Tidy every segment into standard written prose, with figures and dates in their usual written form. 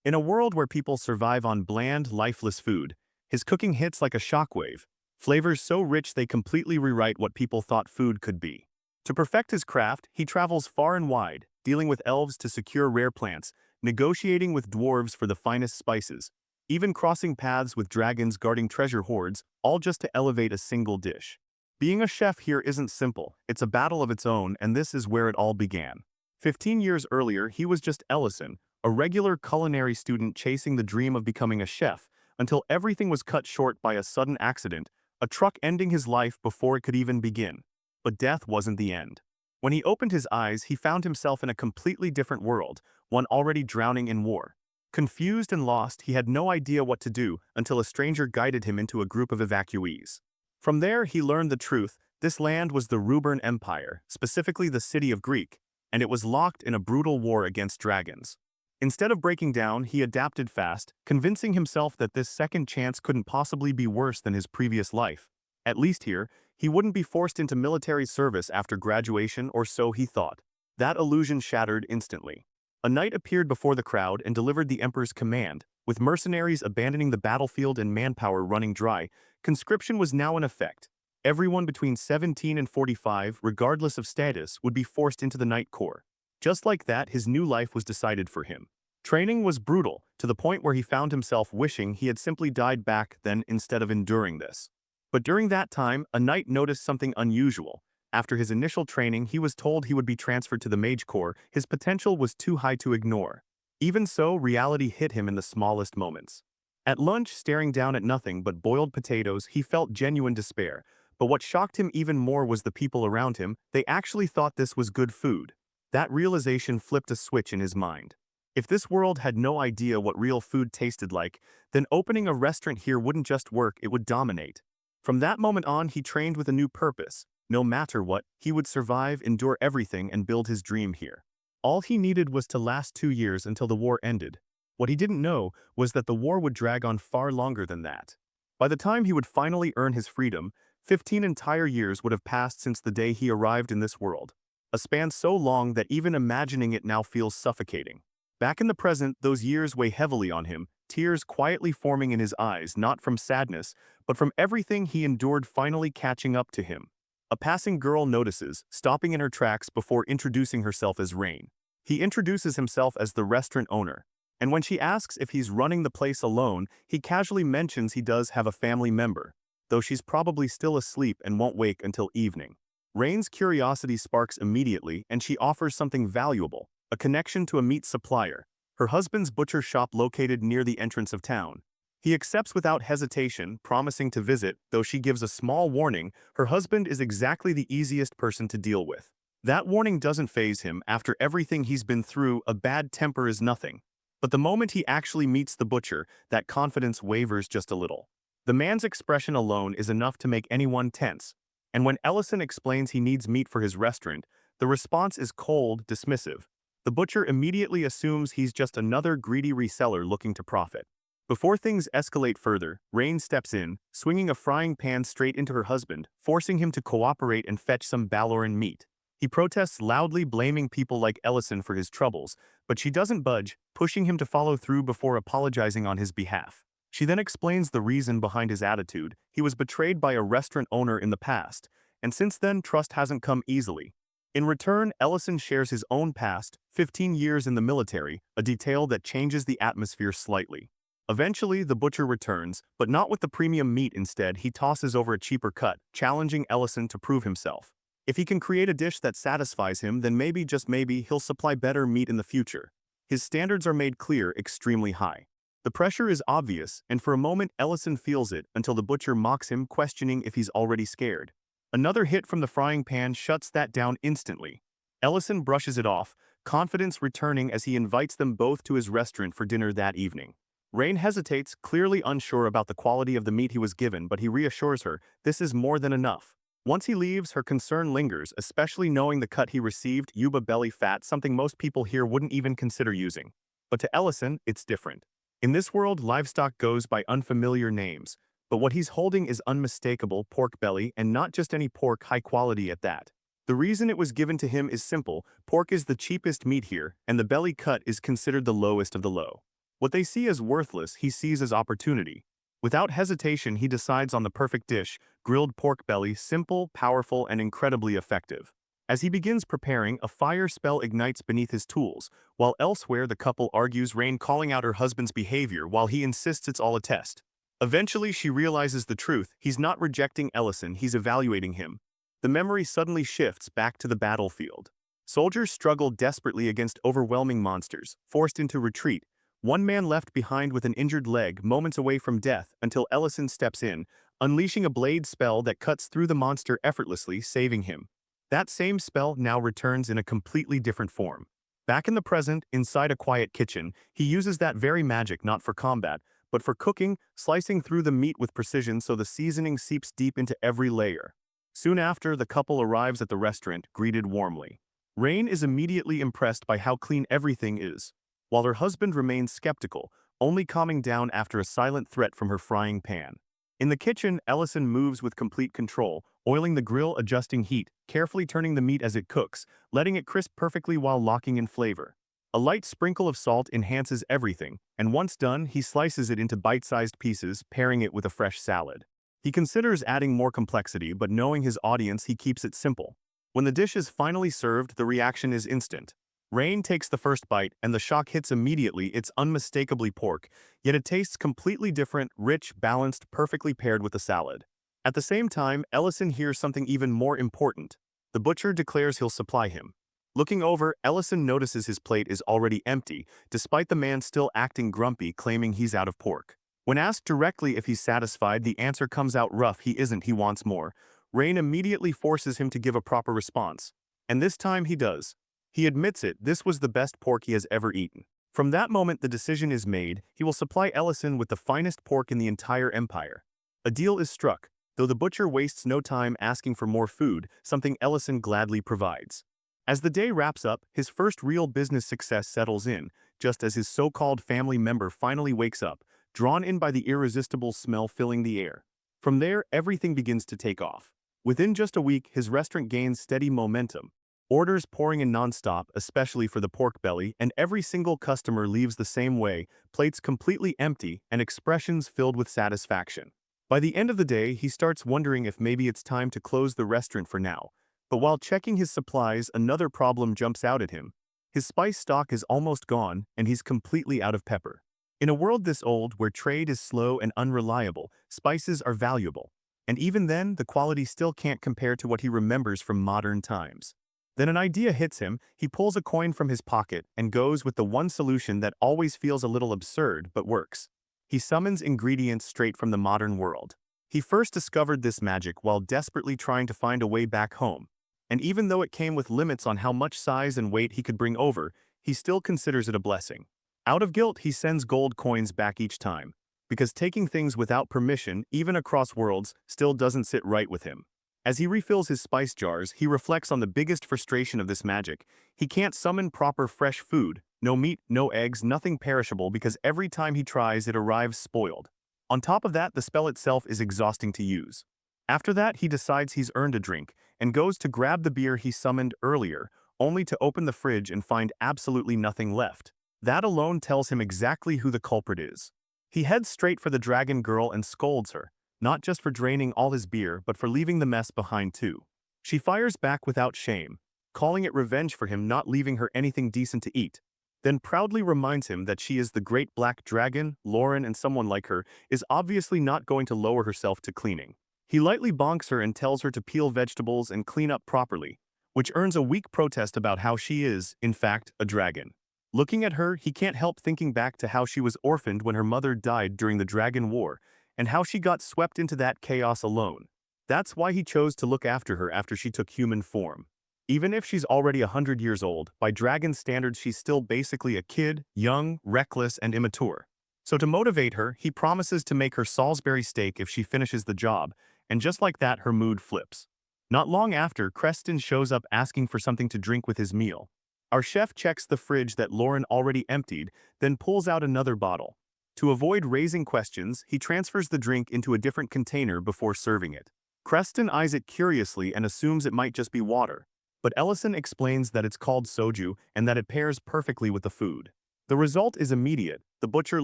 In a world where people survive on bland, lifeless food, his cooking hits like a shockwave, flavors so rich they completely rewrite what people thought food could be. To perfect his craft, he travels far and wide, dealing with elves to secure rare plants, negotiating with dwarves for the finest spices, even crossing paths with dragons guarding treasure hoards, all just to elevate a single dish. Being a chef here isn't simple, it's a battle of its own, and this is where it all began. 15 years earlier, he was just Ellison, a regular culinary student chasing the dream of becoming a chef, until everything was cut short by a sudden accident, a truck ending his life before it could even begin. But death wasn't the end. When he opened his eyes, he found himself in a completely different world, one already drowning in war. Confused and lost, he had no idea what to do until a stranger guided him into a group of evacuees. From there, he learned the truth. This land was the Rubern Empire, specifically the city of Greek, and it was locked in a brutal war against dragons. Instead of breaking down, he adapted fast, convincing himself that this second chance couldn't possibly be worse than his previous life. At least here, he wouldn't be forced into military service after graduation, or so he thought. That illusion shattered instantly. A knight appeared before the crowd and delivered the emperor's command. With mercenaries abandoning the battlefield and manpower running dry, conscription was now in effect. Everyone between 17 and 45, regardless of status, would be forced into the Knight Corps. Just like that, his new life was decided for him. Training was brutal, to the point where he found himself wishing he had simply died back then instead of enduring this. But during that time, a knight noticed something unusual. After his initial training, he was told he would be transferred to the Mage Corps. His potential was too high to ignore. Even so, reality hit him in the smallest moments. At lunch, staring down at nothing but boiled potatoes, he felt genuine despair. But what shocked him even more was the people around him. They actually thought this was good food. That realization flipped a switch in his mind. If this world had no idea what real food tasted like, then opening a restaurant here wouldn't just work, it would dominate. From that moment on, he trained with a new purpose. No matter what, he would survive, endure everything, and build his dream here. All he needed was to last 2 years until the war ended. What he didn't know was that the war would drag on far longer than that. By the time he would finally earn his freedom, 15 entire years would have passed since the day he arrived in this world. A span so long that even imagining it now feels suffocating. Back in the present, those years weigh heavily on him, tears quietly forming in his eyes, not from sadness, but from everything he endured finally catching up to him. A passing girl notices, stopping in her tracks before introducing herself as Rain. He introduces himself as the restaurant owner, and when she asks if he's running the place alone, he casually mentions he does have a family member, though she's probably still asleep and won't wake until evening. Rain's curiosity sparks immediately, and she offers something valuable, a connection to a meat supplier, her husband's butcher shop located near the entrance of town. He accepts without hesitation, promising to visit, though she gives a small warning. Her husband is exactly the easiest person to deal with. That warning doesn't faze him. After everything he's been through, a bad temper is nothing. But the moment he actually meets the butcher, that confidence wavers just a little. The man's expression alone is enough to make anyone tense. And when Ellison explains he needs meat for his restaurant, the response is cold, dismissive. The butcher immediately assumes he's just another greedy reseller looking to profit. Before things escalate further, Rain steps in, swinging a frying pan straight into her husband, forcing him to cooperate and fetch some Baloran meat. He protests loudly, blaming people like Ellison for his troubles, but she doesn't budge, pushing him to follow through before apologizing on his behalf. She then explains the reason behind his attitude. He was betrayed by a restaurant owner in the past, and since then trust hasn't come easily. In return, Ellison shares his own past, 15 years in the military, a detail that changes the atmosphere slightly. Eventually, the butcher returns, but not with the premium meat. Instead, he tosses over a cheaper cut, challenging Ellison to prove himself. If he can create a dish that satisfies him, then maybe, just maybe, he'll supply better meat in the future. His standards are made clear, extremely high. The pressure is obvious, and for a moment Ellison feels it until the butcher mocks him, questioning if he's already scared. Another hit from the frying pan shuts that down instantly. Ellison brushes it off, confidence returning as he invites them both to his restaurant for dinner that evening. Rain hesitates, clearly unsure about the quality of the meat he was given, but he reassures her this is more than enough. Once he leaves, her concern lingers, especially knowing the cut he received, yuba belly fat, something most people here wouldn't even consider using. But to Ellison, it's different. In this world, livestock goes by unfamiliar names, but what he's holding is unmistakable pork belly, and not just any pork, high quality at that. The reason it was given to him is simple: pork is the cheapest meat here, and the belly cut is considered the lowest of the low. What they see as worthless, he sees as opportunity. Without hesitation, he decides on the perfect dish, grilled pork belly, simple, powerful, and incredibly effective. As he begins preparing, a fire spell ignites beneath his tools, while elsewhere the couple argues, Rain calling out her husband's behavior while he insists it's all a test. Eventually, she realizes the truth. He's not rejecting Ellison, he's evaluating him. The memory suddenly shifts back to the battlefield. Soldiers struggle desperately against overwhelming monsters, forced into retreat. One man left behind with an injured leg, moments away from death, until Ellison steps in, unleashing a blade spell that cuts through the monster effortlessly, saving him. That same spell now returns in a completely different form. Back in the present, inside a quiet kitchen, he uses that very magic not for combat, but for cooking, slicing through the meat with precision so the seasoning seeps deep into every layer. Soon after, the couple arrives at the restaurant, greeted warmly. Rain is immediately impressed by how clean everything is, while her husband remains skeptical, only calming down after a silent threat from her frying pan. In the kitchen, Ellison moves with complete control, oiling the grill, adjusting heat, carefully turning the meat as it cooks, letting it crisp perfectly while locking in flavor. A light sprinkle of salt enhances everything, and once done, he slices it into bite-sized pieces, pairing it with a fresh salad. He considers adding more complexity, but knowing his audience, he keeps it simple. When the dish is finally served, the reaction is instant. Rain takes the first bite, and the shock hits immediately. It's unmistakably pork, yet it tastes completely different, rich, balanced, perfectly paired with the salad. At the same time, Ellison hears something even more important. The butcher declares he'll supply him. Looking over, Ellison notices his plate is already empty, despite the man still acting grumpy, claiming he's out of pork. When asked directly if he's satisfied, the answer comes out rough: he isn't, he wants more. Rain immediately forces him to give a proper response. And this time he does. He admits it, this was the best pork he has ever eaten. From that moment, the decision is made: he will supply Ellison with the finest pork in the entire empire. A deal is struck, though the butcher wastes no time asking for more food, something Ellison gladly provides. As the day wraps up, his first real business success settles in, just as his so-called family member finally wakes up, drawn in by the irresistible smell filling the air. From there, everything begins to take off. Within just a week, his restaurant gains steady momentum. Orders pouring in non-stop, especially for the pork belly, and every single customer leaves the same way, plates completely empty and expressions filled with satisfaction. By the end of the day, he starts wondering if maybe it's time to close the restaurant for now. But while checking his supplies, another problem jumps out at him. His spice stock is almost gone, and he's completely out of pepper. In a world this old, where trade is slow and unreliable, spices are valuable. And even then, the quality still can't compare to what he remembers from modern times. Then an idea hits him. He pulls a coin from his pocket and goes with the one solution that always feels a little absurd but works. He summons ingredients straight from the modern world. He first discovered this magic while desperately trying to find a way back home. And even though it came with limits on how much size and weight he could bring over, he still considers it a blessing. Out of guilt, he sends gold coins back each time, because taking things without permission, even across worlds, still doesn't sit right with him. As he refills his spice jars, he reflects on the biggest frustration of this magic. He can't summon proper fresh food, no meat, no eggs, nothing perishable, because every time he tries, it arrives spoiled. On top of that, the spell itself is exhausting to use. After that, he decides he's earned a drink, and goes to grab the beer he summoned earlier, only to open the fridge and find absolutely nothing left. That alone tells him exactly who the culprit is. He heads straight for the dragon girl and scolds her, not just for draining all his beer, but for leaving the mess behind too. She fires back without shame, calling it revenge for him not leaving her anything decent to eat, then proudly reminds him that she is the great black dragon. Lauren, and someone like her, is obviously not going to lower herself to cleaning. He lightly bonks her and tells her to peel vegetables and clean up properly, which earns a weak protest about how she is, in fact, a dragon. Looking at her, he can't help thinking back to how she was orphaned when her mother died during the Dragon War, and how she got swept into that chaos alone. That's why he chose to look after her after she took human form. Even if she's already 100 years old, by dragon standards she's still basically a kid, young, reckless, and immature. So to motivate her, he promises to make her Salisbury steak if she finishes the job, and just like that her mood flips. Not long after, Creston shows up asking for something to drink with his meal. Our chef checks the fridge that Lauren already emptied, then pulls out another bottle. To avoid raising questions, he transfers the drink into a different container before serving it. Creston eyes it curiously and assumes it might just be water, but Ellison explains that it's called soju and that it pairs perfectly with the food. The result is immediate. The butcher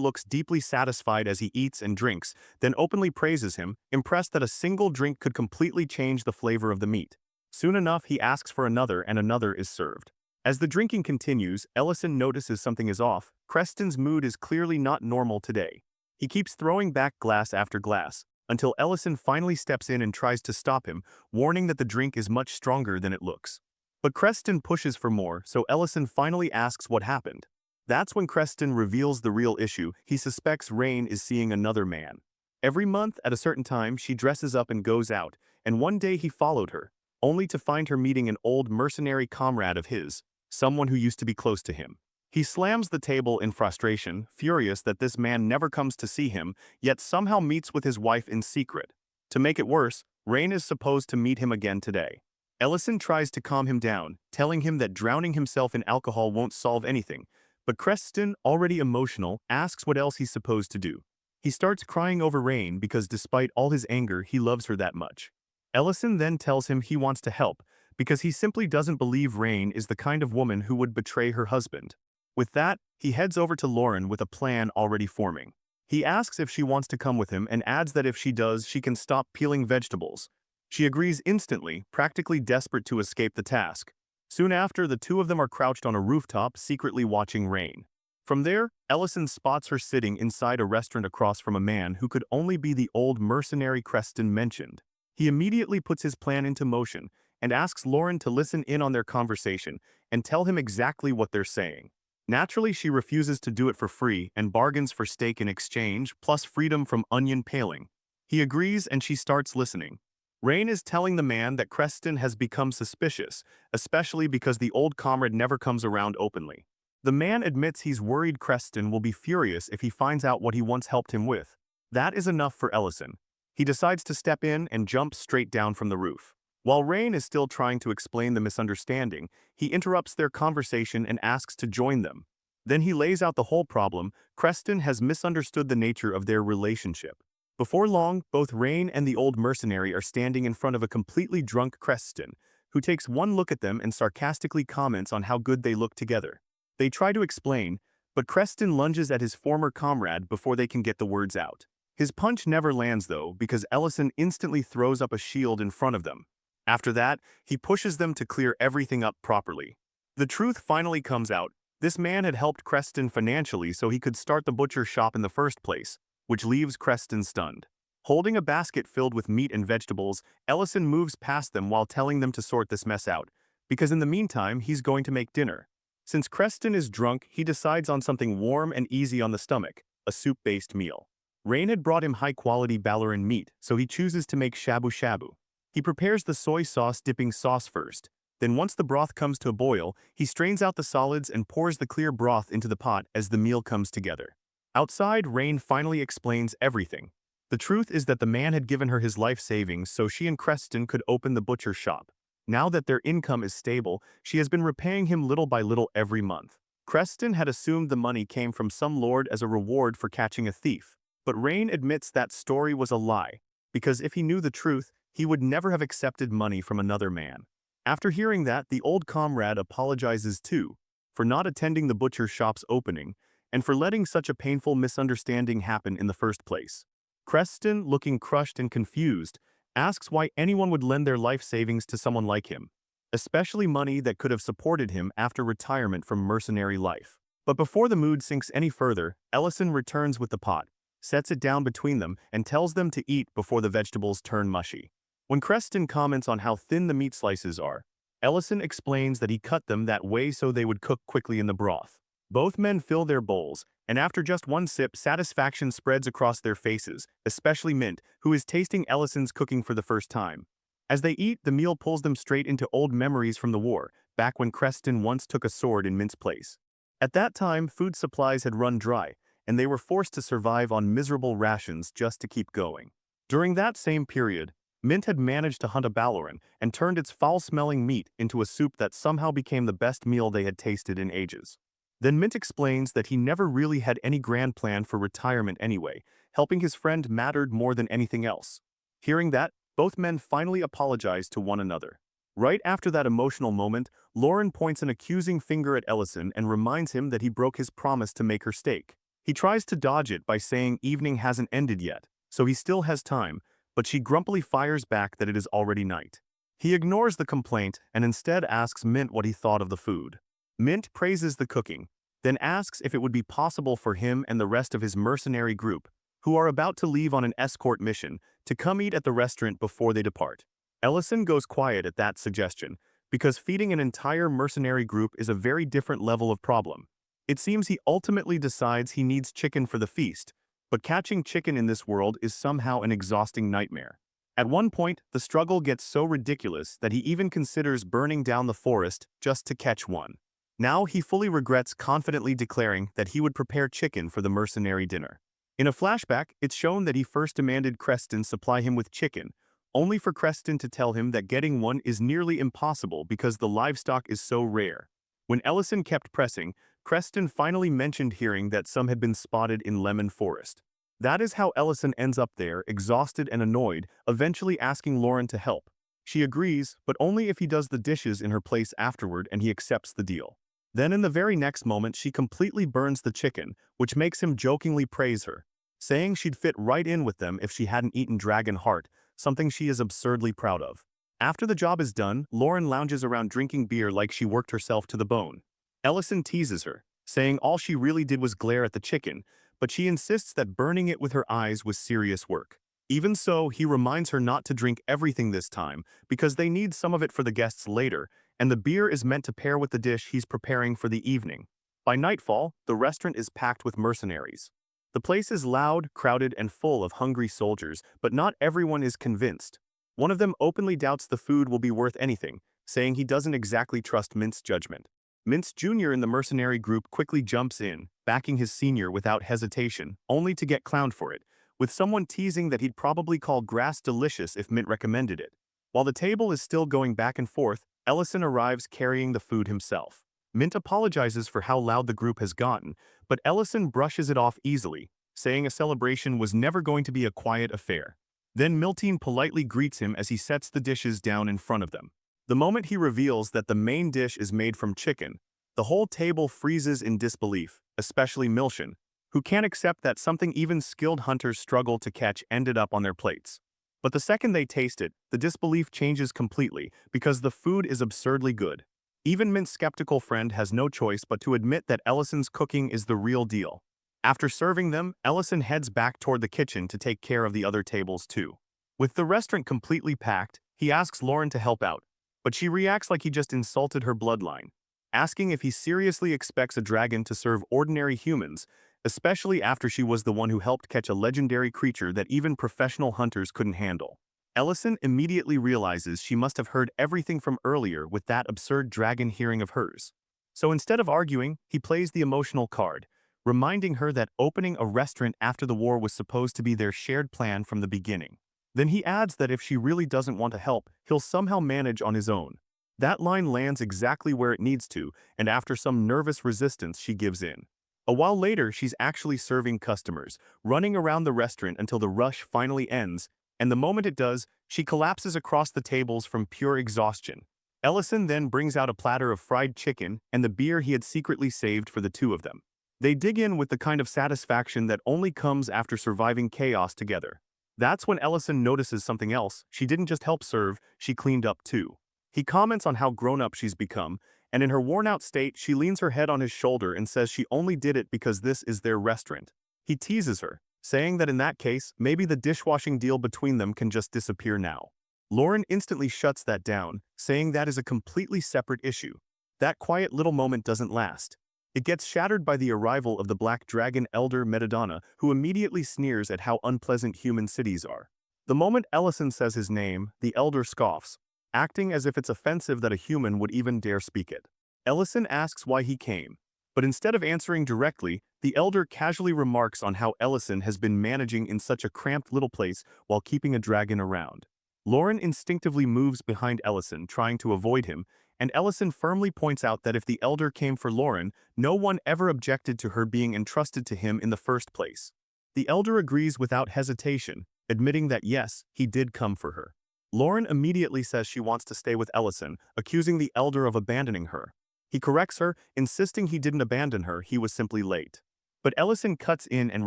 looks deeply satisfied as he eats and drinks, then openly praises him, impressed that a single drink could completely change the flavor of the meat. Soon enough, he asks for another and another is served. As the drinking continues, Ellison notices something is off. Creston's mood is clearly not normal today. He keeps throwing back glass after glass, until Ellison finally steps in and tries to stop him, warning that the drink is much stronger than it looks. But Creston pushes for more, so Ellison finally asks what happened. That's when Creston reveals the real issue. He suspects Rain is seeing another man. Every month, at a certain time, she dresses up and goes out, and one day he followed her, only to find her meeting an old mercenary comrade of his, someone who used to be close to him. He slams the table in frustration, furious that this man never comes to see him, yet somehow meets with his wife in secret. To make it worse, Rain is supposed to meet him again today. Ellison tries to calm him down, telling him that drowning himself in alcohol won't solve anything, but Creston, already emotional, asks what else he's supposed to do. He starts crying over Rain because despite all his anger, he loves her that much. Ellison then tells him he wants to help, because he simply doesn't believe Rain is the kind of woman who would betray her husband. With that, he heads over to Lauren with a plan already forming. He asks if she wants to come with him and adds that if she does, she can stop peeling vegetables. She agrees instantly, practically desperate to escape the task. Soon after, the two of them are crouched on a rooftop, secretly watching Rain. From there, Ellison spots her sitting inside a restaurant across from a man who could only be the old mercenary Creston mentioned. He immediately puts his plan into motion and asks Lauren to listen in on their conversation and tell him exactly what they're saying. Naturally, she refuses to do it for free and bargains for steak in exchange, plus freedom from onion paling. He agrees and she starts listening. Rain is telling the man that Creston has become suspicious, especially because the old comrade never comes around openly. The man admits he's worried Creston will be furious if he finds out what he once helped him with. That is enough for Ellison. He decides to step in and jump straight down from the roof. While Rain is still trying to explain the misunderstanding, he interrupts their conversation and asks to join them. Then he lays out the whole problem. Creston has misunderstood the nature of their relationship. Before long, both Rain and the old mercenary are standing in front of a completely drunk Creston, who takes one look at them and sarcastically comments on how good they look together. They try to explain, but Creston lunges at his former comrade before they can get the words out. His punch never lands though, because Ellison instantly throws up a shield in front of them. After that, he pushes them to clear everything up properly. The truth finally comes out. This man had helped Creston financially so he could start the butcher shop in the first place, which leaves Creston stunned. Holding a basket filled with meat and vegetables, Ellison moves past them while telling them to sort this mess out, because in the meantime, he's going to make dinner. Since Creston is drunk, he decides on something warm and easy on the stomach, a soup-based meal. Rain had brought him high-quality Ballarin meat, so he chooses to make shabu shabu. He prepares the soy sauce dipping sauce first. Then once the broth comes to a boil, he strains out the solids and pours the clear broth into the pot as the meal comes together. Outside, Rain finally explains everything. The truth is that the man had given her his life savings so she and Creston could open the butcher shop. Now that their income is stable, she has been repaying him little by little every month. Creston had assumed the money came from some lord as a reward for catching a thief. But Rain admits that story was a lie, because if he knew the truth, he would never have accepted money from another man. After hearing that, the old comrade apologizes too, for not attending the butcher shop's opening, and for letting such a painful misunderstanding happen in the first place. Creston, looking crushed and confused, asks why anyone would lend their life savings to someone like him, especially money that could have supported him after retirement from mercenary life. But before the mood sinks any further, Ellison returns with the pot, sets it down between them, and tells them to eat before the vegetables turn mushy. When Creston comments on how thin the meat slices are, Ellison explains that he cut them that way so they would cook quickly in the broth. Both men fill their bowls, and after just one sip, satisfaction spreads across their faces, especially Mint, who is tasting Ellison's cooking for the first time. As they eat, the meal pulls them straight into old memories from the war, back when Creston once took a sword in Mint's place. At that time, food supplies had run dry, and they were forced to survive on miserable rations just to keep going. During that same period, Mint had managed to hunt a Ballarin and turned its foul-smelling meat into a soup that somehow became the best meal they had tasted in ages. Then Mint explains that he never really had any grand plan for retirement anyway, helping his friend mattered more than anything else. Hearing that, both men finally apologize to one another. Right after that emotional moment, Lauren points an accusing finger at Ellison and reminds him that he broke his promise to make her steak. He tries to dodge it by saying evening hasn't ended yet, so he still has time, but she grumpily fires back that it is already night. He ignores the complaint and instead asks Mint what he thought of the food. Mint praises the cooking, then asks if it would be possible for him and the rest of his mercenary group, who are about to leave on an escort mission, to come eat at the restaurant before they depart. Ellison goes quiet at that suggestion, because feeding an entire mercenary group is a very different level of problem. It seems he ultimately decides he needs chicken for the feast, but catching chicken in this world is somehow an exhausting nightmare. At one point, the struggle gets so ridiculous that he even considers burning down the forest just to catch one. Now he fully regrets confidently declaring that he would prepare chicken for the mercenary dinner. In a flashback, it's shown that he first demanded Creston supply him with chicken, only for Creston to tell him that getting one is nearly impossible because the livestock is so rare. When Ellison kept pressing, Creston finally mentioned hearing that some had been spotted in Lemon Forest. That is how Ellison ends up there, exhausted and annoyed, eventually asking Lauren to help. She agrees, but only if he does the dishes in her place afterward and he accepts the deal. Then in the very next moment she completely burns the chicken, which makes him jokingly praise her, saying she'd fit right in with them if she hadn't eaten dragon heart, something she is absurdly proud of. After the job is done, Lauren lounges around drinking beer like she worked herself to the bone. Ellison teases her, saying all she really did was glare at the chicken, but she insists that burning it with her eyes was serious work. Even so, he reminds her not to drink everything this time, because they need some of it for the guests later, and the beer is meant to pair with the dish he's preparing for the evening. By nightfall, the restaurant is packed with mercenaries. The place is loud, crowded, and full of hungry soldiers, but not everyone is convinced. One of them openly doubts the food will be worth anything, saying he doesn't exactly trust Mint's judgment. Mintz Jr. in the mercenary group quickly jumps in, backing his senior without hesitation, only to get clowned for it, with someone teasing that he'd probably call grass delicious if Mint recommended it. While the table is still going back and forth, Ellison arrives carrying the food himself. Mint apologizes for how loud the group has gotten, but Ellison brushes it off easily, saying a celebration was never going to be a quiet affair. Then Miltine politely greets him as he sets the dishes down in front of them. The moment he reveals that the main dish is made from chicken, the whole table freezes in disbelief, especially Milshin, who can't accept that something even skilled hunters struggle to catch ended up on their plates. But the second they taste it, the disbelief changes completely because the food is absurdly good. Even Mint's skeptical friend has no choice but to admit that Ellison's cooking is the real deal. After serving them, Ellison heads back toward the kitchen to take care of the other tables too. With the restaurant completely packed, he asks Lauren to help out, but she reacts like he just insulted her bloodline, asking if he seriously expects a dragon to serve ordinary humans, especially after she was the one who helped catch a legendary creature that even professional hunters couldn't handle. Ellison immediately realizes she must have heard everything from earlier with that absurd dragon hearing of hers. So instead of arguing, he plays the emotional card, reminding her that opening a restaurant after the war was supposed to be their shared plan from the beginning. Then he adds that if she really doesn't want to help, he'll somehow manage on his own. That line lands exactly where it needs to, and after some nervous resistance, she gives in. A while later, she's actually serving customers, running around the restaurant until the rush finally ends, and the moment it does, she collapses across the tables from pure exhaustion. Ellison then brings out a platter of fried chicken and the beer he had secretly saved for the two of them. They dig in with the kind of satisfaction that only comes after surviving chaos together. That's when Ellison notices something else. She didn't just help serve, she cleaned up too. He comments on how grown-up she's become, and in her worn-out state, she leans her head on his shoulder and says she only did it because this is their restaurant. He teases her, saying that in that case, maybe the dishwashing deal between them can just disappear now. Lauren instantly shuts that down, saying that is a completely separate issue. That quiet little moment doesn't last. It gets shattered by the arrival of the Black Dragon Elder Metadonna, who immediately sneers at how unpleasant human cities are. The moment Ellison says his name, the Elder scoffs, acting as if it's offensive that a human would even dare speak it. Ellison asks why he came, but instead of answering directly, the Elder casually remarks on how Ellison has been managing in such a cramped little place while keeping a dragon around. Lauren instinctively moves behind Ellison, trying to avoid him, and Ellison firmly points out that if the Elder came for Lauren, no one ever objected to her being entrusted to him in the first place. The Elder agrees without hesitation, admitting that yes, he did come for her. Lauren immediately says she wants to stay with Ellison, accusing the elder of abandoning her. He corrects her, insisting he didn't abandon her, he was simply late. But Ellison cuts in and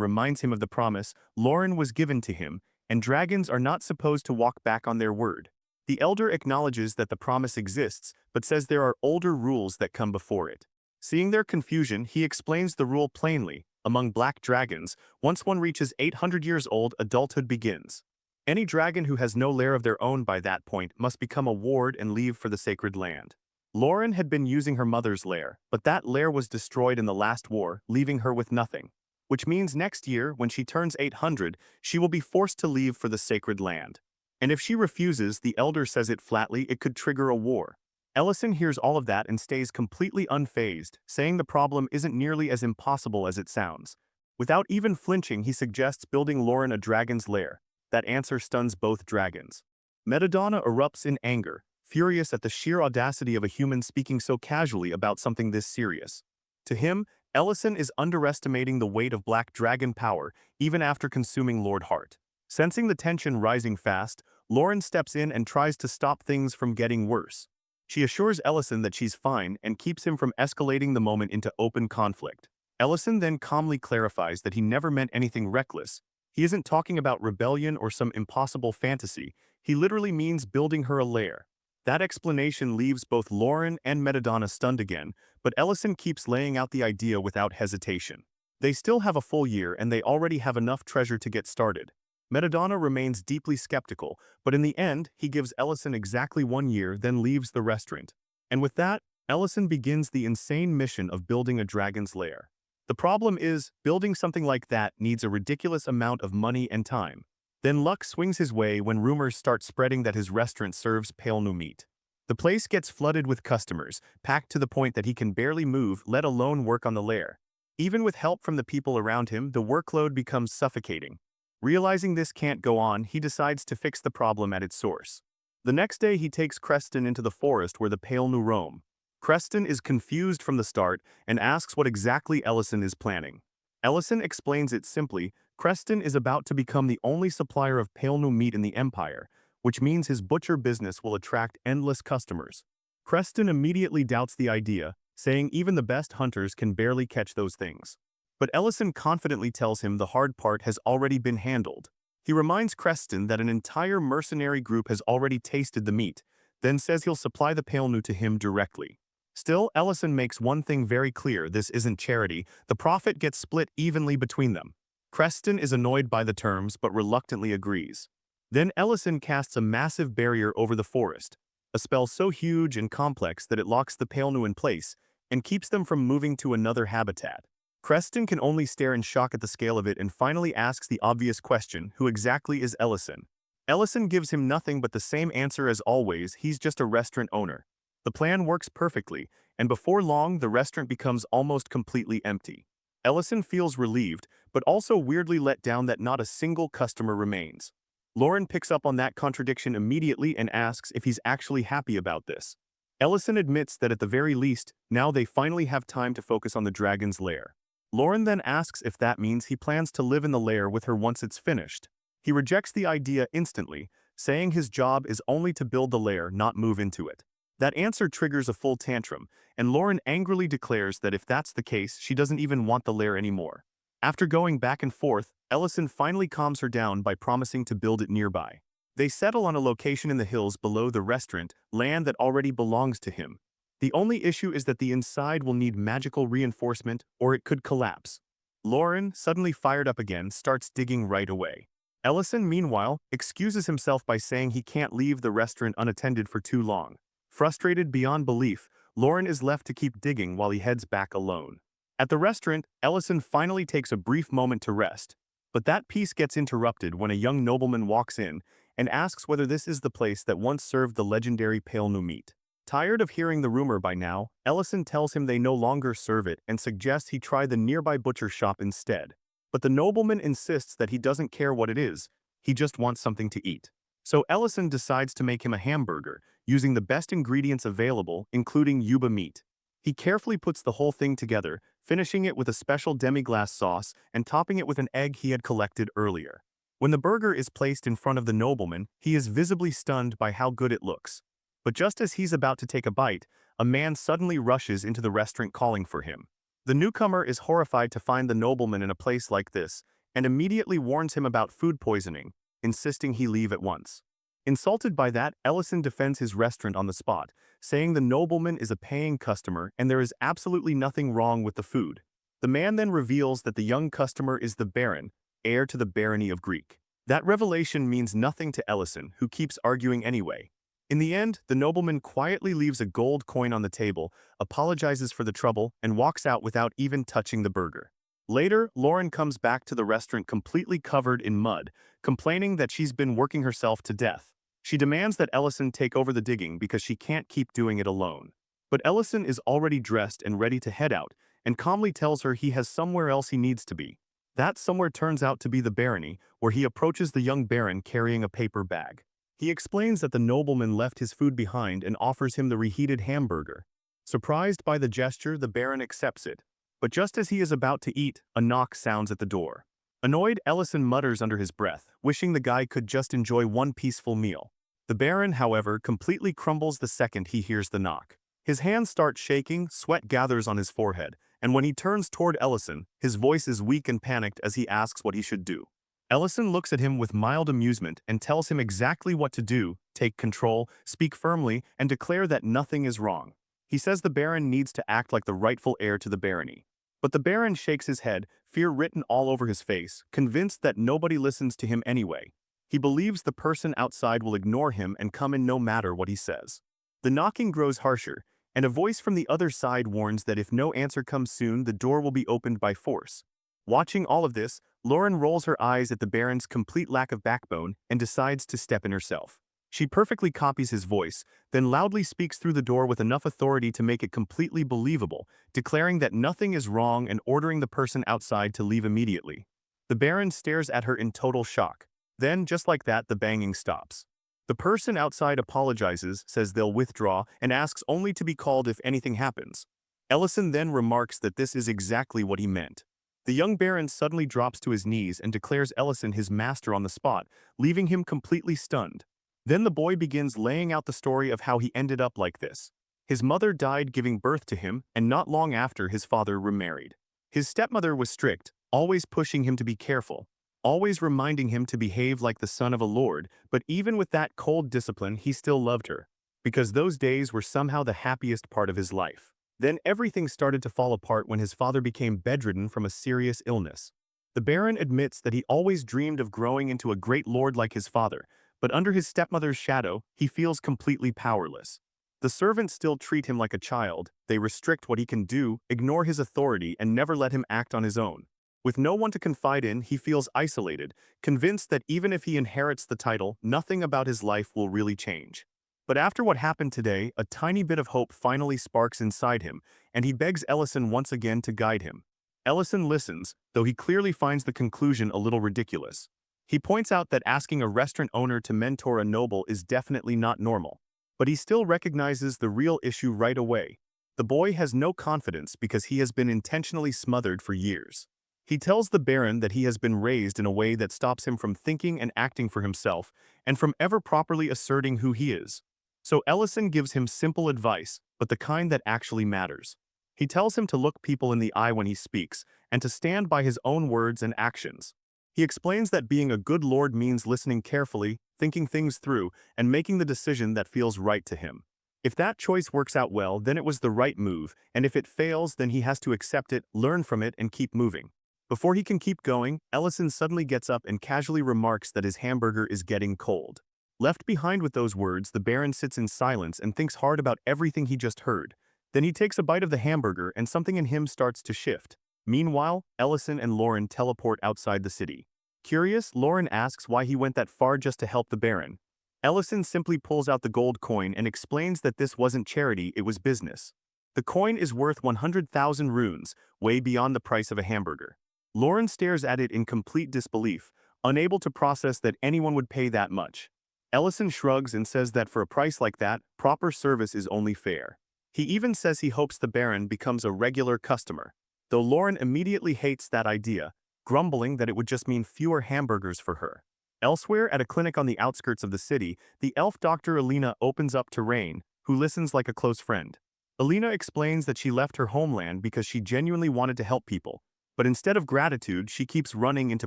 reminds him of the promise Lauren was given to him, and dragons are not supposed to walk back on their word. The elder acknowledges that the promise exists, but says there are older rules that come before it. Seeing their confusion, he explains the rule plainly. Among black dragons, once one reaches 800 years old, adulthood begins. Any dragon who has no lair of their own by that point must become a ward and leave for the sacred land. Lauren had been using her mother's lair, but that lair was destroyed in the last war, leaving her with nothing. Which means next year, when she turns 800, she will be forced to leave for the sacred land. And if she refuses, the elder says it flatly, it could trigger a war. Ellison hears all of that and stays completely unfazed, saying the problem isn't nearly as impossible as it sounds. Without even flinching, he suggests building Lauren a dragon's lair. That answer stuns both dragons. Madamada erupts in anger, furious at the sheer audacity of a human speaking so casually about something this serious. To him, Ellison is underestimating the weight of black dragon power even after consuming Lord Hart. Sensing the tension rising fast, Lauren steps in and tries to stop things from getting worse. She assures Ellison that she's fine and keeps him from escalating the moment into open conflict. Ellison then calmly clarifies that he never meant anything reckless. He isn't talking about rebellion or some impossible fantasy. He literally means building her a lair. That explanation leaves both Lauren and Madamada stunned again, but Ellison keeps laying out the idea without hesitation. They still have a full year and they already have enough treasure to get started. Madamada remains deeply skeptical, but in the end, he gives Ellison exactly 1 year, then leaves the restaurant. And with that, Ellison begins the insane mission of building a dragon's lair. The problem is, building something like that needs a ridiculous amount of money and time. Then luck swings his way when rumors start spreading that his restaurant serves pale new meat. The place gets flooded with customers, packed to the point that he can barely move, let alone work on the lair. Even with help from the people around him, the workload becomes suffocating. Realizing this can't go on, he decides to fix the problem at its source. The next day he takes Creston into the forest where the pale new roam. Creston is confused from the start and asks what exactly Ellison is planning. Ellison explains it simply. Creston is about to become the only supplier of pale new meat in the Empire, which means his butcher business will attract endless customers. Creston immediately doubts the idea, saying even the best hunters can barely catch those things. But Ellison confidently tells him the hard part has already been handled. He reminds Creston that an entire mercenary group has already tasted the meat, then says he'll supply the pale new to him directly. Still, Ellison makes one thing very clear: this isn't charity, the profit gets split evenly between them. Creston is annoyed by the terms but reluctantly agrees. Then Ellison casts a massive barrier over the forest, a spell so huge and complex that it locks the pale new in place and keeps them from moving to another habitat. Creston can only stare in shock at the scale of it and finally asks the obvious question: who exactly is Ellison? Ellison gives him nothing but the same answer as always: he's just a restaurant owner. The plan works perfectly, and before long the restaurant becomes almost completely empty. Ellison feels relieved, but also weirdly let down that not a single customer remains. Lauren picks up on that contradiction immediately and asks if he's actually happy about this. Ellison admits that at the very least, now they finally have time to focus on the dragon's lair. Lauren then asks if that means he plans to live in the lair with her once it's finished. He rejects the idea instantly, saying his job is only to build the lair, not move into it. That answer triggers a full tantrum, and Lauren angrily declares that if that's the case, she doesn't even want the lair anymore. After going back and forth, Ellison finally calms her down by promising to build it nearby. They settle on a location in the hills below the restaurant, land that already belongs to him. The only issue is that the inside will need magical reinforcement or it could collapse. Lauren, suddenly fired up again, starts digging right away. Ellison, meanwhile, excuses himself by saying he can't leave the restaurant unattended for too long. Frustrated beyond belief, Lauren is left to keep digging while he heads back alone. At the restaurant, Ellison finally takes a brief moment to rest. But that peace gets interrupted when a young nobleman walks in and asks whether this is the place that once served the legendary pale new meat. Tired of hearing the rumor by now, Ellison tells him they no longer serve it and suggests he try the nearby butcher shop instead. But the nobleman insists that he doesn't care what it is, he just wants something to eat. So Ellison decides to make him a hamburger, using the best ingredients available, including yuba meat. He carefully puts the whole thing together, finishing it with a special demi-glace sauce and topping it with an egg he had collected earlier. When the burger is placed in front of the nobleman, he is visibly stunned by how good it looks. But just as he's about to take a bite, a man suddenly rushes into the restaurant calling for him. The newcomer is horrified to find the nobleman in a place like this, and immediately warns him about food poisoning, insisting he leave at once. Insulted by that, Ellison defends his restaurant on the spot, saying the nobleman is a paying customer and there is absolutely nothing wrong with the food. The man then reveals that the young customer is the Baron, heir to the barony of Greek. That revelation means nothing to Ellison, who keeps arguing anyway. In the end, the nobleman quietly leaves a gold coin on the table, apologizes for the trouble, and walks out without even touching the burger. Later, Lauren comes back to the restaurant completely covered in mud, complaining that she's been working herself to death. She demands that Ellison take over the digging because she can't keep doing it alone. But Ellison is already dressed and ready to head out, and calmly tells her he has somewhere else he needs to be. That somewhere turns out to be the barony, where he approaches the young baron carrying a paper bag. He explains that the nobleman left his food behind and offers him the reheated hamburger. Surprised by the gesture, the baron accepts it. But just as he is about to eat, a knock sounds at the door. Annoyed, Ellison mutters under his breath, wishing the guy could just enjoy one peaceful meal. The baron, however, completely crumbles the second he hears the knock. His hands start shaking, sweat gathers on his forehead, and when he turns toward Ellison, his voice is weak and panicked as he asks what he should do. Ellison looks at him with mild amusement and tells him exactly what to do: take control, speak firmly, and declare that nothing is wrong. He says the baron needs to act like the rightful heir to the barony. But the baron shakes his head, fear written all over his face, convinced that nobody listens to him anyway. He believes the person outside will ignore him and come in no matter what he says. The knocking grows harsher, and a voice from the other side warns that if no answer comes soon, the door will be opened by force. Watching all of this, Lauren rolls her eyes at the baron's complete lack of backbone and decides to step in herself. She perfectly copies his voice, then loudly speaks through the door with enough authority to make it completely believable, declaring that nothing is wrong and ordering the person outside to leave immediately. The baron stares at her in total shock. Then, just like that, the banging stops. The person outside apologizes, says they'll withdraw, and asks only to be called if anything happens. Ellison then remarks that this is exactly what he meant. The young baron suddenly drops to his knees and declares Ellison his master on the spot, leaving him completely stunned. Then the boy begins laying out the story of how he ended up like this. His mother died giving birth to him, and not long after his father remarried. His stepmother was strict, always pushing him to be careful, always reminding him to behave like the son of a lord, but even with that cold discipline he still loved her, because those days were somehow the happiest part of his life. Then everything started to fall apart when his father became bedridden from a serious illness. The baron admits that he always dreamed of growing into a great lord like his father, but under his stepmother's shadow, he feels completely powerless. The servants still treat him like a child, they restrict what he can do, ignore his authority, and never let him act on his own. With no one to confide in, he feels isolated, convinced that even if he inherits the title, nothing about his life will really change. But after what happened today, a tiny bit of hope finally sparks inside him, and he begs Ellison once again to guide him. Ellison listens, though he clearly finds the conclusion a little ridiculous. He points out that asking a restaurant owner to mentor a noble is definitely not normal. But he still recognizes the real issue right away. The boy has no confidence because he has been intentionally smothered for years. He tells the baron that he has been raised in a way that stops him from thinking and acting for himself, and from ever properly asserting who he is. So Ellison gives him simple advice, but the kind that actually matters. He tells him to look people in the eye when he speaks, and to stand by his own words and actions. He explains that being a good lord means listening carefully, thinking things through, and making the decision that feels right to him. If that choice works out well, then it was the right move, and if it fails, then he has to accept it, learn from it, and keep moving. Before he can keep going, Ellison suddenly gets up and casually remarks that his hamburger is getting cold. Left behind with those words, the baron sits in silence and thinks hard about everything he just heard. Then he takes a bite of the hamburger and something in him starts to shift. Meanwhile, Ellison and Lauren teleport outside the city. Curious, Lauren asks why he went that far just to help the baron. Ellison simply pulls out the gold coin and explains that this wasn't charity, it was business. The coin is worth 100,000 runes, way beyond the price of a hamburger. Lauren stares at it in complete disbelief, unable to process that anyone would pay that much. Ellison shrugs and says that for a price like that, proper service is only fair. He even says he hopes the baron becomes a regular customer, though Lauren immediately hates that idea, grumbling that it would just mean fewer hamburgers for her. Elsewhere, at a clinic on the outskirts of the city, the elf doctor Alina opens up to Rain, who listens like a close friend. Alina explains that she left her homeland because she genuinely wanted to help people, but instead of gratitude, she keeps running into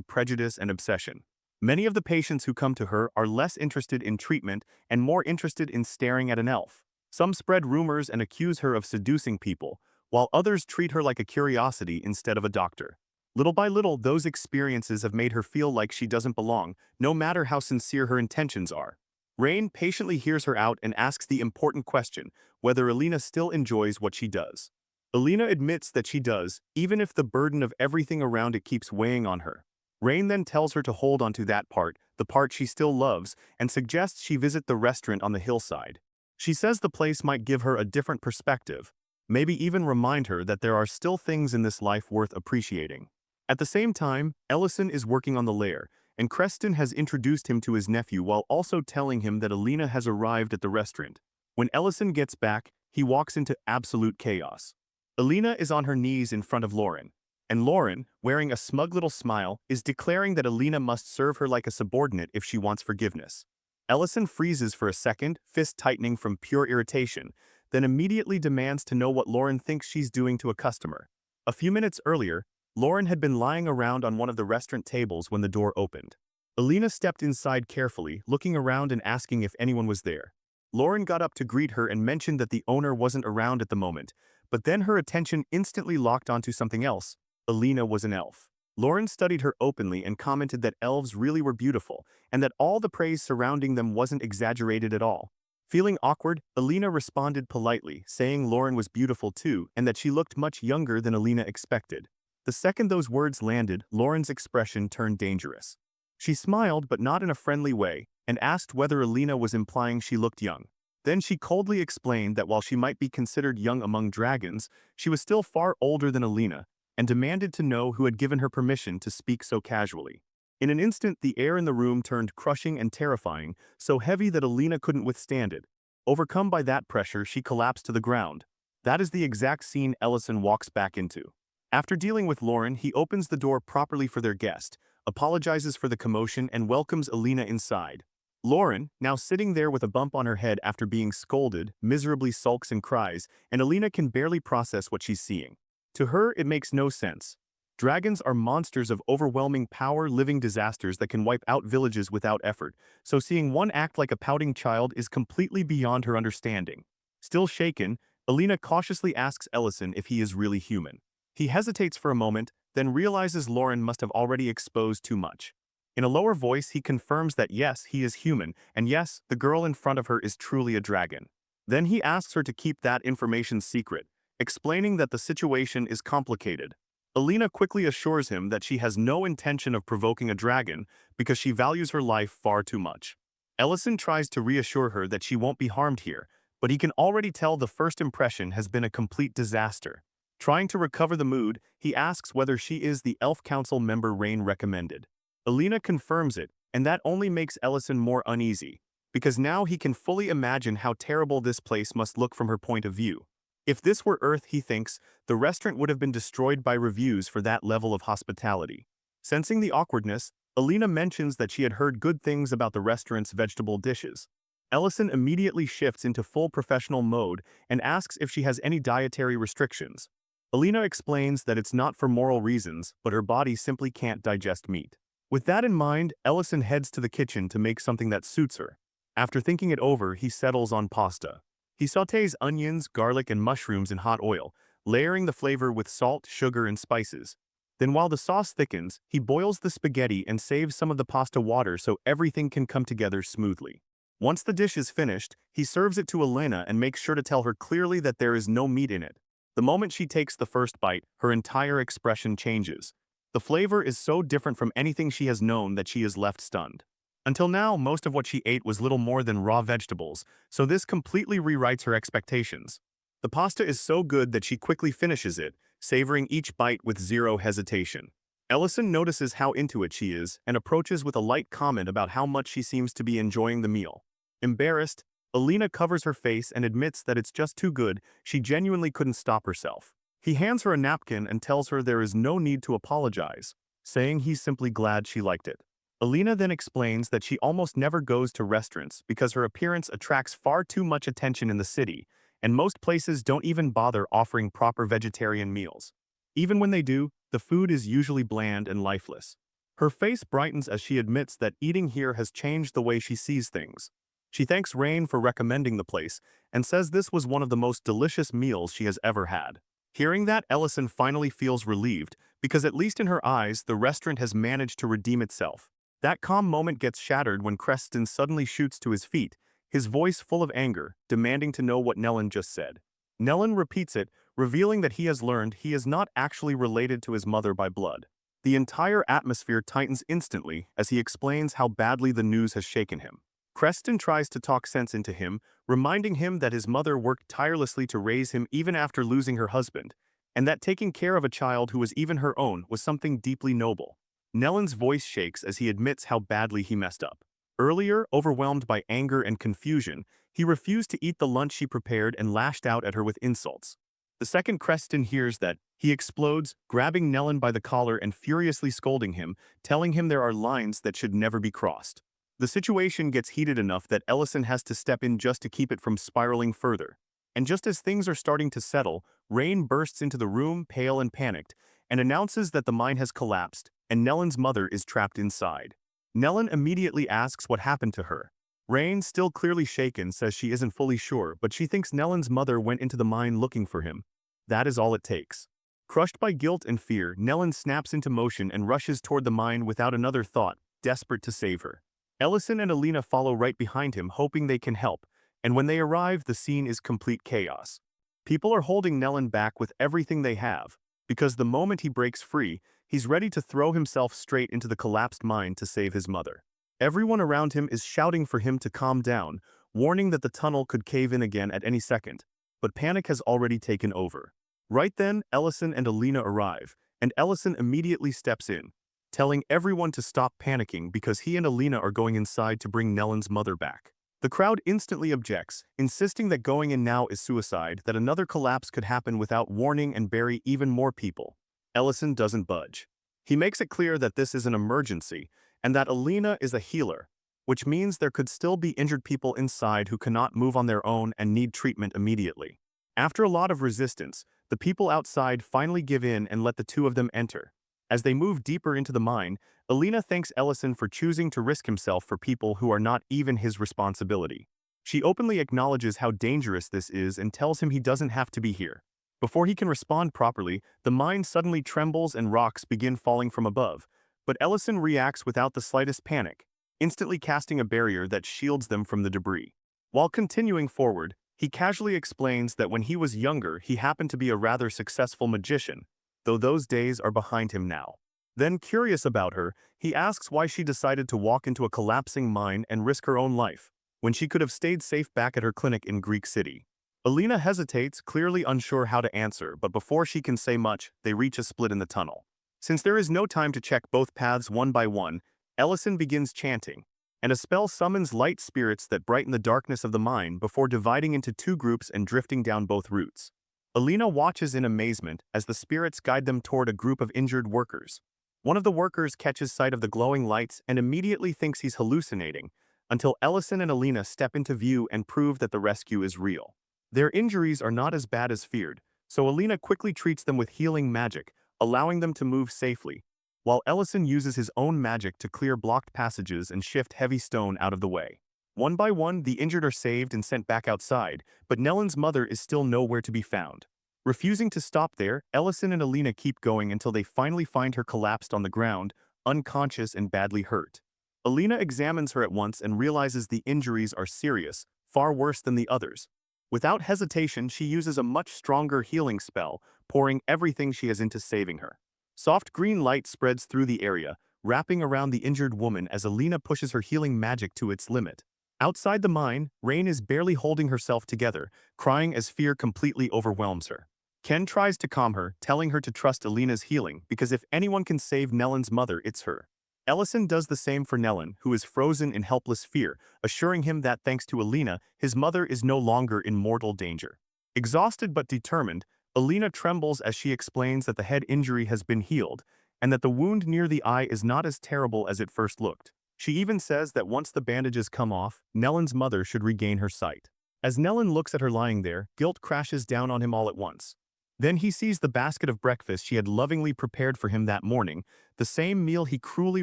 prejudice and obsession. Many of the patients who come to her are less interested in treatment and more interested in staring at an elf. Some spread rumors and accuse her of seducing people, while others treat her like a curiosity instead of a doctor. Little by little, those experiences have made her feel like she doesn't belong, no matter how sincere her intentions are. Rain patiently hears her out and asks the important question, whether Alina still enjoys what she does. Alina admits that she does, even if the burden of everything around it keeps weighing on her. Rain then tells her to hold onto that part, the part she still loves, and suggests she visit the restaurant on the hillside. She says the place might give her a different perspective, maybe even remind her that there are still things in this life worth appreciating. At the same time, Ellison is working on the lair, and Creston has introduced him to his nephew while also telling him that Alina has arrived at the restaurant. When Ellison gets back, he walks into absolute chaos. Alina is on her knees in front of Lauren, and Lauren, wearing a smug little smile, is declaring that Alina must serve her like a subordinate if she wants forgiveness. Ellison freezes for a second, fist tightening from pure irritation, then immediately demands to know what Lauren thinks she's doing to a customer. A few minutes earlier, Lauren had been lying around on one of the restaurant tables when the door opened. Alina stepped inside carefully, looking around and asking if anyone was there. Lauren got up to greet her and mentioned that the owner wasn't around at the moment, but then her attention instantly locked onto something else. Alina was an elf. Lauren studied her openly and commented that elves really were beautiful, and that all the praise surrounding them wasn't exaggerated at all. Feeling awkward, Alina responded politely, saying Lauren was beautiful too and that she looked much younger than Alina expected. The second those words landed, Lauren's expression turned dangerous. She smiled, but not in a friendly way, and asked whether Alina was implying she looked young. Then she coldly explained that while she might be considered young among dragons, she was still far older than Alina, and demanded to know who had given her permission to speak so casually. In an instant, the air in the room turned crushing and terrifying, so heavy that Alina couldn't withstand it. Overcome by that pressure, she collapsed to the ground. That is the exact scene Ellison walks back into. After dealing with Lauren, he opens the door properly for their guest, apologizes for the commotion, and welcomes Alina inside. Lauren, now sitting there with a bump on her head after being scolded, miserably sulks and cries, and Alina can barely process what she's seeing. To her, it makes no sense. Dragons are monsters of overwhelming power, living disasters that can wipe out villages without effort, so seeing one act like a pouting child is completely beyond her understanding. Still shaken, Alina cautiously asks Ellison if he is really human. He hesitates for a moment, then realizes Lauren must have already exposed too much. In a lower voice, he confirms that yes, he is human, and yes, the girl in front of her is truly a dragon. Then he asks her to keep that information secret, explaining that the situation is complicated. Alina quickly assures him that she has no intention of provoking a dragon because she values her life far too much. Ellison tries to reassure her that she won't be harmed here, but he can already tell the first impression has been a complete disaster. Trying to recover the mood, he asks whether she is the Elf Council member Rain recommended. Alina confirms it, and that only makes Ellison more uneasy, because now he can fully imagine how terrible this place must look from her point of view. If this were Earth, he thinks, the restaurant would have been destroyed by reviews for that level of hospitality. Sensing the awkwardness, Alina mentions that she had heard good things about the restaurant's vegetable dishes. Ellison immediately shifts into full professional mode and asks if she has any dietary restrictions. Alina explains that it's not for moral reasons, but her body simply can't digest meat. With that in mind, Ellison heads to the kitchen to make something that suits her. After thinking it over, he settles on pasta. He sautés onions, garlic, and mushrooms in hot oil, layering the flavor with salt, sugar, and spices. Then while the sauce thickens, he boils the spaghetti and saves some of the pasta water so everything can come together smoothly. Once the dish is finished, he serves it to Alina and makes sure to tell her clearly that there is no meat in it. The moment she takes the first bite, her entire expression changes. The flavor is so different from anything she has known that she is left stunned. Until now, most of what she ate was little more than raw vegetables, so this completely rewrites her expectations. The pasta is so good that she quickly finishes it, savoring each bite with zero hesitation. Ellison notices how into it she is and approaches with a light comment about how much she seems to be enjoying the meal. Embarrassed, Alina covers her face and admits that it's just too good, she genuinely couldn't stop herself. He hands her a napkin and tells her there is no need to apologize. saying he's simply glad she liked it. Alina then explains that she almost never goes to restaurants because her appearance attracts far too much attention in the city, and most places don't even bother offering proper vegetarian meals. Even when they do, the food is usually bland and lifeless. Her face brightens as she admits that eating here has changed the way she sees things. She thanks Rain for recommending the place and says this was one of the most delicious meals she has ever had. Hearing that, Ellison finally feels relieved because at least in her eyes, the restaurant has managed to redeem itself. That calm moment gets shattered when Creston suddenly shoots to his feet, his voice full of anger, demanding to know what Nellen just said. Nellen repeats it, revealing that he has learned he is not actually related to his mother by blood. The entire atmosphere tightens instantly as he explains how badly the news has shaken him. Creston tries to talk sense into him, reminding him that his mother worked tirelessly to raise him even after losing her husband, and that taking care of a child who was even her own was something deeply noble. Nellen's voice shakes as he admits how badly he messed up. Earlier, overwhelmed by anger and confusion, he refused to eat the lunch she prepared and lashed out at her with insults. The second Creston hears that, he explodes, grabbing Nellen by the collar and furiously scolding him, telling him there are lines that should never be crossed. The situation gets heated enough that Ellison has to step in just to keep it from spiraling further. And just as things are starting to settle, Rain bursts into the room, pale and panicked, and announces that the mine has collapsed, and Nellen's mother is trapped inside. Nellen immediately asks what happened to her. Rain, still clearly shaken, says she isn't fully sure, but she thinks Nellen's mother went into the mine looking for him. That is all it takes. Crushed by guilt and fear, Nellen snaps into motion and rushes toward the mine without another thought, desperate to save her. Ellison and Alina follow right behind him, hoping they can help, and when they arrive, the scene is complete chaos. People are holding Nellen back with everything they have, because the moment he breaks free, he's ready to throw himself straight into the collapsed mine to save his mother. Everyone around him is shouting for him to calm down, warning that the tunnel could cave in again at any second, but panic has already taken over. Right then, Ellison and Alina arrive, and Ellison immediately steps in, telling everyone to stop panicking because he and Alina are going inside to bring Nellen's mother back. The crowd instantly objects, insisting that going in now is suicide, that another collapse could happen without warning and bury even more people. Ellison doesn't budge. He makes it clear that this is an emergency, and that Alina is a healer, which means there could still be injured people inside who cannot move on their own and need treatment immediately. After a lot of resistance, the people outside finally give in and let the two of them enter. As they move deeper into the mine, Alina thanks Ellison for choosing to risk himself for people who are not even his responsibility. She openly acknowledges how dangerous this is and tells him he doesn't have to be here. Before he can respond properly, the mine suddenly trembles and rocks begin falling from above, but Ellison reacts without the slightest panic, instantly casting a barrier that shields them from the debris. While continuing forward, he casually explains that when he was younger he happened to be a rather successful magician, though those days are behind him now. Then, curious about her, he asks why she decided to walk into a collapsing mine and risk her own life, when she could have stayed safe back at her clinic in Greek City. Alina hesitates, clearly unsure how to answer, but before she can say much, they reach a split in the tunnel. Since there is no time to check both paths one by one, Ellison begins chanting, and a spell summons light spirits that brighten the darkness of the mine before dividing into two groups and drifting down both routes. Alina watches in amazement as the spirits guide them toward a group of injured workers. One of the workers catches sight of the glowing lights and immediately thinks he's hallucinating, until Ellison and Alina step into view and prove that the rescue is real. Their injuries are not as bad as feared, so Alina quickly treats them with healing magic, allowing them to move safely, while Ellison uses his own magic to clear blocked passages and shift heavy stone out of the way. One by one, the injured are saved and sent back outside, but Nellen's mother is still nowhere to be found. Refusing to stop there, Ellison and Alina keep going until they finally find her collapsed on the ground, unconscious and badly hurt. Alina examines her at once and realizes the injuries are serious, far worse than the others. Without hesitation, she uses a much stronger healing spell, pouring everything she has into saving her. Soft green light spreads through the area, wrapping around the injured woman as Alina pushes her healing magic to its limit. Outside the mine, Rain is barely holding herself together, crying as fear completely overwhelms her. Ken tries to calm her, telling her to trust Alina's healing because if anyone can save Nellen's mother, it's her. Ellison does the same for Nellen, who is frozen in helpless fear, assuring him that thanks to Alina, his mother is no longer in mortal danger. Exhausted but determined, Alina trembles as she explains that the head injury has been healed, and that the wound near the eye is not as terrible as it first looked. She even says that once the bandages come off, Nellen's mother should regain her sight. As Nellen looks at her lying there, guilt crashes down on him all at once. Then he sees the basket of breakfast she had lovingly prepared for him that morning, the same meal he cruelly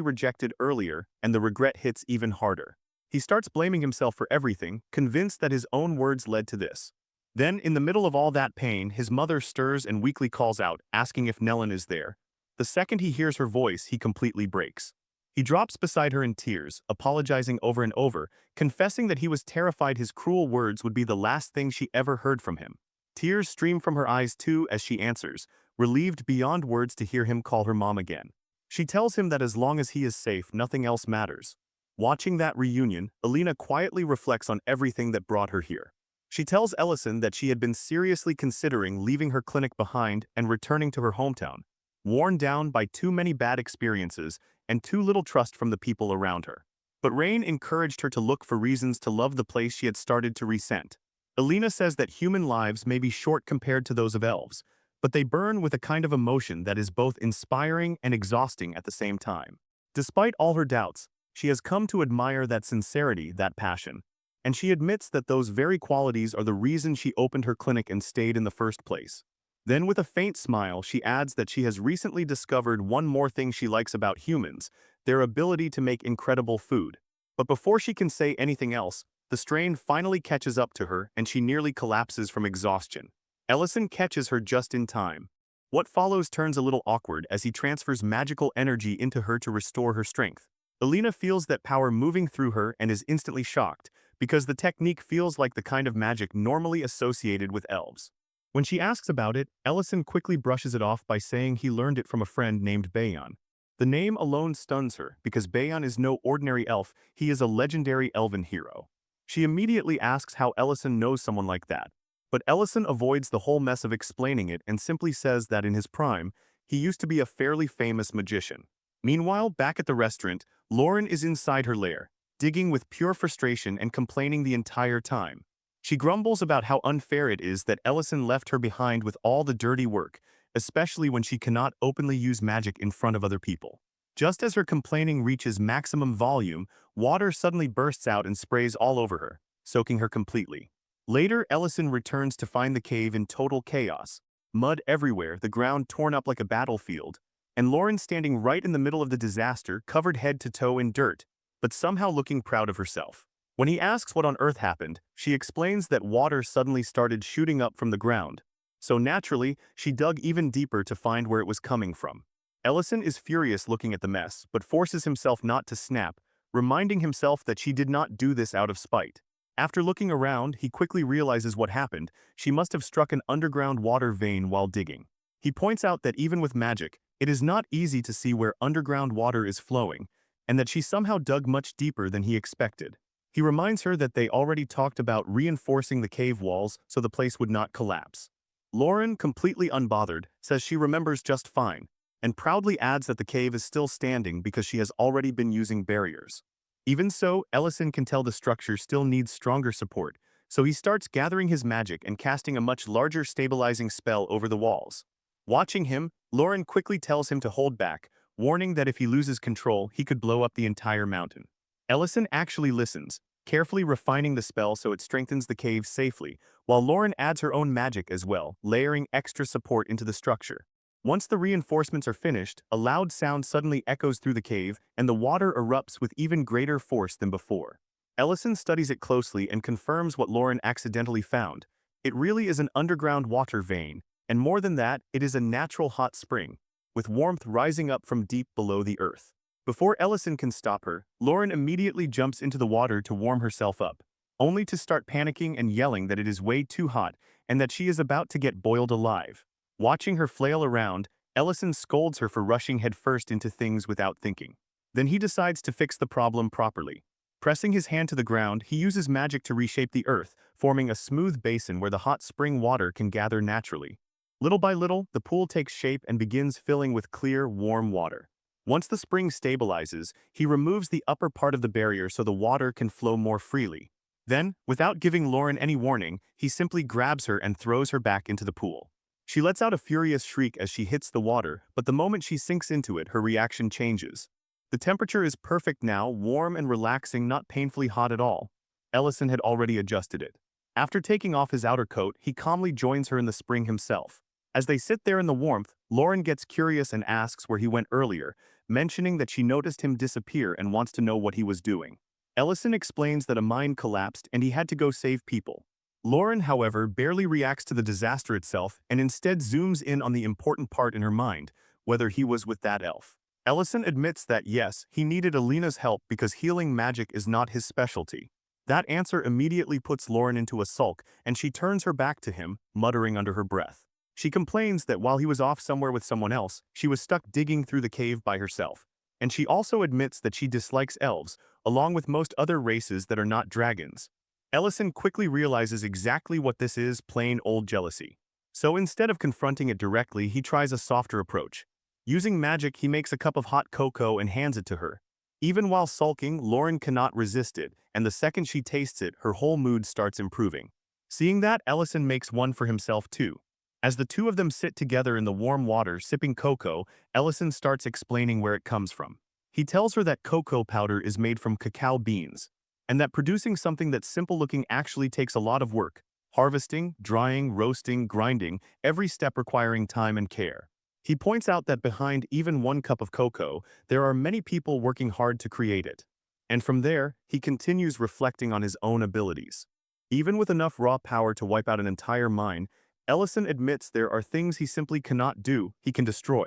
rejected earlier, and the regret hits even harder. He starts blaming himself for everything, convinced that his own words led to this. Then, in the middle of all that pain, his mother stirs and weakly calls out, asking if Nellen is there. The second he hears her voice, he completely breaks. He drops beside her in tears, apologizing over and over, confessing that he was terrified his cruel words would be the last thing she ever heard from him. Tears stream from her eyes too as she answers, relieved beyond words to hear him call her mom again. She tells him that as long as he is safe, nothing else matters. Watching that reunion, Alina quietly reflects on everything that brought her here. She tells Ellison that she had been seriously considering leaving her clinic behind and returning to her hometown, worn down by too many bad experiences and too little trust from the people around her. But Rain encouraged her to look for reasons to love the place she had started to resent. Alina says that human lives may be short compared to those of elves, but they burn with a kind of emotion that is both inspiring and exhausting at the same time. Despite all her doubts, she has come to admire that sincerity, that passion. And she admits that those very qualities are the reason she opened her clinic and stayed in the first place. Then with a faint smile, she adds that she has recently discovered one more thing she likes about humans, their ability to make incredible food. But before she can say anything else, the strain finally catches up to her and she nearly collapses from exhaustion. Ellison catches her just in time. What follows turns a little awkward as he transfers magical energy into her to restore her strength. Alina feels that power moving through her and is instantly shocked, because the technique feels like the kind of magic normally associated with elves. When she asks about it, Ellison quickly brushes it off by saying he learned it from a friend named Bayon. The name alone stuns her, because Bayon is no ordinary elf, he is a legendary elven hero. She immediately asks how Ellison knows someone like that, but Ellison avoids the whole mess of explaining it and simply says that in his prime, he used to be a fairly famous magician. Meanwhile, back at the restaurant, Lauren is inside her lair, digging with pure frustration and complaining the entire time. She grumbles about how unfair it is that Ellison left her behind with all the dirty work, especially when she cannot openly use magic in front of other people. Just as her complaining reaches maximum volume, water suddenly bursts out and sprays all over her, soaking her completely. Later, Ellison returns to find the cave in total chaos. Mud everywhere, the ground torn up like a battlefield, and Lauren standing right in the middle of the disaster, covered head to toe in dirt, but somehow looking proud of herself. When he asks what on earth happened, she explains that water suddenly started shooting up from the ground. So naturally, she dug even deeper to find where it was coming from. Ellison is furious looking at the mess, but forces himself not to snap, reminding himself that she did not do this out of spite. After looking around, he quickly realizes what happened. She must have struck an underground water vein while digging. He points out that even with magic, it is not easy to see where underground water is flowing, and that she somehow dug much deeper than he expected. He reminds her that they already talked about reinforcing the cave walls so the place would not collapse. Lauren, completely unbothered, says she remembers just fine, and proudly adds that the cave is still standing because she has already been using barriers. Even so, Ellison can tell the structure still needs stronger support, so he starts gathering his magic and casting a much larger stabilizing spell over the walls. Watching him, Lauren quickly tells him to hold back, warning that if he loses control, he could blow up the entire mountain. Ellison actually listens, carefully refining the spell so it strengthens the cave safely, while Lauren adds her own magic as well, layering extra support into the structure. Once the reinforcements are finished, a loud sound suddenly echoes through the cave, and the water erupts with even greater force than before. Ellison studies it closely and confirms what Lauren accidentally found. It really is an underground water vein, and more than that, it is a natural hot spring, with warmth rising up from deep below the earth. Before Ellison can stop her, Lauren immediately jumps into the water to warm herself up, only to start panicking and yelling that it is way too hot and that she is about to get boiled alive. Watching her flail around, Ellison scolds her for rushing headfirst into things without thinking. Then he decides to fix the problem properly. Pressing his hand to the ground, he uses magic to reshape the earth, forming a smooth basin where the hot spring water can gather naturally. Little by little, the pool takes shape and begins filling with clear, warm water. Once the spring stabilizes, he removes the upper part of the barrier so the water can flow more freely. Then, without giving Lauren any warning, he simply grabs her and throws her back into the pool. She lets out a furious shriek as she hits the water, but the moment she sinks into it, her reaction changes. The temperature is perfect now, warm and relaxing, not painfully hot at all. Ellison had already adjusted it. After taking off his outer coat, he calmly joins her in the spring himself. As they sit there in the warmth, Lauren gets curious and asks where he went earlier, mentioning that she noticed him disappear and wants to know what he was doing. Ellison explains that a mine collapsed and he had to go save people. Lauren, however, barely reacts to the disaster itself and instead zooms in on the important part in her mind, whether he was with that elf. Ellison admits that yes, he needed Alina's help because healing magic is not his specialty. That answer immediately puts Lauren into a sulk, and she turns her back to him, muttering under her breath. She complains that while he was off somewhere with someone else, she was stuck digging through the cave by herself. And she also admits that she dislikes elves, along with most other races that are not dragons. Ellison quickly realizes exactly what this is: plain old jealousy. So instead of confronting it directly, he tries a softer approach. Using magic, he makes a cup of hot cocoa and hands it to her. Even while sulking, Lauren cannot resist it, and the second she tastes it, her whole mood starts improving. Seeing that, Ellison makes one for himself too. As the two of them sit together in the warm water sipping cocoa, Ellison starts explaining where it comes from. He tells her that cocoa powder is made from cacao beans, and that producing something that's simple looking actually takes a lot of work. Harvesting, drying, roasting, grinding, every step requiring time and care. He points out that behind even one cup of cocoa, there are many people working hard to create it. And from there, he continues reflecting on his own abilities. Even with enough raw power to wipe out an entire mine, Ellison admits there are things he simply cannot do. He can destroy,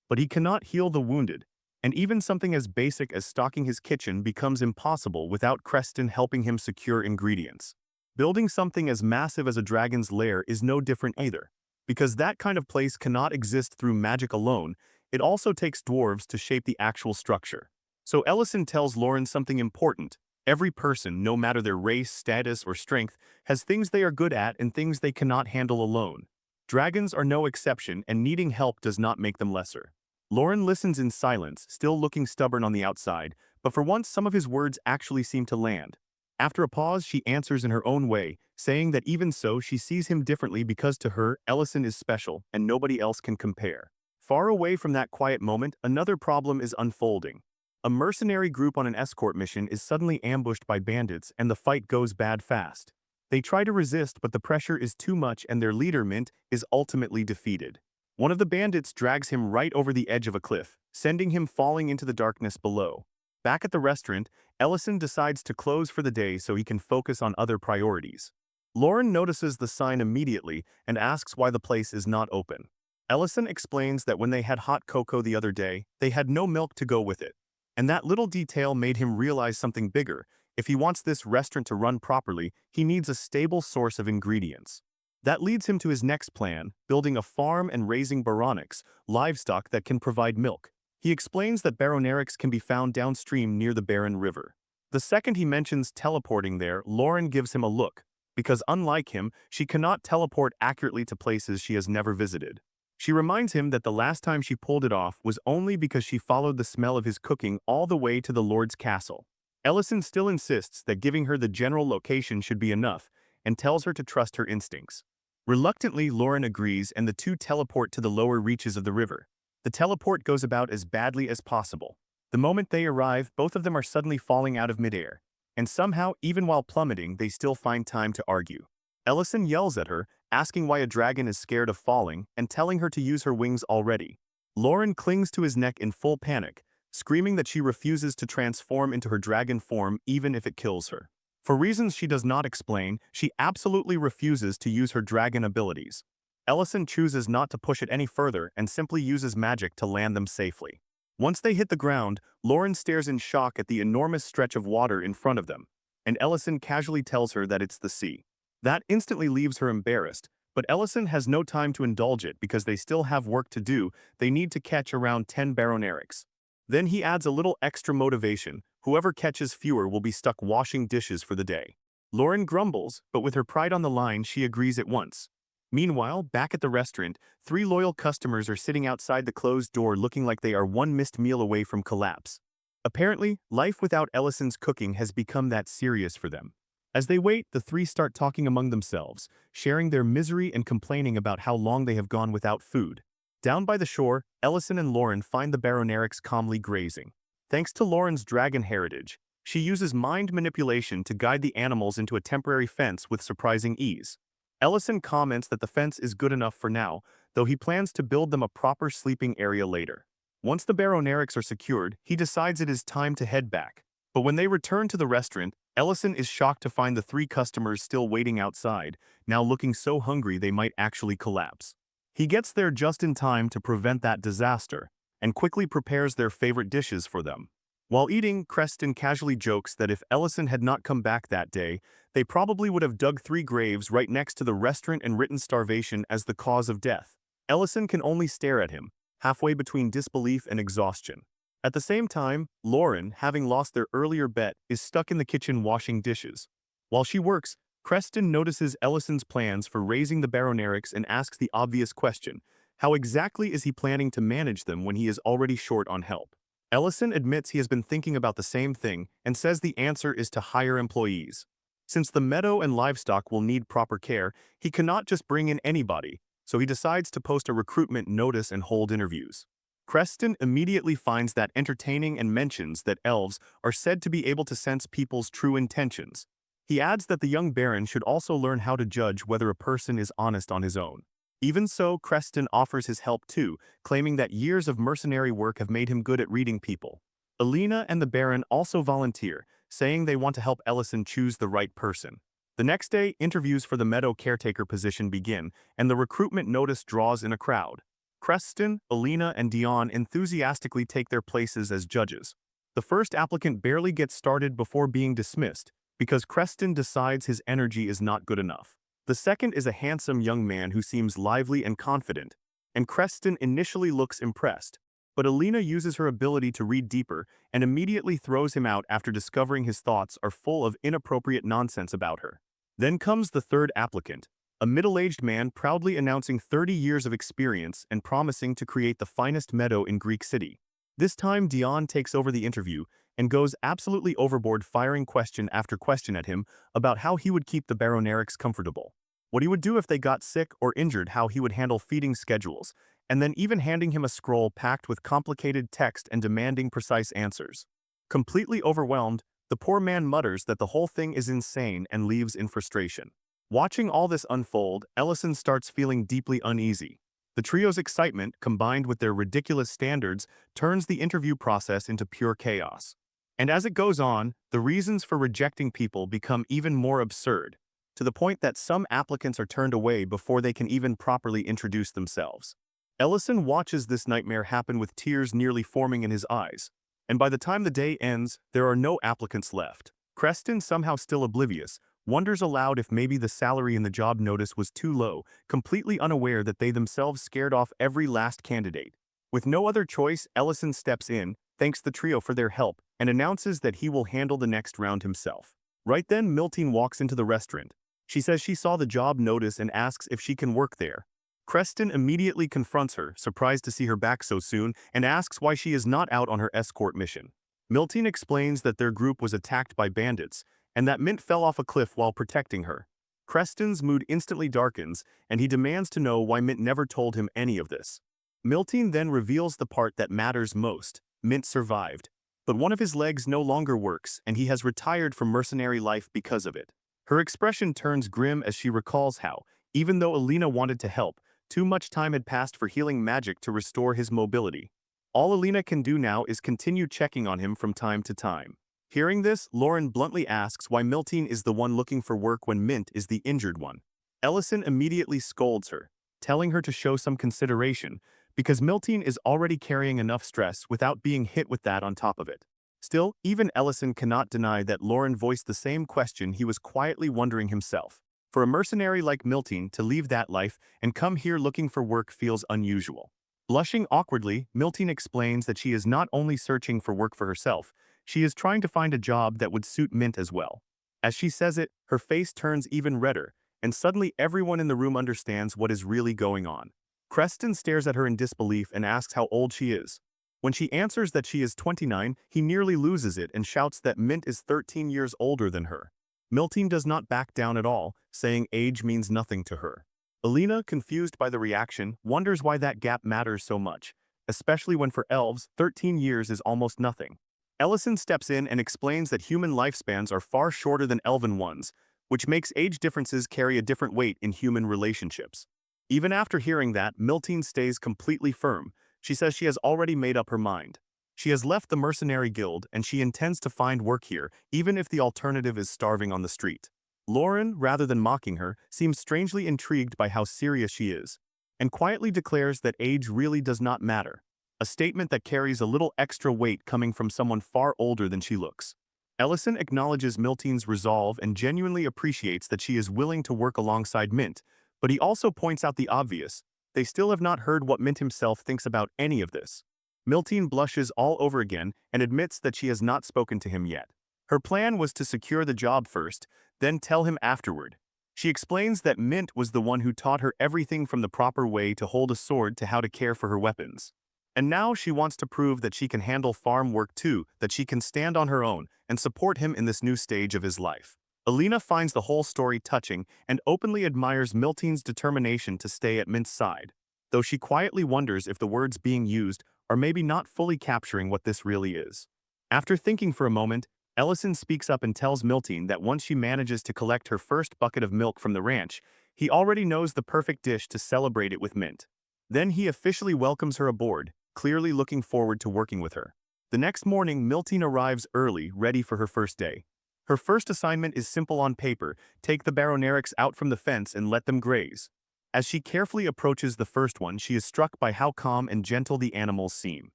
but he cannot heal the wounded. And even something as basic as stocking his kitchen becomes impossible without Creston helping him secure ingredients. Building something as massive as a dragon's lair is no different either. Because that kind of place cannot exist through magic alone, it also takes dwarves to shape the actual structure. So Ellison tells Lauren something important. Every person, no matter their race, status, or strength, has things they are good at and things they cannot handle alone. Dragons are no exception, and needing help does not make them lesser. Lauren listens in silence, still looking stubborn on the outside, but for once some of his words actually seem to land. After a pause, she answers in her own way, saying that even so, she sees him differently because to her, Ellison is special and nobody else can compare. Far away from that quiet moment, another problem is unfolding. A mercenary group on an escort mission is suddenly ambushed by bandits and the fight goes bad fast. They try to resist, but the pressure is too much and their leader, Mint, is ultimately defeated. One of the bandits drags him right over the edge of a cliff, sending him falling into the darkness below. Back at the restaurant, Ellison decides to close for the day so he can focus on other priorities. Lauren notices the sign immediately and asks why the place is not open. Ellison explains that when they had hot cocoa the other day, they had no milk to go with it. And that little detail made him realize something bigger. If he wants this restaurant to run properly, he needs a stable source of ingredients. That leads him to his next plan, building a farm and raising baronics, livestock that can provide milk. He explains that baronerics can be found downstream near the Barren River. The second he mentions teleporting there, Lauren gives him a look, because unlike him, she cannot teleport accurately to places she has never visited. She reminds him that the last time she pulled it off was only because she followed the smell of his cooking all the way to the Lord's castle. Ellison still insists that giving her the general location should be enough, and tells her to trust her instincts. Reluctantly, Lauren agrees and the two teleport to the lower reaches of the river. The teleport goes about as badly as possible. The moment they arrive, both of them are suddenly falling out of midair. And somehow, even while plummeting, they still find time to argue. Ellison yells at her, asking why a dragon is scared of falling, and telling her to use her wings already. Lauren clings to his neck in full panic, screaming that she refuses to transform into her dragon form even if it kills her. For reasons she does not explain, she absolutely refuses to use her dragon abilities. Ellison chooses not to push it any further and simply uses magic to land them safely. Once they hit the ground, Lauren stares in shock at the enormous stretch of water in front of them, and Ellison casually tells her that it's the sea. That instantly leaves her embarrassed, but Ellison has no time to indulge it because they still have work to do. They need to catch around 10 baronerics. Then he adds a little extra motivation: whoever catches fewer will be stuck washing dishes for the day. Lauren grumbles, but with her pride on the line, she agrees at once. Meanwhile, back at the restaurant, 3 loyal customers are sitting outside the closed door looking like they are one missed meal away from collapse. Apparently, life without Ellison's cooking has become that serious for them. As they wait, the three start talking among themselves, sharing their misery and complaining about how long they have gone without food. Down by the shore, Ellison and Lauren find the Baronerics calmly grazing. Thanks to Lauren's dragon heritage, she uses mind manipulation to guide the animals into a temporary fence with surprising ease. Ellison comments that the fence is good enough for now, though he plans to build them a proper sleeping area later. Once the Baronerics are secured, he decides it is time to head back. But when they return to the restaurant, Ellison is shocked to find the three customers still waiting outside, now looking so hungry they might actually collapse. He gets there just in time to prevent that disaster, and quickly prepares their favorite dishes for them. While eating, Creston casually jokes that if Ellison had not come back that day, they probably would have dug 3 graves right next to the restaurant and written starvation as the cause of death. Ellison can only stare at him, halfway between disbelief and exhaustion. At the same time, Lauren, having lost their earlier bet, is stuck in the kitchen washing dishes. While she works, Creston notices Ellison's plans for raising the Baronerics and asks the obvious question: how exactly is he planning to manage them when he is already short on help? Ellison admits he has been thinking about the same thing and says the answer is to hire employees. Since the meadow and livestock will need proper care, he cannot just bring in anybody, so he decides to post a recruitment notice and hold interviews. Creston immediately finds that entertaining and mentions that elves are said to be able to sense people's true intentions. He adds that the young baron should also learn how to judge whether a person is honest on his own. Even so, Creston offers his help too, claiming that years of mercenary work have made him good at reading people. Alina and the baron also volunteer, saying they want to help Ellison choose the right person. The next day, interviews for the meadow caretaker position begin, and the recruitment notice draws in a crowd. Creston, Alina, and Dion enthusiastically take their places as judges. The first applicant barely gets started before being dismissed, because Creston decides his energy is not good enough. The second is a handsome young man who seems lively and confident, and Creston initially looks impressed. But Alina uses her ability to read deeper and immediately throws him out after discovering his thoughts are full of inappropriate nonsense about her. Then comes the third applicant, a middle-aged man proudly announcing 30 years of experience and promising to create the finest meadow in Greek City. This time Dion takes over the interview and goes absolutely overboard, firing question after question at him about how he would keep the Baronerics comfortable, what he would do if they got sick or injured, how he would handle feeding schedules, and then even handing him a scroll packed with complicated text and demanding precise answers. Completely overwhelmed, the poor man mutters that the whole thing is insane and leaves in frustration. Watching all this unfold, Ellison starts feeling deeply uneasy. The trio's excitement, combined with their ridiculous standards, turns the interview process into pure chaos. And as it goes on, the reasons for rejecting people become even more absurd, to the point that some applicants are turned away before they can even properly introduce themselves. Ellison watches this nightmare happen with tears nearly forming in his eyes, and by the time the day ends, there are no applicants left. Creston, somehow still oblivious, wonders aloud if maybe the salary in the job notice was too low, completely unaware that they themselves scared off every last candidate. With no other choice, Ellison steps in, thanks the trio for their help, and announces that he will handle the next round himself. Right then, Miltine walks into the restaurant. She says she saw the job notice and asks if she can work there. Creston immediately confronts her, surprised to see her back so soon, and asks why she is not out on her escort mission. Miltine explains that their group was attacked by bandits, and that Mint fell off a cliff while protecting her. Creston's mood instantly darkens, and he demands to know why Mint never told him any of this. Miltine then reveals the part that matters most: Mint survived. But one of his legs no longer works, and he has retired from mercenary life because of it. Her expression turns grim as she recalls how, even though Alina wanted to help, too much time had passed for healing magic to restore his mobility. All Alina can do now is continue checking on him from time to time. Hearing this, Lauren bluntly asks why Miltine is the one looking for work when Mint is the injured one. Ellison immediately scolds her, telling her to show some consideration, because Miltine is already carrying enough stress without being hit with that on top of it. Still, even Ellison cannot deny that Lauren voiced the same question he was quietly wondering himself. For a mercenary like Miltine to leave that life and come here looking for work feels unusual. Blushing awkwardly, Miltine explains that she is not only searching for work for herself, she is trying to find a job that would suit Mint as well. As she says it, her face turns even redder, and suddenly everyone in the room understands what is really going on. Creston stares at her in disbelief and asks how old she is. When she answers that she is 29, he nearly loses it and shouts that Mint is 13 years older than her. Miltine does not back down at all, saying age means nothing to her. Alina, confused by the reaction, wonders why that gap matters so much, especially when for elves, 13 years is almost nothing. Ellison steps in and explains that human lifespans are far shorter than elven ones, which makes age differences carry a different weight in human relationships. Even after hearing that, Miltine stays completely firm. She says she has already made up her mind. She has left the mercenary guild and she intends to find work here, even if the alternative is starving on the street. Lauren, rather than mocking her, seems strangely intrigued by how serious she is, and quietly declares that age really does not matter, a statement that carries a little extra weight coming from someone far older than she looks. Ellison acknowledges Miltine's resolve and genuinely appreciates that she is willing to work alongside Mint, but he also points out the obvious: they still have not heard what Mint himself thinks about any of this. Miltine blushes all over again and admits that she has not spoken to him yet. Her plan was to secure the job first, then tell him afterward. She explains that Mint was the one who taught her everything from the proper way to hold a sword to how to care for her weapons. And now she wants to prove that she can handle farm work too, that she can stand on her own and support him in this new stage of his life. Alina finds the whole story touching and openly admires Miltine's determination to stay at Mint's side, though she quietly wonders if the words being used are maybe not fully capturing what this really is. After thinking for a moment, Ellison speaks up and tells Miltine that once she manages to collect her first bucket of milk from the ranch, he already knows the perfect dish to celebrate it with Mint. Then he officially welcomes her aboard, clearly looking forward to working with her. The next morning, Miltine arrives early, ready for her first day. Her first assignment is simple on paper: take the baronerics out from the fence and let them graze. As she carefully approaches the first one, she is struck by how calm and gentle the animals seem.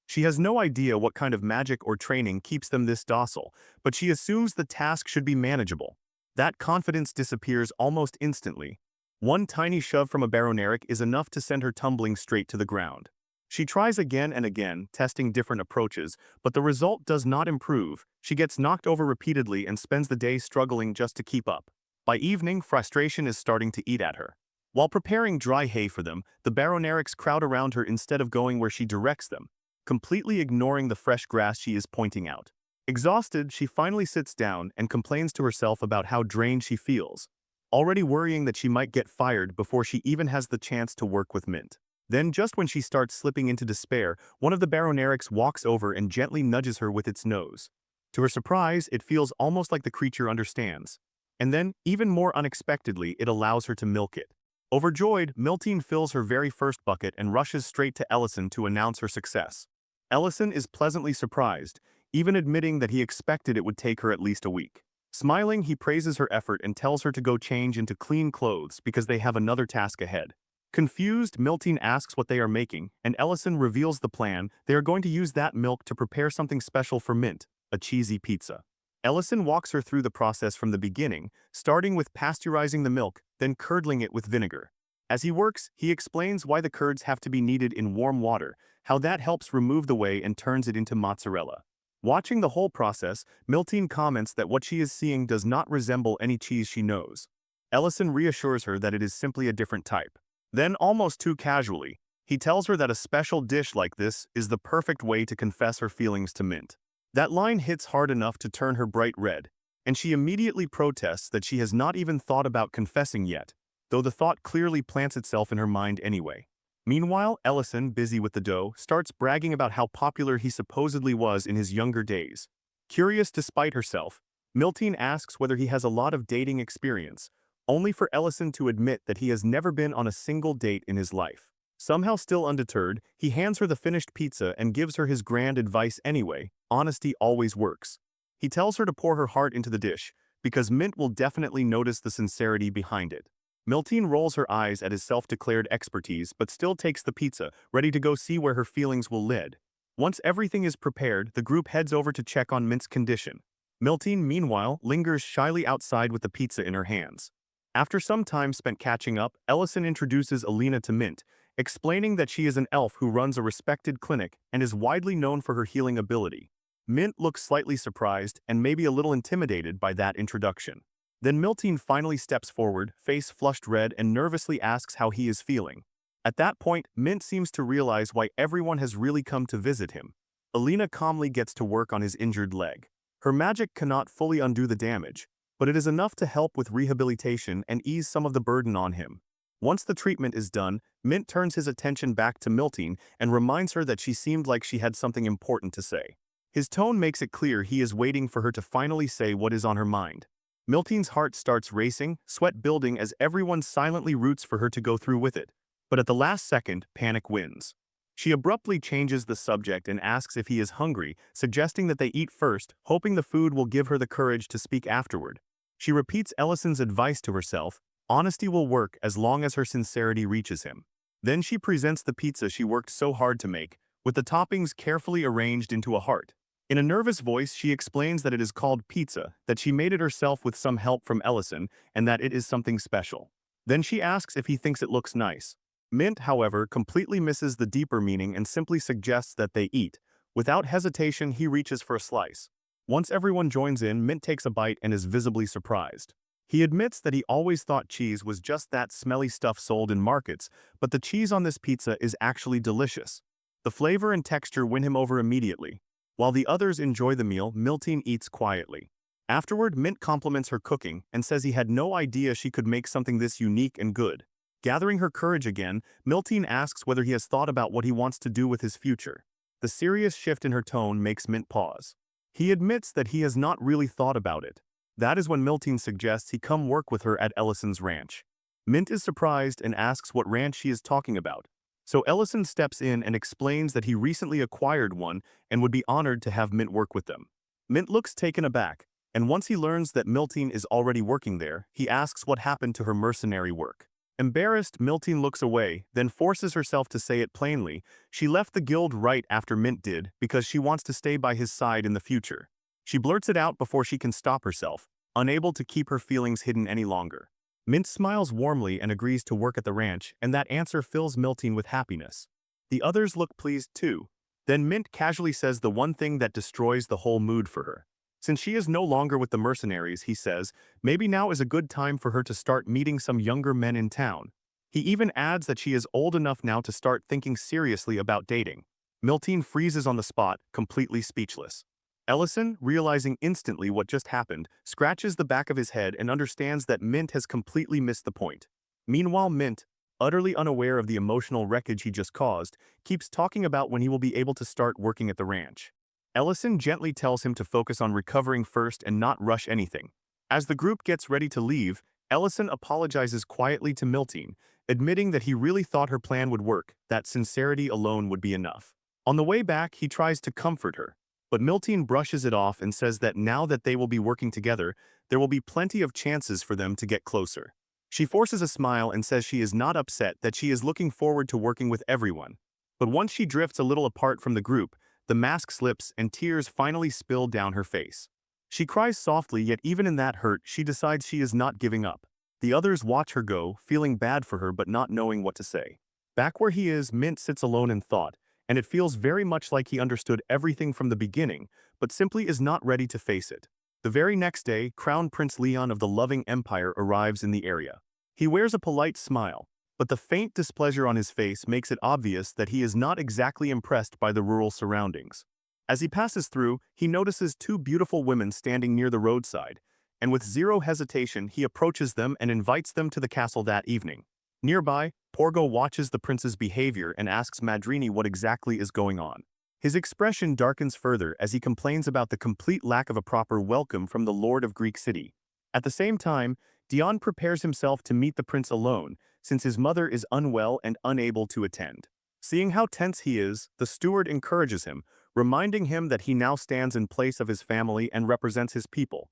She has no idea what kind of magic or training keeps them this docile, but she assumes the task should be manageable. That confidence disappears almost instantly. One tiny shove from a baroneric is enough to send her tumbling straight to the ground. She tries again and again, testing different approaches, but the result does not improve. She gets knocked over repeatedly and spends the day struggling just to keep up. By evening, frustration is starting to eat at her. While preparing dry hay for them, the baronerics crowd around her instead of going where she directs them, completely ignoring the fresh grass she is pointing out. Exhausted, she finally sits down and complains to herself about how drained she feels, already worrying that she might get fired before she even has the chance to work with Mint. Then, just when she starts slipping into despair, one of the baronerics walks over and gently nudges her with its nose. To her surprise, it feels almost like the creature understands. And then, even more unexpectedly, it allows her to milk it. Overjoyed, Miltine fills her very first bucket and rushes straight to Ellison to announce her success. Ellison is pleasantly surprised, even admitting that he expected it would take her at least a week. Smiling, he praises her effort and tells her to go change into clean clothes because they have another task ahead. Confused, Miltine asks what they are making, and Ellison reveals the plan: they are going to use that milk to prepare something special for Mint, a cheesy pizza. Ellison walks her through the process from the beginning, starting with pasteurizing the milk, then curdling it with vinegar. As he works, he explains why the curds have to be kneaded in warm water, how that helps remove the whey and turns it into mozzarella. Watching the whole process, Miltine comments that what she is seeing does not resemble any cheese she knows. Ellison reassures her that it is simply a different type. Then, almost too casually, he tells her that a special dish like this is the perfect way to confess her feelings to Mint. That line hits hard enough to turn her bright red, and she immediately protests that she has not even thought about confessing yet, though the thought clearly plants itself in her mind anyway. Meanwhile, Ellison, busy with the dough, starts bragging about how popular he supposedly was in his younger days. Curious to spite herself, Miltine asks whether he has a lot of dating experience, only for Ellison to admit that he has never been on a single date in his life. Somehow still undeterred, he hands her the finished pizza and gives her his grand advice anyway: honesty always works. He tells her to pour her heart into the dish, because Mint will definitely notice the sincerity behind it. Miltine rolls her eyes at his self-declared expertise but still takes the pizza, ready to go see where her feelings will lead. Once everything is prepared, the group heads over to check on Mint's condition. Miltine, meanwhile, lingers shyly outside with the pizza in her hands. After some time spent catching up, Ellison introduces Alina to Mint, explaining that she is an elf who runs a respected clinic and is widely known for her healing ability. Mint looks slightly surprised and maybe a little intimidated by that introduction. Then Miltine finally steps forward, face flushed red, and nervously asks how he is feeling. At that point, Mint seems to realize why everyone has really come to visit him. Alina calmly gets to work on his injured leg. Her magic cannot fully undo the damage, but it is enough to help with rehabilitation and ease some of the burden on him. Once the treatment is done, Mint turns his attention back to Miltine and reminds her that she seemed like she had something important to say. His tone makes it clear he is waiting for her to finally say what is on her mind. Miltine's heart starts racing, sweat building as everyone silently roots for her to go through with it. But at the last second, panic wins. She abruptly changes the subject and asks if he is hungry, suggesting that they eat first, hoping the food will give her the courage to speak afterward. She repeats Ellison's advice to herself: honesty will work as long as her sincerity reaches him. Then she presents the pizza she worked so hard to make, with the toppings carefully arranged into a heart. In a nervous voice, she explains that it is called pizza, that she made it herself with some help from Ellison, and that it is something special. Then she asks if he thinks it looks nice. Mint, however, completely misses the deeper meaning and simply suggests that they eat. Without hesitation, he reaches for a slice. Once everyone joins in, Mint takes a bite and is visibly surprised. He admits that he always thought cheese was just that smelly stuff sold in markets, but the cheese on this pizza is actually delicious. The flavor and texture win him over immediately. While the others enjoy the meal, Miltine eats quietly. Afterward, Mint compliments her cooking and says he had no idea she could make something this unique and good. Gathering her courage again, Miltine asks whether he has thought about what he wants to do with his future. The serious shift in her tone makes Mint pause. He admits that he has not really thought about it. That is when Miltine suggests he come work with her at Ellison's ranch. Mint is surprised and asks what ranch she is talking about. So Ellison steps in and explains that he recently acquired one and would be honored to have Mint work with them. Mint looks taken aback, and once he learns that Miltine is already working there, he asks what happened to her mercenary work. Embarrassed, Miltine looks away, then forces herself to say it plainly: she left the guild right after Mint did because she wants to stay by his side in the future. She blurts it out before she can stop herself, unable to keep her feelings hidden any longer. Mint smiles warmly and agrees to work at the ranch, and that answer fills Miltine with happiness. The others look pleased too. Then Mint casually says the one thing that destroys the whole mood for her. Since she is no longer with the mercenaries, he says, maybe now is a good time for her to start meeting some younger men in town. He even adds that she is old enough now to start thinking seriously about dating. Miltine freezes on the spot, completely speechless. Ellison, realizing instantly what just happened, scratches the back of his head and understands that Mint has completely missed the point. Meanwhile, Mint, utterly unaware of the emotional wreckage he just caused, keeps talking about when he will be able to start working at the ranch. Ellison gently tells him to focus on recovering first and not rush anything. As the group gets ready to leave, Ellison apologizes quietly to Miltine, admitting that he really thought her plan would work, that sincerity alone would be enough. On the way back, he tries to comfort her, but Miltine brushes it off and says that now that they will be working together, there will be plenty of chances for them to get closer. She forces a smile and says she is not upset, that she is looking forward to working with everyone. But once she drifts a little apart from the group, the mask slips and tears finally spill down her face. She cries softly, yet even in that hurt, she decides she is not giving up. The others watch her go, feeling bad for her but not knowing what to say. Back where he is, Mint sits alone in thought, and it feels very much like he understood everything from the beginning, but simply is not ready to face it. The very next day, Crown Prince Leon of the Loving Empire arrives in the area. He wears a polite smile, but the faint displeasure on his face makes it obvious that he is not exactly impressed by the rural surroundings. As he passes through, he notices two beautiful women standing near the roadside, and with zero hesitation he approaches them and invites them to the castle that evening. Nearby, Porgo watches the prince's behavior and asks Madrini what exactly is going on. His expression darkens further as he complains about the complete lack of a proper welcome from the Lord of Greek City. At the same time, Dion prepares himself to meet the prince alone, since his mother is unwell and unable to attend. Seeing how tense he is, the steward encourages him, reminding him that he now stands in place of his family and represents his people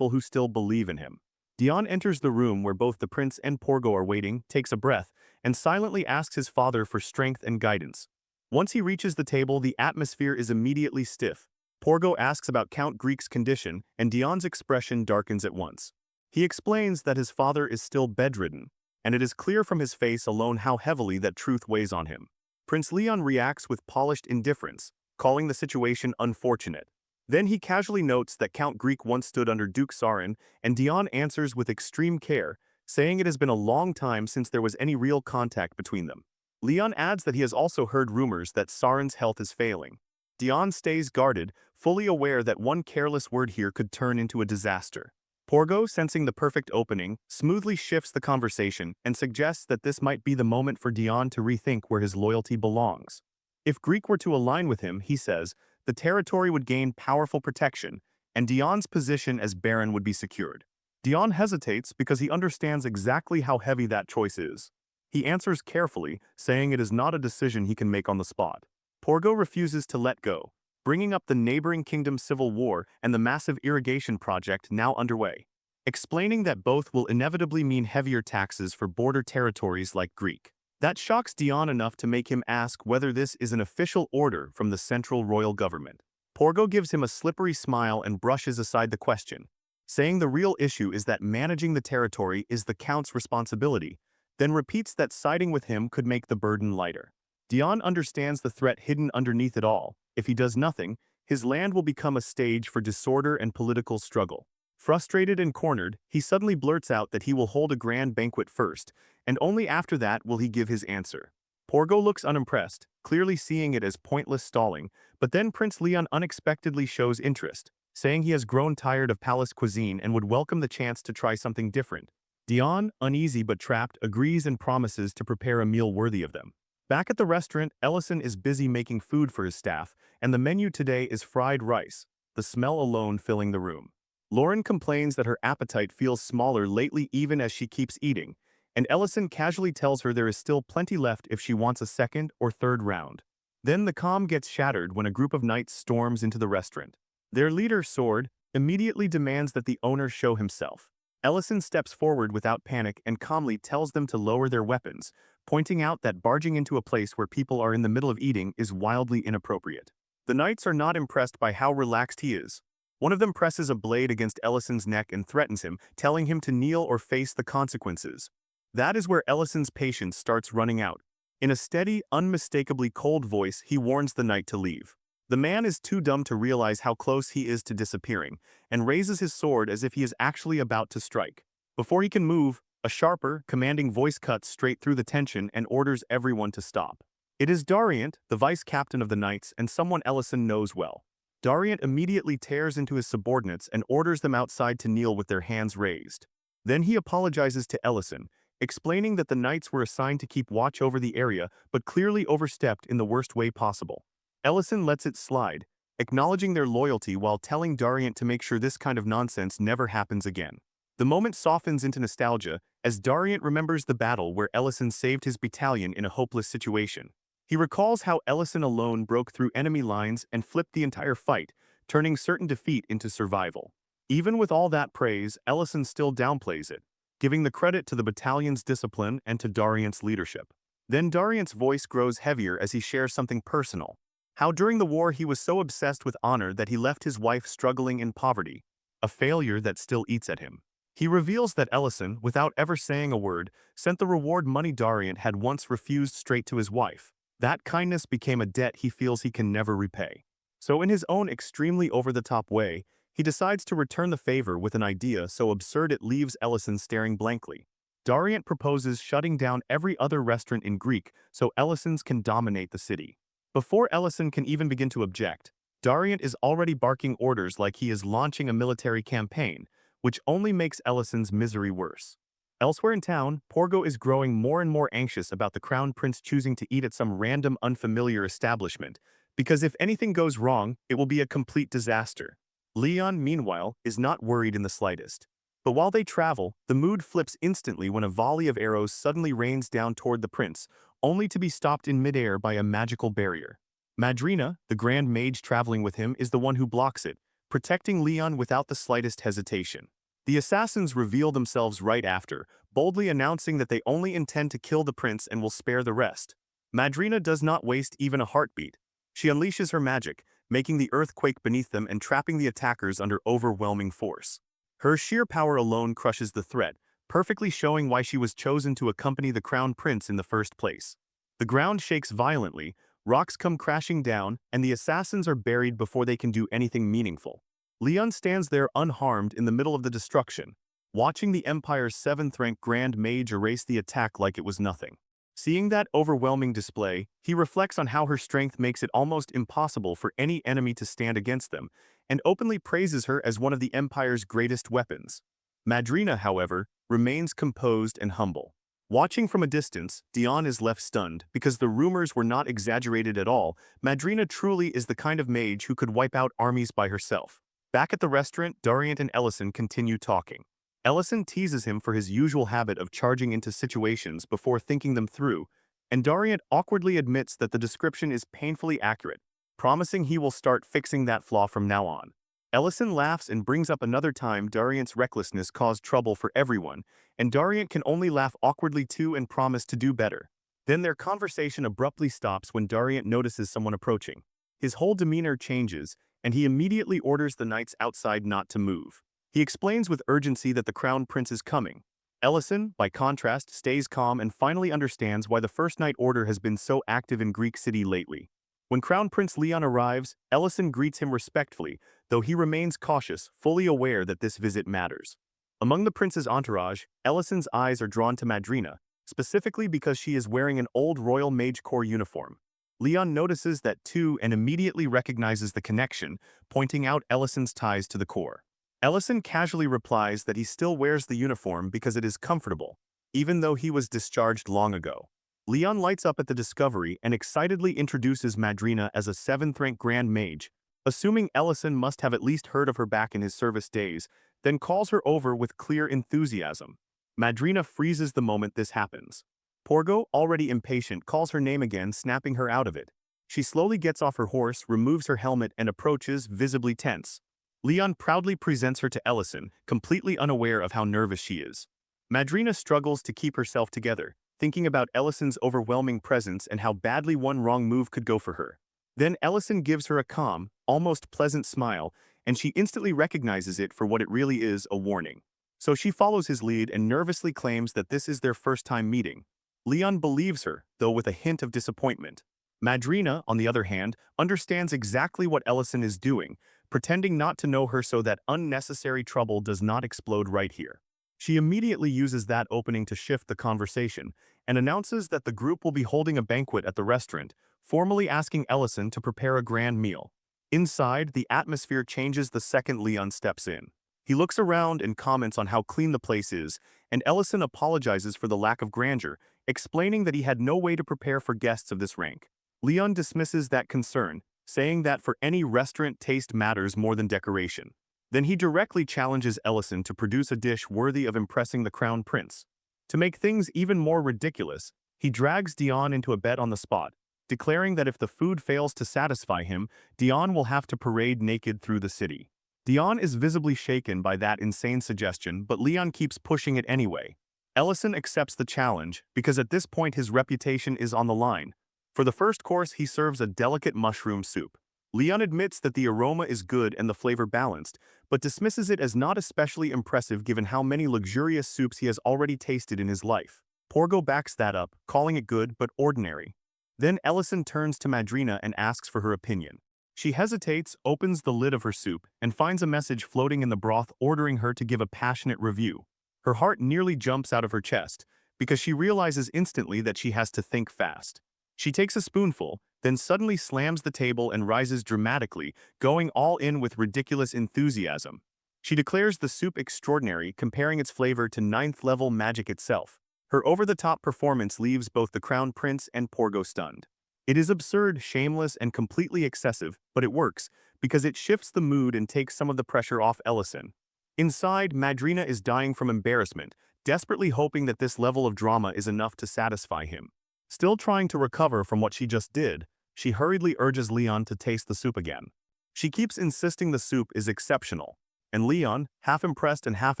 who still believe in him. Dion enters the room where both the prince and Porgo are waiting, takes a breath, and silently asks his father for strength and guidance. Once he reaches the table, the atmosphere is immediately stiff. Porgo asks about Count Greek's condition, and Dion's expression darkens at once. He explains that his father is still bedridden, and it is clear from his face alone how heavily that truth weighs on him. Prince Leon reacts with polished indifference, calling the situation unfortunate. Then he casually notes that Count Greek once stood under Duke Sarin, and Dion answers with extreme care, saying it has been a long time since there was any real contact between them. Leon adds that he has also heard rumors that Sarin's health is failing. Dion stays guarded, fully aware that one careless word here could turn into a disaster. Porgo, sensing the perfect opening, smoothly shifts the conversation and suggests that this might be the moment for Dion to rethink where his loyalty belongs. If Greek were to align with him, he says, the territory would gain powerful protection, and Dion's position as Baron would be secured. Dion hesitates because he understands exactly how heavy that choice is. He answers carefully, saying it is not a decision he can make on the spot. Porgo refuses to let go, bringing up the neighboring kingdom's civil war and the massive irrigation project now underway, explaining that both will inevitably mean heavier taxes for border territories like Greek. That shocks Dion enough to make him ask whether this is an official order from the central royal government. Porgo gives him a slippery smile and brushes aside the question, saying the real issue is that managing the territory is the count's responsibility, then repeats that siding with him could make the burden lighter. Dion understands the threat hidden underneath it all. If he does nothing, his land will become a stage for disorder and political struggle. Frustrated and cornered, he suddenly blurts out that he will hold a grand banquet first, and only after that will he give his answer. Porgo looks unimpressed, clearly seeing it as pointless stalling, but then Prince Leon unexpectedly shows interest, saying he has grown tired of palace cuisine and would welcome the chance to try something different. Dion, uneasy but trapped, agrees and promises to prepare a meal worthy of them. Back at the restaurant, Ellison is busy making food for his staff, and the menu today is fried rice, the smell alone filling the room. Lauren complains that her appetite feels smaller lately even as she keeps eating, and Ellison casually tells her there is still plenty left if she wants a second or third round. Then the calm gets shattered when a group of knights storms into the restaurant. Their leader, Sword, immediately demands that the owner show himself. Ellison steps forward without panic and calmly tells them to lower their weapons, pointing out that barging into a place where people are in the middle of eating is wildly inappropriate. The knights are not impressed by how relaxed he is. One of them presses a blade against Ellison's neck and threatens him, telling him to kneel or face the consequences. That is where Ellison's patience starts running out. In a steady, unmistakably cold voice, he warns the knight to leave. The man is too dumb to realize how close he is to disappearing, and raises his sword as if he is actually about to strike. Before he can move, a sharper, commanding voice cuts straight through the tension and orders everyone to stop. It is Dariant, the vice-captain of the Knights, and someone Ellison knows well. Dariant immediately tears into his subordinates and orders them outside to kneel with their hands raised. Then he apologizes to Ellison, explaining that the Knights were assigned to keep watch over the area but clearly overstepped in the worst way possible. Ellison lets it slide, acknowledging their loyalty while telling Dariant to make sure this kind of nonsense never happens again. The moment softens into nostalgia as Dariant remembers the battle where Ellison saved his battalion in a hopeless situation. He recalls how Ellison alone broke through enemy lines and flipped the entire fight, turning certain defeat into survival. Even with all that praise, Ellison still downplays it, giving the credit to the battalion's discipline and to Dariant's leadership. Then Dariant's voice grows heavier as he shares something personal. How during the war he was so obsessed with honor that he left his wife struggling in poverty, a failure that still eats at him. He reveals that Ellison, without ever saying a word, sent the reward money Dariant had once refused straight to his wife. That kindness became a debt he feels he can never repay. So in his own extremely over-the-top way, he decides to return the favor with an idea so absurd it leaves Ellison staring blankly. Dariant proposes shutting down every other restaurant in Greek so Ellison's can dominate the city. Before Ellison can even begin to object, Dariant is already barking orders like he is launching a military campaign, which only makes Ellison's misery worse. Elsewhere in town, Porgo is growing more and more anxious about the crown prince choosing to eat at some random unfamiliar establishment, because if anything goes wrong, it will be a complete disaster. Leon, meanwhile, is not worried in the slightest. But while they travel, the mood flips instantly when a volley of arrows suddenly rains down toward the prince, only to be stopped in midair by a magical barrier. Madrina, the grand mage traveling with him, is the one who blocks it, protecting Leon without the slightest hesitation. The assassins reveal themselves right after, boldly announcing that they only intend to kill the prince and will spare the rest. Madrina does not waste even a heartbeat. She unleashes her magic, making the earth quake beneath them and trapping the attackers under overwhelming force. Her sheer power alone crushes the threat, perfectly showing why she was chosen to accompany the crown prince in the first place. The ground shakes violently, rocks come crashing down, and the assassins are buried before they can do anything meaningful. Leon stands there unharmed in the middle of the destruction, watching the Empire's 7th-ranked Grand Mage erase the attack like it was nothing. Seeing that overwhelming display, he reflects on how her strength makes it almost impossible for any enemy to stand against them, and openly praises her as one of the Empire's greatest weapons. Madrina, however, remains composed and humble. Watching from a distance, Dion is left stunned because the rumors were not exaggerated at all. Madrina truly is the kind of mage who could wipe out armies by herself. Back at the restaurant, Dariant and Ellison continue talking. Ellison teases him for his usual habit of charging into situations before thinking them through, and Dariant awkwardly admits that the description is painfully accurate, promising he will start fixing that flaw from now on. Ellison laughs and brings up another time Dariant's recklessness caused trouble for everyone, and Dariant can only laugh awkwardly too and promise to do better. Then their conversation abruptly stops when Dariant notices someone approaching. His whole demeanor changes, and he immediately orders the knights outside not to move. He explains with urgency that the crown prince is coming. Ellison, by contrast, stays calm and finally understands why the First Knight Order has been so active in Greek City lately. When Crown Prince Leon arrives, Ellison greets him respectfully, though he remains cautious, fully aware that this visit matters. Among the prince's entourage, Ellison's eyes are drawn to Madrina, specifically because she is wearing an old Royal Mage Corps uniform. Leon notices that too and immediately recognizes the connection, pointing out Ellison's ties to the Corps. Ellison casually replies that he still wears the uniform because it is comfortable, even though he was discharged long ago. Leon lights up at the discovery and excitedly introduces Madrina as a 7th-rank Grand Mage, assuming Ellison must have at least heard of her back in his service days, then calls her over with clear enthusiasm. Madrina freezes the moment this happens. Porgo, already impatient, calls her name again, snapping her out of it. She slowly gets off her horse, removes her helmet, and approaches, visibly tense. Leon proudly presents her to Ellison, completely unaware of how nervous she is. Madrina struggles to keep herself together, thinking about Ellison's overwhelming presence and how badly one wrong move could go for her. Then Ellison gives her a calm, almost pleasant smile, and she instantly recognizes it for what it really is, a warning. So she follows his lead and nervously claims that this is their first time meeting. Leon believes her, though with a hint of disappointment. Madrina, on the other hand, understands exactly what Ellison is doing, pretending not to know her so that unnecessary trouble does not explode right here. She immediately uses that opening to shift the conversation and announces that the group will be holding a banquet at the restaurant, formally asking Ellison to prepare a grand meal. Inside, the atmosphere changes the second Leon steps in. He looks around and comments on how clean the place is, and Ellison apologizes for the lack of grandeur, explaining that he had no way to prepare for guests of this rank. Leon dismisses that concern, saying that for any restaurant, taste matters more than decoration. Then he directly challenges Ellison to produce a dish worthy of impressing the crown prince. To make things even more ridiculous, he drags Dion into a bet on the spot, declaring that if the food fails to satisfy him, Dion will have to parade naked through the city. Dion is visibly shaken by that insane suggestion, but Leon keeps pushing it anyway. Ellison accepts the challenge because at this point his reputation is on the line. For the first course, he serves a delicate mushroom soup. Leon admits that the aroma is good and the flavor balanced, but dismisses it as not especially impressive given how many luxurious soups he has already tasted in his life. Porgo backs that up, calling it good but ordinary. Then Ellison turns to Madrina and asks for her opinion. She hesitates, opens the lid of her soup, and finds a message floating in the broth ordering her to give a passionate review. Her heart nearly jumps out of her chest, because she realizes instantly that she has to think fast. She takes a spoonful, then suddenly slams the table and rises dramatically, going all in with ridiculous enthusiasm. She declares the soup extraordinary, comparing its flavor to 9th-level magic itself. Her over-the-top performance leaves both the Crown Prince and Porgo stunned. It is absurd, shameless, and completely excessive, but it works, because it shifts the mood and takes some of the pressure off Ellison. Inside, Madrina is dying from embarrassment, desperately hoping that this level of drama is enough to satisfy him. Still trying to recover from what she just did, she hurriedly urges Leon to taste the soup again. She keeps insisting the soup is exceptional, and Leon, half impressed and half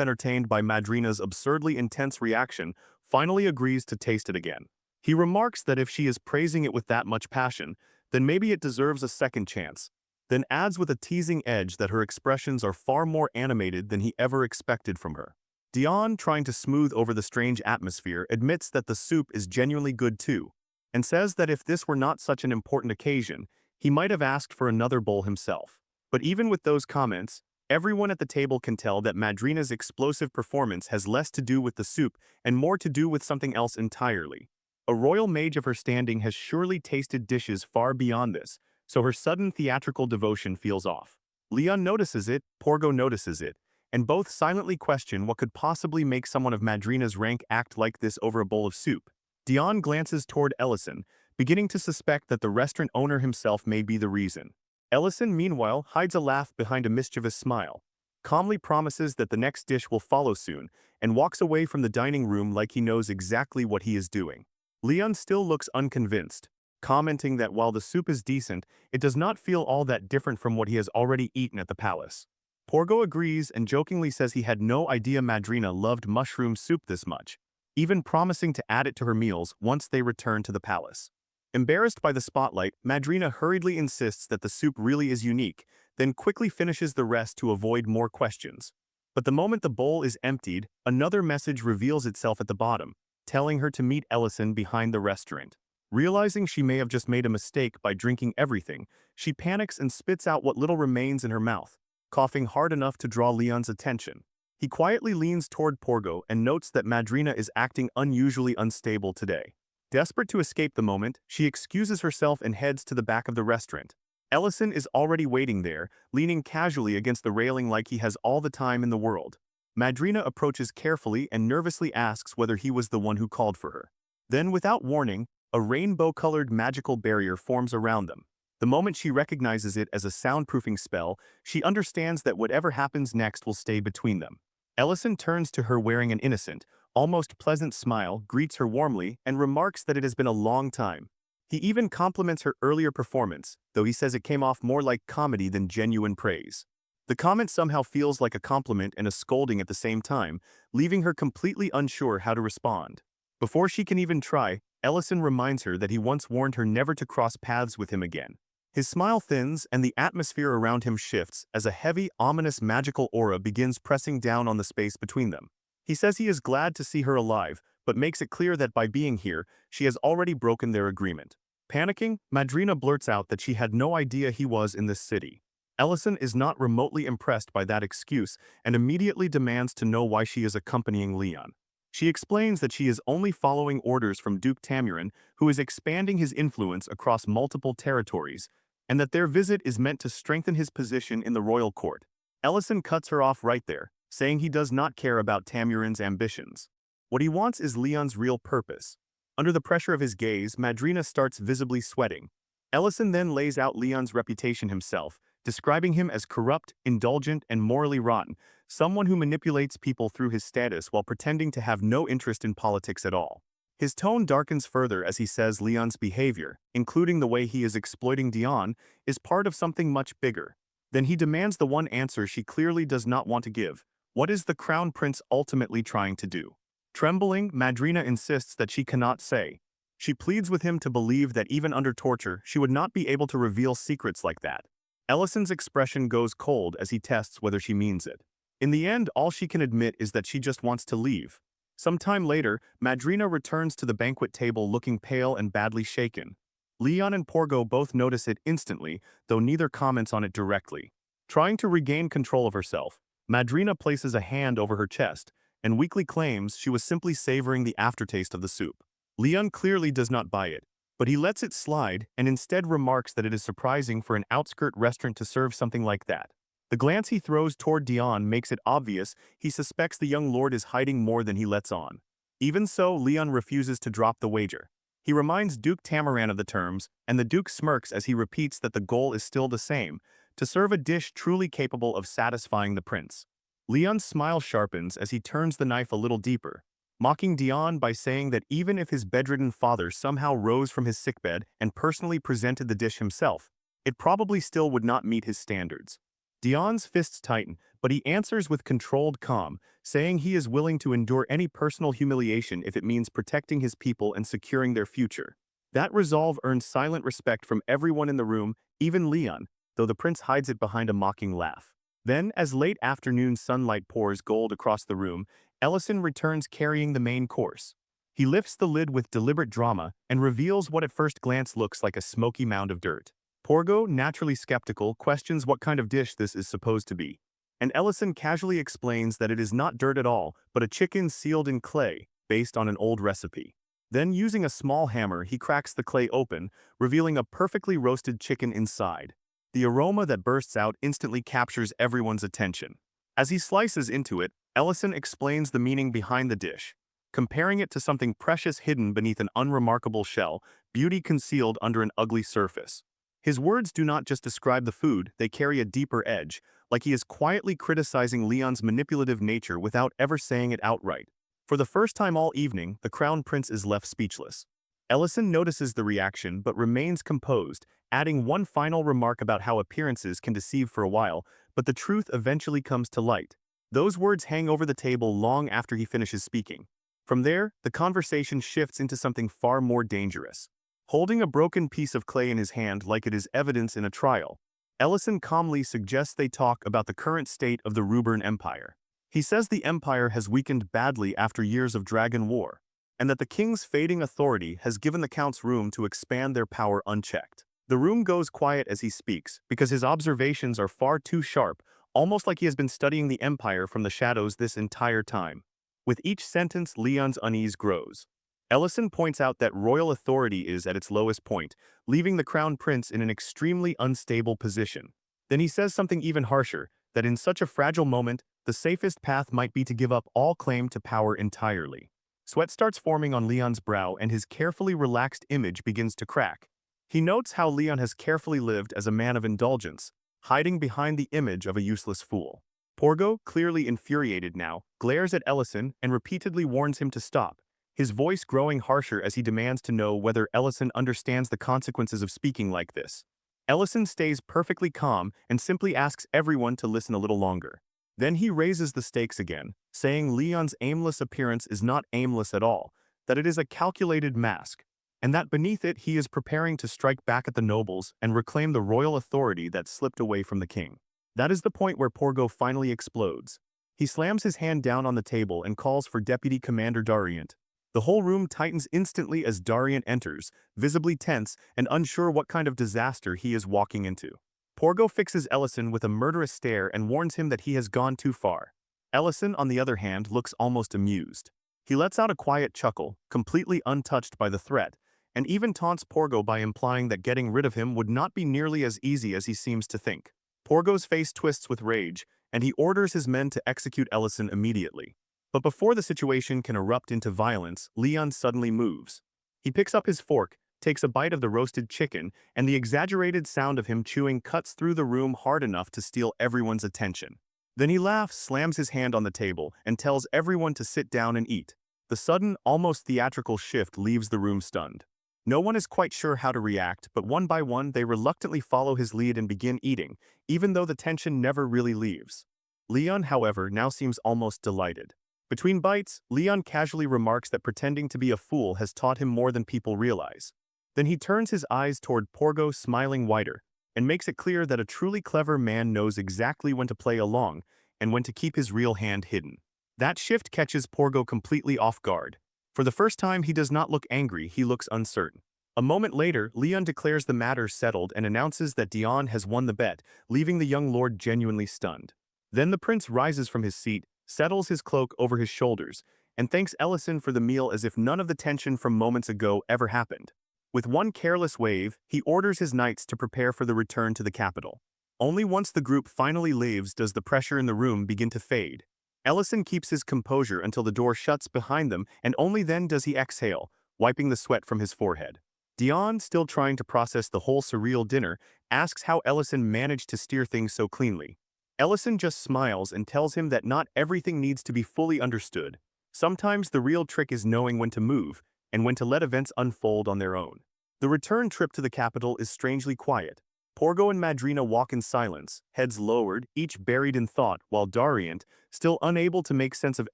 entertained by Madrina's absurdly intense reaction, finally agrees to taste it again. He remarks that if she is praising it with that much passion, then maybe it deserves a second chance, then adds with a teasing edge that her expressions are far more animated than he ever expected from her. Dion, trying to smooth over the strange atmosphere, admits that the soup is genuinely good too, and says that if this were not such an important occasion, he might have asked for another bowl himself. But even with those comments, everyone at the table can tell that Madrina's explosive performance has less to do with the soup and more to do with something else entirely. A royal mage of her standing has surely tasted dishes far beyond this, so her sudden theatrical devotion feels off. Leon notices it, Porgo notices it, and both silently question what could possibly make someone of Madrina's rank act like this over a bowl of soup. Dion glances toward Ellison, beginning to suspect that the restaurant owner himself may be the reason. Ellison, meanwhile, hides a laugh behind a mischievous smile, calmly promises that the next dish will follow soon, and walks away from the dining room like he knows exactly what he is doing. Leon still looks unconvinced, commenting that while the soup is decent, it does not feel all that different from what he has already eaten at the palace. Porgo agrees and jokingly says he had no idea Madrina loved mushroom soup this much, even promising to add it to her meals once they return to the palace. Embarrassed by the spotlight, Madrina hurriedly insists that the soup really is unique, then quickly finishes the rest to avoid more questions. But the moment the bowl is emptied, another message reveals itself at the bottom, telling her to meet Ellison behind the restaurant. Realizing she may have just made a mistake by drinking everything, she panics and spits out what little remains in her mouth, coughing hard enough to draw Leon's attention. He quietly leans toward Porgo and notes that Madrina is acting unusually unstable today. Desperate to escape the moment, she excuses herself and heads to the back of the restaurant. Ellison is already waiting there, leaning casually against the railing like he has all the time in the world. Madrina approaches carefully and nervously asks whether he was the one who called for her. Then, without warning, a rainbow-colored magical barrier forms around them. The moment she recognizes it as a soundproofing spell, she understands that whatever happens next will stay between them. Ellison turns to her wearing an innocent, almost pleasant smile, greets her warmly, and remarks that it has been a long time. He even compliments her earlier performance, though he says it came off more like comedy than genuine praise. The comment somehow feels like a compliment and a scolding at the same time, leaving her completely unsure how to respond. Before she can even try, Ellison reminds her that he once warned her never to cross paths with him again. His smile thins and the atmosphere around him shifts as a heavy, ominous magical aura begins pressing down on the space between them. He says he is glad to see her alive, but makes it clear that by being here, she has already broken their agreement. Panicking, Madrina blurts out that she had no idea he was in this city. Ellison is not remotely impressed by that excuse and immediately demands to know why she is accompanying Leon. She explains that she is only following orders from Duke Tamurin, who is expanding his influence across multiple territories, and that their visit is meant to strengthen his position in the royal court. Ellison cuts her off right there, saying he does not care about Tamurin's ambitions. What he wants is Leon's real purpose. Under the pressure of his gaze, Madrina starts visibly sweating. Ellison then lays out Leon's reputation himself, describing him as corrupt, indulgent, and morally rotten, someone who manipulates people through his status while pretending to have no interest in politics at all. His tone darkens further as he says Leon's behavior, including the way he is exploiting Dion, is part of something much bigger. Then he demands the one answer she clearly does not want to give. What is the Crown Prince ultimately trying to do? Trembling, Madrina insists that she cannot say. She pleads with him to believe that even under torture, she would not be able to reveal secrets like that. Ellison's expression goes cold as he tests whether she means it. In the end, all she can admit is that she just wants to leave. Some time later, Madrina returns to the banquet table looking pale and badly shaken. Leon and Porgo both notice it instantly, though neither comments on it directly. Trying to regain control of herself, Madrina places a hand over her chest and weakly claims she was simply savoring the aftertaste of the soup. Leon clearly does not buy it, but he lets it slide and instead remarks that it is surprising for an outskirt restaurant to serve something like that. The glance he throws toward Dion makes it obvious he suspects the young lord is hiding more than he lets on. Even so, Leon refuses to drop the wager. He reminds Duke Tamaran of the terms, and the Duke smirks as he repeats that the goal is still the same, to serve a dish truly capable of satisfying the prince. Leon's smile sharpens as he turns the knife a little deeper, mocking Dion by saying that even if his bedridden father somehow rose from his sickbed and personally presented the dish himself, it probably still would not meet his standards. Dion's fists tighten, but he answers with controlled calm, saying he is willing to endure any personal humiliation if it means protecting his people and securing their future. That resolve earns silent respect from everyone in the room, even Leon, though the prince hides it behind a mocking laugh. Then, as late afternoon sunlight pours gold across the room, Ellison returns carrying the main course. He lifts the lid with deliberate drama and reveals what at first glance looks like a smoky mound of dirt. Porgo, naturally skeptical, questions what kind of dish this is supposed to be, and Ellison casually explains that it is not dirt at all, but a chicken sealed in clay, based on an old recipe. Then, using a small hammer, he cracks the clay open, revealing a perfectly roasted chicken inside. The aroma that bursts out instantly captures everyone's attention. As he slices into it, Ellison explains the meaning behind the dish, comparing it to something precious hidden beneath an unremarkable shell, beauty concealed under an ugly surface. His words do not just describe the food, they carry a deeper edge, like he is quietly criticizing Leon's manipulative nature without ever saying it outright. For the first time all evening, the Crown Prince is left speechless. Ellison notices the reaction but remains composed, adding one final remark about how appearances can deceive for a while, but the truth eventually comes to light. Those words hang over the table long after he finishes speaking. From there, the conversation shifts into something far more dangerous. Holding a broken piece of clay in his hand like it is evidence in a trial, Ellison calmly suggests they talk about the current state of the Ruburn Empire. He says the empire has weakened badly after years of dragon war, and that the king's fading authority has given the counts room to expand their power unchecked. The room goes quiet as he speaks, because his observations are far too sharp, almost like he has been studying the empire from the shadows this entire time. With each sentence, Leon's unease grows. Ellison points out that royal authority is at its lowest point, leaving the crown prince in an extremely unstable position. Then he says something even harsher, that in such a fragile moment, the safest path might be to give up all claim to power entirely. Sweat starts forming on Leon's brow and his carefully relaxed image begins to crack. He notes how Leon has carefully lived as a man of indulgence, hiding behind the image of a useless fool. Porgo, clearly infuriated now, glares at Ellison and repeatedly warns him to stop, his voice growing harsher as he demands to know whether Ellison understands the consequences of speaking like this. Ellison stays perfectly calm and simply asks everyone to listen a little longer. Then he raises the stakes again, saying Leon's aimless appearance is not aimless at all, that it is a calculated mask, and that beneath it he is preparing to strike back at the nobles and reclaim the royal authority that slipped away from the king. That is the point where Porgo finally explodes. He slams his hand down on the table and calls for Deputy Commander Darient. The whole room tightens instantly as Darient enters, visibly tense and unsure what kind of disaster he is walking into. Porgo fixes Ellison with a murderous stare and warns him that he has gone too far. Ellison, on the other hand, looks almost amused. He lets out a quiet chuckle, completely untouched by the threat, and even taunts Porgo by implying that getting rid of him would not be nearly as easy as he seems to think. Porgo's face twists with rage, and he orders his men to execute Ellison immediately. But before the situation can erupt into violence, Leon suddenly moves. He picks up his fork, takes a bite of the roasted chicken, and the exaggerated sound of him chewing cuts through the room hard enough to steal everyone's attention. Then he laughs, slams his hand on the table, and tells everyone to sit down and eat. The sudden, almost theatrical shift leaves the room stunned. No one is quite sure how to react, but one by one they reluctantly follow his lead and begin eating, even though the tension never really leaves. Leon, however, now seems almost delighted. Between bites, Leon casually remarks that pretending to be a fool has taught him more than people realize. Then he turns his eyes toward Porgo, smiling wider, and makes it clear that a truly clever man knows exactly when to play along and when to keep his real hand hidden. That shift catches Porgo completely off guard. For the first time, he does not look angry, he looks uncertain. A moment later, Leon declares the matter settled and announces that Dion has won the bet, leaving the young lord genuinely stunned. Then the prince rises from his seat, settles his cloak over his shoulders, and thanks Ellison for the meal as if none of the tension from moments ago ever happened. With one careless wave, he orders his knights to prepare for the return to the capital. Only once the group finally leaves does the pressure in the room begin to fade. Ellison keeps his composure until the door shuts behind them, and only then does he exhale, wiping the sweat from his forehead. Dion, still trying to process the whole surreal dinner, asks how Ellison managed to steer things so cleanly. Ellison just smiles and tells him that not everything needs to be fully understood. Sometimes the real trick is knowing when to move, and when to let events unfold on their own. The return trip to the capital is strangely quiet. Porgo and Madrina walk in silence, heads lowered, each buried in thought, while Darient, still unable to make sense of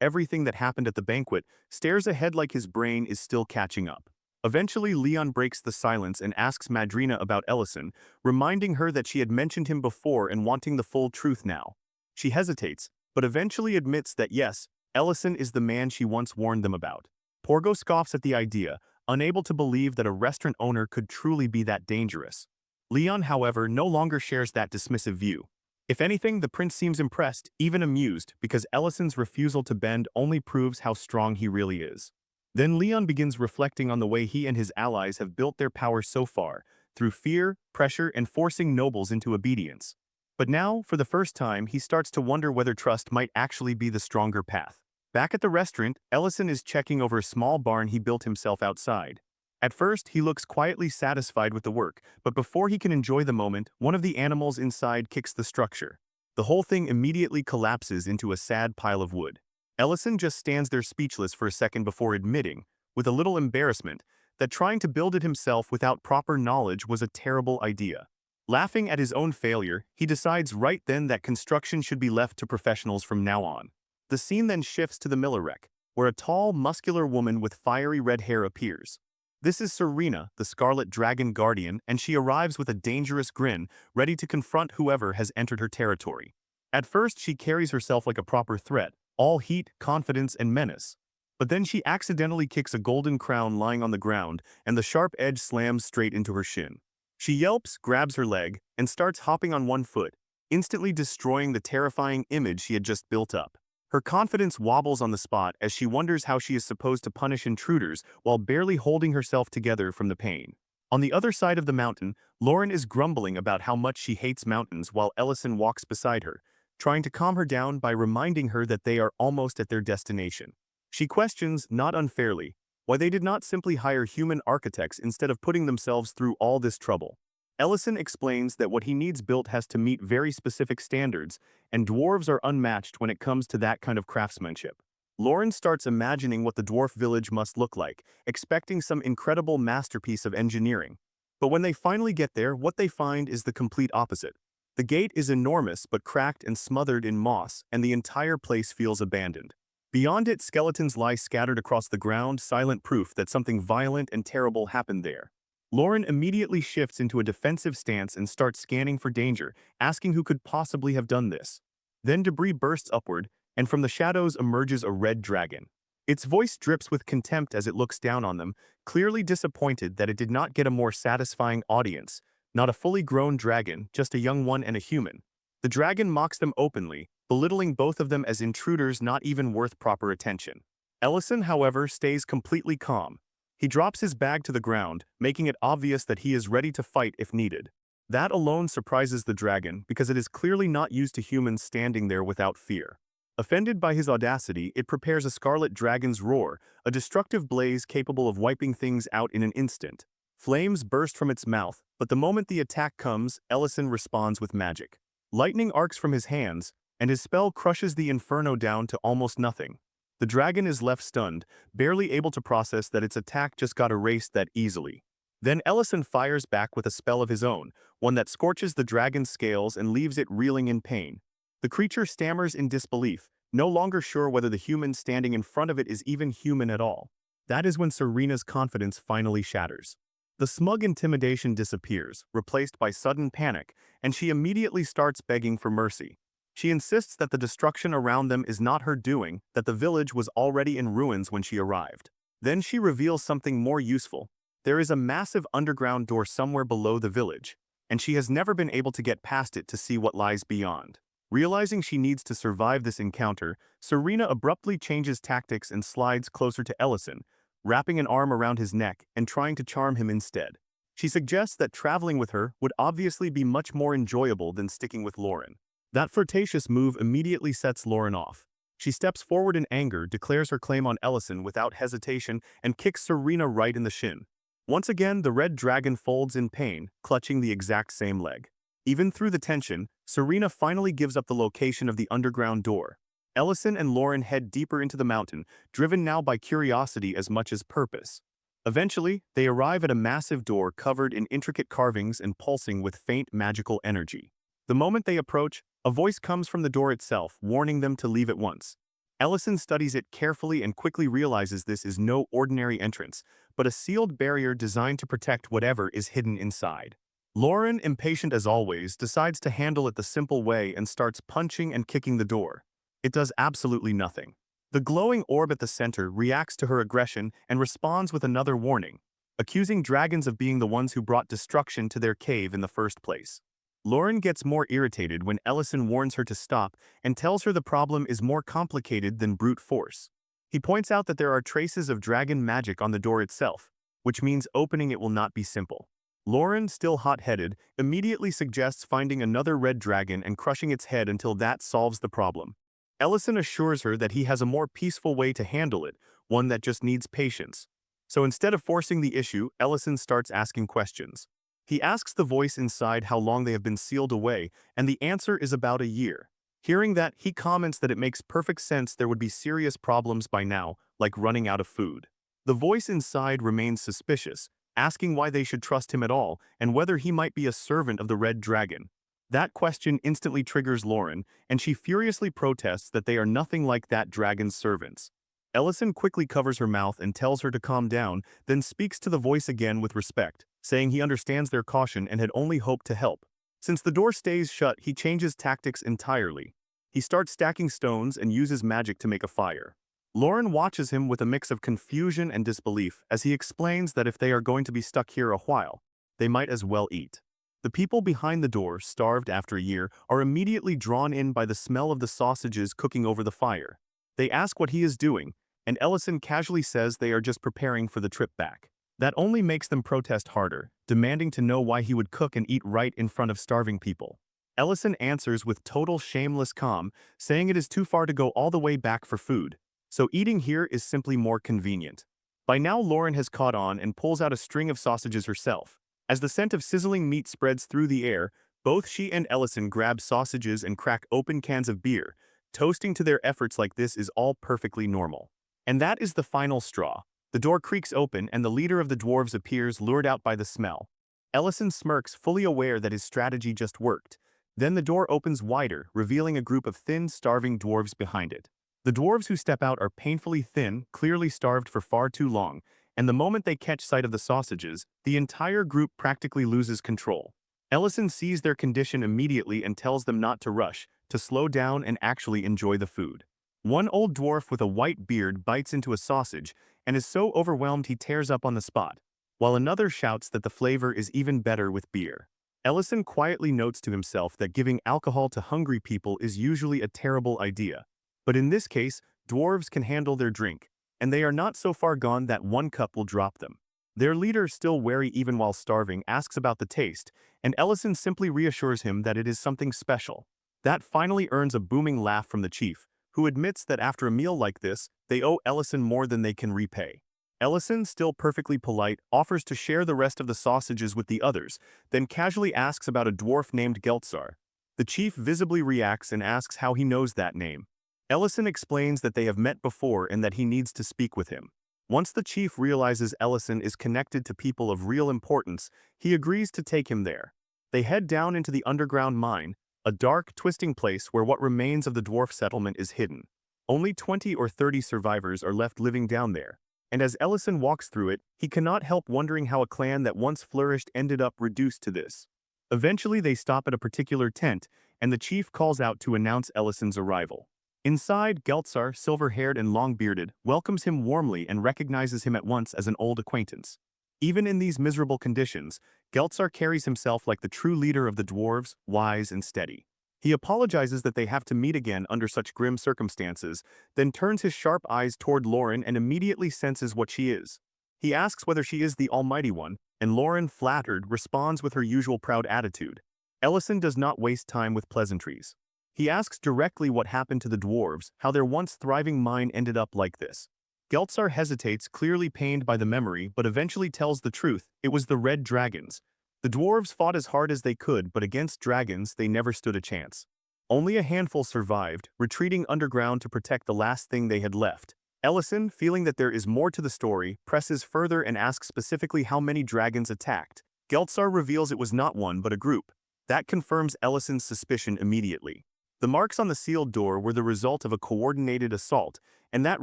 everything that happened at the banquet, stares ahead like his brain is still catching up. Eventually, Leon breaks the silence and asks Madrina about Ellison, reminding her that she had mentioned him before and wanting the full truth now. She hesitates, but eventually admits that yes, Ellison is the man she once warned them about. Porgo scoffs at the idea, unable to believe that a restaurant owner could truly be that dangerous. Leon, however, no longer shares that dismissive view. If anything, the prince seems impressed, even amused, because Ellison's refusal to bend only proves how strong he really is. Then Leon begins reflecting on the way he and his allies have built their power so far, through fear, pressure, and forcing nobles into obedience. But now, for the first time, he starts to wonder whether trust might actually be the stronger path. Back at the restaurant, Ellison is checking over a small barn he built himself outside. At first, he looks quietly satisfied with the work, but before he can enjoy the moment, one of the animals inside kicks the structure. The whole thing immediately collapses into a sad pile of wood. Ellison just stands there speechless for a second before admitting, with a little embarrassment, that trying to build it himself without proper knowledge was a terrible idea. Laughing at his own failure, he decides right then that construction should be left to professionals from now on. The scene then shifts to the Millerec, where a tall, muscular woman with fiery red hair appears. This is Serena, the Scarlet Dragon Guardian, and she arrives with a dangerous grin, ready to confront whoever has entered her territory. At first, she carries herself like a proper threat, all heat, confidence, and menace. But then she accidentally kicks a golden crown lying on the ground, and the sharp edge slams straight into her shin. She yelps, grabs her leg, and starts hopping on one foot, instantly destroying the terrifying image she had just built up. Her confidence wobbles on the spot as she wonders how she is supposed to punish intruders while barely holding herself together from the pain. On the other side of the mountain, Lauren is grumbling about how much she hates mountains while Ellison walks beside her, trying to calm her down by reminding her that they are almost at their destination. She questions, not unfairly, why they did not simply hire human architects instead of putting themselves through all this trouble. Ellison explains that what he needs built has to meet very specific standards, and dwarves are unmatched when it comes to that kind of craftsmanship. Lauren starts imagining what the dwarf village must look like, expecting some incredible masterpiece of engineering. But when they finally get there, what they find is the complete opposite. The gate is enormous but cracked and smothered in moss, and the entire place feels abandoned. Beyond it, skeletons lie scattered across the ground, silent proof that something violent and terrible happened there. Lauren immediately shifts into a defensive stance and starts scanning for danger, asking who could possibly have done this. Then debris bursts upward, and from the shadows emerges a red dragon. Its voice drips with contempt as it looks down on them, clearly disappointed that it did not get a more satisfying audience. Not a fully grown dragon, just a young one and a human. The dragon mocks them openly, belittling both of them as intruders not even worth proper attention. Ellison, however, stays completely calm. He drops his bag to the ground, making it obvious that he is ready to fight if needed. That alone surprises the dragon because it is clearly not used to humans standing there without fear. Offended by his audacity, it prepares a scarlet dragon's roar, a destructive blaze capable of wiping things out in an instant. Flames burst from its mouth, but the moment the attack comes, Ellison responds with magic. Lightning arcs from his hands, and his spell crushes the inferno down to almost nothing. The dragon is left stunned, barely able to process that its attack just got erased that easily. Then Ellison fires back with a spell of his own, one that scorches the dragon's scales and leaves it reeling in pain. The creature stammers in disbelief, no longer sure whether the human standing in front of it is even human at all. That is when Serena's confidence finally shatters. The smug intimidation disappears, replaced by sudden panic, and she immediately starts begging for mercy. She insists that the destruction around them is not her doing, that the village was already in ruins when she arrived. Then she reveals something more useful. There is a massive underground door somewhere below the village, and she has never been able to get past it to see what lies beyond. Realizing she needs to survive this encounter, Serena abruptly changes tactics and slides closer to Ellison, wrapping an arm around his neck and trying to charm him instead. She suggests that traveling with her would obviously be much more enjoyable than sticking with Lauren. That flirtatious move immediately sets Lauren off. She steps forward in anger, declares her claim on Ellison without hesitation, and kicks Serena right in the shin. Once again, the red dragon folds in pain, clutching the exact same leg. Even through the tension, Serena finally gives up the location of the underground door. Ellison and Lauren head deeper into the mountain, driven now by curiosity as much as purpose. Eventually, they arrive at a massive door covered in intricate carvings and pulsing with faint magical energy. The moment they approach, a voice comes from the door itself, warning them to leave at once. Ellison studies it carefully and quickly realizes this is no ordinary entrance, but a sealed barrier designed to protect whatever is hidden inside. Lauren, impatient as always, decides to handle it the simple way and starts punching and kicking the door. It does absolutely nothing. The glowing orb at the center reacts to her aggression and responds with another warning, accusing dragons of being the ones who brought destruction to their cave in the first place. Lauren gets more irritated when Ellison warns her to stop and tells her the problem is more complicated than brute force. He points out that there are traces of dragon magic on the door itself, which means opening it will not be simple. Lauren, still hot-headed, immediately suggests finding another red dragon and crushing its head until that solves the problem. Ellison assures her that he has a more peaceful way to handle it, one that just needs patience. So instead of forcing the issue, Ellison starts asking questions. He asks the voice inside how long they have been sealed away, and the answer is about a year. Hearing that, he comments that it makes perfect sense there would be serious problems by now, like running out of food. The voice inside remains suspicious, asking why they should trust him at all and whether he might be a servant of the Red Dragon. That question instantly triggers Lauren, and she furiously protests that they are nothing like that dragon's servants. Ellison quickly covers her mouth and tells her to calm down, then speaks to the voice again with respect, saying he understands their caution and had only hoped to help. Since the door stays shut, he changes tactics entirely. He starts stacking stones and uses magic to make a fire. Lauren watches him with a mix of confusion and disbelief as he explains that if they are going to be stuck here a while, they might as well eat. The people behind the door, starved after a year, are immediately drawn in by the smell of the sausages cooking over the fire. They ask what he is doing, and Ellison casually says they are just preparing for the trip back. That only makes them protest harder, demanding to know why he would cook and eat right in front of starving people. Ellison answers with total shameless calm, saying it is too far to go all the way back for food, so eating here is simply more convenient. By now Lauren has caught on and pulls out a string of sausages herself. As the scent of sizzling meat spreads through the air, both she and Ellison grab sausages and crack open cans of beer. Toasting to their efforts like this is all perfectly normal. And that is the final straw. The door creaks open and the leader of the dwarves appears, lured out by the smell. Ellison smirks, fully aware that his strategy just worked. Then the door opens wider, revealing a group of thin, starving dwarves behind it. The dwarves who step out are painfully thin, clearly starved for far too long, and the moment they catch sight of the sausages, the entire group practically loses control. Ellison sees their condition immediately and tells them not to rush, to slow down and actually enjoy the food. One old dwarf with a white beard bites into a sausage and is so overwhelmed he tears up on the spot, while another shouts that the flavor is even better with beer. Ellison quietly notes to himself that giving alcohol to hungry people is usually a terrible idea. But in this case, dwarves can handle their drink, and they are not so far gone that one cup will drop them. Their leader, still wary even while starving, asks about the taste, and Ellison simply reassures him that it is something special. That finally earns a booming laugh from the chief, who admits that after a meal like this, they owe Ellison more than they can repay. Ellison, still perfectly polite, offers to share the rest of the sausages with the others, then casually asks about a dwarf named Geltzar. The chief visibly reacts and asks how he knows that name. Ellison explains that they have met before and that he needs to speak with him. Once the chief realizes Ellison is connected to people of real importance, he agrees to take him there. They head down into the underground mine, a dark, twisting place where what remains of the dwarf settlement is hidden. Only 20 or 30 survivors are left living down there, and as Ellison walks through it, he cannot help wondering how a clan that once flourished ended up reduced to this. Eventually they stop at a particular tent, and the chief calls out to announce Ellison's arrival. Inside, Geltzar, silver-haired and long-bearded, welcomes him warmly and recognizes him at once as an old acquaintance. Even in these miserable conditions, Geltzar carries himself like the true leader of the dwarves, wise and steady. He apologizes that they have to meet again under such grim circumstances, then turns his sharp eyes toward Lauren and immediately senses what she is. He asks whether she is the Almighty One, and Lauren, flattered, responds with her usual proud attitude. Ellison does not waste time with pleasantries. He asks directly what happened to the dwarves, how their once thriving mine ended up like this. Geltzar hesitates, clearly pained by the memory, but eventually tells the truth: it was the red dragons. The dwarves fought as hard as they could, but against dragons they never stood a chance. Only a handful survived, retreating underground to protect the last thing they had left. Ellison, feeling that there is more to the story, presses further and asks specifically how many dragons attacked. Geltzar reveals it was not one but a group. That confirms Ellison's suspicion immediately. The marks on the sealed door were the result of a coordinated assault, and that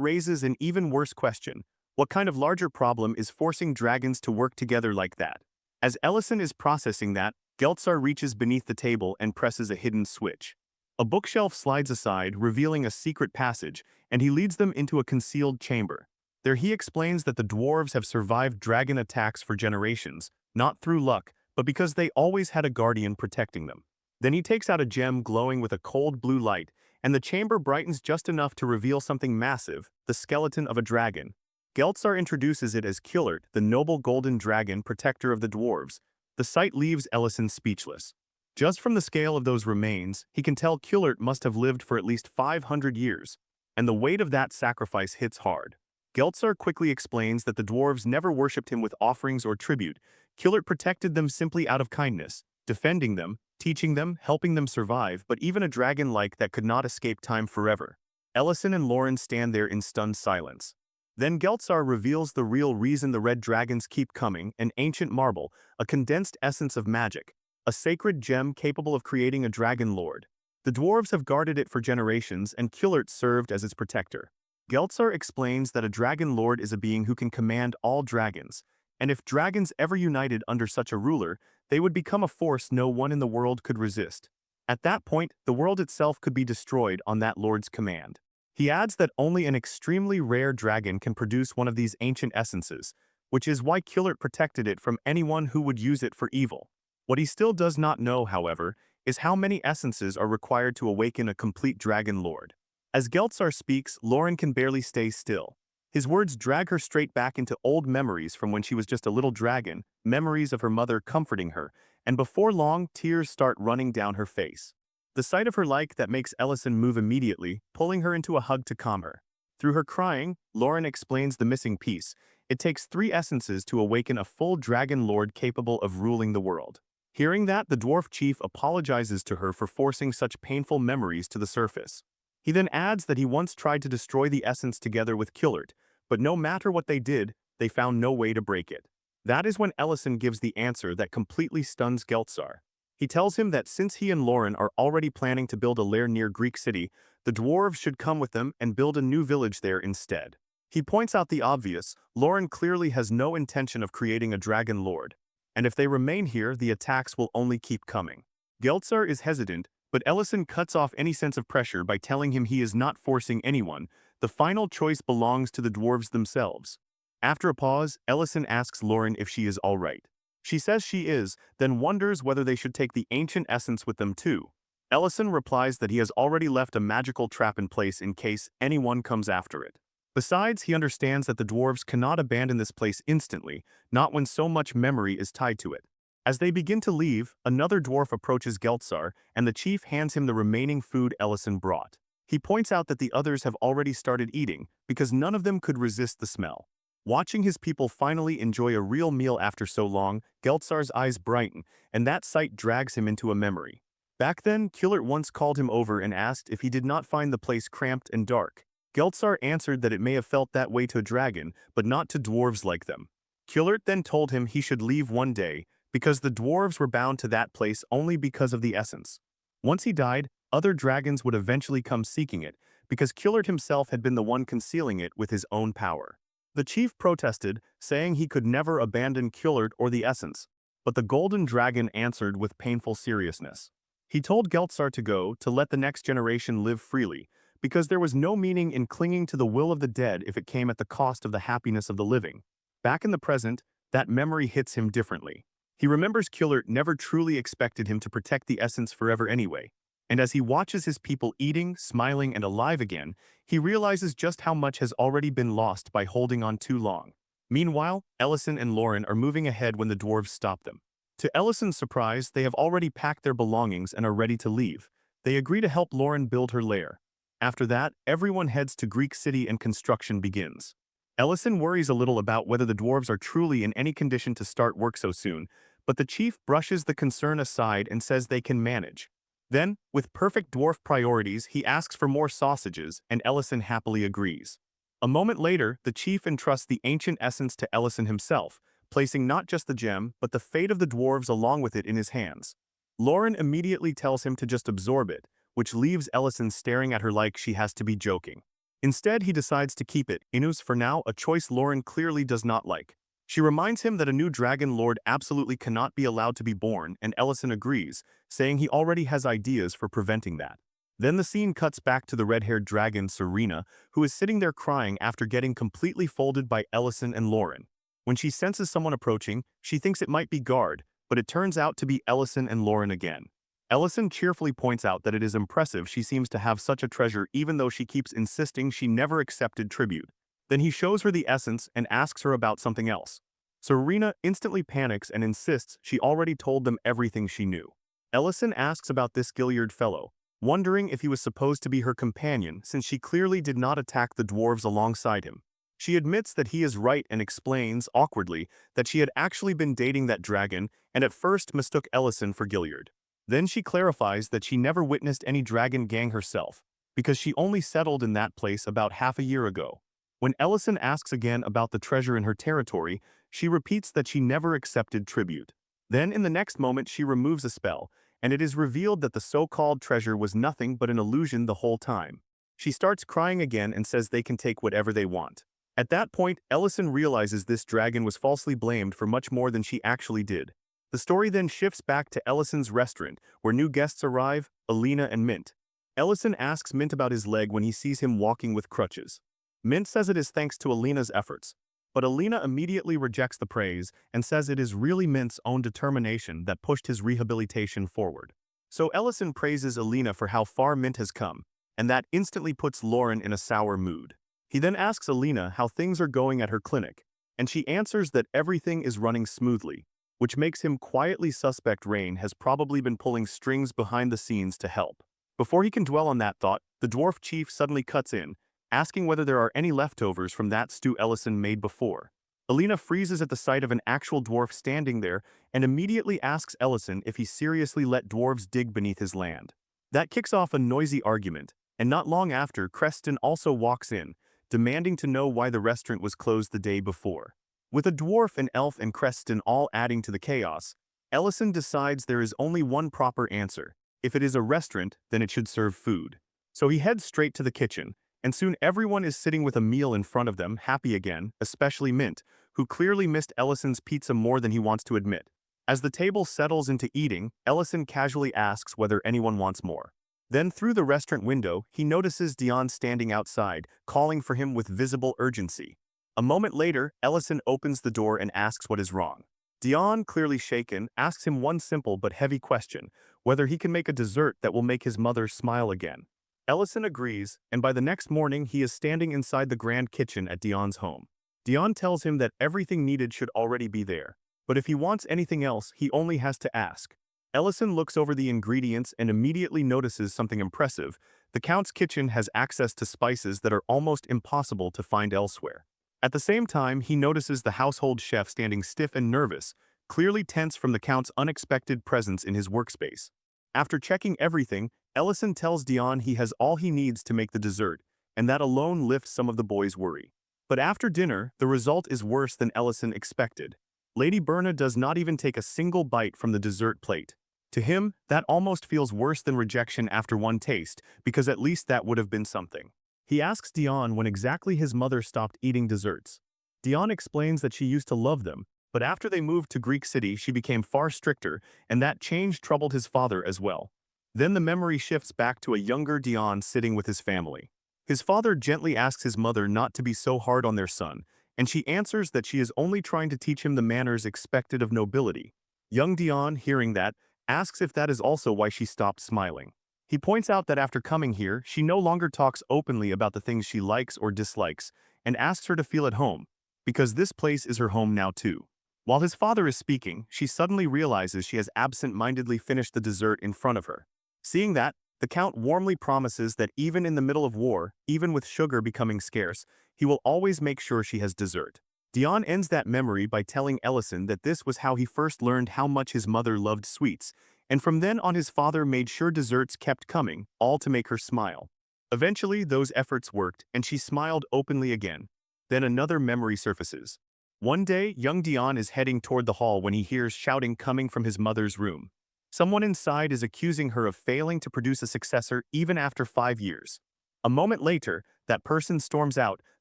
raises an even worse question: what kind of larger problem is forcing dragons to work together like that? As Ellison is processing that, Geltzar reaches beneath the table and presses a hidden switch. A bookshelf slides aside, revealing a secret passage, and he leads them into a concealed chamber. There he explains that the dwarves have survived dragon attacks for generations, not through luck, but because they always had a guardian protecting them. Then he takes out a gem glowing with a cold blue light, and the chamber brightens just enough to reveal something massive: the skeleton of a dragon. Geltzar introduces it as Kullert, the noble golden dragon protector of the dwarves. The sight leaves Ellison speechless. Just from the scale of those remains, he can tell Kullert must have lived for at least 500 years, and the weight of that sacrifice hits hard. Geltzar quickly explains that the dwarves never worshipped him with offerings or tribute. Kullert protected them simply out of kindness, defending them, teaching them, helping them survive, but even a dragon like that could not escape time forever. Ellison and Lauren stand there in stunned silence. Then Geltzar reveals the real reason the red dragons keep coming: an ancient marble, a condensed essence of magic, a sacred gem capable of creating a dragon lord. The dwarves have guarded it for generations, and Kullert served as its protector. Geltzar explains that a dragon lord is a being who can command all dragons, and if dragons ever united under such a ruler, they would become a force no one in the world could resist. At that point, the world itself could be destroyed on that lord's command. He adds that only an extremely rare dragon can produce one of these ancient essences, which is why Kullert protected it from anyone who would use it for evil. What he still does not know, however, is how many essences are required to awaken a complete dragon lord. As Geltzar speaks, Lauren can barely stay still. His words drag her straight back into old memories from when she was just a little dragon, memories of her mother comforting her, and before long, tears start running down her face. The sight of her like that makes Ellison move immediately, pulling her into a hug to calm her. Through her crying, Lauren explains the missing piece. It takes 3 essences to awaken a full dragon lord capable of ruling the world. Hearing that, the dwarf chief apologizes to her for forcing such painful memories to the surface. He then adds that he once tried to destroy the essence together with Kullert, but no matter what they did, they found no way to break it. That is when Ellison gives the answer that completely stuns Geltzar. He tells him that since he and Lauren are already planning to build a lair near Greek City, the dwarves should come with them and build a new village there instead. He points out the obvious: Lauren clearly has no intention of creating a dragon lord, and if they remain here, the attacks will only keep coming. Geltzar is hesitant, but Ellison cuts off any sense of pressure by telling him he is not forcing anyone. The final choice belongs to the dwarves themselves. After a pause, Ellison asks Lauren if she is all right. She says she is, then wonders whether they should take the ancient essence with them too. Ellison replies that he has already left a magical trap in place in case anyone comes after it. Besides, he understands that the dwarves cannot abandon this place instantly, not when so much memory is tied to it. As they begin to leave, another dwarf approaches Geltzar, and the chief hands him the remaining food Ellison brought. He points out that the others have already started eating, because none of them could resist the smell. Watching his people finally enjoy a real meal after so long, Geltzar's eyes brighten, and that sight drags him into a memory. Back then, Kullert once called him over and asked if he did not find the place cramped and dark. Geltzar answered that it may have felt that way to a dragon, but not to dwarves like them. Kullert then told him he should leave one day, because the dwarves were bound to that place only because of the essence. Once he died, other dragons would eventually come seeking it, because Kullert himself had been the one concealing it with his own power. The chief protested, saying he could never abandon Kullert or the essence, but the golden dragon answered with painful seriousness. He told Geltzar to go, to let the next generation live freely, because there was no meaning in clinging to the will of the dead if it came at the cost of the happiness of the living. Back in the present, that memory hits him differently. He remembers Kullert never truly expected him to protect the essence forever anyway, and as he watches his people eating, smiling, and alive again, he realizes just how much has already been lost by holding on too long. Meanwhile, Ellison and Lauren are moving ahead when the dwarves stop them. To Ellison's surprise, they have already packed their belongings and are ready to leave. They agree to help Lauren build her lair. After that, everyone heads to Greek City and construction begins. Ellison worries a little about whether the dwarves are truly in any condition to start work so soon, but the chief brushes the concern aside and says they can manage. Then, with perfect dwarf priorities, he asks for more sausages, and Ellison happily agrees. A moment later, the chief entrusts the ancient essence to Ellison himself, placing not just the gem, but the fate of the dwarves along with it in his hands. Lauren immediately tells him to just absorb it, which leaves Ellison staring at her like she has to be joking. Instead, he decides to keep it, inus for now, a choice Lauren clearly does not like. She reminds him that a new dragon lord absolutely cannot be allowed to be born, and Ellison agrees, saying he already has ideas for preventing that. Then the scene cuts back to the red-haired dragon Serena, who is sitting there crying after getting completely folded by Ellison and Lauren. When she senses someone approaching, she thinks it might be Guard, but it turns out to be Ellison and Lauren again. Ellison cheerfully points out that it is impressive she seems to have such a treasure even though she keeps insisting she never accepted tribute. Then he shows her the essence and asks her about something else. Serena instantly panics and insists she already told them everything she knew. Ellison asks about this Gilead fellow, wondering if he was supposed to be her companion since she clearly did not attack the dwarves alongside him. She admits that he is right and explains, awkwardly, that she had actually been dating that dragon and at first mistook Ellison for Gilead. Then she clarifies that she never witnessed any dragon gang herself, because she only settled in that place about half a year ago. When Ellison asks again about the treasure in her territory, she repeats that she never accepted tribute. Then in the next moment she removes a spell, and it is revealed that the so-called treasure was nothing but an illusion the whole time. She starts crying again and says they can take whatever they want. At that point, Ellison realizes this dragon was falsely blamed for much more than she actually did. The story then shifts back to Ellison's restaurant, where new guests arrive, Alina and Mint. Ellison asks Mint about his leg when he sees him walking with crutches. Mint says it is thanks to Alina's efforts, but Alina immediately rejects the praise and says it is really Mint's own determination that pushed his rehabilitation forward. So Ellison praises Alina for how far Mint has come, and that instantly puts Lauren in a sour mood. He then asks Alina how things are going at her clinic, and she answers that everything is running smoothly, which makes him quietly suspect Rain has probably been pulling strings behind the scenes to help. Before he can dwell on that thought, the dwarf chief suddenly cuts in, asking whether there are any leftovers from that stew Ellison made before. Alina freezes at the sight of an actual dwarf standing there and immediately asks Ellison if he seriously let dwarves dig beneath his land. That kicks off a noisy argument, and not long after, Creston also walks in, demanding to know why the restaurant was closed the day before. With a dwarf, an elf, and Creston all adding to the chaos, Ellison decides there is only one proper answer. If it is a restaurant, then it should serve food. So he heads straight to the kitchen, and soon everyone is sitting with a meal in front of them, happy again, especially Mint, who clearly missed Ellison's pizza more than he wants to admit. As the table settles into eating, Ellison casually asks whether anyone wants more. Then through the restaurant window, he notices Dion standing outside, calling for him with visible urgency. A moment later, Ellison opens the door and asks what is wrong. Dion, clearly shaken, asks him one simple but heavy question, whether he can make a dessert that will make his mother smile again. Ellison agrees, and by the next morning he is standing inside the grand kitchen at Dion's home. Dion tells him that everything needed should already be there, but if he wants anything else, he only has to ask. Ellison looks over the ingredients and immediately notices something impressive. The Count's kitchen has access to spices that are almost impossible to find elsewhere. At the same time, he notices the household chef standing stiff and nervous, clearly tense from the Count's unexpected presence in his workspace. After checking everything, Ellison tells Dion he has all he needs to make the dessert, and that alone lifts some of the boys' worry. But after dinner, the result is worse than Ellison expected. Lady Berna does not even take a single bite from the dessert plate. To him, that almost feels worse than rejection after one taste, because at least that would have been something. He asks Dion when exactly his mother stopped eating desserts. Dion explains that she used to love them, but after they moved to Greek City she became far stricter, and that change troubled his father as well. Then the memory shifts back to a younger Dion sitting with his family. His father gently asks his mother not to be so hard on their son, and she answers that she is only trying to teach him the manners expected of nobility. Young Dion, hearing that, asks if that is also why she stopped smiling. He points out that after coming here, she no longer talks openly about the things she likes or dislikes, and asks her to feel at home, because this place is her home now too. While his father is speaking, she suddenly realizes she has absent-mindedly finished the dessert in front of her. Seeing that, the Count warmly promises that even in the middle of war, even with sugar becoming scarce, he will always make sure she has dessert. Dion ends that memory by telling Ellison that this was how he first learned how much his mother loved sweets, and from then on his father made sure desserts kept coming, all to make her smile. Eventually, those efforts worked, and she smiled openly again. Then another memory surfaces. One day, young Dion is heading toward the hall when he hears shouting coming from his mother's room. Someone inside is accusing her of failing to produce a successor even after 5 years. A moment later, that person storms out,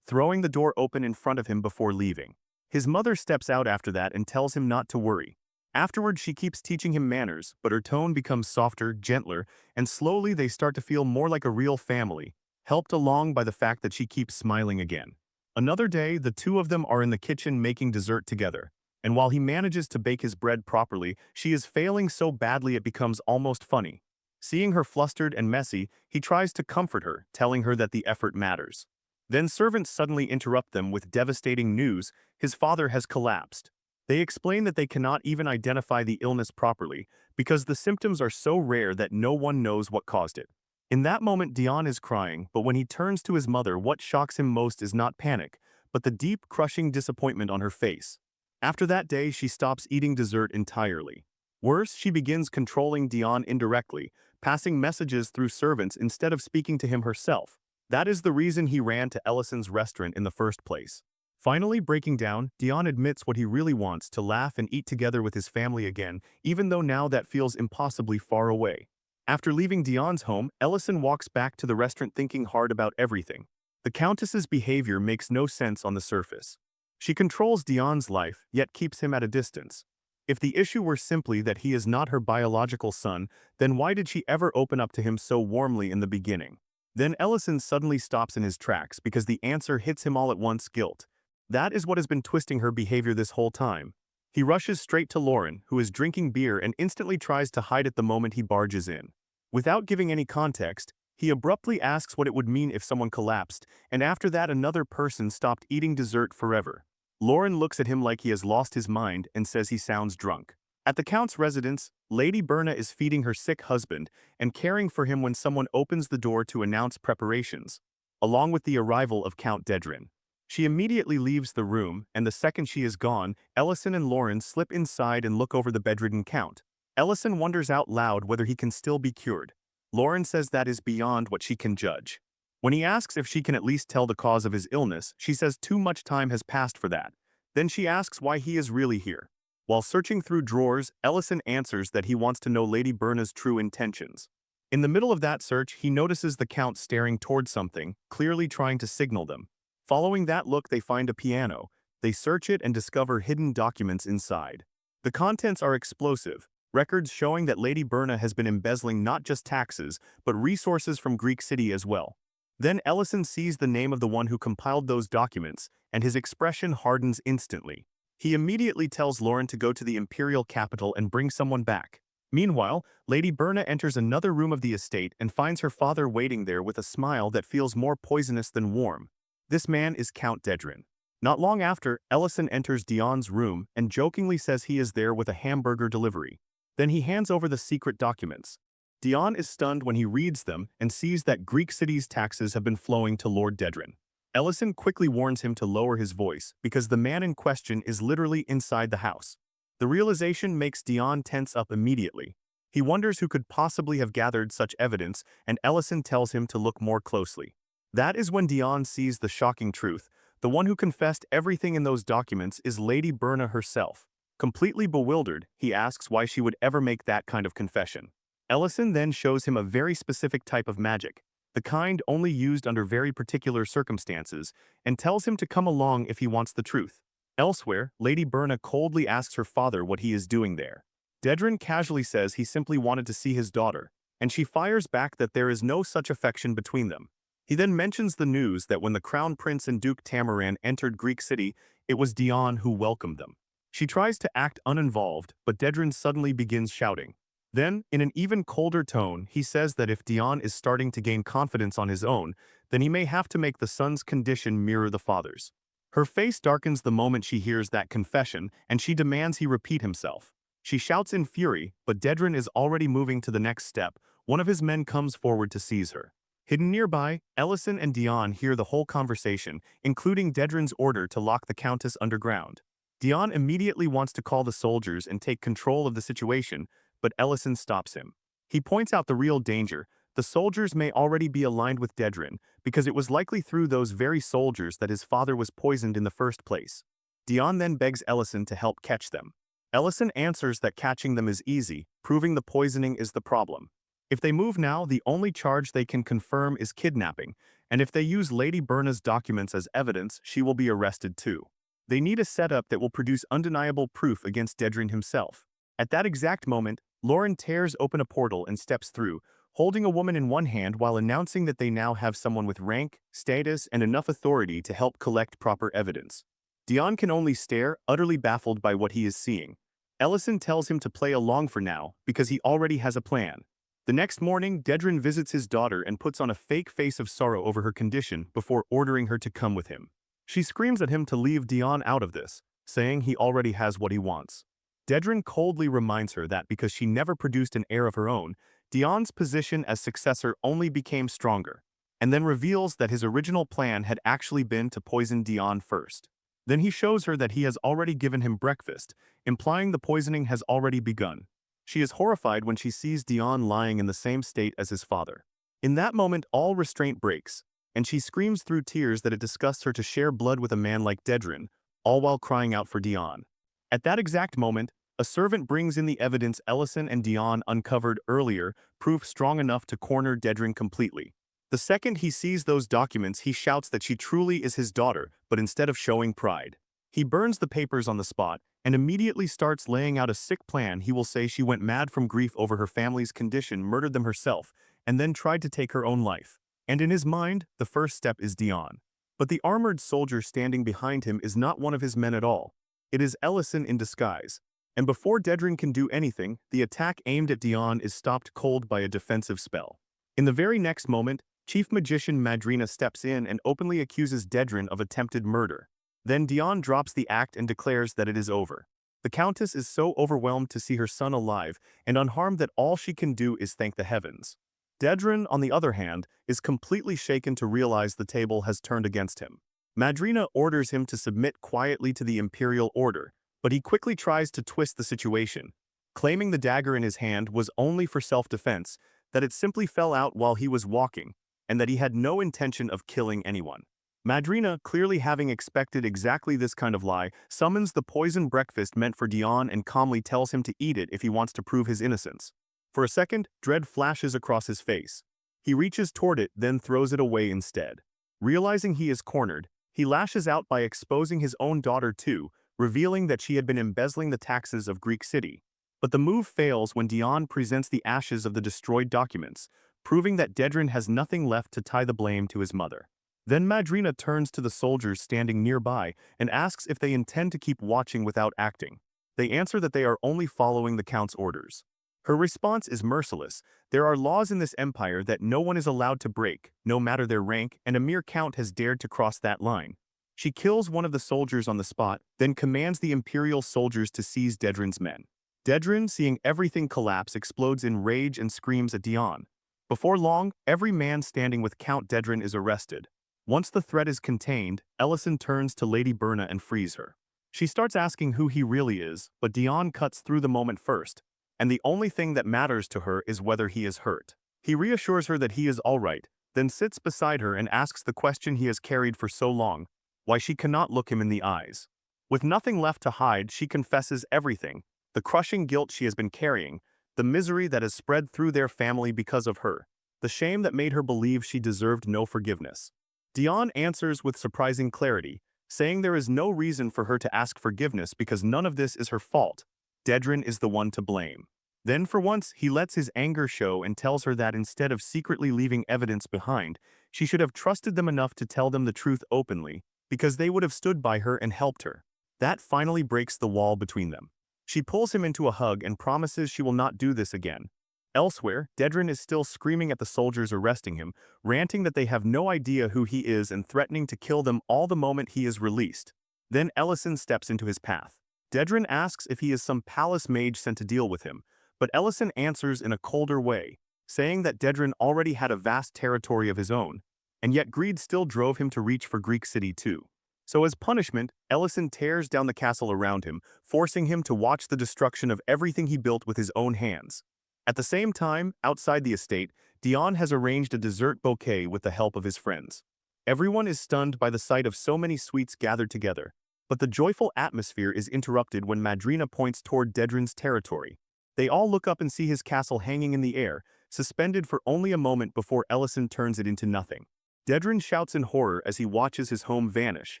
throwing the door open in front of him before leaving. His mother steps out after that and tells him not to worry. Afterward, she keeps teaching him manners, but her tone becomes softer, gentler, and slowly they start to feel more like a real family, helped along by the fact that she keeps smiling again. Another day, the two of them are in the kitchen making dessert together. And while he manages to bake his bread properly, she is failing so badly it becomes almost funny. Seeing her flustered and messy, he tries to comfort her, telling her that the effort matters. Then servants suddenly interrupt them with devastating news: his father has collapsed. They explain that they cannot even identify the illness properly because the symptoms are so rare that no one knows what caused it. In that moment, Dion is crying, but when he turns to his mother, what shocks him most is not panic, but the deep, crushing disappointment on her face. After that day, she stops eating dessert entirely. Worse, she begins controlling Dion indirectly, passing messages through servants instead of speaking to him herself. That is the reason he ran to Ellison's restaurant in the first place. Finally breaking down, Dion admits what he really wants: to laugh and eat together with his family again, even though now that feels impossibly far away. After leaving Dion's home, Ellison walks back to the restaurant thinking hard about everything. The Countess's behavior makes no sense on the surface. She controls Dion's life, yet keeps him at a distance. If the issue were simply that he is not her biological son, then why did she ever open up to him so warmly in the beginning? Then Ellison suddenly stops in his tracks because the answer hits him all at once: guilt. That is what has been twisting her behavior this whole time. He rushes straight to Lauren, who is drinking beer, and instantly tries to hide it the moment he barges in. Without giving any context, he abruptly asks what it would mean if someone collapsed, and after that another person stopped eating dessert forever. Lauren looks at him like he has lost his mind and says he sounds drunk. At the Count's residence, Lady Berna is feeding her sick husband and caring for him when someone opens the door to announce preparations, along with the arrival of Count Dedrin. She immediately leaves the room, and the second she is gone, Ellison and Lauren slip inside and look over the bedridden Count. Ellison wonders out loud whether he can still be cured. Lauren says that is beyond what she can judge. When he asks if she can at least tell the cause of his illness, she says too much time has passed for that. Then she asks why he is really here. While searching through drawers, Ellison answers that he wants to know Lady Berna's true intentions. In the middle of that search, he notices the Count staring toward something, clearly trying to signal them. Following that look, they find a piano. They search it and discover hidden documents inside. The contents are explosive, records showing that Lady Berna has been embezzling not just taxes, but resources from Greek City as well. Then Ellison sees the name of the one who compiled those documents, and his expression hardens instantly. He immediately tells Lauren to go to the imperial capital and bring someone back. Meanwhile, Lady Berna enters another room of the estate and finds her father waiting there with a smile that feels more poisonous than warm. This man is Count Dedrin. Not long after, Ellison enters Dion's room and jokingly says he is there with a hamburger delivery. Then he hands over the secret documents. Dion is stunned when he reads them and sees that Greek City's taxes have been flowing to Lord Dedrin. Ellison quickly warns him to lower his voice because the man in question is literally inside the house. The realization makes Dion tense up immediately. He wonders who could possibly have gathered such evidence, and Ellison tells him to look more closely. That is when Dion sees the shocking truth. The one who confessed everything in those documents is Lady Berna herself. Completely bewildered, he asks why she would ever make that kind of confession. Ellison then shows him a very specific type of magic, the kind only used under very particular circumstances, and tells him to come along if he wants the truth. Elsewhere, Lady Berna coldly asks her father what he is doing there. Dedrin casually says he simply wanted to see his daughter, and she fires back that there is no such affection between them. He then mentions the news that when the Crown Prince and Duke Tamaran entered Greek City, it was Dion who welcomed them. She tries to act uninvolved, but Dedrin suddenly begins shouting. Then, in an even colder tone, he says that if Dion is starting to gain confidence on his own, then he may have to make the son's condition mirror the father's. Her face darkens the moment she hears that confession, and she demands he repeat himself. She shouts in fury, but Dedrin is already moving to the next step. One of his men comes forward to seize her. Hidden nearby, Ellison and Dion hear the whole conversation, including Dedrin's order to lock the Countess underground. Dion immediately wants to call the soldiers and take control of the situation, but Ellison stops him. He points out the real danger. The soldiers may already be aligned with Dedrin, because it was likely through those very soldiers that his father was poisoned in the first place. Dion then begs Ellison to help catch them. Ellison answers that catching them is easy, proving the poisoning is the problem. If they move now, the only charge they can confirm is kidnapping, and if they use Lady Berna's documents as evidence, she will be arrested too. They need a setup that will produce undeniable proof against Dedrin himself. At that exact moment, Lauren tears open a portal and steps through, holding a woman in one hand while announcing that they now have someone with rank, status, and enough authority to help collect proper evidence. Dion can only stare, utterly baffled by what he is seeing. Ellison tells him to play along for now, because he already has a plan. The next morning, Dedrin visits his daughter and puts on a fake face of sorrow over her condition before ordering her to come with him. She screams at him to leave Dion out of this, saying he already has what he wants. Dedren coldly reminds her that because she never produced an heir of her own, Dion's position as successor only became stronger, and then reveals that his original plan had actually been to poison Dion first. Then he shows her that he has already given him breakfast, implying the poisoning has already begun. She is horrified when she sees Dion lying in the same state as his father. In that moment, all restraint breaks, and she screams through tears that it disgusts her to share blood with a man like Dedren, all while crying out for Dion. At that exact moment, a servant brings in the evidence Ellison and Dion uncovered earlier, proof strong enough to corner Dedren completely. The second he sees those documents, he shouts that she truly is his daughter, but instead of showing pride, he burns the papers on the spot and immediately starts laying out a sick plan. He will say she went mad from grief over her family's condition, murdered them herself, and then tried to take her own life. And in his mind, the first step is Dion. But the armored soldier standing behind him is not one of his men at all. It is Ellison in disguise. And before Dedren can do anything, the attack aimed at Dion is stopped cold by a defensive spell. In the very next moment, Chief Magician Madrina steps in and openly accuses Dedren of attempted murder. Then Dion drops the act and declares that it is over. The Countess is so overwhelmed to see her son alive and unharmed that all she can do is thank the heavens. Dedren, on the other hand, is completely shaken to realize the table has turned against him. Madrina orders him to submit quietly to the imperial order, but he quickly tries to twist the situation, claiming the dagger in his hand was only for self-defense, that it simply fell out while he was walking, and that he had no intention of killing anyone. Madrina, clearly having expected exactly this kind of lie, summons the poisoned breakfast meant for Dion and calmly tells him to eat it if he wants to prove his innocence. For a second, dread flashes across his face. He reaches toward it, then throws it away instead. Realizing he is cornered, he lashes out by exposing his own daughter too, revealing that she had been embezzling the taxes of Greek city. But the move fails when Dion presents the ashes of the destroyed documents, proving that Dedren has nothing left to tie the blame to his mother. Then Madrina turns to the soldiers standing nearby and asks if they intend to keep watching without acting. They answer that they are only following the Count's orders. Her response is merciless. There are laws in this empire that no one is allowed to break, no matter their rank, and a mere Count has dared to cross that line. She kills one of the soldiers on the spot, then commands the imperial soldiers to seize Dedren's men. Dedren, seeing everything collapse, explodes in rage and screams at Dion. Before long, every man standing with Count Dedren is arrested. Once the threat is contained, Ellison turns to Lady Berna and frees her. She starts asking who he really is, but Dion cuts through the moment first, and the only thing that matters to her is whether he is hurt. He reassures her that he is all right, then sits beside her and asks the question he has carried for so long, why she cannot look him in the eyes. With nothing left to hide, she confesses everything, the crushing guilt she has been carrying, the misery that has spread through their family because of her, the shame that made her believe she deserved no forgiveness. Dion answers with surprising clarity, saying there is no reason for her to ask forgiveness because none of this is her fault. Dedren is the one to blame. Then for once, he lets his anger show and tells her that instead of secretly leaving evidence behind, she should have trusted them enough to tell them the truth openly, because they would have stood by her and helped her. That finally breaks the wall between them. She pulls him into a hug and promises she will not do this again. Elsewhere, Dedren is still screaming at the soldiers arresting him, ranting that they have no idea who he is and threatening to kill them all the moment he is released. Then Ellison steps into his path. Dedren asks if he is some palace mage sent to deal with him, but Ellison answers in a colder way, saying that Dedren already had a vast territory of his own, and yet greed still drove him to reach for Greek city too. So as punishment, Ellison tears down the castle around him, forcing him to watch the destruction of everything he built with his own hands. At the same time, outside the estate, Dion has arranged a dessert bouquet with the help of his friends. Everyone is stunned by the sight of so many sweets gathered together, but the joyful atmosphere is interrupted when Madrina points toward Dedren's territory. They all look up and see his castle hanging in the air, suspended for only a moment before Ellison turns it into nothing. Dedren shouts in horror as he watches his home vanish,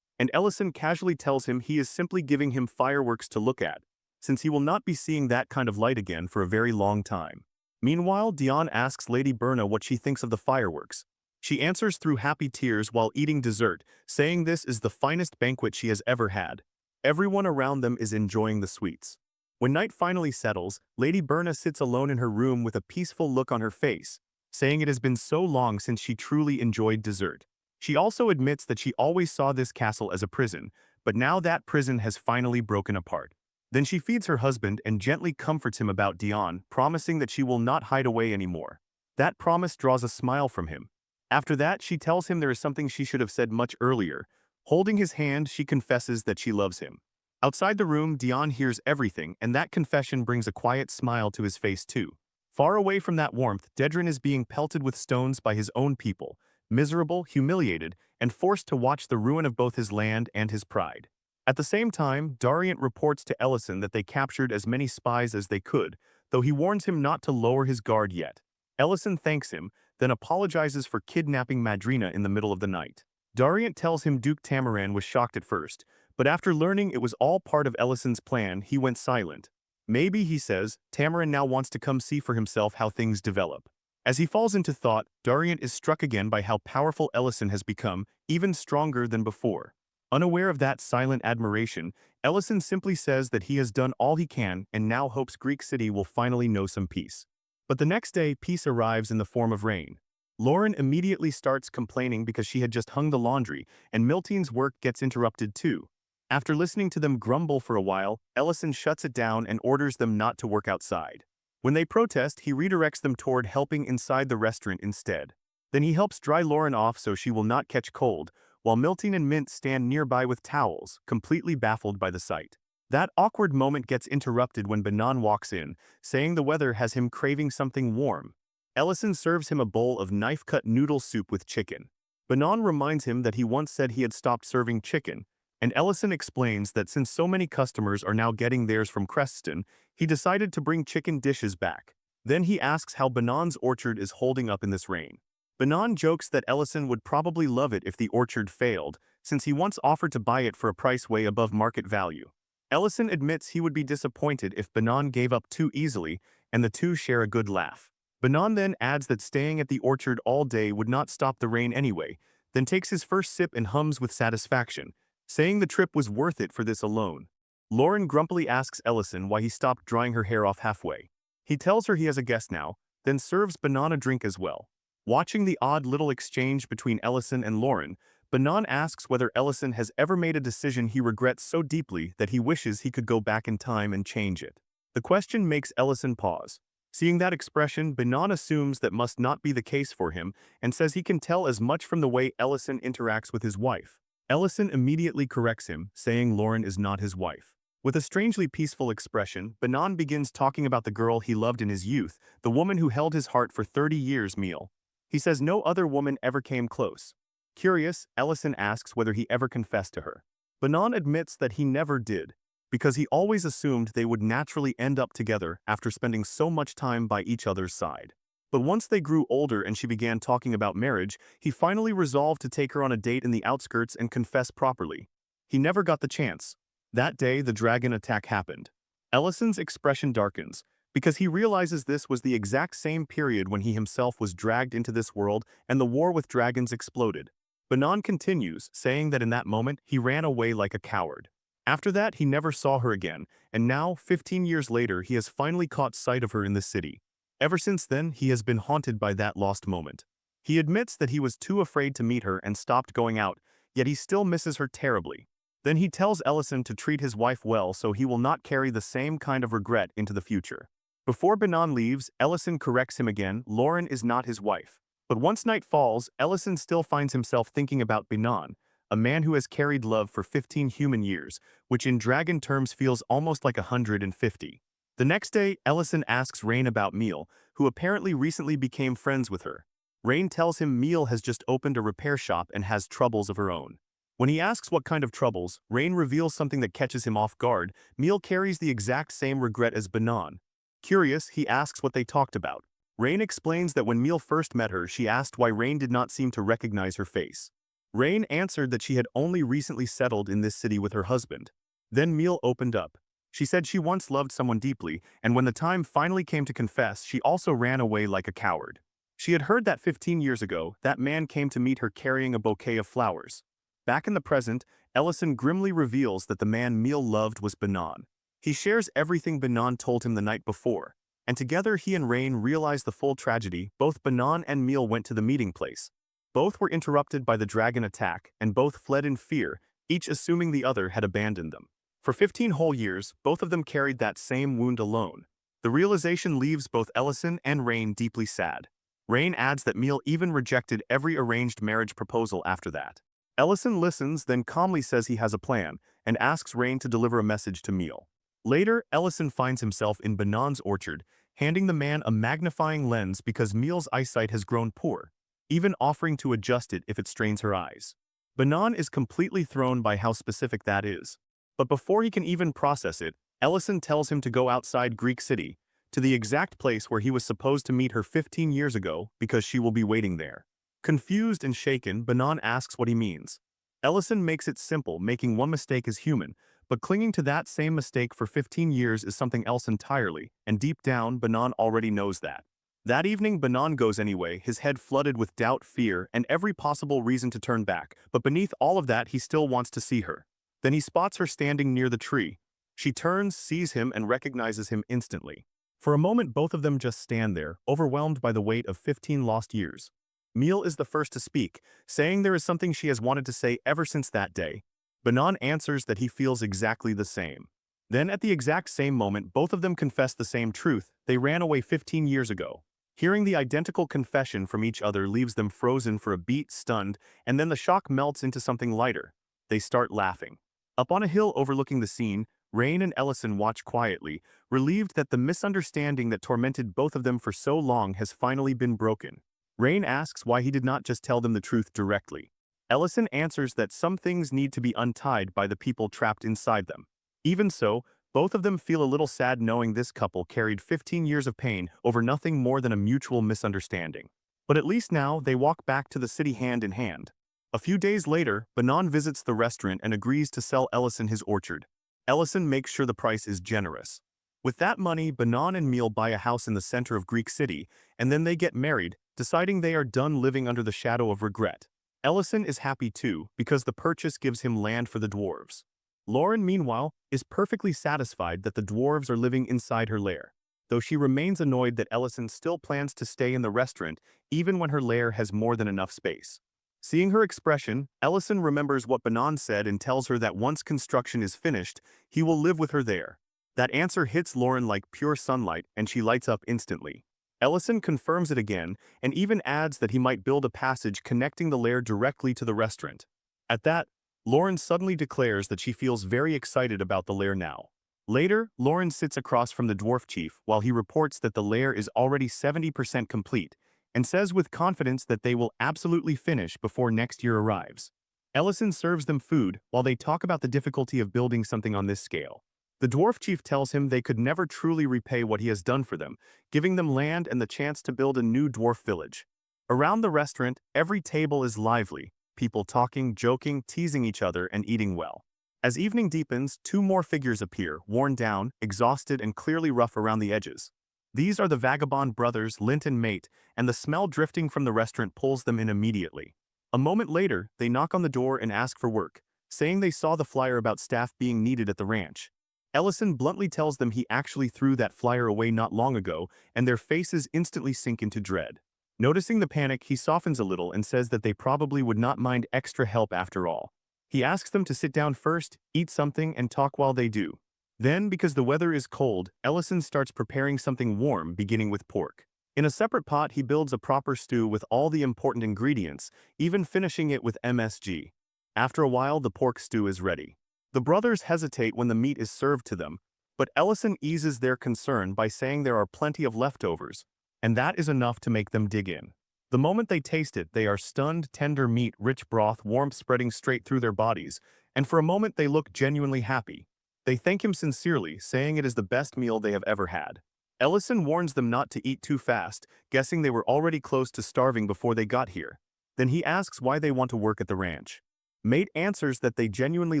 and Ellison casually tells him he is simply giving him fireworks to look at, since he will not be seeing that kind of light again for a very long time. Meanwhile, Dion asks Lady Berna what she thinks of the fireworks. She answers through happy tears while eating dessert, saying this is the finest banquet she has ever had. Everyone around them is enjoying the sweets. When night finally settles, Lady Berna sits alone in her room with a peaceful look on her face, saying it has been so long since she truly enjoyed dessert. She also admits that she always saw this castle as a prison, but now that prison has finally broken apart. Then she feeds her husband and gently comforts him about Dion, promising that she will not hide away anymore. That promise draws a smile from him. After that, she tells him there is something she should have said much earlier. Holding his hand, she confesses that she loves him. Outside the room, Dion hears everything, and that confession brings a quiet smile to his face too. Far away from that warmth, Dedrin is being pelted with stones by his own people, miserable, humiliated, and forced to watch the ruin of both his land and his pride. At the same time, Dariant reports to Ellison that they captured as many spies as they could, though he warns him not to lower his guard yet. Ellison thanks him, then apologizes for kidnapping Madrina in the middle of the night. Dariant tells him Duke Tamaran was shocked at first, but after learning it was all part of Ellison's plan, he went silent. Maybe, he says, Tamaran now wants to come see for himself how things develop. As he falls into thought, Dariant is struck again by how powerful Ellison has become, even stronger than before. Unaware of that silent admiration, Ellison simply says that he has done all he can and now hopes Greek City will finally know some peace. But the next day, peace arrives in the form of rain. Lauren immediately starts complaining because she had just hung the laundry, and Milteen's work gets interrupted too. After listening to them grumble for a while, Ellison shuts it down and orders them not to work outside. When they protest, he redirects them toward helping inside the restaurant instead. Then he helps dry Lauren off so she will not catch cold, while Milteen and Mint stand nearby with towels, completely baffled by the sight. That awkward moment gets interrupted when Banan walks in, saying the weather has him craving something warm. Ellison serves him a bowl of knife-cut noodle soup with chicken. Banan reminds him that he once said he had stopped serving chicken, and Ellison explains that since so many customers are now getting theirs from Creston, he decided to bring chicken dishes back. Then he asks how Banan's orchard is holding up in this rain. Banan jokes that Ellison would probably love it if the orchard failed, since he once offered to buy it for a price way above market value. Ellison admits he would be disappointed if Banan gave up too easily, and the two share a good laugh. Banan then adds that staying at the orchard all day would not stop the rain anyway, then takes his first sip and hums with satisfaction, saying the trip was worth it for this alone. Lauren grumpily asks Ellison why he stopped drying her hair off halfway. He tells her he has a guest now, then serves Banan a drink as well. Watching the odd little exchange between Ellison and Lauren, Banan asks whether Ellison has ever made a decision he regrets so deeply that he wishes he could go back in time and change it. The question makes Ellison pause. Seeing that expression, Banan assumes that must not be the case for him and says he can tell as much from the way Ellison interacts with his wife. Ellison immediately corrects him, saying Lauren is not his wife. With a strangely peaceful expression, Banan begins talking about the girl he loved in his youth, the woman who held his heart for 30 years, Meal. He says no other woman ever came close. Curious, Ellison asks whether he ever confessed to her. Banan admits that he never did, because he always assumed they would naturally end up together after spending so much time by each other's side. But once they grew older and she began talking about marriage, he finally resolved to take her on a date in the outskirts and confess properly. He never got the chance. That day, the dragon attack happened. Ellison's expression darkens, because he realizes this was the exact same period when he himself was dragged into this world and the war with dragons exploded. Banan continues, saying that in that moment he ran away like a coward. After that, he never saw her again, and now, 15 years later, he has finally caught sight of her in the city. Ever since then, he has been haunted by that lost moment. He admits that he was too afraid to meet her and stopped going out, yet he still misses her terribly. Then he tells Ellison to treat his wife well so he will not carry the same kind of regret into the future. Before Banan leaves, Ellison corrects him again. Lauren is not his wife. But once night falls, Ellison still finds himself thinking about Banan, a man who has carried love for 15 human years, which in dragon terms feels almost like 150. The next day, Ellison asks Rain about Meal, who apparently recently became friends with her. Rain tells him Meal has just opened a repair shop and has troubles of her own. When he asks what kind of troubles, Rain reveals something that catches him off guard. Meal carries the exact same regret as Banan. Curious, he asks what they talked about. Rain explains that when Meal first met her, she asked why Rain did not seem to recognize her face. Rain answered that she had only recently settled in this city with her husband. Then Meal opened up. She said she once loved someone deeply, and when the time finally came to confess, she also ran away like a coward. She had heard that 15 years ago, that man came to meet her carrying a bouquet of flowers. Back in the present, Ellison grimly reveals that the man Meal loved was Banan. He shares everything Banan told him the night before, and together he and Rain realize the full tragedy. Both Banan and Meal went to the meeting place. Both were interrupted by the dragon attack, and both fled in fear, each assuming the other had abandoned them. For 15 whole years, both of them carried that same wound alone. The realization leaves both Ellison and Rain deeply sad. Rain adds that Meal even rejected every arranged marriage proposal after that. Ellison listens, then calmly says he has a plan, and asks Rain to deliver a message to Meal. Later, Ellison finds himself in Banan's orchard, handing the man a magnifying lens because Meal's eyesight has grown poor, even offering to adjust it if it strains her eyes. Banan is completely thrown by how specific that is. But before he can even process it, Ellison tells him to go outside Greek City, to the exact place where he was supposed to meet her 15 years ago because she will be waiting there. Confused and shaken, Banan asks what he means. Ellison makes it simple, making one mistake is human, but clinging to that same mistake for 15 years is something else entirely, and deep down, Banan already knows that. That evening, Banan goes anyway, his head flooded with doubt, fear, and every possible reason to turn back, but beneath all of that, he still wants to see her. Then he spots her standing near the tree. She turns, sees him, and recognizes him instantly. For a moment, both of them just stand there, overwhelmed by the weight of 15 lost years. Meal is the first to speak, saying there is something she has wanted to say ever since that day. Banan answers that he feels exactly the same. Then at the exact same moment, both of them confess the same truth: they ran away 15 years ago. Hearing the identical confession from each other leaves them frozen for a beat, stunned, and then the shock melts into something lighter. They start laughing. Up on a hill overlooking the scene, Rain and Ellison watch quietly, relieved that the misunderstanding that tormented both of them for so long has finally been broken. Rain asks why he did not just tell them the truth directly. Ellison answers that some things need to be untied by the people trapped inside them. Even so, both of them feel a little sad knowing this couple carried 15 years of pain over nothing more than a mutual misunderstanding. But at least now, they walk back to the city hand in hand. A few days later, Banan visits the restaurant and agrees to sell Ellison his orchard. Ellison makes sure the price is generous. With that money, Banan and Meal buy a house in the center of Greek City, and then they get married, deciding they are done living under the shadow of regret. Ellison is happy too, because the purchase gives him land for the dwarves. Lauren, meanwhile, is perfectly satisfied that the dwarves are living inside her lair, though she remains annoyed that Ellison still plans to stay in the restaurant even when her lair has more than enough space. Seeing her expression, Ellison remembers what Banan said and tells her that once construction is finished, he will live with her there. That answer hits Lauren like pure sunlight, and she lights up instantly. Ellison confirms it again, and even adds that he might build a passage connecting the lair directly to the restaurant. At that, Lauren suddenly declares that she feels very excited about the lair now. Later, Lauren sits across from the dwarf chief while he reports that the lair is already 70% complete, and says with confidence that they will absolutely finish before next year arrives. Ellison serves them food while they talk about the difficulty of building something on this scale. The dwarf chief tells him they could never truly repay what he has done for them, giving them land and the chance to build a new dwarf village. Around the restaurant, every table is lively, people talking, joking, teasing each other, and eating well. As evening deepens, two more figures appear, worn down, exhausted, and clearly rough around the edges. These are the vagabond brothers, Lint and Mate, and the smell drifting from the restaurant pulls them in immediately. A moment later, they knock on the door and ask for work, saying they saw the flyer about staff being needed at the ranch. Ellison bluntly tells them he actually threw that flyer away not long ago, and their faces instantly sink into dread. Noticing the panic, he softens a little and says that they probably would not mind extra help after all. He asks them to sit down first, eat something, and talk while they do. Then, because the weather is cold, Ellison starts preparing something warm, beginning with pork. In a separate pot, he builds a proper stew with all the important ingredients, even finishing it with MSG. After a while, the pork stew is ready. The brothers hesitate when the meat is served to them, but Ellison eases their concern by saying there are plenty of leftovers, and that is enough to make them dig in. The moment they taste it, they are stunned, tender meat, rich broth, warmth spreading straight through their bodies, and for a moment they look genuinely happy. They thank him sincerely, saying it is the best meal they have ever had. Ellison warns them not to eat too fast, guessing they were already close to starving before they got here. Then he asks why they want to work at the ranch. Mate answers that they genuinely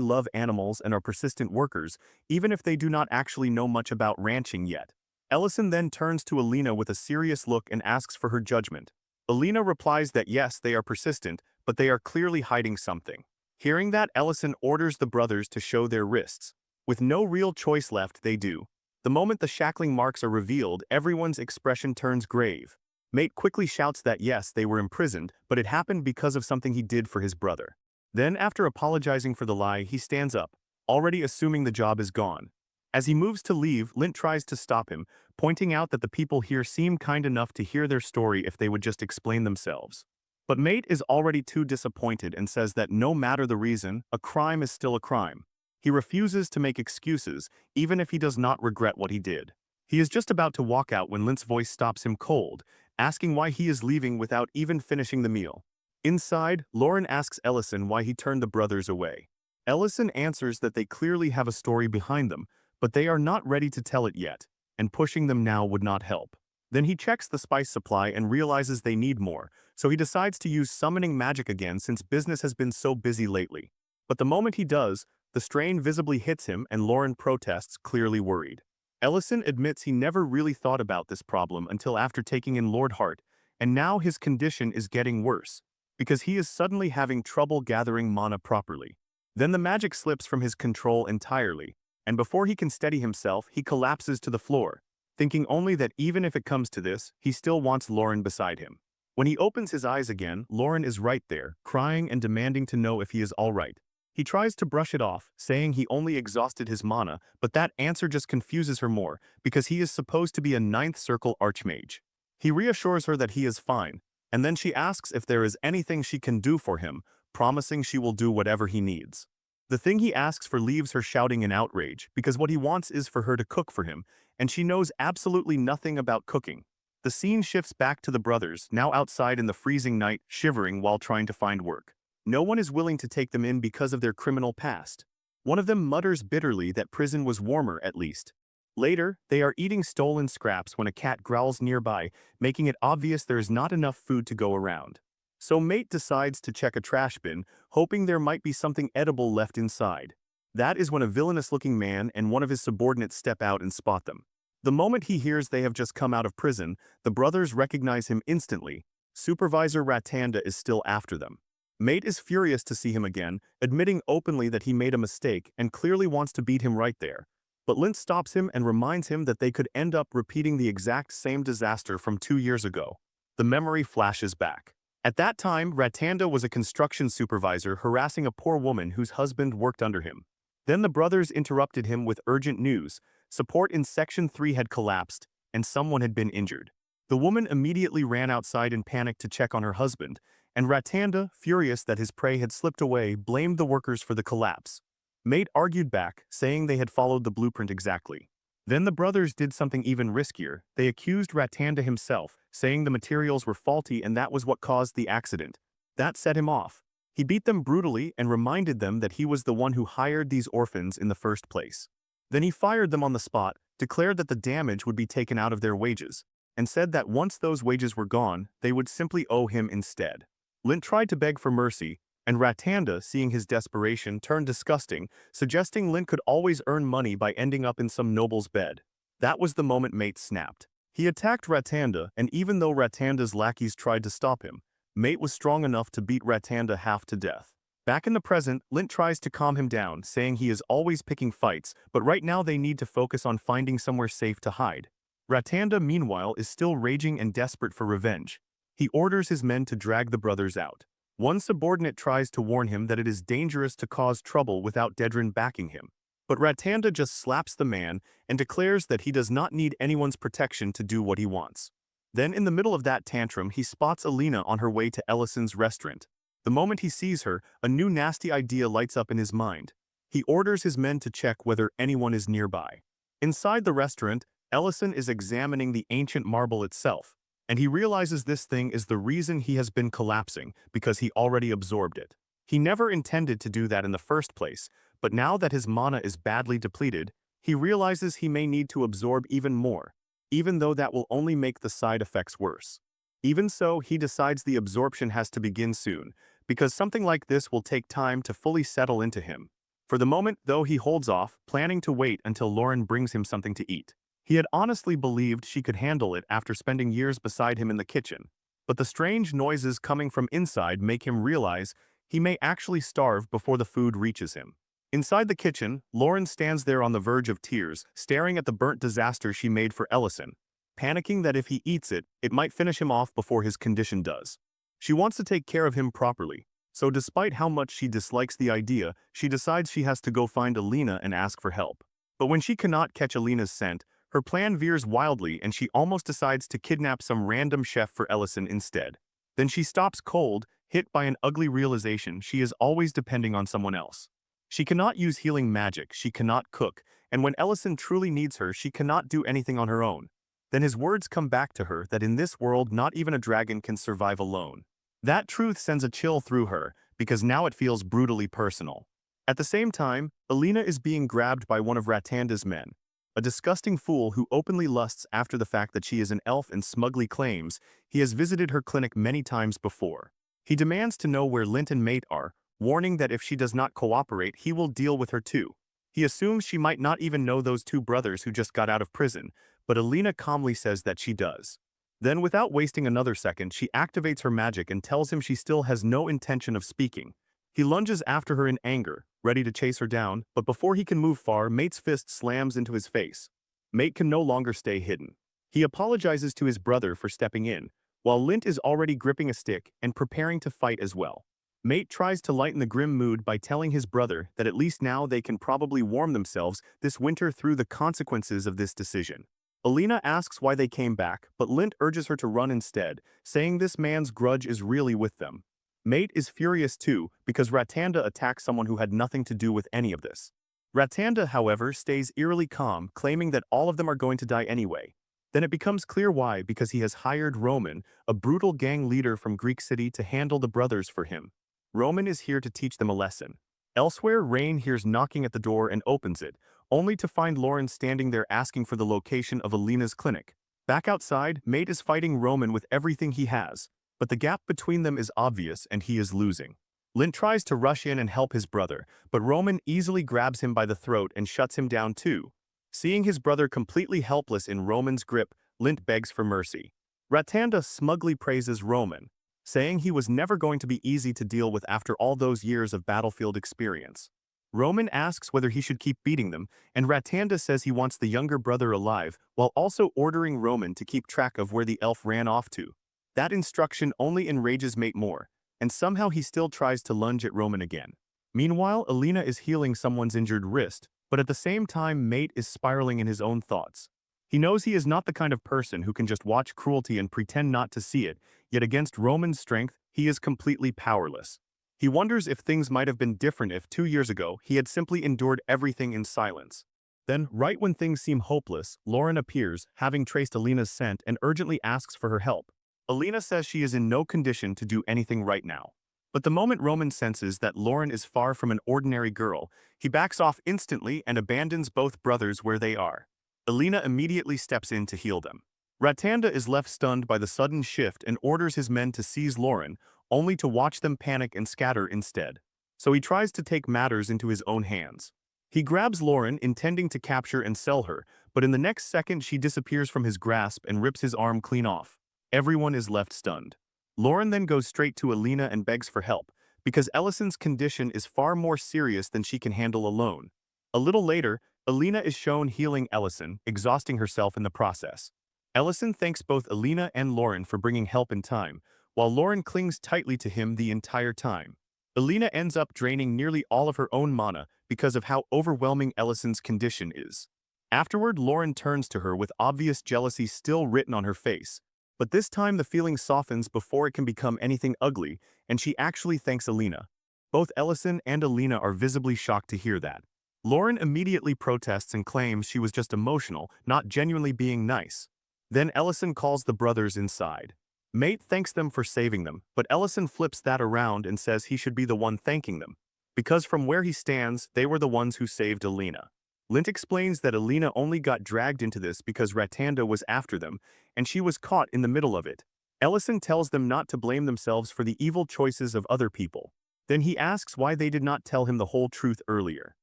love animals and are persistent workers, even if they do not actually know much about ranching yet. Ellison then turns to Alina with a serious look and asks for her judgment. Alina replies that yes, they are persistent, but they are clearly hiding something. Hearing that, Ellison orders the brothers to show their wrists. With no real choice left, they do. The moment the shackling marks are revealed, everyone's expression turns grave. Mate quickly shouts that yes, they were imprisoned, but it happened because of something he did for his brother. Then, after apologizing for the lie, he stands up, already assuming the job is gone. As he moves to leave, Lint tries to stop him, pointing out that the people here seem kind enough to hear their story if they would just explain themselves. But Mate is already too disappointed and says that no matter the reason, a crime is still a crime. He refuses to make excuses, even if he does not regret what he did. He is just about to walk out when Lint's voice stops him cold, asking why he is leaving without even finishing the meal. Inside, Lauren asks Ellison why he turned the brothers away. Ellison answers that they clearly have a story behind them, but they are not ready to tell it yet, and pushing them now would not help. Then he checks the spice supply and realizes they need more, so he decides to use summoning magic again since business has been so busy lately. But the moment he does, the strain visibly hits him and Lauren protests, clearly worried. Ellison admits he never really thought about this problem until after taking in Lord Hart, and now his condition is getting worse, because he is suddenly having trouble gathering mana properly. Then the magic slips from his control entirely, and before he can steady himself, he collapses to the floor, thinking only that even if it comes to this, he still wants Lauren beside him. When he opens his eyes again, Lauren is right there, crying and demanding to know if he is alright. He tries to brush it off, saying he only exhausted his mana, but that answer just confuses her more, because he is supposed to be a 9th circle archmage. He reassures her that he is fine, and then she asks if there is anything she can do for him, promising she will do whatever he needs. The thing he asks for leaves her shouting in outrage, because what he wants is for her to cook for him, and she knows absolutely nothing about cooking. The scene shifts back to the brothers, now outside in the freezing night, shivering while trying to find work. No one is willing to take them in because of their criminal past. One of them mutters bitterly that prison was warmer at least. Later, they are eating stolen scraps when a cat growls nearby, making it obvious there is not enough food to go around. So Mate decides to check a trash bin, hoping there might be something edible left inside. That is when a villainous-looking man and one of his subordinates step out and spot them. The moment he hears they have just come out of prison, the brothers recognize him instantly. Supervisor Ratanda is still after them. Mate is furious to see him again, admitting openly that he made a mistake and clearly wants to beat him right there. But Lint stops him and reminds him that they could end up repeating the exact same disaster from 2 years ago. The memory flashes back. At that time, Ratanda was a construction supervisor harassing a poor woman whose husband worked under him. Then the brothers interrupted him with urgent news. Support in Section 3 had collapsed, and someone had been injured. The woman immediately ran outside in panic to check on her husband, and Ratanda, furious that his prey had slipped away, blamed the workers for the collapse. Mate argued back, saying they had followed the blueprint exactly. Then the brothers did something even riskier. They accused Ratanda himself, saying the materials were faulty and that was what caused the accident. That set him off. He beat them brutally and reminded them that he was the one who hired these orphans in the first place. Then he fired them on the spot, declared that the damage would be taken out of their wages, and said that once those wages were gone, they would simply owe him instead. Lint tried to beg for mercy, and Ratanda, seeing his desperation, turned disgusting, suggesting Lint could always earn money by ending up in some noble's bed. That was the moment Mate snapped. He attacked Ratanda, and even though Ratanda's lackeys tried to stop him, Mate was strong enough to beat Ratanda half to death. Back in the present, Lint tries to calm him down, saying he is always picking fights, but right now they need to focus on finding somewhere safe to hide. Ratanda, meanwhile, is still raging and desperate for revenge. He orders his men to drag the brothers out. One subordinate tries to warn him that it is dangerous to cause trouble without Dedrin backing him. But Ratanda just slaps the man and declares that he does not need anyone's protection to do what he wants. Then in the middle of that tantrum, he spots Alina on her way to Ellison's restaurant. The moment he sees her, a new nasty idea lights up in his mind. He orders his men to check whether anyone is nearby. Inside the restaurant, Ellison is examining the ancient marble itself, and he realizes this thing is the reason he has been collapsing, because he already absorbed it. He never intended to do that in the first place, but now that his mana is badly depleted, he realizes he may need to absorb even more, even though that will only make the side effects worse. Even so, he decides the absorption has to begin soon, because something like this will take time to fully settle into him. For the moment, though, he holds off, planning to wait until Lauren brings him something to eat. He had honestly believed she could handle it after spending years beside him in the kitchen, but the strange noises coming from inside make him realize he may actually starve before the food reaches him. Inside the kitchen, Lauren stands there on the verge of tears, staring at the burnt disaster she made for Ellison. panicking that if he eats it, it might finish him off before his condition does. She wants to take care of him properly, so despite how much she dislikes the idea, she decides she has to go find Alina and ask for help. But when she cannot catch Alina's scent, her plan veers wildly and she almost decides to kidnap some random chef for Ellison instead. Then she stops cold, hit by an ugly realization she is always depending on someone else. She cannot use healing magic, she cannot cook, and when Ellison truly needs her, she cannot do anything on her own. Then his words come back to her that in this world not even a dragon can survive alone. That truth sends a chill through her, because now it feels brutally personal. At the same time, Alina is being grabbed by one of Ratanda's men, a disgusting fool who openly lusts after the fact that she is an elf and smugly claims he has visited her clinic many times before. He demands to know where Lint and Mate are, warning that if she does not cooperate, he will deal with her too. He assumes she might not even know those two brothers who just got out of prison, but Alina calmly says that she does. Then, without wasting another second, she activates her magic and tells him she still has no intention of speaking. He lunges after her in anger, ready to chase her down, but before he can move far, Mate's fist slams into his face. Mate can no longer stay hidden. He apologizes to his brother for stepping in, while Lint is already gripping a stick and preparing to fight as well. Mate tries to lighten the grim mood by telling his brother that at least now they can probably warm themselves this winter through the consequences of this decision. Alina asks why they came back, but Lint urges her to run instead, saying this man's grudge is really with them. Mate is furious too, because Ratanda attacked someone who had nothing to do with any of this. Ratanda, however, stays eerily calm, claiming that all of them are going to die anyway. Then it becomes clear why, because he has hired Roman, a brutal gang leader from Greek City, to handle the brothers for him. Roman is here to teach them a lesson. Elsewhere, Rain hears knocking at the door and opens it, only to find Lauren standing there asking for the location of Alina's clinic. Back outside, Mate is fighting Roman with everything he has, but the gap between them is obvious and he is losing. Lint tries to rush in and help his brother, but Roman easily grabs him by the throat and shuts him down too. Seeing his brother completely helpless in Roman's grip, Lint begs for mercy. Ratanda smugly praises Roman, saying he was never going to be easy to deal with after all those years of battlefield experience. Roman asks whether he should keep beating them, and Ratanda says he wants the younger brother alive, while also ordering Roman to keep track of where the elf ran off to. That instruction only enrages Mate more, and somehow he still tries to lunge at Roman again. Meanwhile, Alina is healing someone's injured wrist, but at the same time Mate is spiraling in his own thoughts. He knows he is not the kind of person who can just watch cruelty and pretend not to see it, yet against Roman's strength, he is completely powerless. He wonders if things might have been different if 2 years ago he had simply endured everything in silence. Then, right when things seem hopeless, Lauren appears, having traced Alina's scent, and urgently asks for her help. Alina says she is in no condition to do anything right now. But the moment Roman senses that Lauren is far from an ordinary girl, he backs off instantly and abandons both brothers where they are. Alina immediately steps in to heal them. Ratanda is left stunned by the sudden shift and orders his men to seize Lauren, only to watch them panic and scatter instead. So he tries to take matters into his own hands. He grabs Lauren, intending to capture and sell her, but in the next second she disappears from his grasp and rips his arm clean off. Everyone is left stunned. Lauren then goes straight to Alina and begs for help, because Ellison's condition is far more serious than she can handle alone. A little later, Alina is shown healing Ellison, exhausting herself in the process. Ellison thanks both Alina and Lauren for bringing help in time, while Lauren clings tightly to him the entire time. Alina ends up draining nearly all of her own mana because of how overwhelming Ellison's condition is. Afterward, Lauren turns to her with obvious jealousy still written on her face. But this time the feeling softens before it can become anything ugly, and she actually thanks Alina. Both Ellison and Alina are visibly shocked to hear that. Lauren immediately protests and claims she was just emotional, not genuinely being nice. Then Ellison calls the brothers inside. Mate thanks them for saving them, but Ellison flips that around and says he should be the one thanking them, because from where he stands, they were the ones who saved Alina. Lint explains that Alina only got dragged into this because Ratanda was after them, and she was caught in the middle of it. Ellison tells them not to blame themselves for the evil choices of other people. Then he asks why they did not tell him the whole truth earlier.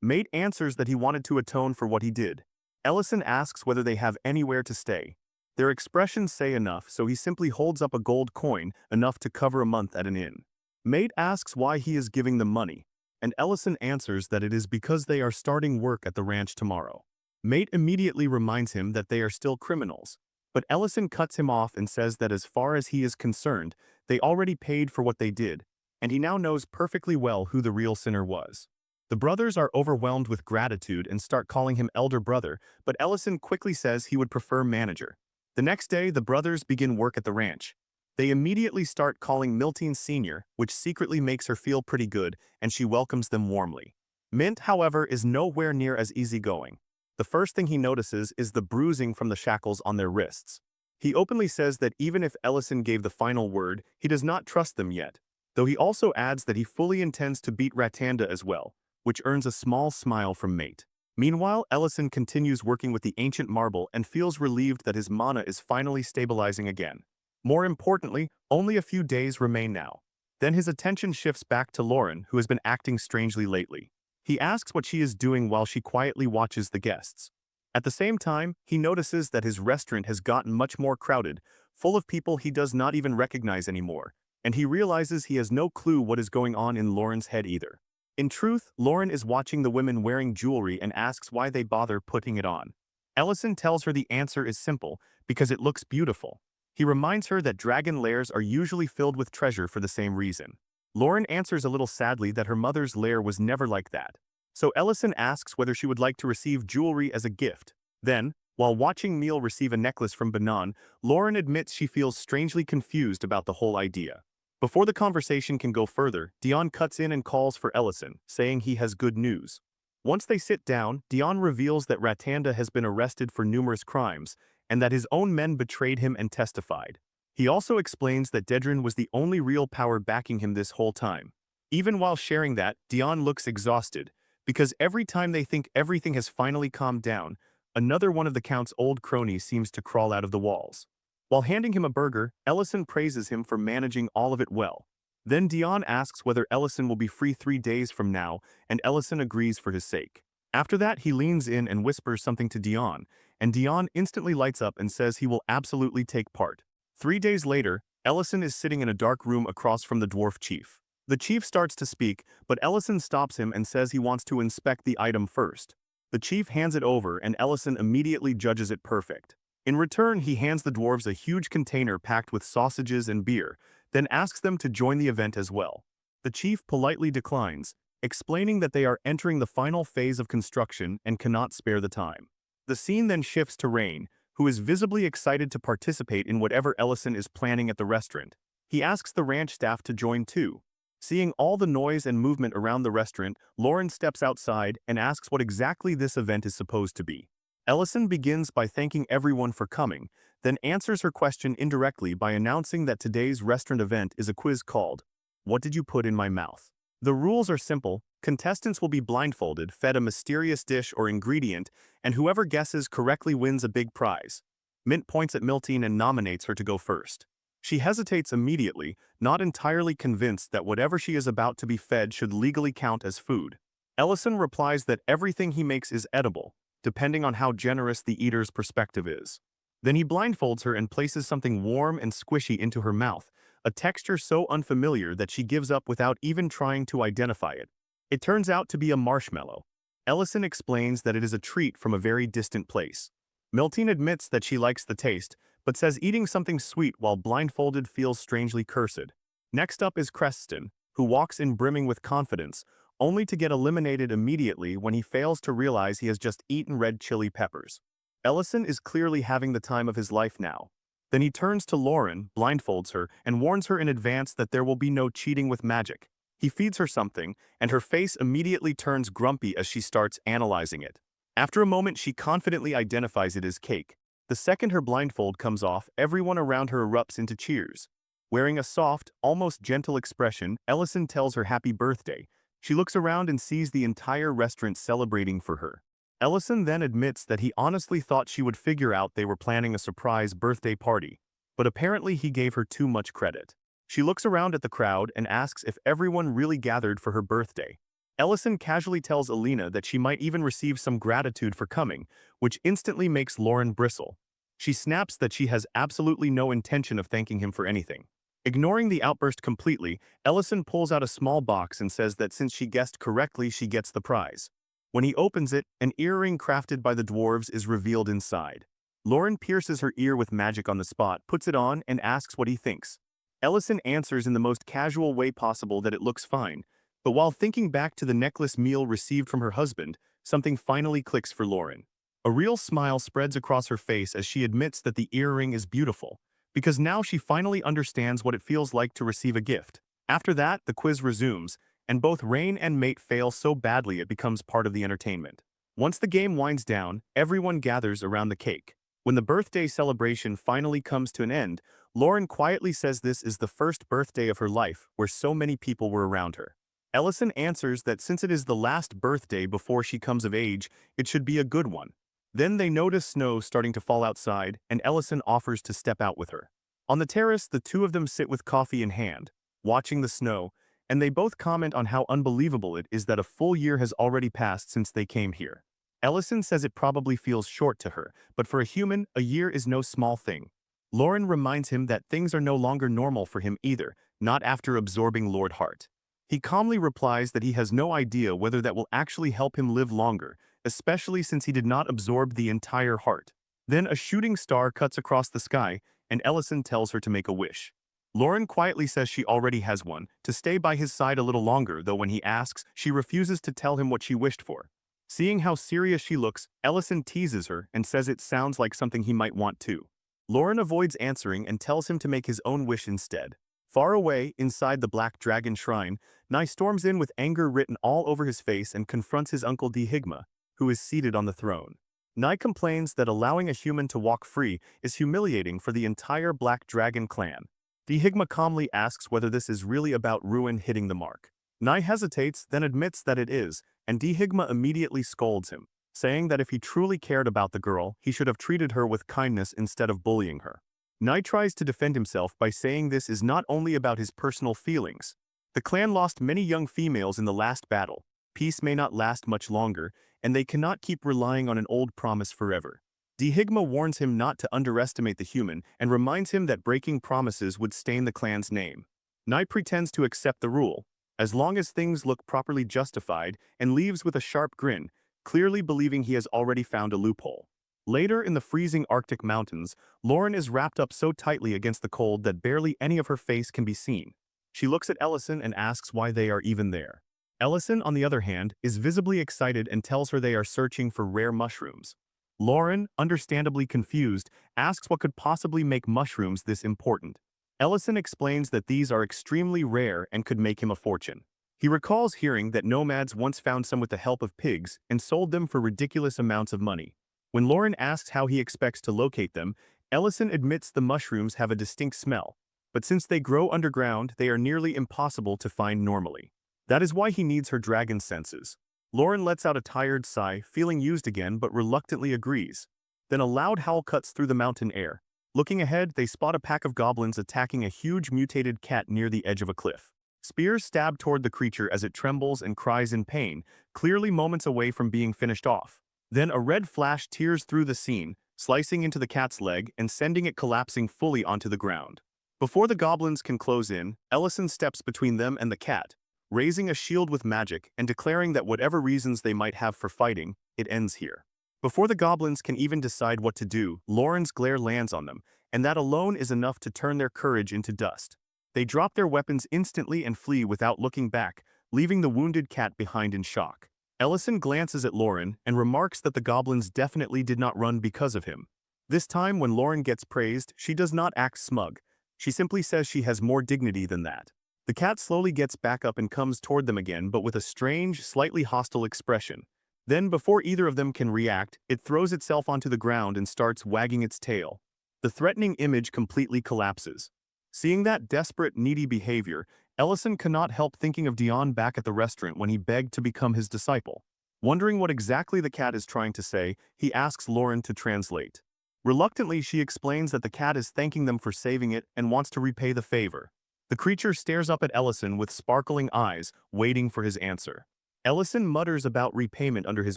Mate answers that he wanted to atone for what he did. Ellison asks whether they have anywhere to stay. Their expressions say enough, so he simply holds up a gold coin, enough to cover a month at an inn. Mate asks why he is giving them money, and Ellison answers that it is because they are starting work at the ranch tomorrow. Mate immediately reminds him that they are still criminals, But Ellison cuts him off and says that as far as he is concerned, they already paid for what they did, and he now knows perfectly well who the real sinner was. The brothers are overwhelmed with gratitude and start calling him elder brother, but Ellison quickly says he would prefer manager. The next day, the brothers begin work at the ranch. They immediately start calling Miltine Sr., which secretly makes her feel pretty good, and she welcomes them warmly. Mint, however, is nowhere near as easygoing. The first thing he notices is the bruising from the shackles on their wrists. He openly says that even if Ellison gave the final word, he does not trust them yet, though he also adds that he fully intends to beat Ratanda as well, which earns a small smile from Mate. Meanwhile, Ellison continues working with the ancient marble and feels relieved that his mana is finally stabilizing again. More importantly, only a few days remain now. Then his attention shifts back to Lauren, who has been acting strangely lately. He asks what she is doing while she quietly watches the guests. At the same time, he notices that his restaurant has gotten much more crowded, full of people he does not even recognize anymore, and he realizes he has no clue what is going on in Lauren's head either. In truth, Lauren is watching the women wearing jewelry and asks why they bother putting it on. Ellison tells her the answer is simple, because it looks beautiful. He reminds her that dragon lairs are usually filled with treasure for the same reason. Lauren answers a little sadly that her mother's lair was never like that. So Ellison asks whether she would like to receive jewelry as a gift. Then, while watching Neil receive a necklace from Banan, Lauren admits she feels strangely confused about the whole idea. Before the conversation can go further, Dion cuts in and calls for Ellison, saying he has good news. Once they sit down, Dion reveals that Ratanda has been arrested for numerous crimes, and that his own men betrayed him and testified. He also explains that Dedrin was the only real power backing him this whole time. Even while sharing that, Dion looks exhausted, because every time they think everything has finally calmed down, another one of the Count's old cronies seems to crawl out of the walls. While handing him a burger, Ellison praises him for managing all of it well. Then Dion asks whether Ellison will be free 3 days from now, and Ellison agrees for his sake. After that, he leans in and whispers something to Dion, and Dion instantly lights up and says he will absolutely take part. 3 days later, Ellison is sitting in a dark room across from the dwarf chief. The chief starts to speak, but Ellison stops him and says he wants to inspect the item first. The chief hands it over and Ellison immediately judges it perfect. In return, he hands the dwarves a huge container packed with sausages and beer, then asks them to join the event as well. The chief politely declines, explaining that they are entering the final phase of construction and cannot spare the time. The scene then shifts to Rain, who is visibly excited to participate in whatever Ellison is planning at the restaurant. He asks the ranch staff to join too. Seeing all the noise and movement around the restaurant, Lauren steps outside and asks what exactly this event is supposed to be. Ellison begins by thanking everyone for coming, then answers her question indirectly by announcing that today's restaurant event is a quiz called, "What did you put in my mouth?" The rules are simple. Contestants will be blindfolded, fed a mysterious dish or ingredient, and whoever guesses correctly wins a big prize. Mint points at Miltine and nominates her to go first. She hesitates immediately, not entirely convinced that whatever she is about to be fed should legally count as food. Ellison replies that everything he makes is edible, depending on how generous the eater's perspective is. Then he blindfolds her and places something warm and squishy into her mouth, a texture so unfamiliar that she gives up without even trying to identify it. It turns out to be a marshmallow. Ellison explains that it is a treat from a very distant place. Miltine admits that she likes the taste, but says eating something sweet while blindfolded feels strangely cursed. Next up is Creston, who walks in brimming with confidence, only to get eliminated immediately when he fails to realize he has just eaten red chili peppers. Ellison is clearly having the time of his life now. Then he turns to Lauren, blindfolds her, and warns her in advance that there will be no cheating with magic. He feeds her something, and her face immediately turns grumpy as she starts analyzing it. After a moment, she confidently identifies it as cake. The second her blindfold comes off, everyone around her erupts into cheers. Wearing a soft, almost gentle expression, Ellison tells her happy birthday. She looks around and sees the entire restaurant celebrating for her. Ellison then admits that he honestly thought she would figure out they were planning a surprise birthday party, but apparently he gave her too much credit. She looks around at the crowd and asks if everyone really gathered for her birthday. Ellison casually tells Alina that she might even receive some gratitude for coming, which instantly makes Lauren bristle. She snaps that she has absolutely no intention of thanking him for anything. Ignoring the outburst completely, Ellison pulls out a small box and says that since she guessed correctly, she gets the prize. When he opens it, an earring crafted by the dwarves is revealed inside. Lauren pierces her ear with magic on the spot, puts it on, and asks what he thinks. Ellison answers in the most casual way possible that it looks fine, but while thinking back to the necklace meal received from her husband, something finally clicks for Lauren. A real smile spreads across her face as she admits that the earring is beautiful, because now she finally understands what it feels like to receive a gift. After that, the quiz resumes, and both Rain and Mate fail so badly it becomes part of the entertainment. Once the game winds down, everyone gathers around the cake. When the birthday celebration finally comes to an end, Lauren quietly says this is the first birthday of her life where so many people were around her. Ellison answers that since it is the last birthday before she comes of age, it should be a good one. Then they notice snow starting to fall outside, and Ellison offers to step out with her. On the terrace, the two of them sit with coffee in hand, watching the snow, and they both comment on how unbelievable it is that a full year has already passed since they came here. Ellison says it probably feels short to her, but for a human, a year is no small thing. Lauren reminds him that things are no longer normal for him either, not after absorbing Lord Hart. He calmly replies that he has no idea whether that will actually help him live longer, especially since he did not absorb the entire heart. Then a shooting star cuts across the sky, and Ellison tells her to make a wish. Lauren quietly says she already has one, to stay by his side a little longer, though when he asks, she refuses to tell him what she wished for. Seeing how serious she looks, Ellison teases her and says it sounds like something he might want too. Lauren avoids answering and tells him to make his own wish instead. Far away, inside the Black Dragon Shrine, Nye storms in with anger written all over his face and confronts his uncle Dihigma, who is seated on the throne. Nye complains that allowing a human to walk free is humiliating for the entire Black Dragon clan. Dihigma calmly asks whether this is really about ruin hitting the mark. Nye hesitates, then admits that it is, and Dihigma immediately scolds him, saying that if he truly cared about the girl, he should have treated her with kindness instead of bullying her. Nye tries to defend himself by saying this is not only about his personal feelings. The clan lost many young females in the last battle. Peace may not last much longer, and they cannot keep relying on an old promise forever. Dihigma warns him not to underestimate the human and reminds him that breaking promises would stain the clan's name. Nye pretends to accept the rule, as long as things look properly justified, and leaves with a sharp grin, clearly believing he has already found a loophole. Later in the freezing Arctic mountains, Lauren is wrapped up so tightly against the cold that barely any of her face can be seen. She looks at Ellison and asks why they are even there. Ellison, on the other hand, is visibly excited and tells her they are searching for rare mushrooms. Lauren, understandably confused, asks what could possibly make mushrooms this important. Ellison explains that these are extremely rare and could make him a fortune. He recalls hearing that nomads once found some with the help of pigs and sold them for ridiculous amounts of money. When Lauren asks how he expects to locate them, Ellison admits the mushrooms have a distinct smell, but since they grow underground, they are nearly impossible to find normally. That is why he needs her dragon senses. Lauren lets out a tired sigh, feeling used again, but reluctantly agrees. Then a loud howl cuts through the mountain air. Looking ahead, they spot a pack of goblins attacking a huge mutated cat near the edge of a cliff. Spears stab toward the creature as it trembles and cries in pain, clearly moments away from being finished off. Then a red flash tears through the scene, slicing into the cat's leg and sending it collapsing fully onto the ground. Before the goblins can close in, Ellison steps between them and the cat, raising a shield with magic and declaring that whatever reasons they might have for fighting, it ends here. Before the goblins can even decide what to do, Lauren's glare lands on them, and that alone is enough to turn their courage into dust. They drop their weapons instantly and flee without looking back, leaving the wounded cat behind in shock. Ellison glances at Lauren and remarks that the goblins definitely did not run because of him. This time, when Lauren gets praised, she does not act smug. She simply says she has more dignity than that. The cat slowly gets back up and comes toward them again, but with a strange, slightly hostile expression. Then, before either of them can react, it throws itself onto the ground and starts wagging its tail. The threatening image completely collapses. Seeing that desperate, needy behavior, Ellison cannot help thinking of Dion back at the restaurant when he begged to become his disciple. Wondering what exactly the cat is trying to say, he asks Lauren to translate. Reluctantly, she explains that the cat is thanking them for saving it and wants to repay the favor. The creature stares up at Ellison with sparkling eyes, waiting for his answer. Ellison mutters about repayment under his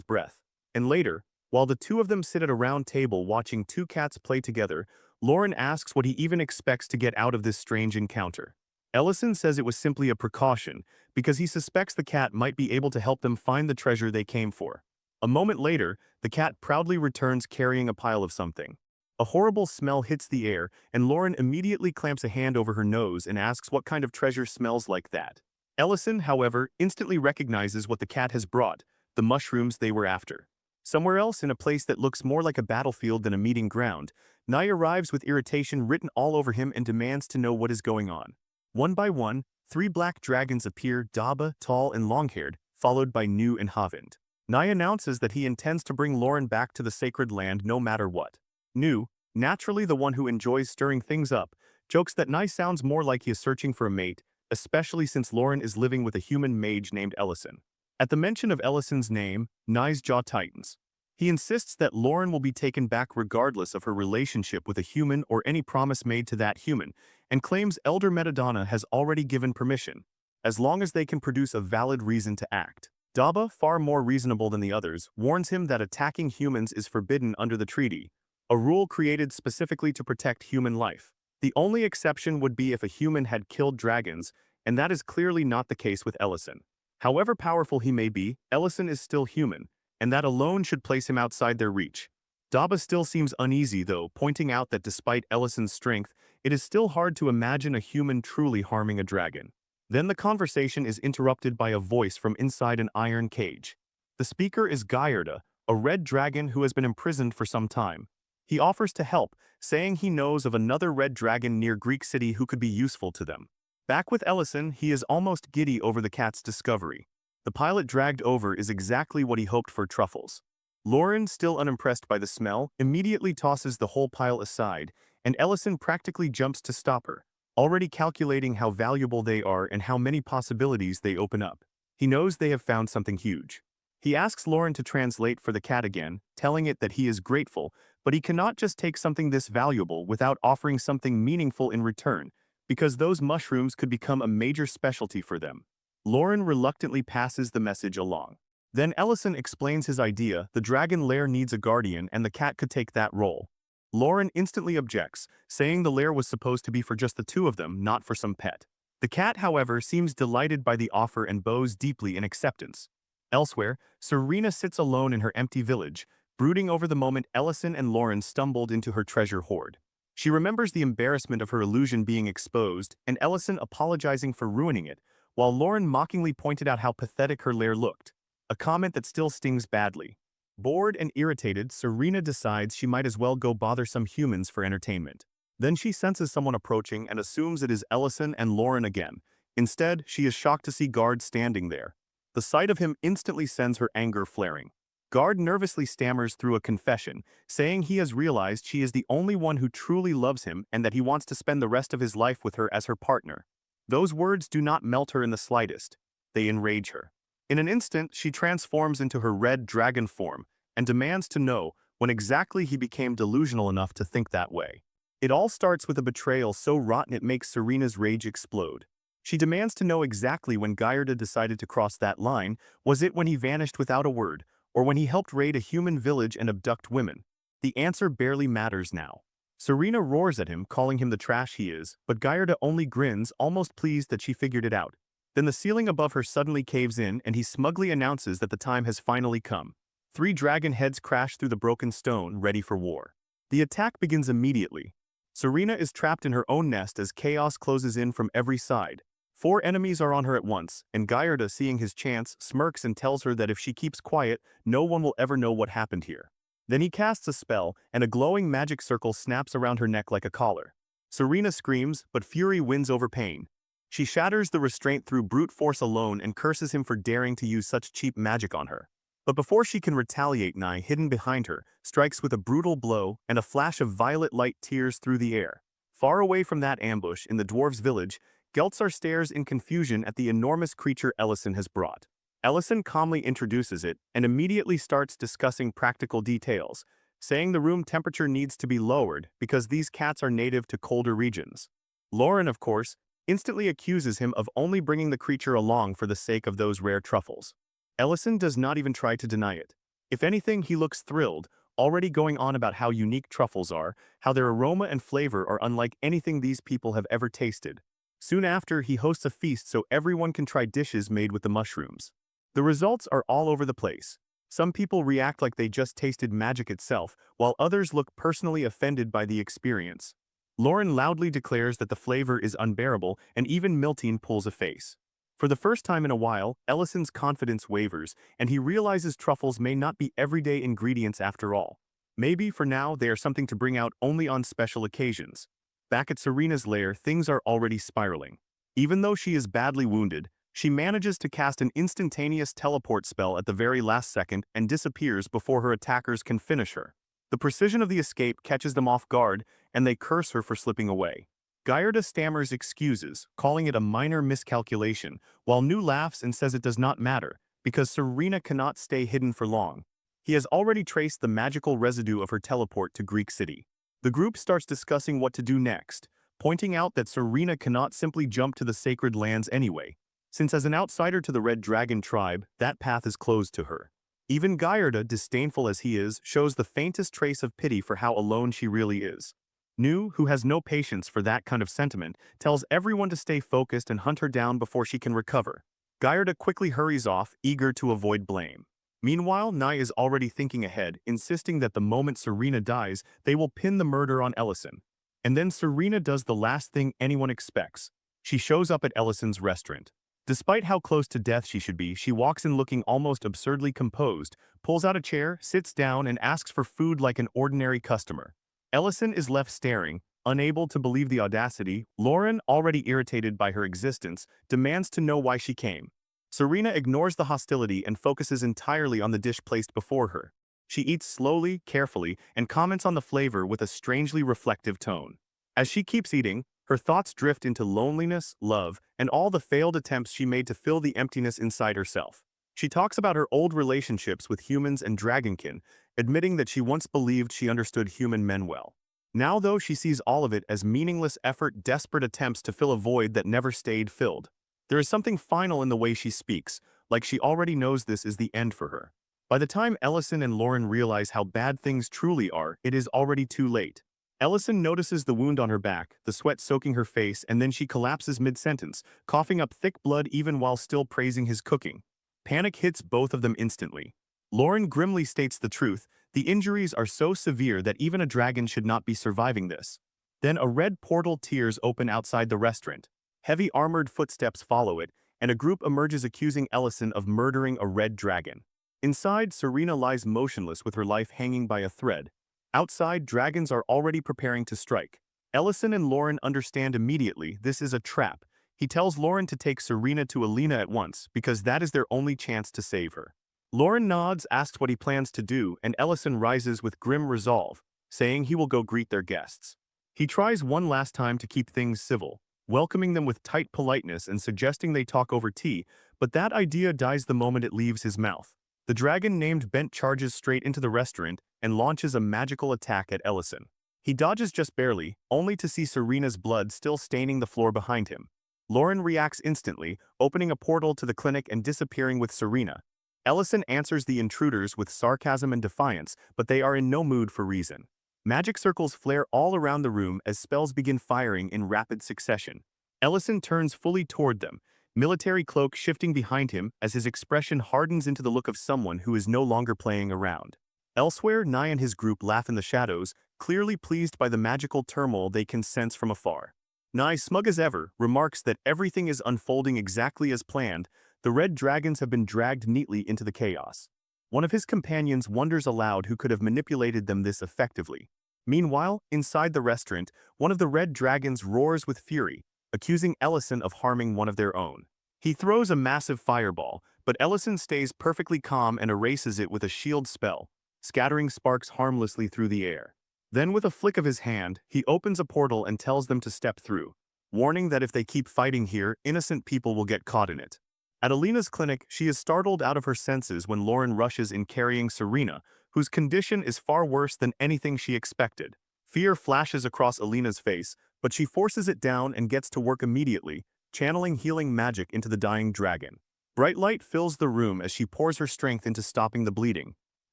breath, and later, while the two of them sit at a round table watching two cats play together, Lauren asks what he even expects to get out of this strange encounter. Ellison says it was simply a precaution, because he suspects the cat might be able to help them find the treasure they came for. A moment later, the cat proudly returns carrying a pile of something. A horrible smell hits the air, and Lauren immediately clamps a hand over her nose and asks what kind of treasure smells like that. Ellison, however, instantly recognizes what the cat has brought, the mushrooms they were after. Somewhere else, in a place that looks more like a battlefield than a meeting ground, Nye arrives with irritation written all over him and demands to know what is going on. One by one, 3 black dragons appear, Daba, tall and long-haired, followed by Nu and Havind. Nye announces that he intends to bring Lauren back to the sacred land no matter what. Nu, naturally the one who enjoys stirring things up, jokes that Nye sounds more like he is searching for a mate, especially since Lauren is living with a human mage named Ellison. At the mention of Ellison's name, Nye's jaw tightens. He insists that Lauren will be taken back regardless of her relationship with a human or any promise made to that human, and claims Elder Metadonna has already given permission, as long as they can produce a valid reason to act. Daba, far more reasonable than the others, warns him that attacking humans is forbidden under the treaty, a rule created specifically to protect human life. The only exception would be if a human had killed dragons, and that is clearly not the case with Ellison. However powerful he may be, Ellison is still human, and that alone should place him outside their reach. Daba still seems uneasy though, pointing out that despite Ellison's strength, it is still hard to imagine a human truly harming a dragon. Then the conversation is interrupted by a voice from inside an iron cage. The speaker is Gyarda, a red dragon who has been imprisoned for some time. He offers to help, saying he knows of another red dragon near Greek City who could be useful to them. Back with Ellison, he is almost giddy over the cat's discovery. The pilot dragged over is exactly what he hoped for: truffles. Lauren, still unimpressed by the smell, immediately tosses the whole pile aside, and Ellison practically jumps to stop her, already calculating how valuable they are and how many possibilities they open up. He knows they have found something huge. He asks Lauren to translate for the cat again, telling it that he is grateful, but he cannot just take something this valuable without offering something meaningful in return, because those mushrooms could become a major specialty for them. Lauren reluctantly passes the message along. Then Ellison explains his idea: the dragon lair needs a guardian and the cat could take that role. Lauren instantly objects, saying the lair was supposed to be for just the two of them, not for some pet. The cat, however, seems delighted by the offer and bows deeply in acceptance. Elsewhere, Serena sits alone in her empty village, brooding over the moment Ellison and Lauren stumbled into her treasure hoard. She remembers the embarrassment of her illusion being exposed and Ellison apologizing for ruining it, while Lauren mockingly pointed out how pathetic her lair looked, a comment that still stings badly. Bored and irritated, Serena decides she might as well go bother some humans for entertainment. Then she senses someone approaching and assumes it is Ellison and Lauren again. Instead, she is shocked to see Guard standing there. The sight of him instantly sends her anger flaring. Guard nervously stammers through a confession, saying he has realized she is the only one who truly loves him and that he wants to spend the rest of his life with her as her partner. Those words do not melt her in the slightest. They enrage her. In an instant, she transforms into her red dragon form and demands to know when exactly he became delusional enough to think that way. It all starts with a betrayal so rotten it makes Serena's rage explode. She demands to know exactly when Gyarda decided to cross that line. Was it when he vanished without a word, or when he helped raid a human village and abduct women? The answer barely matters now. Serena roars at him, calling him the trash he is, but Gyarda only grins, almost pleased that she figured it out. Then the ceiling above her suddenly caves in and he smugly announces that the time has finally come. 3 dragon heads crash through the broken stone, ready for war. The attack begins immediately. Serena is trapped in her own nest as chaos closes in from every side. 4 enemies are on her at once, and Gyarda, seeing his chance, smirks and tells her that if she keeps quiet, no one will ever know what happened here. Then he casts a spell, and a glowing magic circle snaps around her neck like a collar. Serena screams, but fury wins over pain. She shatters the restraint through brute force alone and curses him for daring to use such cheap magic on her. But before she can retaliate, Nye, hidden behind her, strikes with a brutal blow, and a flash of violet light tears through the air. Far away from that ambush, in the dwarves' village, Geltzar stares in confusion at the enormous creature Ellison has brought. Ellison calmly introduces it and immediately starts discussing practical details, saying the room temperature needs to be lowered because these cats are native to colder regions. Lauren, of course, instantly accuses him of only bringing the creature along for the sake of those rare truffles. Ellison does not even try to deny it. If anything, he looks thrilled, already going on about how unique truffles are, how their aroma and flavor are unlike anything these people have ever tasted. Soon after, he hosts a feast so everyone can try dishes made with the mushrooms. The results are all over the place. Some people react like they just tasted magic itself, while others look personally offended by the experience. Lauren loudly declares that the flavor is unbearable, and even Miltine pulls a face. For the first time in a while, Ellison's confidence wavers, and he realizes truffles may not be everyday ingredients after all. Maybe, for now, they are something to bring out only on special occasions. Back at Serena's lair, things are already spiraling. Even though she is badly wounded, she manages to cast an instantaneous teleport spell at the very last second and disappears before her attackers can finish her. The precision of the escape catches them off guard, and they curse her for slipping away. Gallardo stammers excuses, calling it a minor miscalculation, while Nu laughs and says it does not matter, because Serena cannot stay hidden for long. He has already traced the magical residue of her teleport to Greek City. The group starts discussing what to do next, pointing out that Serena cannot simply jump to the sacred lands anyway, since as an outsider to the Red Dragon tribe, that path is closed to her. Even Gallardo, disdainful as he is, shows the faintest trace of pity for how alone she really is. Nu, who has no patience for that kind of sentiment, tells everyone to stay focused and hunt her down before she can recover. Gallardo quickly hurries off, eager to avoid blame. Meanwhile, Nai is already thinking ahead, insisting that the moment Serena dies, they will pin the murder on Ellison. And then Serena does the last thing anyone expects. She shows up at Ellison's restaurant. Despite how close to death she should be, she walks in looking almost absurdly composed, pulls out a chair, sits down, and asks for food like an ordinary customer. Ellison is left staring, unable to believe the audacity. Lauren, already irritated by her existence, demands to know why she came. Serena ignores the hostility and focuses entirely on the dish placed before her. She eats slowly, carefully, and comments on the flavor with a strangely reflective tone. As she keeps eating, her thoughts drift into loneliness, love, and all the failed attempts she made to fill the emptiness inside herself. She talks about her old relationships with humans and dragonkin, admitting that she once believed she understood human men well. Now, though, she sees all of it as meaningless effort, desperate attempts to fill a void that never stayed filled. There is something final in the way she speaks, like she already knows this is the end for her. By the time Ellison and Lauren realize how bad things truly are, it is already too late. Ellison notices the wound on her back, the sweat soaking her face, and then she collapses mid-sentence, coughing up thick blood even while still praising his cooking. Panic hits both of them instantly. Lauren grimly states the truth: the injuries are so severe that even a dragon should not be surviving this. Then a red portal tears open outside the restaurant. Heavy armored footsteps follow it, and a group emerges accusing Ellison of murdering a red dragon. Inside, Serena lies motionless with her life hanging by a thread. Outside, dragons are already preparing to strike. Ellison and Lauren understand immediately this is a trap. He tells Lauren to take Serena to Alina at once, because that is their only chance to save her. Lauren nods, asks what he plans to do, and Ellison rises with grim resolve, saying he will go greet their guests. He tries one last time to keep things civil, welcoming them with tight politeness and suggesting they talk over tea, but that idea dies the moment it leaves his mouth. The dragon named Bent charges straight into the restaurant and launches a magical attack at Ellison. He dodges just barely, only to see Serena's blood still staining the floor behind him. Lauren reacts instantly, opening a portal to the clinic and disappearing with Serena. Ellison answers the intruders with sarcasm and defiance, but they are in no mood for reason. Magic circles flare all around the room as spells begin firing in rapid succession. Ellison turns fully toward them, military cloak shifting behind him as his expression hardens into the look of someone who is no longer playing around. Elsewhere, Nye and his group laugh in the shadows, clearly pleased by the magical turmoil they can sense from afar. Nye, smug as ever, remarks that everything is unfolding exactly as planned. The red dragons have been dragged neatly into the chaos. One of his companions wonders aloud who could have manipulated them this effectively. Meanwhile, inside the restaurant, one of the red dragons roars with fury, accusing Ellison of harming one of their own. He throws a massive fireball, but Ellison stays perfectly calm and erases it with a shield spell, scattering sparks harmlessly through the air. Then with a flick of his hand, he opens a portal and tells them to step through, warning that if they keep fighting here, innocent people will get caught in it. At Alina's clinic, she is startled out of her senses when Lauren rushes in carrying Serena, whose condition is far worse than anything she expected. Fear flashes across Alina's face, but she forces it down and gets to work immediately, channeling healing magic into the dying dragon. Bright light fills the room as she pours her strength into stopping the bleeding.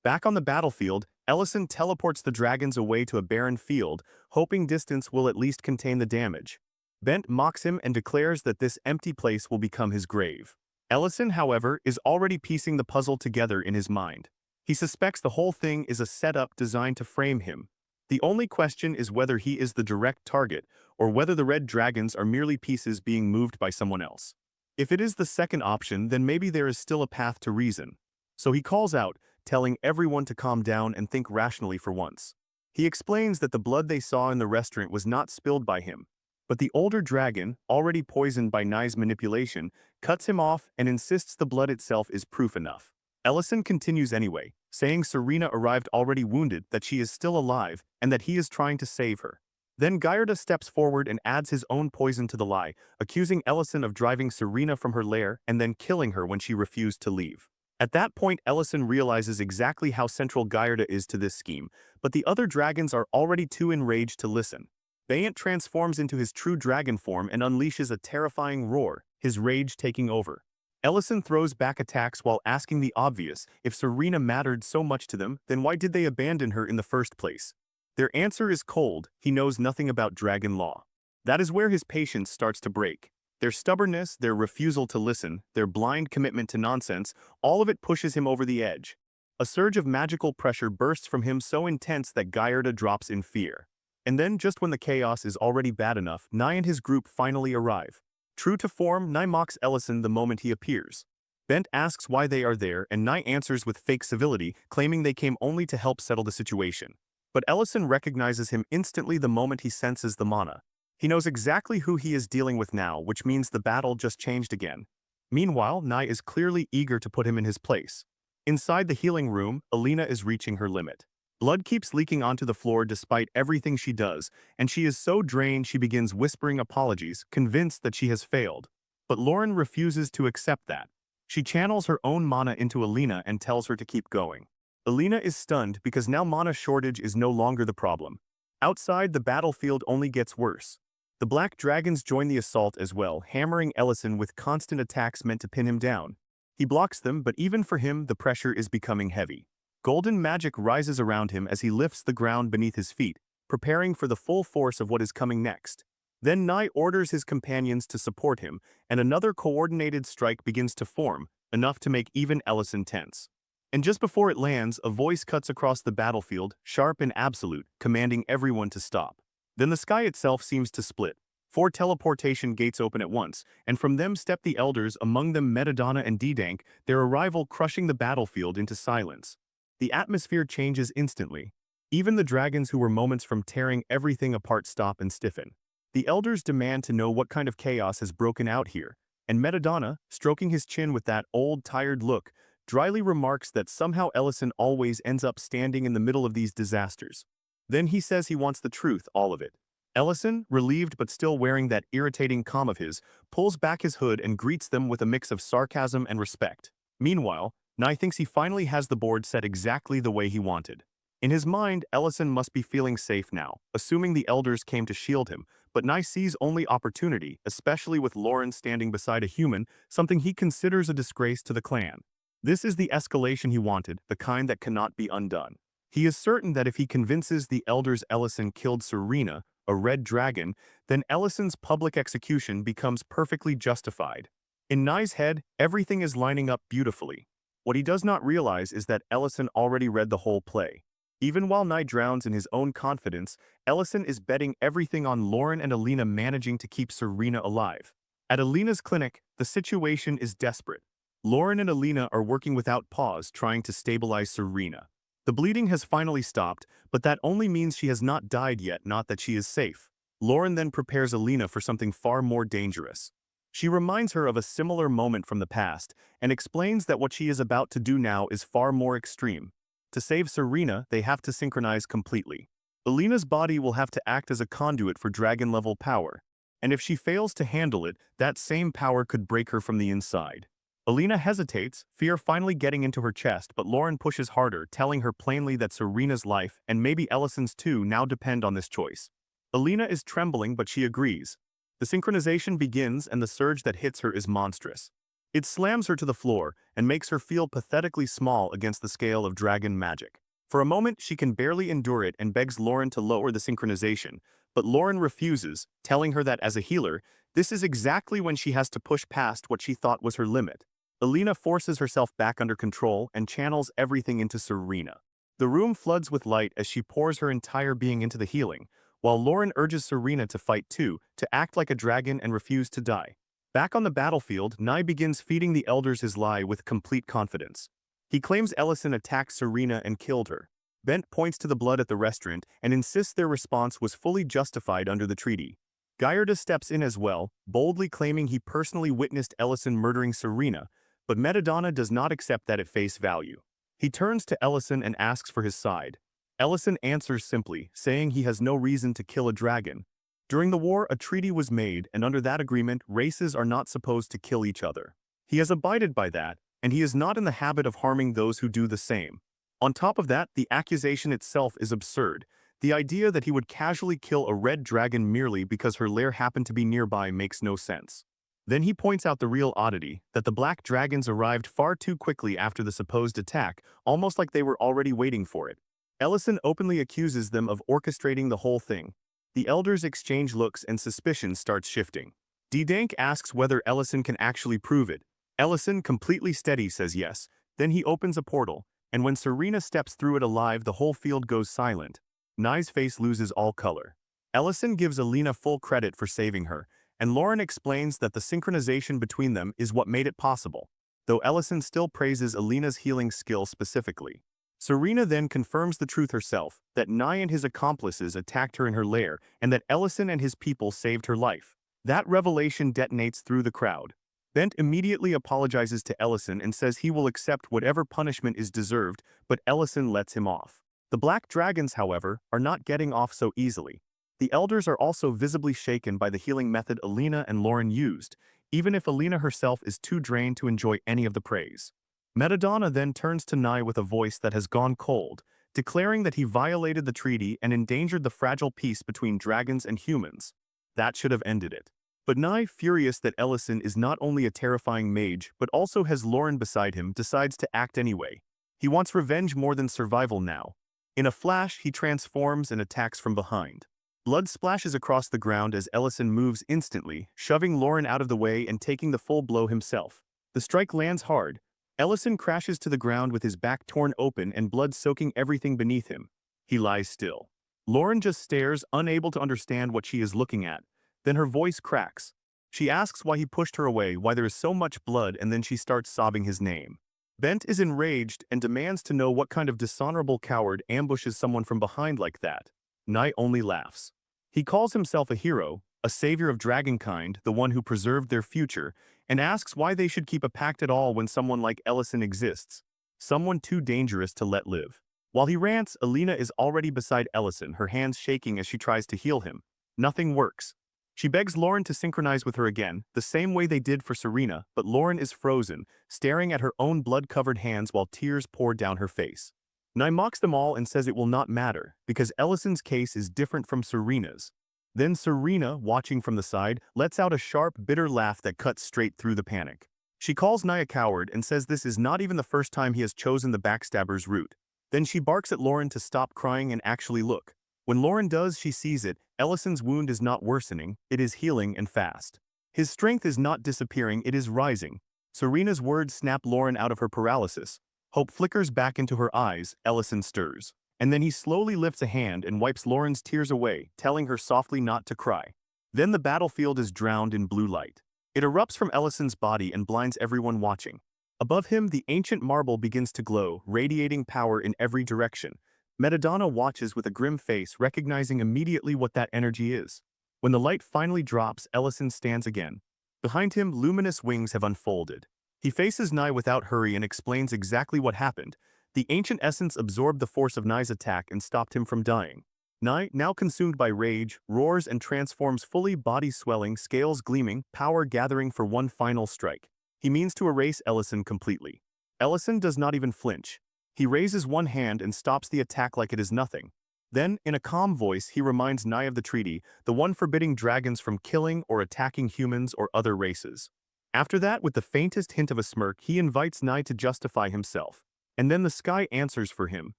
Back on the battlefield, Ellison teleports the dragons away to a barren field, hoping distance will at least contain the damage. Bent mocks him and declares that this empty place will become his grave. Ellison, however, is already piecing the puzzle together in his mind. He suspects the whole thing is a setup designed to frame him. The only question is whether he is the direct target, or whether the red dragons are merely pieces being moved by someone else. If it is the second option, then maybe there is still a path to reason. So he calls out, telling everyone to calm down and think rationally for once. He explains that the blood they saw in the restaurant was not spilled by him, but the older dragon, already poisoned by Nye's manipulation, cuts him off and insists the blood itself is proof enough. Ellison continues anyway, saying Serena arrived already wounded, that she is still alive, and that he is trying to save her. Then Gallardo steps forward and adds his own poison to the lie, accusing Ellison of driving Serena from her lair and then killing her when she refused to leave. At that point, Ellison realizes exactly how central Gallardo is to this scheme, but the other dragons are already too enraged to listen. Bayant transforms into his true dragon form and unleashes a terrifying roar, his rage taking over. Ellison throws back attacks while asking the obvious: if Serena mattered so much to them, then why did they abandon her in the first place? Their answer is cold: he knows nothing about dragon law. That is where his patience starts to break. Their stubbornness, their refusal to listen, their blind commitment to nonsense, all of it pushes him over the edge. A surge of magical pressure bursts from him so intense that Gallardo drops in fear. And then, just when the chaos is already bad enough, Nye and his group finally arrive. True to form, Nye mocks Ellison the moment he appears. Bent asks why they are there, and Nye answers with fake civility, claiming they came only to help settle the situation. But Ellison recognizes him instantly the moment he senses the mana. He knows exactly who he is dealing with now, which means the battle just changed again. Meanwhile, Nye is clearly eager to put him in his place. Inside the healing room, Alina is reaching her limit. Blood keeps leaking onto the floor despite everything she does, and she is so drained she begins whispering apologies, convinced that she has failed. But Lauren refuses to accept that. She channels her own mana into Alina and tells her to keep going. Alina is stunned because now mana shortage is no longer the problem. Outside, the battlefield only gets worse. The black dragons join the assault as well, hammering Ellison with constant attacks meant to pin him down. He blocks them, but even for him, the pressure is becoming heavy. Golden magic rises around him as he lifts the ground beneath his feet, preparing for the full force of what is coming next. Then Nye orders his companions to support him, and another coordinated strike begins to form, enough to make even Ellison tense. And just before it lands, a voice cuts across the battlefield, sharp and absolute, commanding everyone to stop. Then the sky itself seems to split. 4 teleportation gates open at once, and from them step the elders, among them Metadonna and D-Dank, their arrival crushing the battlefield into silence. The atmosphere changes instantly. Even the dragons who were moments from tearing everything apart stop and stiffen. The elders demand to know what kind of chaos has broken out here, and Metadonna, stroking his chin with that old, tired look, dryly remarks that somehow Ellison always ends up standing in the middle of these disasters. Then he says he wants the truth, all of it. Ellison, relieved but still wearing that irritating calm of his, pulls back his hood and greets them with a mix of sarcasm and respect. Meanwhile, Nye thinks he finally has the board set exactly the way he wanted. In his mind, Ellison must be feeling safe now, assuming the elders came to shield him, but Nye sees only opportunity, especially with Lauren standing beside a human, something he considers a disgrace to the clan. This is the escalation he wanted, the kind that cannot be undone. He is certain that if he convinces the elders Ellison killed Serena, a red dragon, then Ellison's public execution becomes perfectly justified. In Nye's head, everything is lining up beautifully. What he does not realize is that Ellison already read the whole play. Even while Nye drowns in his own confidence, Ellison is betting everything on Lauren and Alina managing to keep Serena alive. At Alina's clinic, the situation is desperate. Lauren and Alina are working without pause trying to stabilize Serena. The bleeding has finally stopped, but that only means she has not died yet, not that she is safe. Lauren then prepares Alina for something far more dangerous. She reminds her of a similar moment from the past and explains that what she is about to do now is far more extreme. To save Serena, they have to synchronize completely. Alina's body will have to act as a conduit for dragon-level power, and if she fails to handle it, that same power could break her from the inside. Alina hesitates, fear finally getting into her chest, but Lauren pushes harder, telling her plainly that Serena's life, and maybe Ellison's too, now depend on this choice. Alina is trembling, but she agrees. The synchronization begins, and the surge that hits her is monstrous. It slams her to the floor and makes her feel pathetically small against the scale of dragon magic. For a moment, she can barely endure it and begs Lauren to lower the synchronization, but Lauren refuses, telling her that as a healer, this is exactly when she has to push past what she thought was her limit. Alina forces herself back under control and channels everything into Serena. The room floods with light as she pours her entire being into the healing, while Lauren urges Serena to fight too, to act like a dragon and refuse to die. Back on the battlefield, Nye begins feeding the elders his lie with complete confidence. He claims Ellison attacked Serena and killed her. Bent points to the blood at the restaurant and insists their response was fully justified under the treaty. Gallardo steps in as well, boldly claiming he personally witnessed Ellison murdering Serena, but Metadonna does not accept that at face value. He turns to Ellison and asks for his side. Ellison answers simply, saying he has no reason to kill a dragon. During the war, a treaty was made, and under that agreement, races are not supposed to kill each other. He has abided by that, and he is not in the habit of harming those who do the same. On top of that, the accusation itself is absurd. The idea that he would casually kill a red dragon merely because her lair happened to be nearby makes no sense. Then he points out the real oddity, that the black dragons arrived far too quickly after the supposed attack, almost like they were already waiting for it. Ellison openly accuses them of orchestrating the whole thing. The elders exchange looks and suspicion starts shifting. D-Dank asks whether Ellison can actually prove it. Ellison, completely steady, says yes. Then he opens a portal, and when Serena steps through it alive, the whole field goes silent. Nye's face loses all color. Ellison gives Alina full credit for saving her, and Lauren explains that the synchronization between them is what made it possible, though Ellison still praises Alina's healing skill specifically. Serena then confirms the truth herself, that Nye and his accomplices attacked her in her lair, and that Ellison and his people saved her life. That revelation detonates through the crowd. Bent immediately apologizes to Ellison and says he will accept whatever punishment is deserved, but Ellison lets him off. The Black Dragons, however, are not getting off so easily. The elders are also visibly shaken by the healing method Alina and Lauren used, even if Alina herself is too drained to enjoy any of the praise. Metadonna then turns to Nye with a voice that has gone cold, declaring that he violated the treaty and endangered the fragile peace between dragons and humans. That should have ended it. But Nye, furious that Ellison is not only a terrifying mage but also has Lauren beside him, decides to act anyway. He wants revenge more than survival now. In a flash, he transforms and attacks from behind. Blood splashes across the ground as Ellison moves instantly, shoving Lauren out of the way and taking the full blow himself. The strike lands hard. Ellison crashes to the ground with his back torn open and blood soaking everything beneath him. He lies still. Lauren just stares, unable to understand what she is looking at. Then her voice cracks. She asks why he pushed her away, why there is so much blood, and then she starts sobbing his name. Bent is enraged and demands to know what kind of dishonorable coward ambushes someone from behind like that. Nye only laughs. He calls himself a hero, a savior of dragonkind, the one who preserved their future, and asks why they should keep a pact at all when someone like Ellison exists. Someone too dangerous to let live. While he rants, Alina is already beside Ellison, her hands shaking as she tries to heal him. Nothing works. She begs Lauren to synchronize with her again, the same way they did for Serena, but Lauren is frozen, staring at her own blood-covered hands while tears pour down her face. Nye mocks them all and says it will not matter, because Ellison's case is different from Serena's. Then Serena, watching from the side, lets out a sharp, bitter laugh that cuts straight through the panic. She calls Nye a coward and says this is not even the first time he has chosen the backstabber's route. Then she barks at Lauren to stop crying and actually look. When Lauren does, she sees it. Ellison's wound is not worsening, it is healing and fast. His strength is not disappearing, it is rising. Serena's words snap Lauren out of her paralysis. Hope flickers back into her eyes. Ellison stirs. And then he slowly lifts a hand and wipes Lauren's tears away, telling her softly not to cry. Then the battlefield is drowned in blue light. It erupts from Ellison's body and blinds everyone watching. Above him, the ancient marble begins to glow, radiating power in every direction. Metadonna watches with a grim face, recognizing immediately what that energy is. When the light finally drops, Ellison stands again. Behind him, luminous wings have unfolded. He faces Nye without hurry and explains exactly what happened. The ancient essence absorbed the force of Nye's attack and stopped him from dying. Nye, now consumed by rage, roars and transforms fully, body swelling, scales gleaming, power gathering for one final strike. He means to erase Ellison completely. Ellison does not even flinch. He raises one hand and stops the attack like it is nothing. Then, in a calm voice, he reminds Nye of the treaty, the one forbidding dragons from killing or attacking humans or other races. After that, with the faintest hint of a smirk, he invites Nye to justify himself. And then the sky answers for him.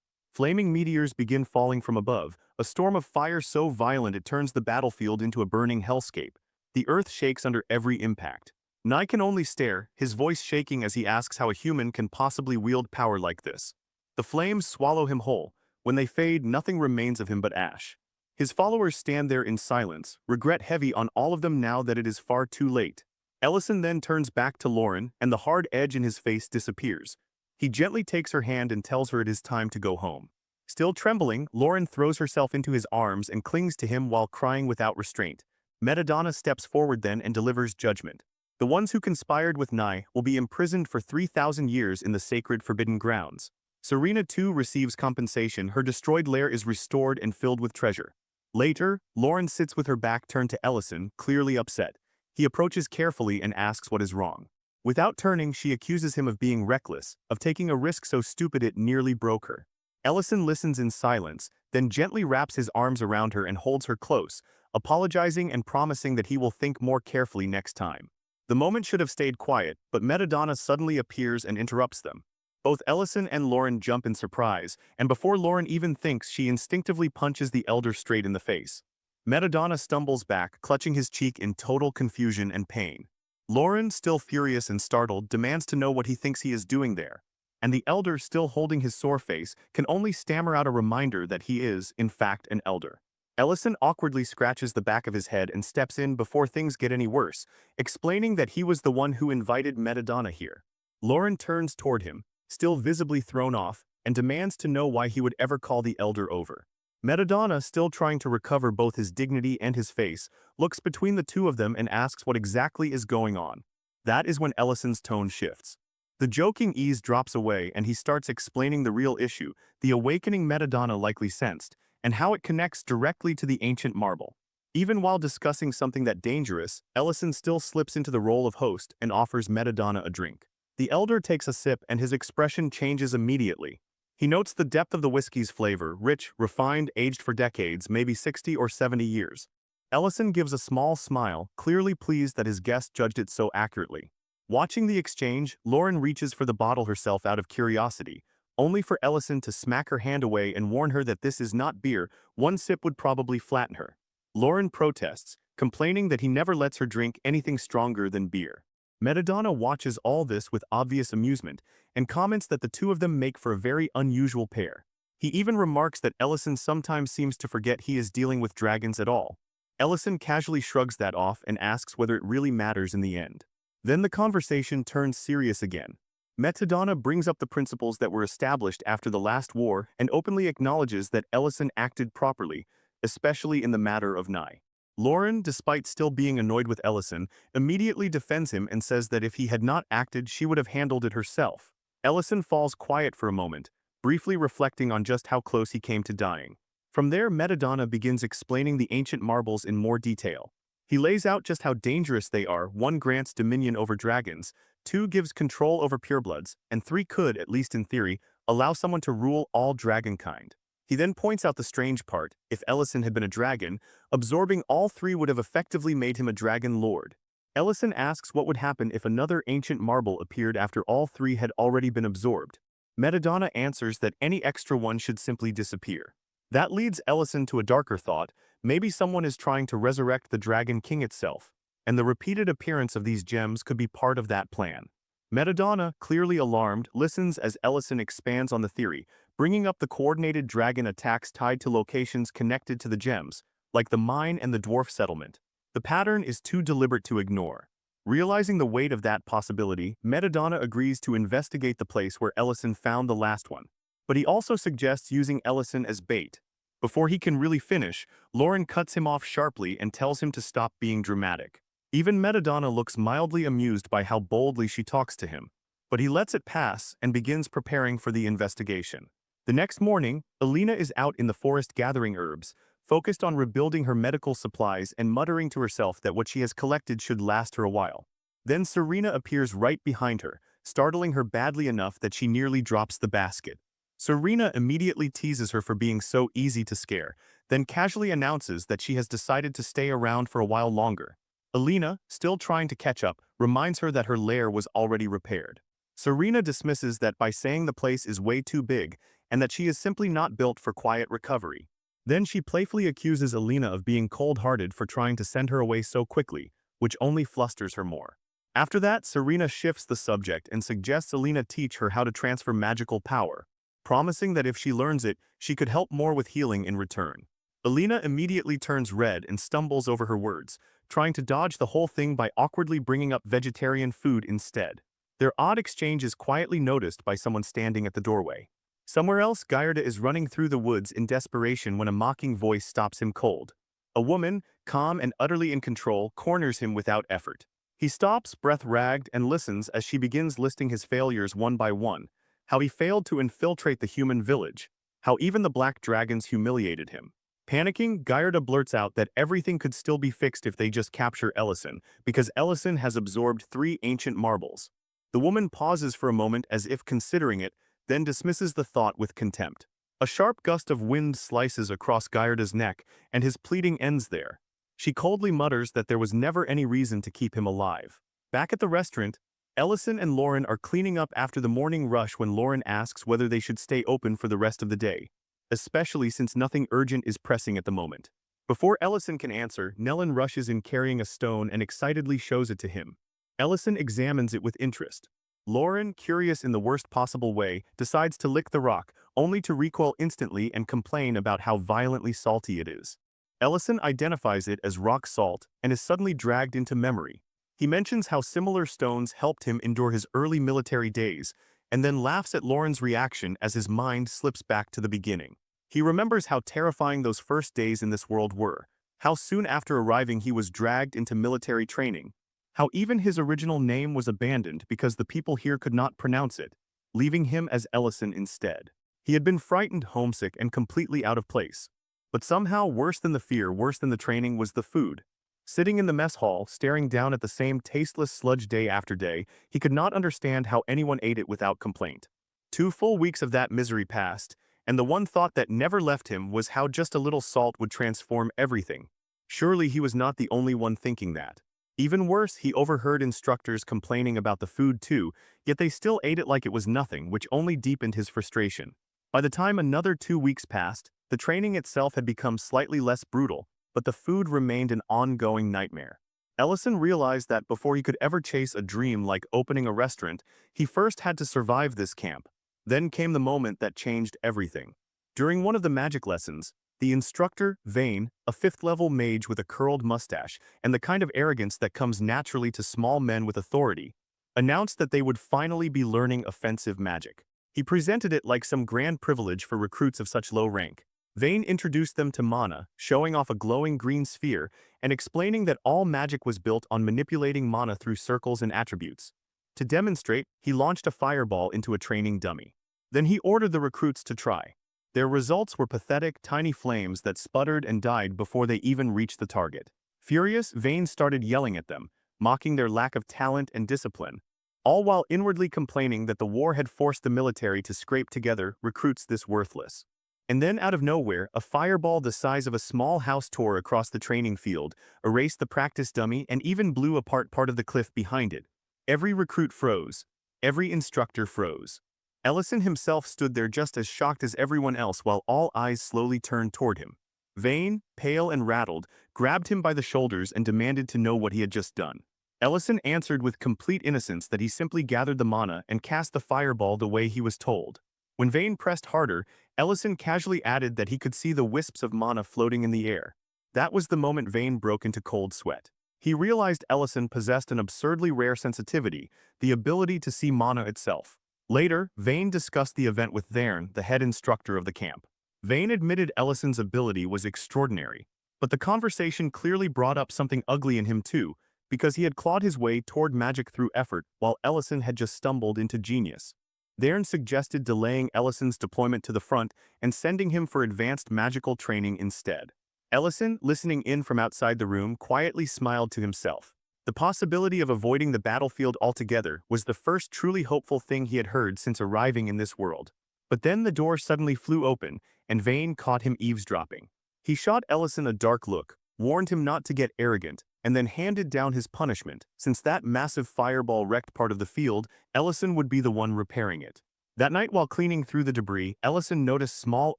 Flaming meteors begin falling from above, a storm of fire so violent it turns the battlefield into a burning hellscape. The earth shakes under every impact. Nye can only stare, his voice shaking as he asks how a human can possibly wield power like this. The flames swallow him whole. When they fade, nothing remains of him but ash. His followers stand there in silence, regret heavy on all of them now that it is far too late. Ellison then turns back to Lauren, and the hard edge in his face disappears. He gently takes her hand and tells her it is time to go home. Still trembling, Lauren throws herself into his arms and clings to him while crying without restraint. Madamada steps forward then and delivers judgment. The ones who conspired with Nye will be imprisoned for 3,000 years in the sacred forbidden grounds. Serena too receives compensation. Her destroyed lair is restored and filled with treasure. Later, Lauren sits with her back turned to Ellison, clearly upset. He approaches carefully and asks what is wrong. Without turning, she accuses him of being reckless, of taking a risk so stupid it nearly broke her. Ellison listens in silence, then gently wraps his arms around her and holds her close, apologizing and promising that he will think more carefully next time. The moment should have stayed quiet, but Madamada suddenly appears and interrupts them. Both Ellison and Lauren jump in surprise, and before Lauren even thinks, she instinctively punches the elder straight in the face. Madamada stumbles back, clutching his cheek in total confusion and pain. Lauren, still furious and startled, demands to know what he thinks he is doing there. And the elder, still holding his sore face, can only stammer out a reminder that he is, in fact, an elder. Ellison awkwardly scratches the back of his head and steps in before things get any worse, explaining that he was the one who invited Madamada here. Lauren turns toward him, still visibly thrown off, and demands to know why he would ever call the elder over. Madamada, still trying to recover both his dignity and his face, looks between the two of them and asks what exactly is going on. That is when Ellison's tone shifts. The joking ease drops away and he starts explaining the real issue, the awakening Madamada likely sensed, and how it connects directly to the ancient marble. Even while discussing something that dangerous, Ellison still slips into the role of host and offers Madamada a drink. The elder takes a sip and his expression changes immediately. He notes the depth of the whiskey's flavor, rich, refined, aged for decades, maybe 60 or 70 years. Ellison gives a small smile, clearly pleased that his guest judged it so accurately. Watching the exchange, Lauren reaches for the bottle herself out of curiosity, only for Ellison to smack her hand away and warn her that this is not beer, one sip would probably flatten her. Lauren protests, complaining that he never lets her drink anything stronger than beer. Madamada watches all this with obvious amusement, and comments that the two of them make for a very unusual pair. He even remarks that Ellison sometimes seems to forget he is dealing with dragons at all. Ellison casually shrugs that off and asks whether it really matters in the end. Then the conversation turns serious again. Madamada brings up the principles that were established after the last war and openly acknowledges that Ellison acted properly, especially in the matter of Nye. Lauren, despite still being annoyed with Ellison, immediately defends him and says that if he had not acted, she would have handled it herself. Ellison falls quiet for a moment, briefly reflecting on just how close he came to dying. From there, Madamada begins explaining the ancient marbles in more detail. He lays out just how dangerous they are. 1 grants dominion over dragons, 2 gives control over purebloods, and 3 could, at least in theory, allow someone to rule all dragonkind. He then points out the strange part: if Ellison had been a dragon, absorbing all 3 would have effectively made him a dragon lord. Ellison asks what would happen if another ancient marble appeared after all 3 had already been absorbed. Madamada answers that any extra one should simply disappear. That leads Ellison to a darker thought: maybe someone is trying to resurrect the Dragon King itself, and the repeated appearance of these gems could be part of that plan. Madamada, clearly alarmed, listens as Ellison expands on the theory, bringing up the coordinated dragon attacks tied to locations connected to the gems, like the mine and the dwarf settlement. The pattern is too deliberate to ignore. Realizing the weight of that possibility, Madamada agrees to investigate the place where Ellison found the last one. But he also suggests using Ellison as bait. Before he can really finish, Lauren cuts him off sharply and tells him to stop being dramatic. Even Madamada looks mildly amused by how boldly she talks to him, but he lets it pass and begins preparing for the investigation. The next morning, Alina is out in the forest gathering herbs, focused on rebuilding her medical supplies and muttering to herself that what she has collected should last her a while. Then Serena appears right behind her, startling her badly enough that she nearly drops the basket. Serena immediately teases her for being so easy to scare, then casually announces that she has decided to stay around for a while longer. Alina, still trying to catch up, reminds her that her lair was already repaired. Serena dismisses that by saying the place is way too big, and that she is simply not built for quiet recovery. Then she playfully accuses Alina of being cold-hearted for trying to send her away so quickly, which only flusters her more. After that, Serena shifts the subject and suggests Alina teach her how to transfer magical power, promising that if she learns it, she could help more with healing in return. Alina immediately turns red and stumbles over her words, trying to dodge the whole thing by awkwardly bringing up vegetarian food instead. Their odd exchange is quietly noticed by someone standing at the doorway. Somewhere else, Gyarda is running through the woods in desperation when a mocking voice stops him cold. A woman, calm and utterly in control, corners him without effort. He stops, breath ragged, and listens as she begins listing his failures one by one. How he failed to infiltrate the human village. How even the black dragons humiliated him. Panicking, Gyarda blurts out that everything could still be fixed if they just capture Ellison, because Ellison has absorbed 3 ancient marbles. The woman pauses for a moment as if considering it, then dismisses the thought with contempt. A sharp gust of wind slices across Gyarda's neck, and his pleading ends there. She coldly mutters that there was never any reason to keep him alive. Back at the restaurant, Ellison and Lauren are cleaning up after the morning rush when Lauren asks whether they should stay open for the rest of the day, especially since nothing urgent is pressing at the moment. Before Ellison can answer, Nellen rushes in carrying a stone and excitedly shows it to him. Ellison examines it with interest. Lauren, curious in the worst possible way, decides to lick the rock, only to recoil instantly and complain about how violently salty it is. Ellison identifies it as rock salt and is suddenly dragged into memory. He mentions how similar stones helped him endure his early military days, and then laughs at Lauren's reaction as his mind slips back to the beginning. He remembers how terrifying those first days in this world were, how soon after arriving he was dragged into military training, how even his original name was abandoned because the people here could not pronounce it, leaving him as Ellison instead. He had been frightened, homesick, and completely out of place. But somehow worse than the fear, worse than the training was the food. Sitting in the mess hall, staring down at the same tasteless sludge day after day, he could not understand how anyone ate it without complaint. 2 full weeks of that misery passed, and the one thought that never left him was how just a little salt would transform everything. Surely he was not the only one thinking that. Even worse, he overheard instructors complaining about the food too, yet they still ate it like it was nothing, which only deepened his frustration. By the time another 2 weeks passed, the training itself had become slightly less brutal, but the food remained an ongoing nightmare. Ellison realized that before he could ever chase a dream like opening a restaurant, he first had to survive this camp. Then came the moment that changed everything. During one of the magic lessons, the instructor, Vane, a 5th-level mage with a curled mustache and the kind of arrogance that comes naturally to small men with authority, announced that they would finally be learning offensive magic. He presented it like some grand privilege for recruits of such low rank. Vane introduced them to mana, showing off a glowing green sphere and explaining that all magic was built on manipulating mana through circles and attributes. To demonstrate, he launched a fireball into a training dummy. Then he ordered the recruits to try. Their results were pathetic, tiny flames that sputtered and died before they even reached the target. Furious, Vane started yelling at them, mocking their lack of talent and discipline, all while inwardly complaining that the war had forced the military to scrape together recruits this worthless. And then out of nowhere, a fireball the size of a small house tore across the training field, erased the practice dummy, and even blew apart part of the cliff behind it. Every recruit froze. Every instructor froze. Ellison himself stood there just as shocked as everyone else while all eyes slowly turned toward him. Vane, pale and rattled, grabbed him by the shoulders and demanded to know what he had just done. Ellison answered with complete innocence that he simply gathered the mana and cast the fireball the way he was told. When Vane pressed harder, Ellison casually added that he could see the wisps of mana floating in the air. That was the moment Vane broke into cold sweat. He realized Ellison possessed an absurdly rare sensitivity, the ability to see mana itself. Later, Vane discussed the event with Thern, the head instructor of the camp. Vane admitted Ellison's ability was extraordinary, but the conversation clearly brought up something ugly in him too, because he had clawed his way toward magic through effort while Ellison had just stumbled into genius. Thern suggested delaying Ellison's deployment to the front and sending him for advanced magical training instead. Ellison, listening in from outside the room, quietly smiled to himself. The possibility of avoiding the battlefield altogether was the first truly hopeful thing he had heard since arriving in this world. But then the door suddenly flew open, and Vane caught him eavesdropping. He shot Ellison a dark look, warned him not to get arrogant, and then handed down his punishment. Since that massive fireball wrecked part of the field, Ellison would be the one repairing it. That night while cleaning through the debris, Ellison noticed small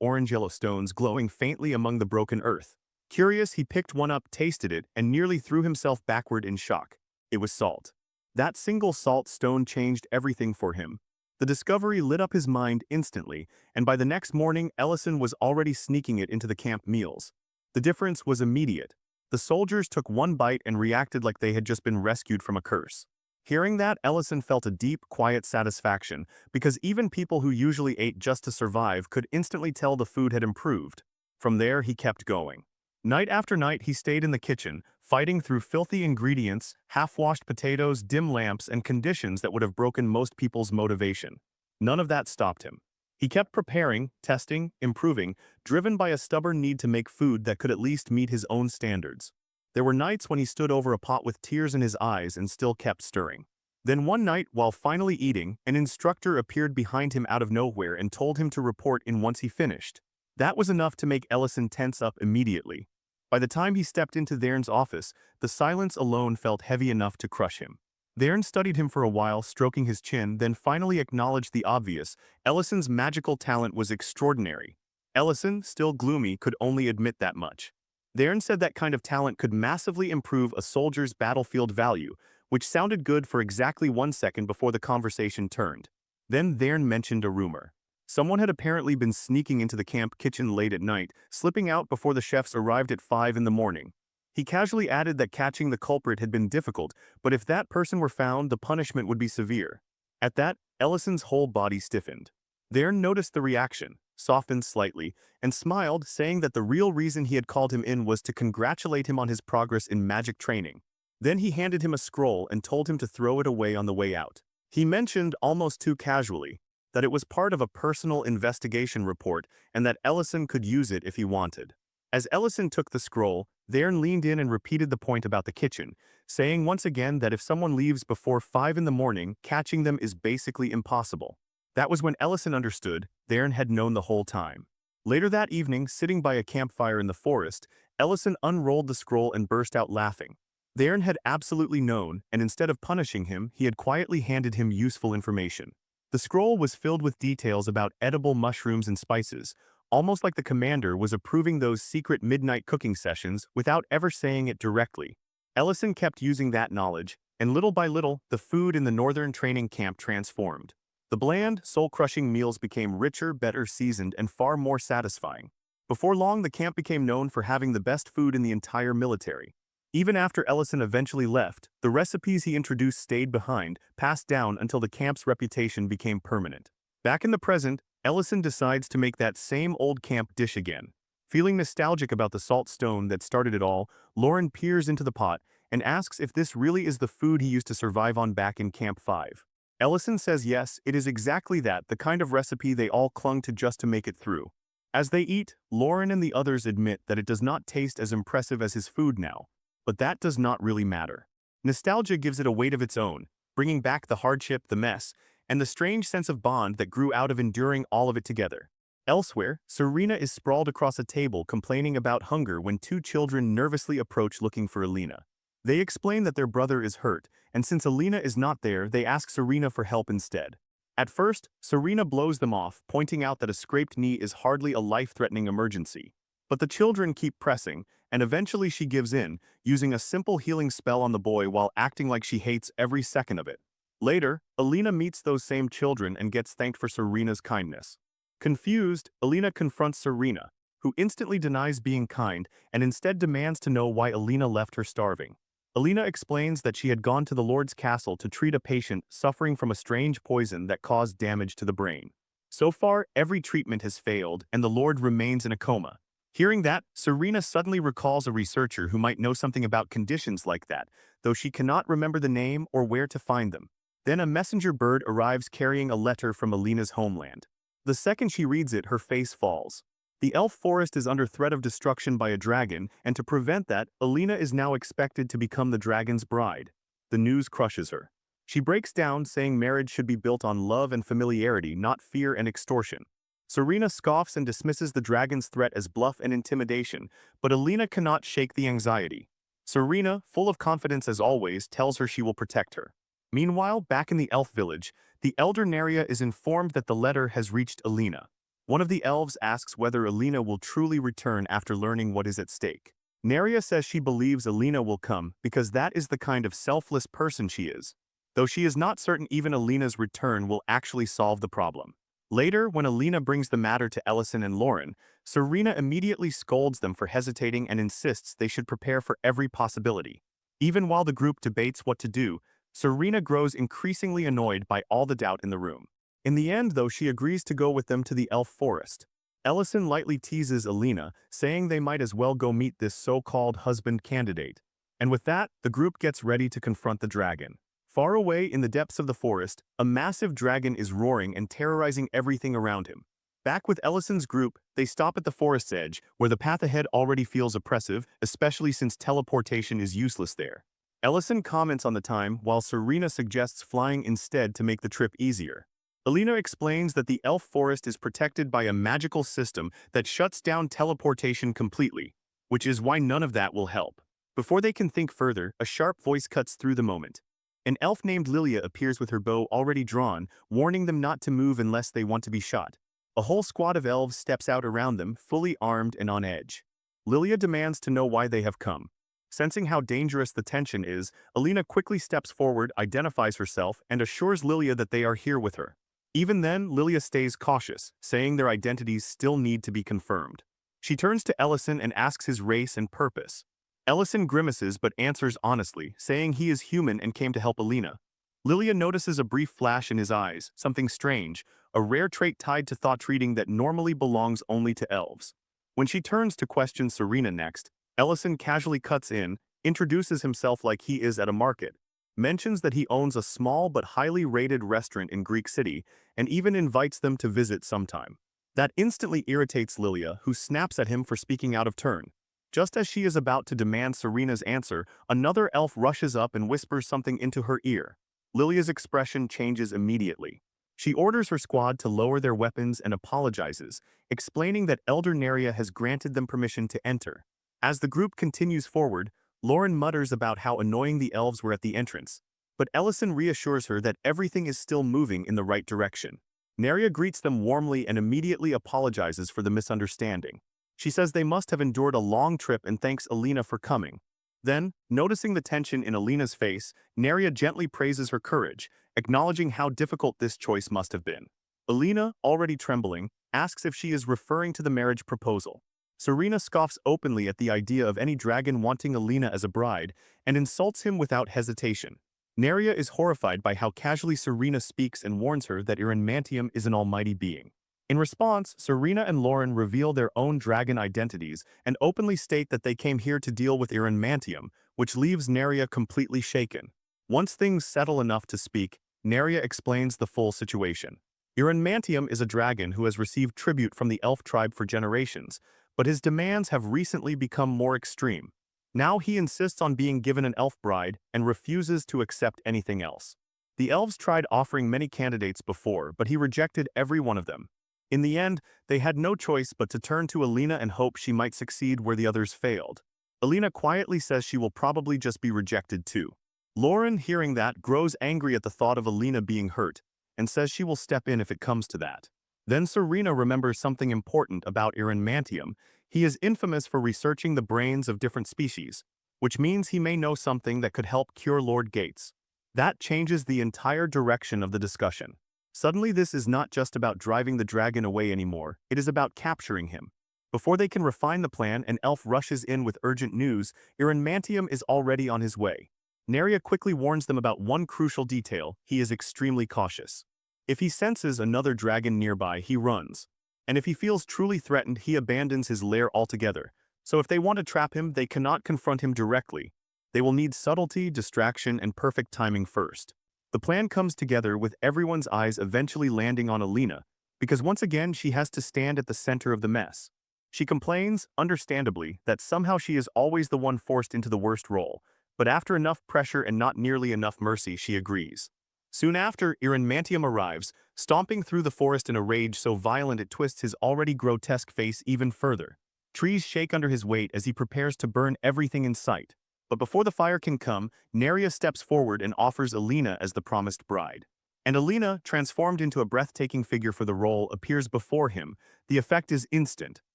orange-yellow stones glowing faintly among the broken earth. Curious, he picked one up, tasted it, and nearly threw himself backward in shock. It was salt. That single salt stone changed everything for him. The discovery lit up his mind instantly, and by the next morning Ellison was already sneaking it into the camp meals. The difference was immediate. The soldiers took one bite and reacted like they had just been rescued from a curse. Hearing that, Ellison felt a deep, quiet satisfaction, because even people who usually ate just to survive could instantly tell the food had improved. From there, he kept going. Night after night, he stayed in the kitchen, fighting through filthy ingredients, half-washed potatoes, dim lamps, and conditions that would have broken most people's motivation. None of that stopped him. He kept preparing, testing, improving, driven by a stubborn need to make food that could at least meet his own standards. There were nights when he stood over a pot with tears in his eyes and still kept stirring. Then one night, while finally eating, an instructor appeared behind him out of nowhere and told him to report in once he finished. That was enough to make Ellison tense up immediately. By the time he stepped into Thern's office, the silence alone felt heavy enough to crush him. Thern studied him for a while, stroking his chin, then finally acknowledged the obvious: Ellison's magical talent was extraordinary. Ellison, still gloomy, could only admit that much. Thern said that kind of talent could massively improve a soldier's battlefield value, which sounded good for exactly 1 second before the conversation turned. Then Thern mentioned a rumor. Someone had apparently been sneaking into the camp kitchen late at night, slipping out before the chefs arrived at 5 in the morning. He casually added that catching the culprit had been difficult, but if that person were found, the punishment would be severe. At that, Ellison's whole body stiffened. Thern noticed the reaction, softened slightly, and smiled, saying that the real reason he had called him in was to congratulate him on his progress in magic training. Then he handed him a scroll and told him to throw it away on the way out. He mentioned, almost too casually, that it was part of a personal investigation report and that Ellison could use it if he wanted. As Ellison took the scroll, Thern leaned in and repeated the point about the kitchen, saying once again that if someone leaves before 5 in the morning, catching them is basically impossible. That was when Ellison understood. Thern had known the whole time. Later that evening, sitting by a campfire in the forest, Ellison unrolled the scroll and burst out laughing. Thern had absolutely known, and instead of punishing him, he had quietly handed him useful information. The scroll was filled with details about edible mushrooms and spices, almost like the commander was approving those secret midnight cooking sessions without ever saying it directly. Ellison kept using that knowledge, and little by little, the food in the northern training camp transformed. The bland, soul-crushing meals became richer, better seasoned, and far more satisfying. Before long, the camp became known for having the best food in the entire military. Even after Ellison eventually left, the recipes he introduced stayed behind, passed down until the camp's reputation became permanent. Back in the present, Ellison decides to make that same old camp dish again. Feeling nostalgic about the salt stone that started it all, Lauren peers into the pot and asks if this really is the food he used to survive on back in Camp 5. Ellison says yes, it is exactly that, the kind of recipe they all clung to just to make it through. As they eat, Lauren and the others admit that it does not taste as impressive as his food now. But that does not really matter. Nostalgia gives it a weight of its own, bringing back the hardship, the mess, and the strange sense of bond that grew out of enduring all of it together. Elsewhere, Serena is sprawled across a table complaining about hunger when 2 children nervously approach looking for Alina. They explain that their brother is hurt, and since Alina is not there, they ask Serena for help instead. At first, Serena blows them off, pointing out that a scraped knee is hardly a life-threatening emergency. But the children keep pressing, and eventually she gives in, using a simple healing spell on the boy while acting like she hates every second of it. Later, Alina meets those same children and gets thanked for Serena's kindness. Confused, Alina confronts Serena, who instantly denies being kind and instead demands to know why Alina left her starving. Alina explains that she had gone to the Lord's castle to treat a patient suffering from a strange poison that caused damage to the brain. So far, every treatment has failed, and the Lord remains in a coma. Hearing that, Serena suddenly recalls a researcher who might know something about conditions like that, though she cannot remember the name or where to find them. Then a messenger bird arrives carrying a letter from Alina's homeland. The second she reads it, her face falls. The elf forest is under threat of destruction by a dragon, and to prevent that, Alina is now expected to become the dragon's bride. The news crushes her. She breaks down, saying marriage should be built on love and familiarity, not fear and extortion. Serena scoffs and dismisses the dragon's threat as bluff and intimidation, but Alina cannot shake the anxiety. Serena, full of confidence as always, tells her she will protect her. Meanwhile, back in the elf village, the elder Naria is informed that the letter has reached Alina. One of the elves asks whether Alina will truly return after learning what is at stake. Naria says she believes Alina will come because that is the kind of selfless person she is. though she is not certain even Alina's return will actually solve the problem. Later, when Alina brings the matter to Ellison and Lauren, Serena immediately scolds them for hesitating and insists they should prepare for every possibility. Even while the group debates what to do, Serena grows increasingly annoyed by all the doubt in the room. In the end, though, she agrees to go with them to the elf forest. Ellison lightly teases Alina, saying they might as well go meet this so-called husband candidate. And with that, the group gets ready to confront the dragon. Far away in the depths of the forest, a massive dragon is roaring and terrorizing everything around him. Back with Ellison's group, they stop at the forest's edge, where the path ahead already feels oppressive, especially since teleportation is useless there. Ellison comments on the time, while Serena suggests flying instead to make the trip easier. Alina explains that the elf forest is protected by a magical system that shuts down teleportation completely, which is why none of that will help. Before they can think further, a sharp voice cuts through the moment. An elf named Lilia appears with her bow already drawn, warning them not to move unless they want to be shot. A whole squad of elves steps out around them, fully armed and on edge. Lilia demands to know why they have come. Sensing how dangerous the tension is, Alina quickly steps forward, identifies herself, and assures Lilia that they are here with her. Even then, Lilia stays cautious, saying their identities still need to be confirmed. She turns to Ellison and asks his race and purpose. Ellison grimaces but answers honestly, saying he is human and came to help Alina. Lilia notices a brief flash in his eyes, something strange, a rare trait tied to thought-reading that normally belongs only to elves. When she turns to question Serena next, Ellison casually cuts in, introduces himself like he is at a market, mentions that he owns a small but highly rated restaurant in Greek City, and even invites them to visit sometime. That instantly irritates Lilia, who snaps at him for speaking out of turn. Just as she is about to demand Serena's answer, another elf rushes up and whispers something into her ear. Lilia's expression changes immediately. She orders her squad to lower their weapons and apologizes, explaining that Elder Neria has granted them permission to enter. As the group continues forward, Lauren mutters about how annoying the elves were at the entrance, but Ellison reassures her that everything is still moving in the right direction. Neria greets them warmly and immediately apologizes for the misunderstanding. She says they must have endured a long trip and thanks Alina for coming. Then, noticing the tension in Alina's face, Neria gently praises her courage, acknowledging how difficult this choice must have been. Alina, already trembling, asks if she is referring to the marriage proposal. Serena scoffs openly at the idea of any dragon wanting Alina as a bride, and insults him without hesitation. Neria is horrified by how casually Serena speaks and warns her that Mantium is an almighty being. In response, Serena and Lauren reveal their own dragon identities and openly state that they came here to deal with Mantium, which leaves Neria completely shaken. Once things settle enough to speak, Neria explains the full situation. Mantium is a dragon who has received tribute from the elf tribe for generations, but his demands have recently become more extreme. Now he insists on being given an elf bride and refuses to accept anything else. The elves tried offering many candidates before, but he rejected every one of them. In the end, they had no choice but to turn to Alina and hope she might succeed where the others failed. Alina quietly says she will probably just be rejected too. Lauren, hearing that, grows angry at the thought of Alina being hurt, and says she will step in if it comes to that. Then Serena remembers something important about Mantium. He is infamous for researching the brains of different species, which means he may know something that could help cure Lord Gates. That changes the entire direction of the discussion. Suddenly this is not just about driving the dragon away anymore, it is about capturing him. Before they can refine the plan, an elf rushes in with urgent news. Mantium is already on his way. Neria quickly warns them about one crucial detail: he is extremely cautious. If he senses another dragon nearby, he runs. And if he feels truly threatened, he abandons his lair altogether. So if they want to trap him, they cannot confront him directly. They will need subtlety, distraction, and perfect timing first. The plan comes together with everyone's eyes eventually landing on Alina, because once again she has to stand at the center of the mess. She complains, understandably, that somehow she is always the one forced into the worst role, but after enough pressure and not nearly enough mercy, she agrees. Soon after, Mantium arrives, stomping through the forest in a rage so violent it twists his already grotesque face even further. Trees shake under his weight as he prepares to burn everything in sight. But before the fire can come, Neria steps forward and offers Alina as the promised bride. And Alina, transformed into a breathtaking figure for the role, appears before him. The effect is instant.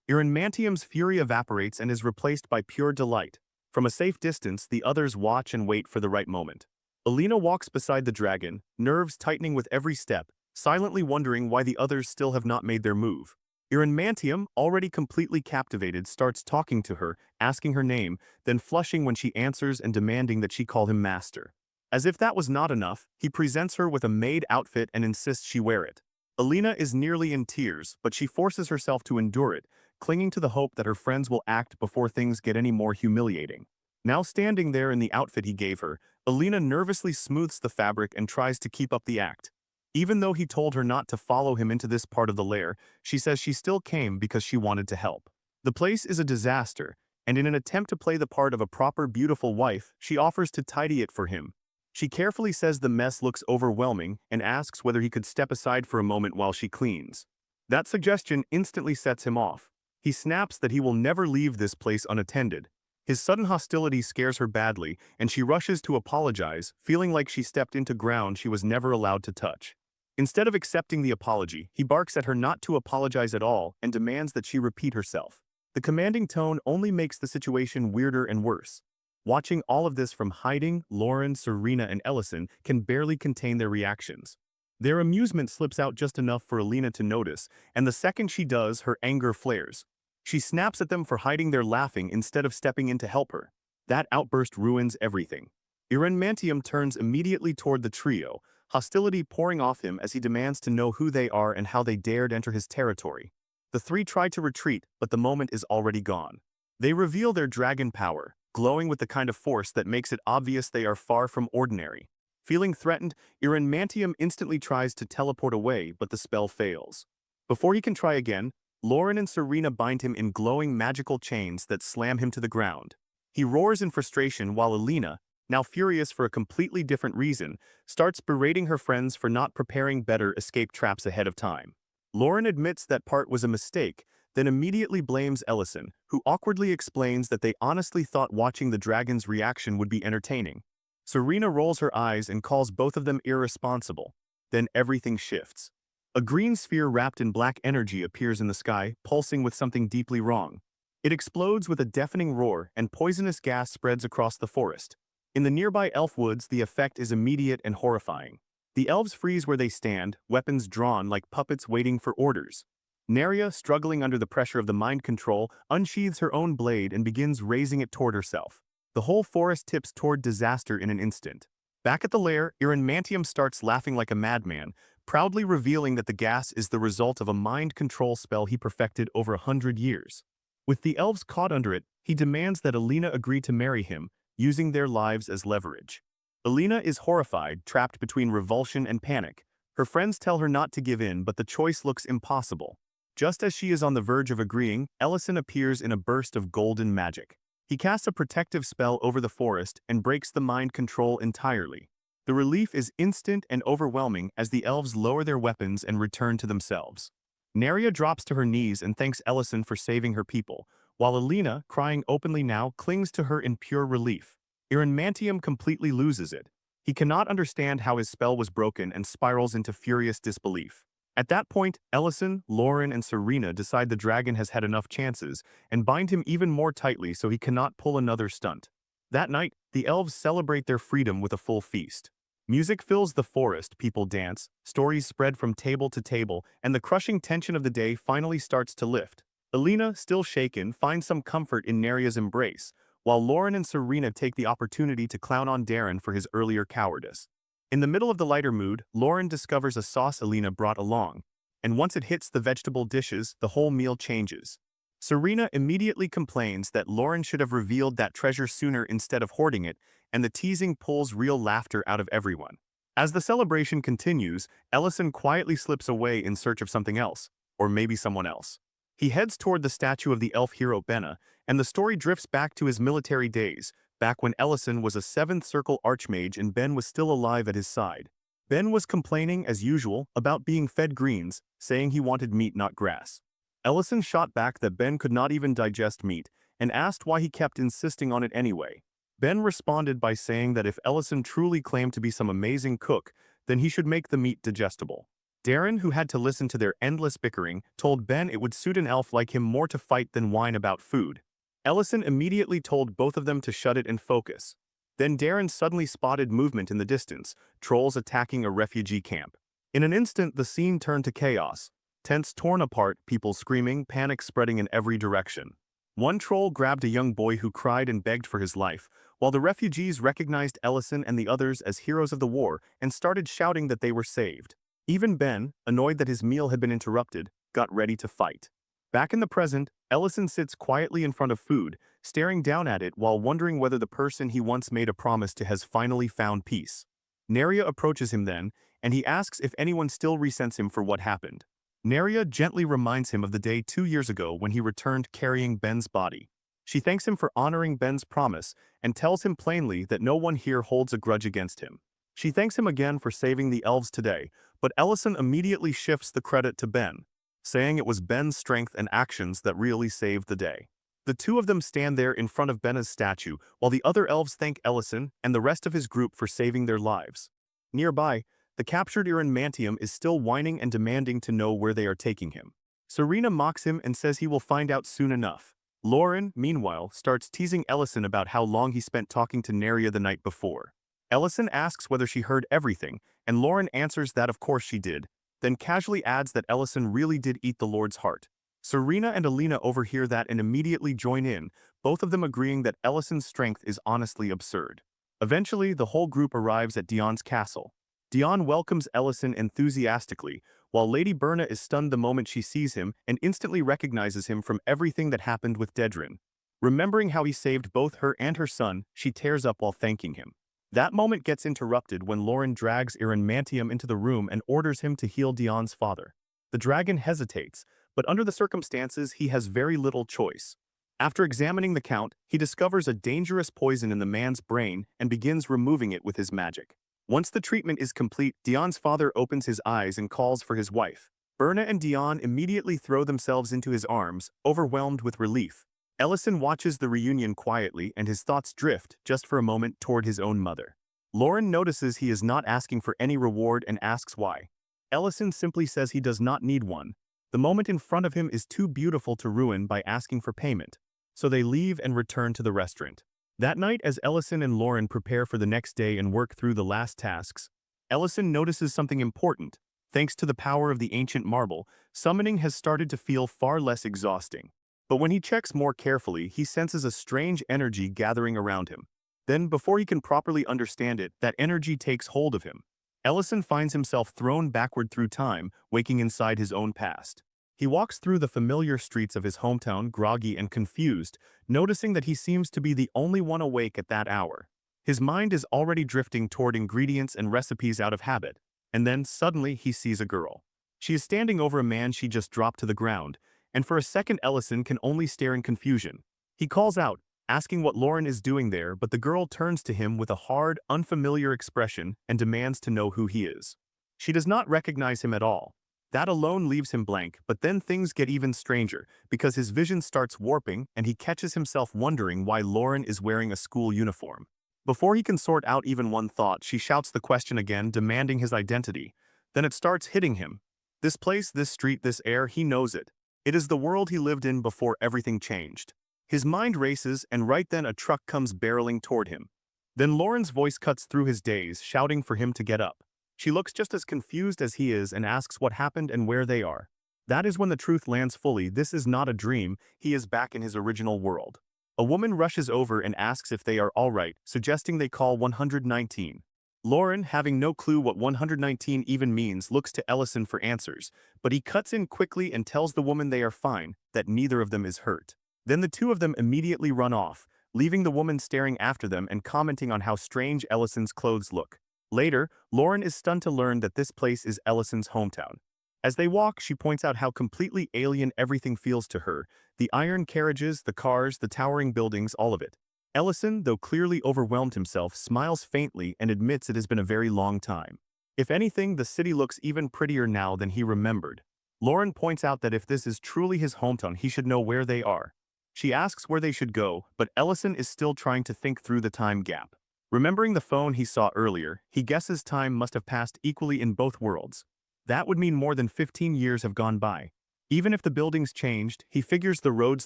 Mantium's fury evaporates and is replaced by pure delight. From a safe distance, the others watch and wait for the right moment. Alina walks beside the dragon, nerves tightening with every step, silently wondering why the others still have not made their move. Mantium, already completely captivated, starts talking to her, asking her name, then flushing when she answers and demanding that she call him master. As if that was not enough, he presents her with a maid outfit and insists she wear it. Alina is nearly in tears, but she forces herself to endure it, clinging to the hope that her friends will act before things get any more humiliating. Now standing there in the outfit he gave her, Alina nervously smooths the fabric and tries to keep up the act. Even though he told her not to follow him into this part of the lair, she says she still came because she wanted to help. The place is a disaster, and in an attempt to play the part of a proper beautiful wife, she offers to tidy it for him. She carefully says the mess looks overwhelming and asks whether he could step aside for a moment while she cleans. That suggestion instantly sets him off. He snaps that he will never leave this place unattended. His sudden hostility scares her badly, and she rushes to apologize, feeling like she stepped into ground she was never allowed to touch. Instead of accepting the apology, he barks at her not to apologize at all and demands that she repeat herself. The commanding tone only makes the situation weirder and worse. Watching all of this from hiding, Lauren, Serena, and Ellison can barely contain their reactions. Their amusement slips out just enough for Alina to notice, and the second she does, her anger flares. She snaps at them for hiding their laughing instead of stepping in to help her. That outburst ruins everything. Mantium turns immediately toward the trio, hostility pouring off him as he demands to know who they are and how they dared enter his territory. The three try to retreat, but the moment is already gone. They reveal their dragon power, glowing with the kind of force that makes it obvious they are far from ordinary. Feeling threatened, Mantium instantly tries to teleport away, but the spell fails. Before he can try again, Lauren and Serena bind him in glowing magical chains that slam him to the ground. He roars in frustration while Alina, now furious for a completely different reason, starts berating her friends for not preparing better escape traps ahead of time. Lauren admits that part was a mistake, then immediately blames Ellison, who awkwardly explains that they honestly thought watching the dragon's reaction would be entertaining. Serena rolls her eyes and calls both of them irresponsible. Then everything shifts. A green sphere wrapped in black energy appears in the sky, pulsing with something deeply wrong. It explodes with a deafening roar, and poisonous gas spreads across the forest. In the nearby elf woods, the effect is immediate and horrifying. The elves freeze where they stand, weapons drawn like puppets waiting for orders. Neria, struggling under the pressure of the mind control, unsheathes her own blade and begins raising it toward herself. The whole forest tips toward disaster in an instant. Back at the lair, Mantium starts laughing like a madman, proudly revealing that the gas is the result of a mind control spell he perfected over 100 years. With the elves caught under it, he demands that Alina agree to marry him, using their lives as leverage. Alina is horrified, trapped between revulsion and panic. Her friends tell her not to give in, but the choice looks impossible. Just as she is on the verge of agreeing, Ellison appears in a burst of golden magic. He casts a protective spell over the forest and breaks the mind control entirely. The relief is instant and overwhelming as the elves lower their weapons and return to themselves. Neria drops to her knees and thanks Ellison for saving her people, while Alina, crying openly now, clings to her in pure relief. Mantium completely loses it. He cannot understand how his spell was broken and spirals into furious disbelief. At that point, Ellison, Lauren, and Serena decide the dragon has had enough chances and bind him even more tightly so he cannot pull another stunt. That night, the elves celebrate their freedom with a full feast. Music fills the forest, people dance, stories spread from table to table, and the crushing tension of the day finally starts to lift. Alina, still shaken, finds some comfort in Neria's embrace, while Lauren and Serena take the opportunity to clown on Darren for his earlier cowardice. In the middle of the lighter mood, Lauren discovers a sauce Alina brought along, and once it hits the vegetable dishes, the whole meal changes. Serena immediately complains that Lauren should have revealed that treasure sooner instead of hoarding it, and the teasing pulls real laughter out of everyone. As the celebration continues, Ellison quietly slips away in search of something else, or maybe someone else. He heads toward the statue of the elf hero Benna, and the story drifts back to his military days, back when Ellison was a 7th Circle Archmage and Ben was still alive at his side. Ben was complaining, as usual, about being fed greens, saying he wanted meat not grass. Ellison shot back that Ben could not even digest meat, and asked why he kept insisting on it anyway. Ben responded by saying that if Ellison truly claimed to be some amazing cook, then he should make the meat digestible. Darren, who had to listen to their endless bickering, told Ben it would suit an elf like him more to fight than whine about food. Ellison immediately told both of them to shut it and focus. Then Darren suddenly spotted movement in the distance, trolls attacking a refugee camp. In an instant, the scene turned to chaos. Tents torn apart, people screaming, panic spreading in every direction. One troll grabbed a young boy who cried and begged for his life, while the refugees recognized Ellison and the others as heroes of the war and started shouting that they were saved. Even Ben, annoyed that his meal had been interrupted, got ready to fight. Back in the present, Ellison sits quietly in front of food, staring down at it while wondering whether the person he once made a promise to has finally found peace. Neria approaches him then, and he asks if anyone still resents him for what happened. Neria gently reminds him of the day 2 years ago when he returned carrying Ben's body. She thanks him for honoring Ben's promise and tells him plainly that no one here holds a grudge against him. She thanks him again for saving the elves today, but Ellison immediately shifts the credit to Ben, saying it was Ben's strength and actions that really saved the day. The two of them stand there in front of Ben's statue, while the other elves thank Ellison and the rest of his group for saving their lives. Nearby, the captured Mantium is still whining and demanding to know where they are taking him. Serena mocks him and says he will find out soon enough. Lauren, meanwhile, starts teasing Ellison about how long he spent talking to Neria the night before. Ellison asks whether she heard everything, and Lauren answers that of course she did, then casually adds that Ellison really did eat the Lord's heart. Serena and Alina overhear that and immediately join in, both of them agreeing that Ellison's strength is honestly absurd. Eventually, the whole group arrives at Dion's castle. Dion welcomes Ellison enthusiastically, while Lady Berna is stunned the moment she sees him and instantly recognizes him from everything that happened with Dedrin. Remembering how he saved both her and her son, she tears up while thanking him. That moment gets interrupted when Lauren drags Mantium into the room and orders him to heal Dion's father. The dragon hesitates, but under the circumstances he has very little choice. After examining the count, he discovers a dangerous poison in the man's brain and begins removing it with his magic. Once the treatment is complete, Dion's father opens his eyes and calls for his wife. Berna and Dion immediately throw themselves into his arms, overwhelmed with relief. Ellison watches the reunion quietly and his thoughts drift, just for a moment, toward his own mother. Lauren notices he is not asking for any reward and asks why. Ellison simply says he does not need one. The moment in front of him is too beautiful to ruin by asking for payment. So they leave and return to the restaurant. That night, as Ellison and Lauren prepare for the next day and work through the last tasks, Ellison notices something important. Thanks to the power of the ancient marble, summoning has started to feel far less exhausting. But when he checks more carefully, he senses a strange energy gathering around him. Then, before he can properly understand it, that energy takes hold of him. Ellison finds himself thrown backward through time, waking inside his own past. He walks through the familiar streets of his hometown, groggy and confused, noticing that he seems to be the only one awake at that hour. His mind is already drifting toward ingredients and recipes out of habit, and then suddenly he sees a girl. She is standing over a man she just dropped to the ground, and for a second Ellison can only stare in confusion. He calls out, asking what Lauren is doing there, but the girl turns to him with a hard, unfamiliar expression and demands to know who he is. She does not recognize him at all. That alone leaves him blank, but then things get even stranger, because his vision starts warping and he catches himself wondering why Lauren is wearing a school uniform. Before he can sort out even one thought, she shouts the question again, demanding his identity. Then it starts hitting him. This place, this street, this air, he knows it. It is the world he lived in before everything changed. His mind races, and right then a truck comes barreling toward him. Then Lauren's voice cuts through his daze, shouting for him to get up. She looks just as confused as he is and asks what happened and where they are. That is when the truth lands fully. This is not a dream, he is back in his original world. A woman rushes over and asks if they are alright, suggesting they call 119. Lauren, having no clue what 119 even means, looks to Ellison for answers, but he cuts in quickly and tells the woman they are fine, that neither of them is hurt. Then the two of them immediately run off, leaving the woman staring after them and commenting on how strange Ellison's clothes look. Later, Lauren is stunned to learn that this place is Ellison's hometown. As they walk, she points out how completely alien everything feels to her, the iron carriages, the cars, the towering buildings, all of it. Ellison, though clearly overwhelmed himself, smiles faintly and admits it has been a very long time. If anything, the city looks even prettier now than he remembered. Lauren points out that if this is truly his hometown, he should know where they are. She asks where they should go, but Ellison is still trying to think through the time gap. Remembering the phone he saw earlier, he guesses time must have passed equally in both worlds. That would mean more than 15 years have gone by. Even if the buildings changed, he figures the roads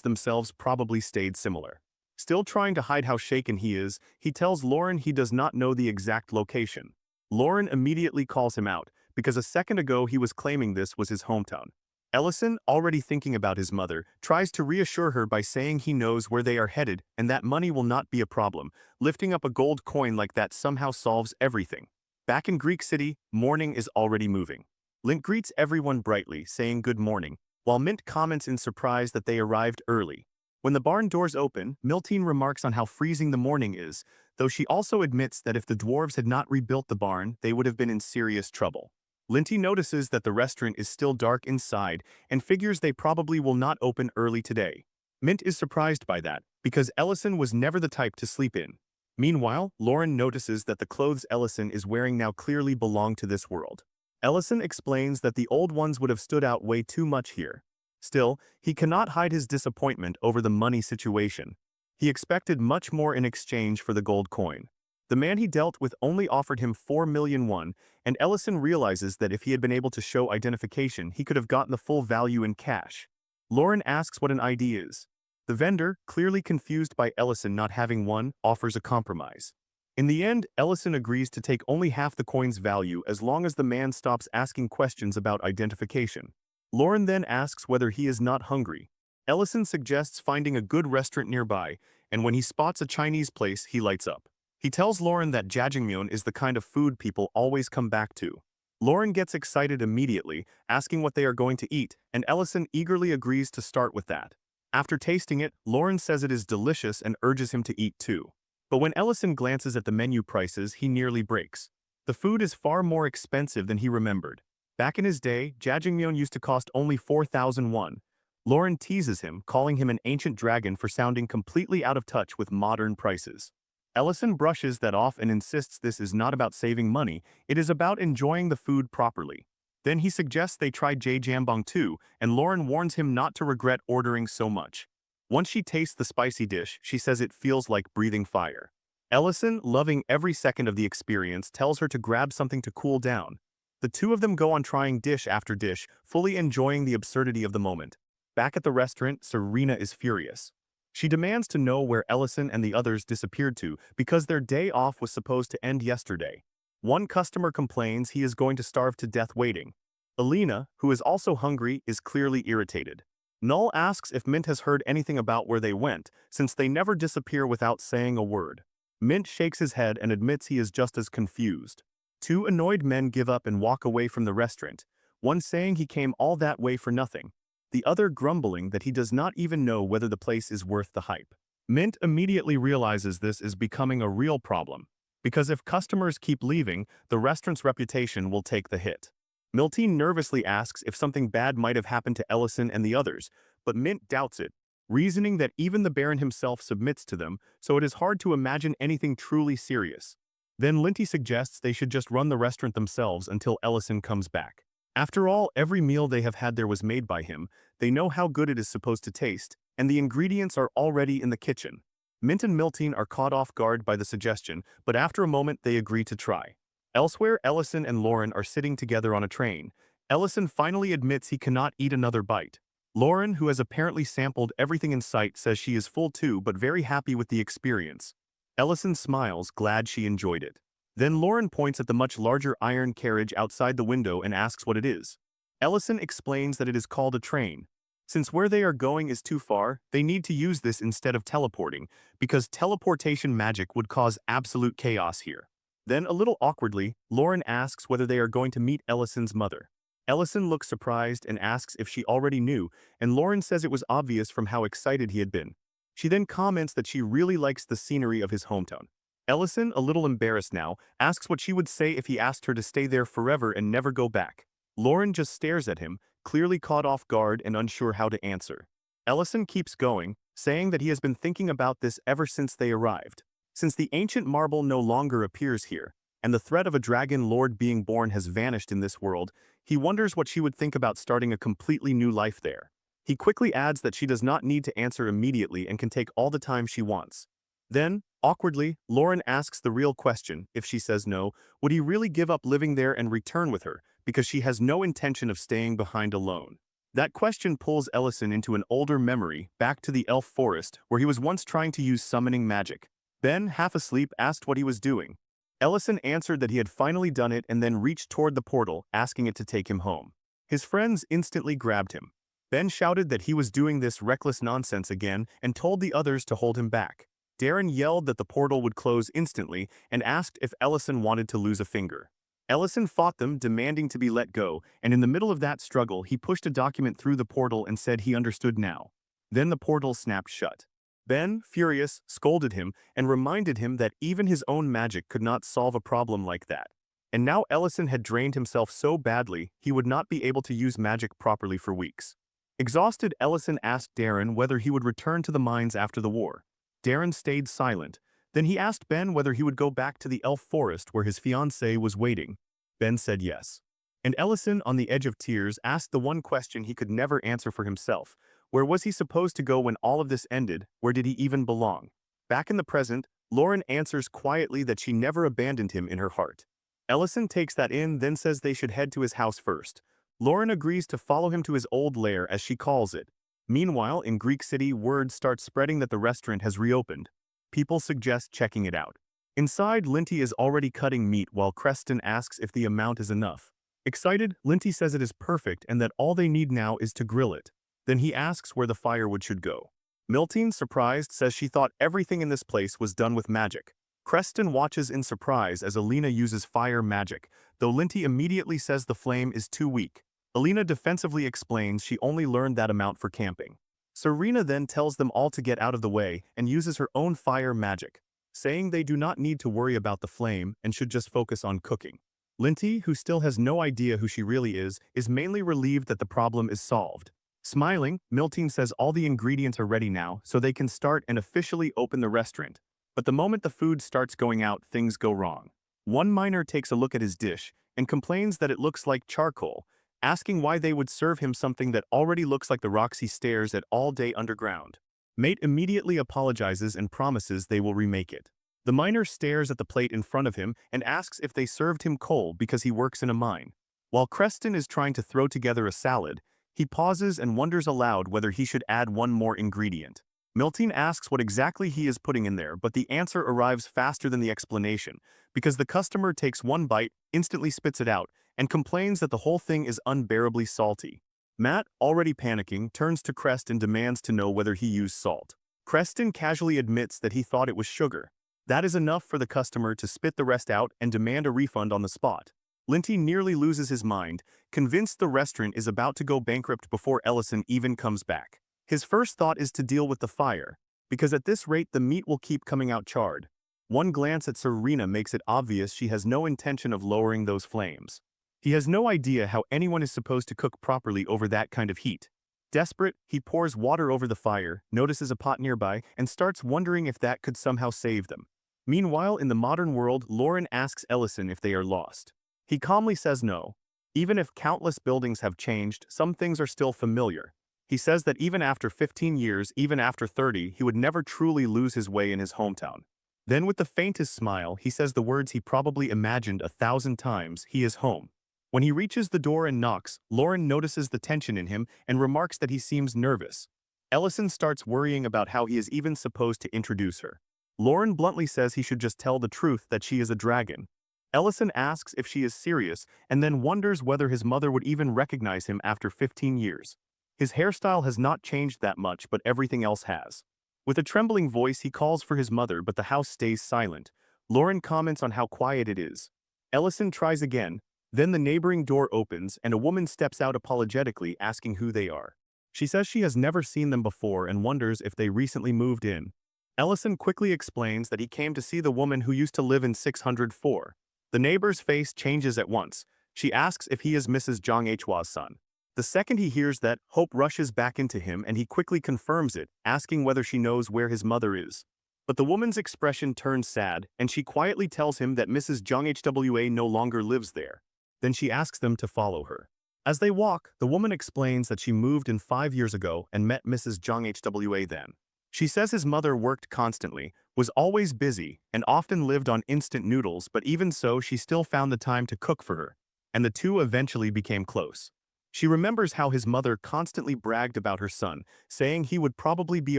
themselves probably stayed similar. Still trying to hide how shaken he is, he tells Lauren he does not know the exact location. Lauren immediately calls him out, because a second ago he was claiming this was his hometown. Ellison, already thinking about his mother, tries to reassure her by saying he knows where they are headed and that money will not be a problem. Lifting up a gold coin like that somehow solves everything. Back in Greek City, morning is already moving. Link greets everyone brightly, saying good morning, while Mint comments in surprise that they arrived early. When the barn doors open, Miltine remarks on how freezing the morning is, though she also admits that if the dwarves had not rebuilt the barn, they would have been in serious trouble. Linty notices that the restaurant is still dark inside and figures they probably will not open early today. Mint is surprised by that, because Ellison was never the type to sleep in. Meanwhile, Lauren notices that the clothes Ellison is wearing now clearly belong to this world. Ellison explains that the old ones would have stood out way too much here. Still, he cannot hide his disappointment over the money situation. He expected much more in exchange for the gold coin. The man he dealt with only offered him 4 million won, and Ellison realizes that if he had been able to show identification, he could have gotten the full value in cash. Lauren asks what an ID is. The vendor, clearly confused by Ellison not having one, offers a compromise. In the end, Ellison agrees to take only half the coin's value as long as the man stops asking questions about identification. Lauren then asks whether he is not hungry. Ellison suggests finding a good restaurant nearby, and when he spots a Chinese place, he lights up. He tells Lauren that jjajangmyeon is the kind of food people always come back to. Lauren gets excited immediately, asking what they are going to eat, and Ellison eagerly agrees to start with that. After tasting it, Lauren says it is delicious and urges him to eat too. But when Ellison glances at the menu prices, he nearly breaks. The food is far more expensive than he remembered. Back in his day, jjajangmyeon used to cost only 4,000 won. Lauren teases him, calling him an ancient dragon for sounding completely out of touch with modern prices. Ellison brushes that off and insists this is not about saving money, it is about enjoying the food properly. Then he suggests they try jjambong too, and Lauren warns him not to regret ordering so much. Once she tastes the spicy dish, she says it feels like breathing fire. Ellison, loving every second of the experience, tells her to grab something to cool down. The two of them go on trying dish after dish, fully enjoying the absurdity of the moment. Back at the restaurant, Serena is furious. She demands to know where Ellison and the others disappeared to because their day off was supposed to end yesterday. One customer complains he is going to starve to death waiting. Alina, who is also hungry, is clearly irritated. Null asks if Mint has heard anything about where they went, since they never disappear without saying a word. Mint shakes his head and admits he is just as confused. Two annoyed men give up and walk away from the restaurant, one saying he came all that way for nothing, the other grumbling that he does not even know whether the place is worth the hype. Mint immediately realizes this is becoming a real problem, because if customers keep leaving, the restaurant's reputation will take the hit. Miltine nervously asks if something bad might have happened to Ellison and the others, but Mint doubts it, reasoning that even the Baron himself submits to them, so it is hard to imagine anything truly serious. Then Linty suggests they should just run the restaurant themselves until Ellison comes back. After all, every meal they have had there was made by him, they know how good it is supposed to taste, and the ingredients are already in the kitchen. Mint and Miltine are caught off guard by the suggestion, but after a moment they agree to try. Elsewhere, Ellison and Lauren are sitting together on a train. Ellison finally admits he cannot eat another bite. Lauren, who has apparently sampled everything in sight, says she is full too but very happy with the experience. Ellison smiles, glad she enjoyed it. Then Lauren points at the much larger iron carriage outside the window and asks what it is. Ellison explains that it is called a train. Since where they are going is too far, they need to use this instead of teleporting, because teleportation magic would cause absolute chaos here. Then, a little awkwardly, Lauren asks whether they are going to meet Ellison's mother. Ellison looks surprised and asks if she already knew, and Lauren says it was obvious from how excited he had been. She then comments that she really likes the scenery of his hometown. Ellison, a little embarrassed now, asks what she would say if he asked her to stay there forever and never go back. Lauren just stares at him, clearly caught off guard and unsure how to answer. Ellison keeps going, saying that he has been thinking about this ever since they arrived. Since the ancient marble no longer appears here, and the threat of a dragon lord being born has vanished in this world, he wonders what she would think about starting a completely new life there. He quickly adds that she does not need to answer immediately and can take all the time she wants. Then, awkwardly, Lauren asks the real question. If she says no, would he really give up living there and return with her, because she has no intention of staying behind alone? That question pulls Ellison into an older memory, back to the elf forest, where he was once trying to use summoning magic. Ben, half asleep, asked what he was doing. Ellison answered that he had finally done it and then reached toward the portal, asking it to take him home. His friends instantly grabbed him. Ben shouted that he was doing this reckless nonsense again and told the others to hold him back. Darren yelled that the portal would close instantly and asked if Ellison wanted to lose a finger. Ellison fought them, demanding to be let go, and in the middle of that struggle, he pushed a document through the portal and said he understood now. Then the portal snapped shut. Ben, furious, scolded him and reminded him that even his own magic could not solve a problem like that. And now Ellison had drained himself so badly, he would not be able to use magic properly for weeks. Exhausted, Ellison asked Darren whether he would return to the mines after the war. Darren stayed silent. Then he asked Ben whether he would go back to the elf forest where his fiancée was waiting. Ben said yes. And Ellison, on the edge of tears, asked the one question he could never answer for himself. Where was he supposed to go when all of this ended? Where did he even belong? Back in the present, Lauren answers quietly that she never abandoned him in her heart. Ellison takes that in, then says they should head to his house first. Lauren agrees to follow him to his old lair, as she calls it. Meanwhile, in Greek City, word starts spreading that the restaurant has reopened. People suggest checking it out. Inside, Linty is already cutting meat while Creston asks if the amount is enough. Excited, Linty says it is perfect and that all they need now is to grill it. Then he asks where the firewood should go. Miltine, surprised, says she thought everything in this place was done with magic. Creston watches in surprise as Alina uses fire magic, though Linty immediately says the flame is too weak. Alina defensively explains she only learned that amount for camping. Serena then tells them all to get out of the way and uses her own fire magic, saying they do not need to worry about the flame and should just focus on cooking. Linty, who still has no idea who she really is mainly relieved that the problem is solved. Smiling, Miltine says all the ingredients are ready now so they can start and officially open the restaurant. But the moment the food starts going out, things go wrong. One miner takes a look at his dish and complains that it looks like charcoal, asking why they would serve him something that already looks like the rocks he stares at all day underground. Mate immediately apologizes and promises they will remake it. The miner stares at the plate in front of him and asks if they served him coal because he works in a mine. While Creston is trying to throw together a salad, he pauses and wonders aloud whether he should add one more ingredient. Miltine asks what exactly he is putting in there, but the answer arrives faster than the explanation, because the customer takes one bite, instantly spits it out, and complains that the whole thing is unbearably salty. Matt, already panicking, turns to Crest and demands to know whether he used salt. Creston casually admits that he thought it was sugar. That is enough for the customer to spit the rest out and demand a refund on the spot. Linty nearly loses his mind, convinced the restaurant is about to go bankrupt before Ellison even comes back. His first thought is to deal with the fire, because at this rate the meat will keep coming out charred. One glance at Serena makes it obvious she has no intention of lowering those flames. He has no idea how anyone is supposed to cook properly over that kind of heat. Desperate, he pours water over the fire, notices a pot nearby, and starts wondering if that could somehow save them. Meanwhile, in the modern world, Lauren asks Ellison if they are lost. He calmly says no. Even if countless buildings have changed, some things are still familiar. He says that even after 15 years, even after 30, he would never truly lose his way in his hometown. Then with the faintest smile, he says the words he probably imagined 1,000 times, he is home. When he reaches the door and knocks, Lauren notices the tension in him and remarks that he seems nervous. Ellison starts worrying about how he is even supposed to introduce her. Lauren bluntly says he should just tell the truth that she is a dragon. Ellison asks if she is serious and then wonders whether his mother would even recognize him after 15 years. His hairstyle has not changed that much, but everything else has. With a trembling voice, he calls for his mother, but the house stays silent. Lauren comments on how quiet it is. Ellison tries again. Then the neighboring door opens and a woman steps out apologetically, asking who they are. She says she has never seen them before and wonders if they recently moved in. Ellison quickly explains that he came to see the woman who used to live in 604. The neighbor's face changes at once. She asks if he is Mrs. Jong Hwa's son. The second he hears that, hope rushes back into him and he quickly confirms it, asking whether she knows where his mother is. But the woman's expression turns sad, and she quietly tells him that Mrs. Jong Hwa no longer lives there. Then she asks them to follow her. As they walk, the woman explains that she moved in 5 years ago and met Mrs. Jong Hwa then. She says his mother worked constantly, was always busy, and often lived on instant noodles, but even so she still found the time to cook for her, and the two eventually became close. She remembers how his mother constantly bragged about her son, saying he would probably be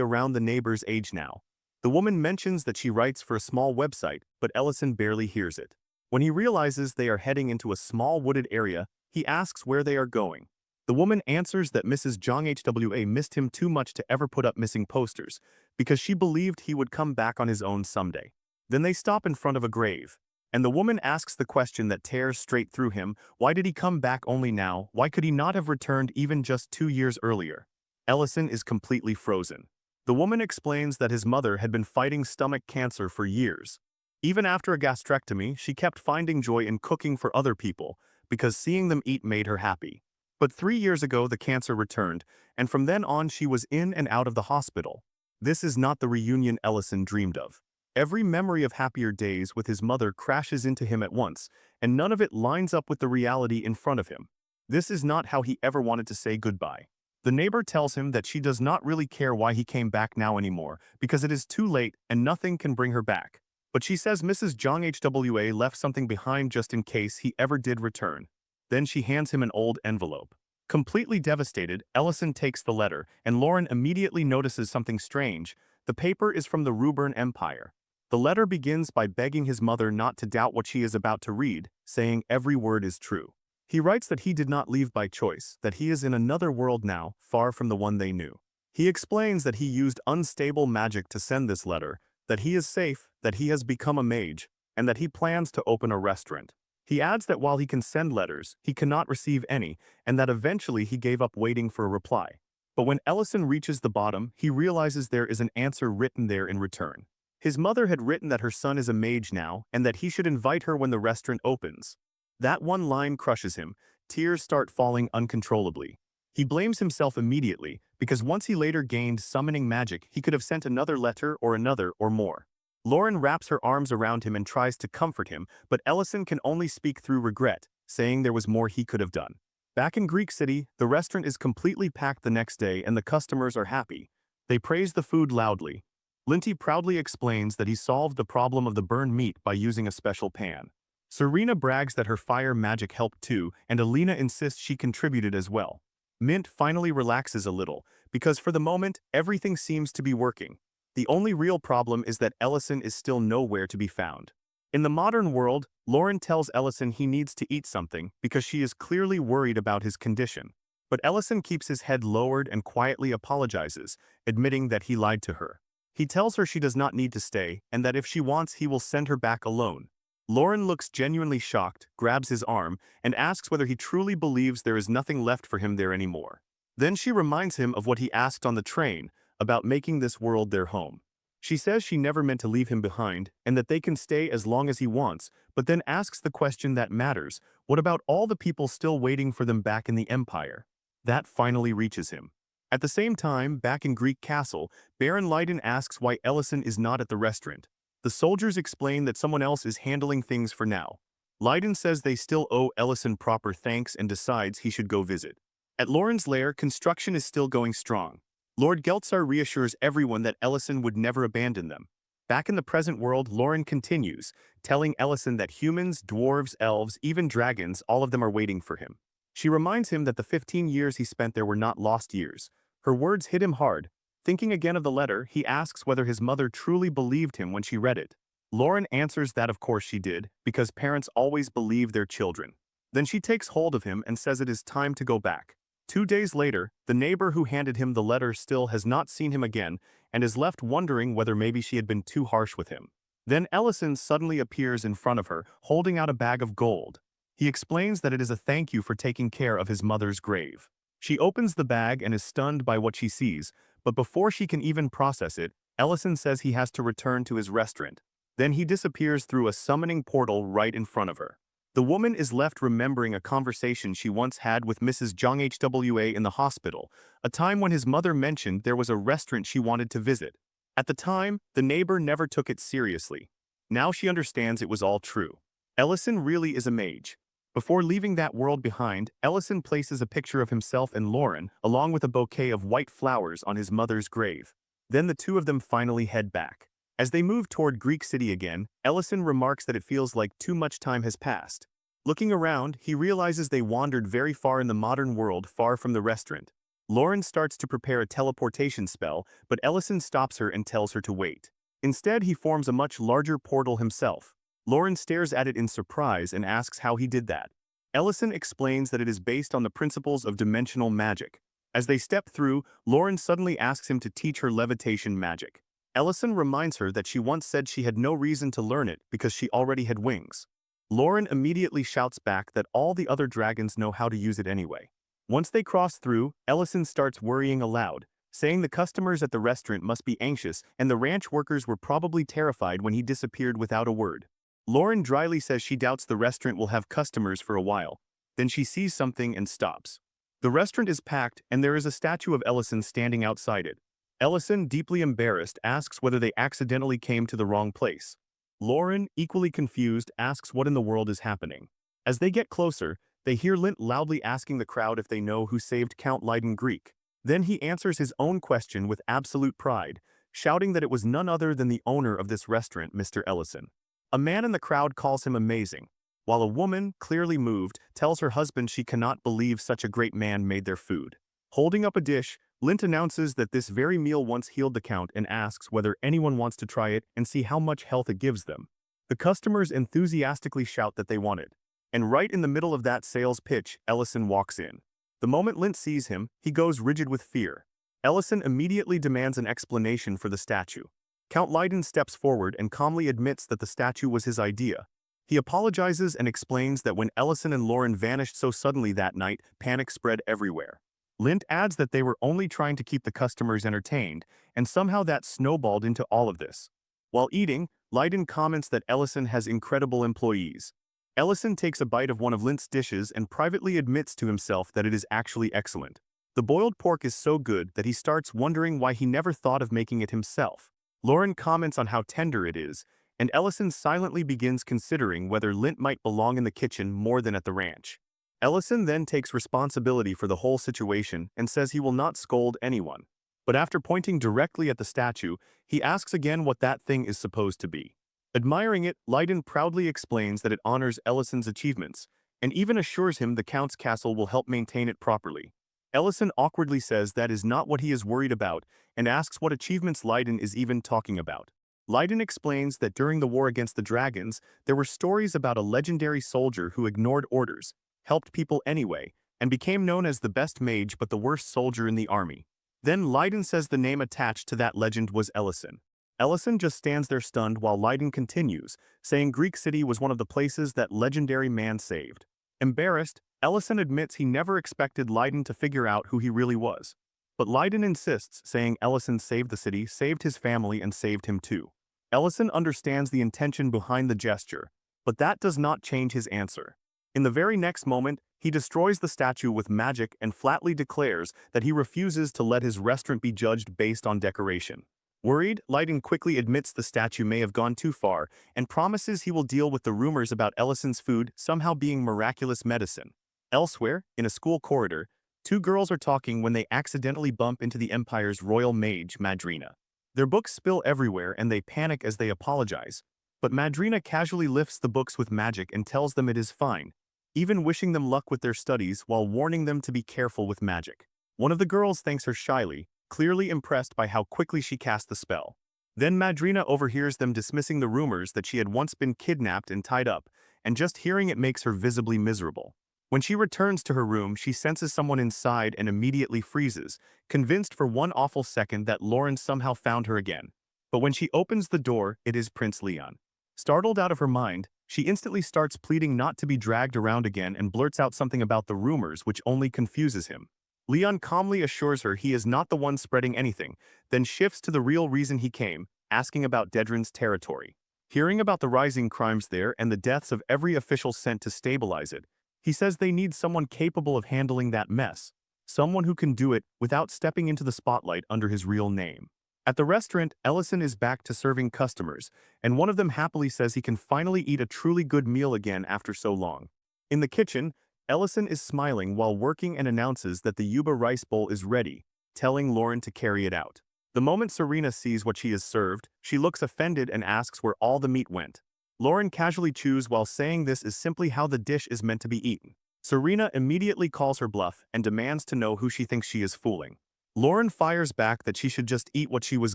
around the neighbor's age now. The woman mentions that she writes for a small website, but Ellison barely hears it. When he realizes they are heading into a small wooded area, he asks where they are going. The woman answers that Mrs. Jong Hwa missed him too much to ever put up missing posters, because she believed he would come back on his own someday. Then they stop in front of a grave, and the woman asks the question that tears straight through him: why did he come back only now? Why could he not have returned even just 2 years earlier? Ellison is completely frozen. The woman explains that his mother had been fighting stomach cancer for years. Even after a gastrectomy, she kept finding joy in cooking for other people, because seeing them eat made her happy. But 3 years ago the cancer returned, and from then on she was in and out of the hospital. This is not the reunion Ellison dreamed of. Every memory of happier days with his mother crashes into him at once, and none of it lines up with the reality in front of him. This is not how he ever wanted to say goodbye. The neighbor tells him that she does not really care why he came back now anymore, because it is too late and nothing can bring her back. But she says Mrs. Jong Hwa left something behind just in case he ever did return. Then she hands him an old envelope. Completely devastated, Ellison takes the letter, and Lauren immediately notices something strange. The paper is from the Ruburn Empire. The letter begins by begging his mother not to doubt what she is about to read, saying every word is true. He writes that he did not leave by choice, that he is in another world now, far from the one they knew. He explains that he used unstable magic to send this letter, that he is safe, that he has become a mage, and that he plans to open a restaurant. He adds that while he can send letters, he cannot receive any, and that eventually he gave up waiting for a reply. But when Ellison reaches the bottom, he realizes there is an answer written there in return. His mother had written that her son is a mage now, and that he should invite her when the restaurant opens. That one line crushes him. Tears start falling uncontrollably. He blames himself immediately, because once he later gained summoning magic, he could have sent another letter or another or more. Lauren wraps her arms around him and tries to comfort him, but Ellison can only speak through regret, saying there was more he could have done. Back in Greek City, the restaurant is completely packed the next day and the customers are happy. They praise the food loudly. Linty proudly explains that he solved the problem of the burned meat by using a special pan. Serena brags that her fire magic helped too, and Alina insists she contributed as well. Mint finally relaxes a little, because for the moment, everything seems to be working. The only real problem is that Ellison is still nowhere to be found. In the modern world, Lauren tells Ellison he needs to eat something because she is clearly worried about his condition. But Ellison keeps his head lowered and quietly apologizes, admitting that he lied to her. He tells her she does not need to stay, and that if she wants he will send her back alone. Lauren looks genuinely shocked, grabs his arm, and asks whether he truly believes there is nothing left for him there anymore. Then she reminds him of what he asked on the train, about making this world their home. She says she never meant to leave him behind, and that they can stay as long as he wants, but then asks the question that matters: what about all the people still waiting for them back in the Empire? That finally reaches him. At the same time, back in Greek Castle, Baron Leiden asks why Ellison is not at the restaurant. The soldiers explain that someone else is handling things for now. Leiden says they still owe Ellison proper thanks and decides he should go visit. At Lauren's lair, construction is still going strong. Lord Geltzar reassures everyone that Ellison would never abandon them. Back in the present world, Lauren continues, telling Ellison that humans, dwarves, elves, even dragons, all of them are waiting for him. She reminds him that the 15 years he spent there were not lost years. Her words hit him hard. Thinking again of the letter, he asks whether his mother truly believed him when she read it. Lauren answers that of course she did, because parents always believe their children. Then she takes hold of him and says it is time to go back. 2 days later, the neighbor who handed him the letter still has not seen him again and is left wondering whether maybe she had been too harsh with him. Then Ellison suddenly appears in front of her, holding out a bag of gold. He explains that it is a thank you for taking care of his mother's grave. She opens the bag and is stunned by what she sees, but before she can even process it, Ellison says he has to return to his restaurant. Then he disappears through a summoning portal right in front of her. The woman is left remembering a conversation she once had with Mrs. Jong Hwa in the hospital, a time when his mother mentioned there was a restaurant she wanted to visit. At the time, the neighbor never took it seriously. Now she understands it was all true. Ellison really is a mage. Before leaving that world behind, Ellison places a picture of himself and Lauren, along with a bouquet of white flowers, on his mother's grave. Then the two of them finally head back. As they move toward Greek City again, Ellison remarks that it feels like too much time has passed. Looking around, he realizes they wandered very far in the modern world, far from the restaurant. Lauren starts to prepare a teleportation spell, but Ellison stops her and tells her to wait. Instead, he forms a much larger portal himself. Lauren stares at it in surprise and asks how he did that. Ellison explains that it is based on the principles of dimensional magic. As they step through, Lauren suddenly asks him to teach her levitation magic. Ellison reminds her that she once said she had no reason to learn it because she already had wings. Lauren immediately shouts back that all the other dragons know how to use it anyway. Once they cross through, Ellison starts worrying aloud, saying the customers at the restaurant must be anxious and the ranch workers were probably terrified when he disappeared without a word. Lauren dryly says she doubts the restaurant will have customers for a while. Then she sees something and stops. The restaurant is packed and there is a statue of Ellison standing outside it. Ellison, deeply embarrassed, asks whether they accidentally came to the wrong place. Lauren, equally confused, asks what in the world is happening. As they get closer, they hear Lint loudly asking the crowd if they know who saved Count Leiden Greek. Then he answers his own question with absolute pride, shouting that it was none other than the owner of this restaurant, Mr. Ellison. A man in the crowd calls him amazing, while a woman, clearly moved, tells her husband she cannot believe such a great man made their food. Holding up a dish, Lint announces that this very meal once healed the Count and asks whether anyone wants to try it and see how much health it gives them. The customers enthusiastically shout that they want it. And right in the middle of that sales pitch, Ellison walks in. The moment Lint sees him, he goes rigid with fear. Ellison immediately demands an explanation for the statue. Count Leiden steps forward and calmly admits that the statue was his idea. He apologizes and explains that when Ellison and Lauren vanished so suddenly that night, panic spread everywhere. Lint adds that they were only trying to keep the customers entertained, and somehow that snowballed into all of this. While eating, Leiden comments that Ellison has incredible employees. Ellison takes a bite of one of Lint's dishes and privately admits to himself that it is actually excellent. The boiled pork is so good that he starts wondering why he never thought of making it himself. Lauren comments on how tender it is, and Ellison silently begins considering whether Lint might belong in the kitchen more than at the ranch. Ellison then takes responsibility for the whole situation and says he will not scold anyone. But after pointing directly at the statue, he asks again what that thing is supposed to be. Admiring it, Leiden proudly explains that it honors Ellison's achievements, and even assures him the Count's castle will help maintain it properly. Ellison awkwardly says that is not what he is worried about and asks what achievements Leiden is even talking about. Leiden explains that during the war against the dragons, there were stories about a legendary soldier who ignored orders, helped people anyway, and became known as the best mage but the worst soldier in the army. Then Leiden says the name attached to that legend was Ellison. Ellison just stands there stunned while Leiden continues, saying Greek City was one of the places that legendary man saved. Embarrassed, Ellison admits he never expected Leiden to figure out who he really was. But Leiden insists, saying Ellison saved the city, saved his family, and saved him too. Ellison understands the intention behind the gesture, but that does not change his answer. In the very next moment, he destroys the statue with magic and flatly declares that he refuses to let his restaurant be judged based on decoration. Worried, Leiden quickly admits the statue may have gone too far and promises he will deal with the rumors about Ellison's food somehow being miraculous medicine. Elsewhere, in a school corridor, two girls are talking when they accidentally bump into the Empire's royal mage, Madrina. Their books spill everywhere and they panic as they apologize, but Madrina casually lifts the books with magic and tells them it is fine, even wishing them luck with their studies while warning them to be careful with magic. One of the girls thanks her shyly, clearly impressed by how quickly she cast the spell. Then Madrina overhears them dismissing the rumors that she had once been kidnapped and tied up, and just hearing it makes her visibly miserable. When she returns to her room, she senses someone inside and immediately freezes, convinced for one awful second that Lauren somehow found her again. But when she opens the door, it is Prince Leon. Startled out of her mind, she instantly starts pleading not to be dragged around again and blurts out something about the rumors which only confuses him. Leon calmly assures her he is not the one spreading anything, then shifts to the real reason he came, asking about Dedrin's territory. Hearing about the rising crimes there and the deaths of every official sent to stabilize it, he says they need someone capable of handling that mess, someone who can do it without stepping into the spotlight under his real name. At the restaurant, Ellison is back to serving customers, and one of them happily says he can finally eat a truly good meal again after so long. In the kitchen, Ellison is smiling while working and announces that the Yuba rice bowl is ready, telling Lauren to carry it out. The moment Serena sees what she is served, she looks offended and asks where all the meat went. Lauren casually chews while saying this is simply how the dish is meant to be eaten. Serena immediately calls her bluff and demands to know who she thinks she is fooling. Lauren fires back that she should just eat what she was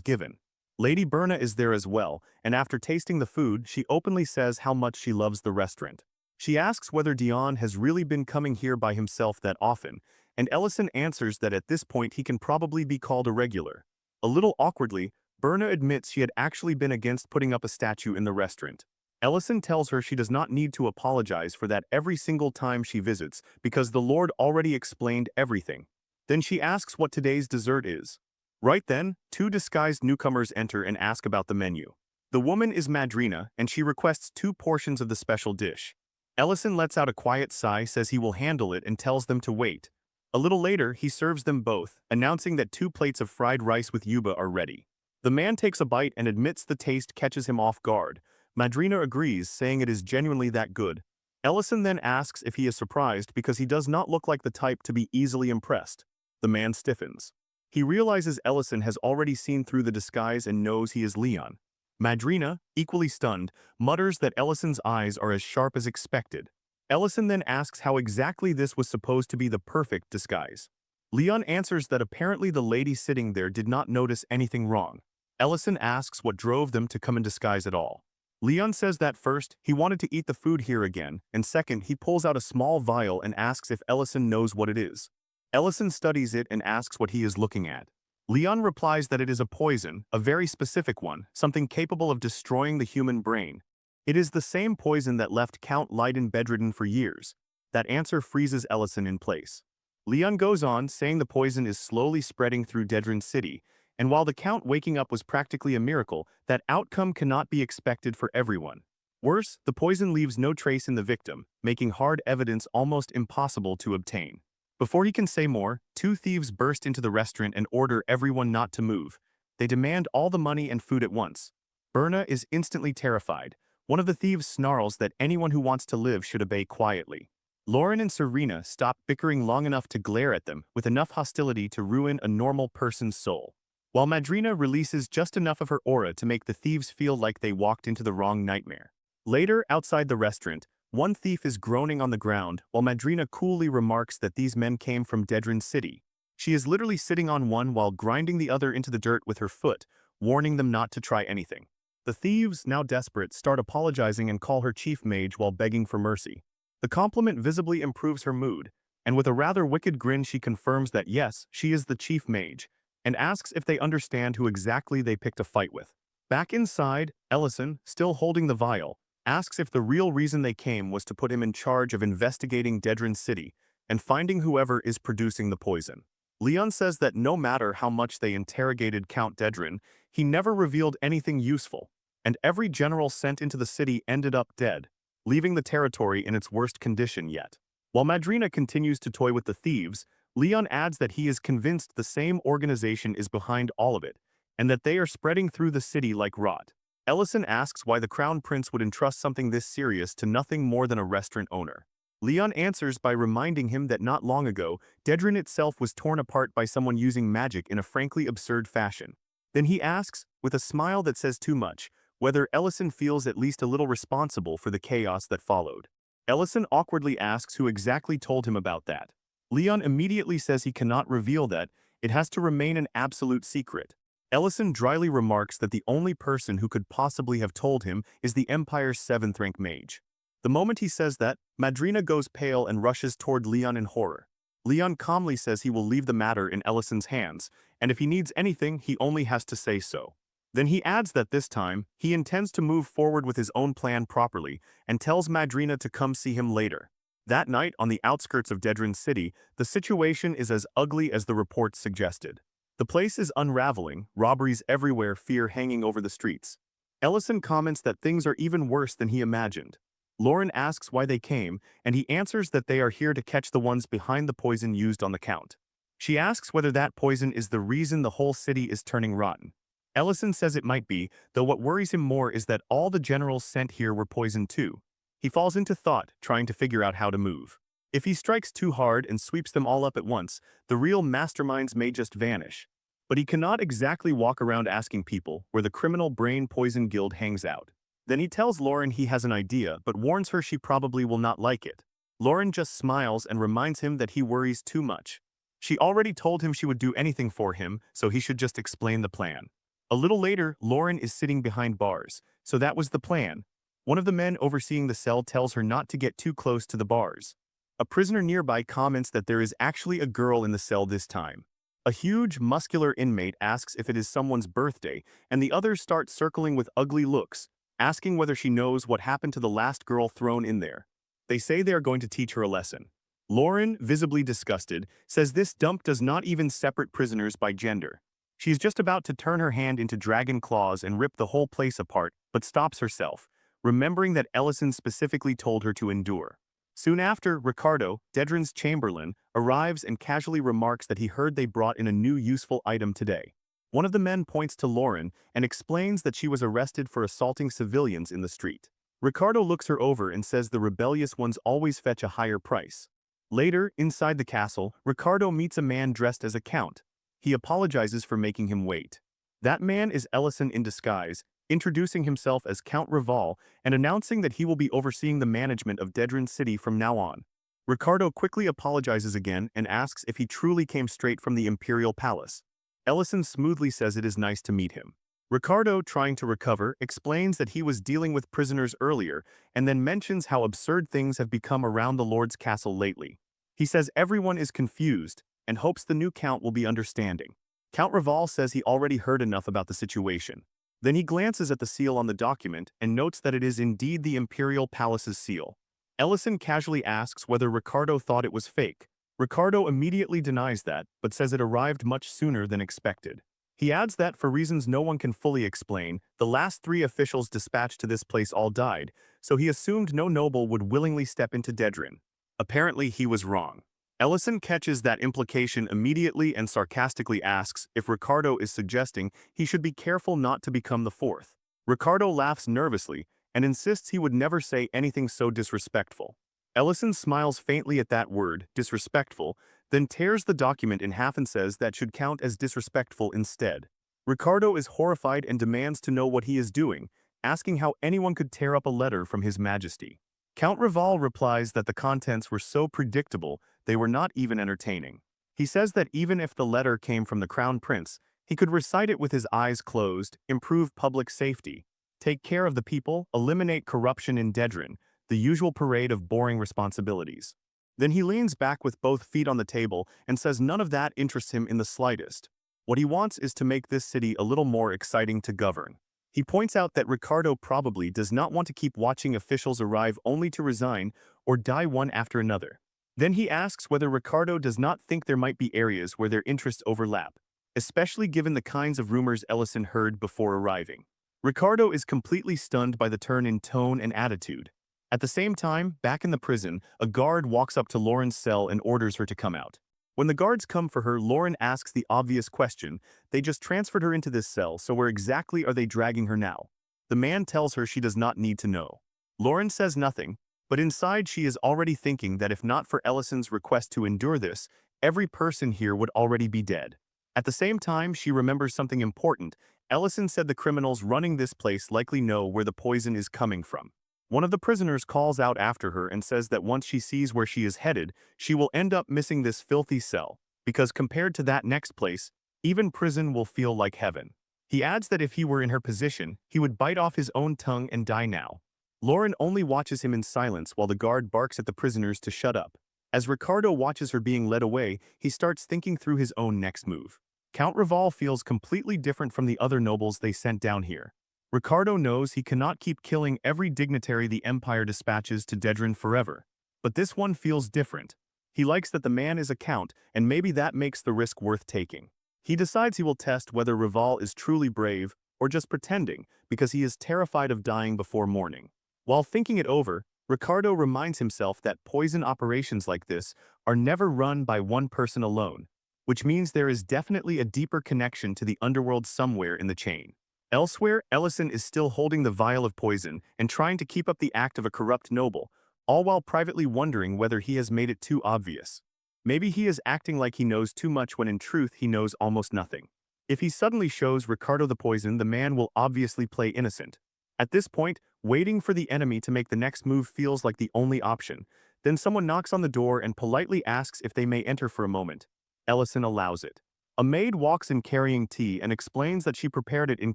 given. Lady Berna is there as well, and after tasting the food, she openly says how much she loves the restaurant. She asks whether Dion has really been coming here by himself that often, and Ellison answers that at this point he can probably be called a regular. A little awkwardly, Berna admits she had actually been against putting up a statue in the restaurant. Ellison tells her she does not need to apologize for that every single time she visits because the Lord already explained everything. Then she asks what today's dessert is. Right then, two disguised newcomers enter and ask about the menu. The woman is Madrina, and she requests 2 portions of the special dish. Ellison lets out a quiet sigh, says he will handle it, and tells them to wait. A little later, he serves them both, announcing that 2 plates of fried rice with yuba are ready. The man takes a bite and admits the taste catches him off guard. Madrina agrees, saying it is genuinely that good. Ellison then asks if he is surprised because he does not look like the type to be easily impressed. The man stiffens. He realizes Ellison has already seen through the disguise and knows he is Leon. Madrina, equally stunned, mutters that Ellison's eyes are as sharp as expected. Ellison then asks how exactly this was supposed to be the perfect disguise. Leon answers that apparently the lady sitting there did not notice anything wrong. Ellison asks what drove them to come in disguise at all. Leon says that first, he wanted to eat the food here again, and second, he pulls out a small vial and asks if Ellison knows what it is. Ellison studies it and asks what he is looking at. Leon replies that it is a poison, a very specific one, something capable of destroying the human brain. It is the same poison that left Count Leiden bedridden for years. That answer freezes Ellison in place. Leon goes on, saying the poison is slowly spreading through Dedran City, and while the Count waking up was practically a miracle, that outcome cannot be expected for everyone. Worse, the poison leaves no trace in the victim, making hard evidence almost impossible to obtain. Before he can say more, 2 thieves burst into the restaurant and order everyone not to move. They demand all the money and food at once. Berna is instantly terrified. One of the thieves snarls that anyone who wants to live should obey quietly. Lauren and Serena stop bickering long enough to glare at them with enough hostility to ruin a normal person's soul, while Madrina releases just enough of her aura to make the thieves feel like they walked into the wrong nightmare. Later, outside the restaurant, one thief is groaning on the ground, while Madrina coolly remarks that these men came from Dedran City. She is literally sitting on one while grinding the other into the dirt with her foot, warning them not to try anything. The thieves, now desperate, start apologizing and call her chief mage while begging for mercy. The compliment visibly improves her mood, and with a rather wicked grin she confirms that yes, she is the chief mage, and asks if they understand who exactly they picked a fight with. Back inside, Ellison, still holding the vial, asks if the real reason they came was to put him in charge of investigating Dedran City and finding whoever is producing the poison. Leon says that no matter how much they interrogated Count Dedran, he never revealed anything useful, and every general sent into the city ended up dead, leaving the territory in its worst condition yet. While Madrina continues to toy with the thieves, Leon adds that he is convinced the same organization is behind all of it, and that they are spreading through the city like rot. Ellison asks why the Crown Prince would entrust something this serious to nothing more than a restaurant owner. Leon answers by reminding him that not long ago, Dedran itself was torn apart by someone using magic in a frankly absurd fashion. Then he asks, with a smile that says too much, whether Ellison feels at least a little responsible for the chaos that followed. Ellison awkwardly asks who exactly told him about that. Leon immediately says he cannot reveal that, it has to remain an absolute secret. Ellison dryly remarks that the only person who could possibly have told him is the Empire's 7th-rank mage. The moment he says that, Madrina goes pale and rushes toward Leon in horror. Leon calmly says he will leave the matter in Ellison's hands, and if he needs anything, he only has to say so. Then he adds that this time, he intends to move forward with his own plan properly, and tells Madrina to come see him later. That night, on the outskirts of Dedran City, the situation is as ugly as the reports suggested. The place is unraveling, robberies everywhere, fear hanging over the streets. Ellison comments that things are even worse than he imagined. Lauren asks why they came, and he answers that they are here to catch the ones behind the poison used on the Count. She asks whether that poison is the reason the whole city is turning rotten. Ellison says it might be, though what worries him more is that all the generals sent here were poisoned too. He falls into thought, trying to figure out how to move. If he strikes too hard and sweeps them all up at once, the real masterminds may just vanish. But he cannot exactly walk around asking people where the criminal brain poison guild hangs out. Then he tells Lauren he has an idea but warns her she probably will not like it. Lauren just smiles and reminds him that he worries too much. She already told him she would do anything for him, so he should just explain the plan. A little later, Lauren is sitting behind bars, so that was the plan. One of the men overseeing the cell tells her not to get too close to the bars. A prisoner nearby comments that there is actually a girl in the cell this time. A huge, muscular inmate asks if it is someone's birthday, and the others start circling with ugly looks, asking whether she knows what happened to the last girl thrown in there. They say they are going to teach her a lesson. Lauren, visibly disgusted, says this dump does not even separate prisoners by gender. She is just about to turn her hand into dragon claws and rip the whole place apart, but stops herself, remembering that Ellison specifically told her to endure. Soon after, Ricardo, Dedrin's chamberlain, arrives and casually remarks that he heard they brought in a new useful item today. One of the men points to Lauren and explains that she was arrested for assaulting civilians in the street. Ricardo looks her over and says the rebellious ones always fetch a higher price. Later, inside the castle, Ricardo meets a man dressed as a count. He apologizes for making him wait. That man is Ellison in disguise, introducing himself as Count Rival and announcing that he will be overseeing the management of Dedrin City from now on. Ricardo quickly apologizes again and asks if he truly came straight from the Imperial Palace. Ellison smoothly says it is nice to meet him. Ricardo, trying to recover, explains that he was dealing with prisoners earlier and then mentions how absurd things have become around the Lord's castle lately. He says everyone is confused and hopes the new Count will be understanding. Count Rival says he already heard enough about the situation. Then he glances at the seal on the document and notes that it is indeed the Imperial Palace's seal. Ellison casually asks whether Ricardo thought it was fake. Ricardo immediately denies that, but says it arrived much sooner than expected. He adds that, for reasons no one can fully explain, the last 3 officials dispatched to this place all died, so he assumed no noble would willingly step into Dedrin. Apparently, he was wrong. Ellison catches that implication immediately and sarcastically asks if Ricardo is suggesting he should be careful not to become the 4th. Ricardo laughs nervously and insists he would never say anything so disrespectful. Ellison smiles faintly at that word, disrespectful, then tears the document in half and says that should count as disrespectful instead. Ricardo is horrified and demands to know what he is doing, asking how anyone could tear up a letter from His Majesty. Count Rival replies that the contents were so predictable they were not even entertaining. He says that even if the letter came from the Crown Prince, he could recite it with his eyes closed, improve public safety, take care of the people, eliminate corruption in Dedrin, the usual parade of boring responsibilities. Then he leans back with both feet on the table and says none of that interests him in the slightest. What he wants is to make this city a little more exciting to govern. He points out that Ricardo probably does not want to keep watching officials arrive only to resign or die one after another. Then he asks whether Ricardo does not think there might be areas where their interests overlap, especially given the kinds of rumors Ellison heard before arriving. Ricardo is completely stunned by the turn in tone and attitude. At the same time, back in the prison, a guard walks up to Lauren's cell and orders her to come out. When the guards come for her, Lauren asks the obvious question. They just transferred her into this cell, so where exactly are they dragging her now? The man tells her she does not need to know. Lauren says nothing, but inside she is already thinking that if not for Ellison's request to endure this, every person here would already be dead. At the same time, she remembers something important. Ellison said the criminals running this place likely know where the poison is coming from. One of the prisoners calls out after her and says that once she sees where she is headed, she will end up missing this filthy cell, because compared to that next place, even prison will feel like heaven. He adds that if he were in her position, he would bite off his own tongue and die now. Lauren only watches him in silence while the guard barks at the prisoners to shut up. As Ricardo watches her being led away, he starts thinking through his own next move. Count Rival feels completely different from the other nobles they sent down here. Ricardo knows he cannot keep killing every dignitary the Empire dispatches to Dedrin forever. But this one feels different. He likes that the man is a count, and maybe that makes the risk worth taking. He decides he will test whether Rival is truly brave or just pretending because he is terrified of dying before morning. While thinking it over, Ricardo reminds himself that poison operations like this are never run by one person alone, which means there is definitely a deeper connection to the underworld somewhere in the chain. Elsewhere, Ellison is still holding the vial of poison and trying to keep up the act of a corrupt noble, all while privately wondering whether he has made it too obvious. Maybe he is acting like he knows too much when in truth he knows almost nothing. If he suddenly shows Ricardo the poison, the man will obviously play innocent. At this point, Waiting for the enemy to make the next move feels like the only option. Then someone knocks on the door and politely asks if they may enter for a moment. Ellison allows it. A maid walks in carrying tea and explains that she prepared it in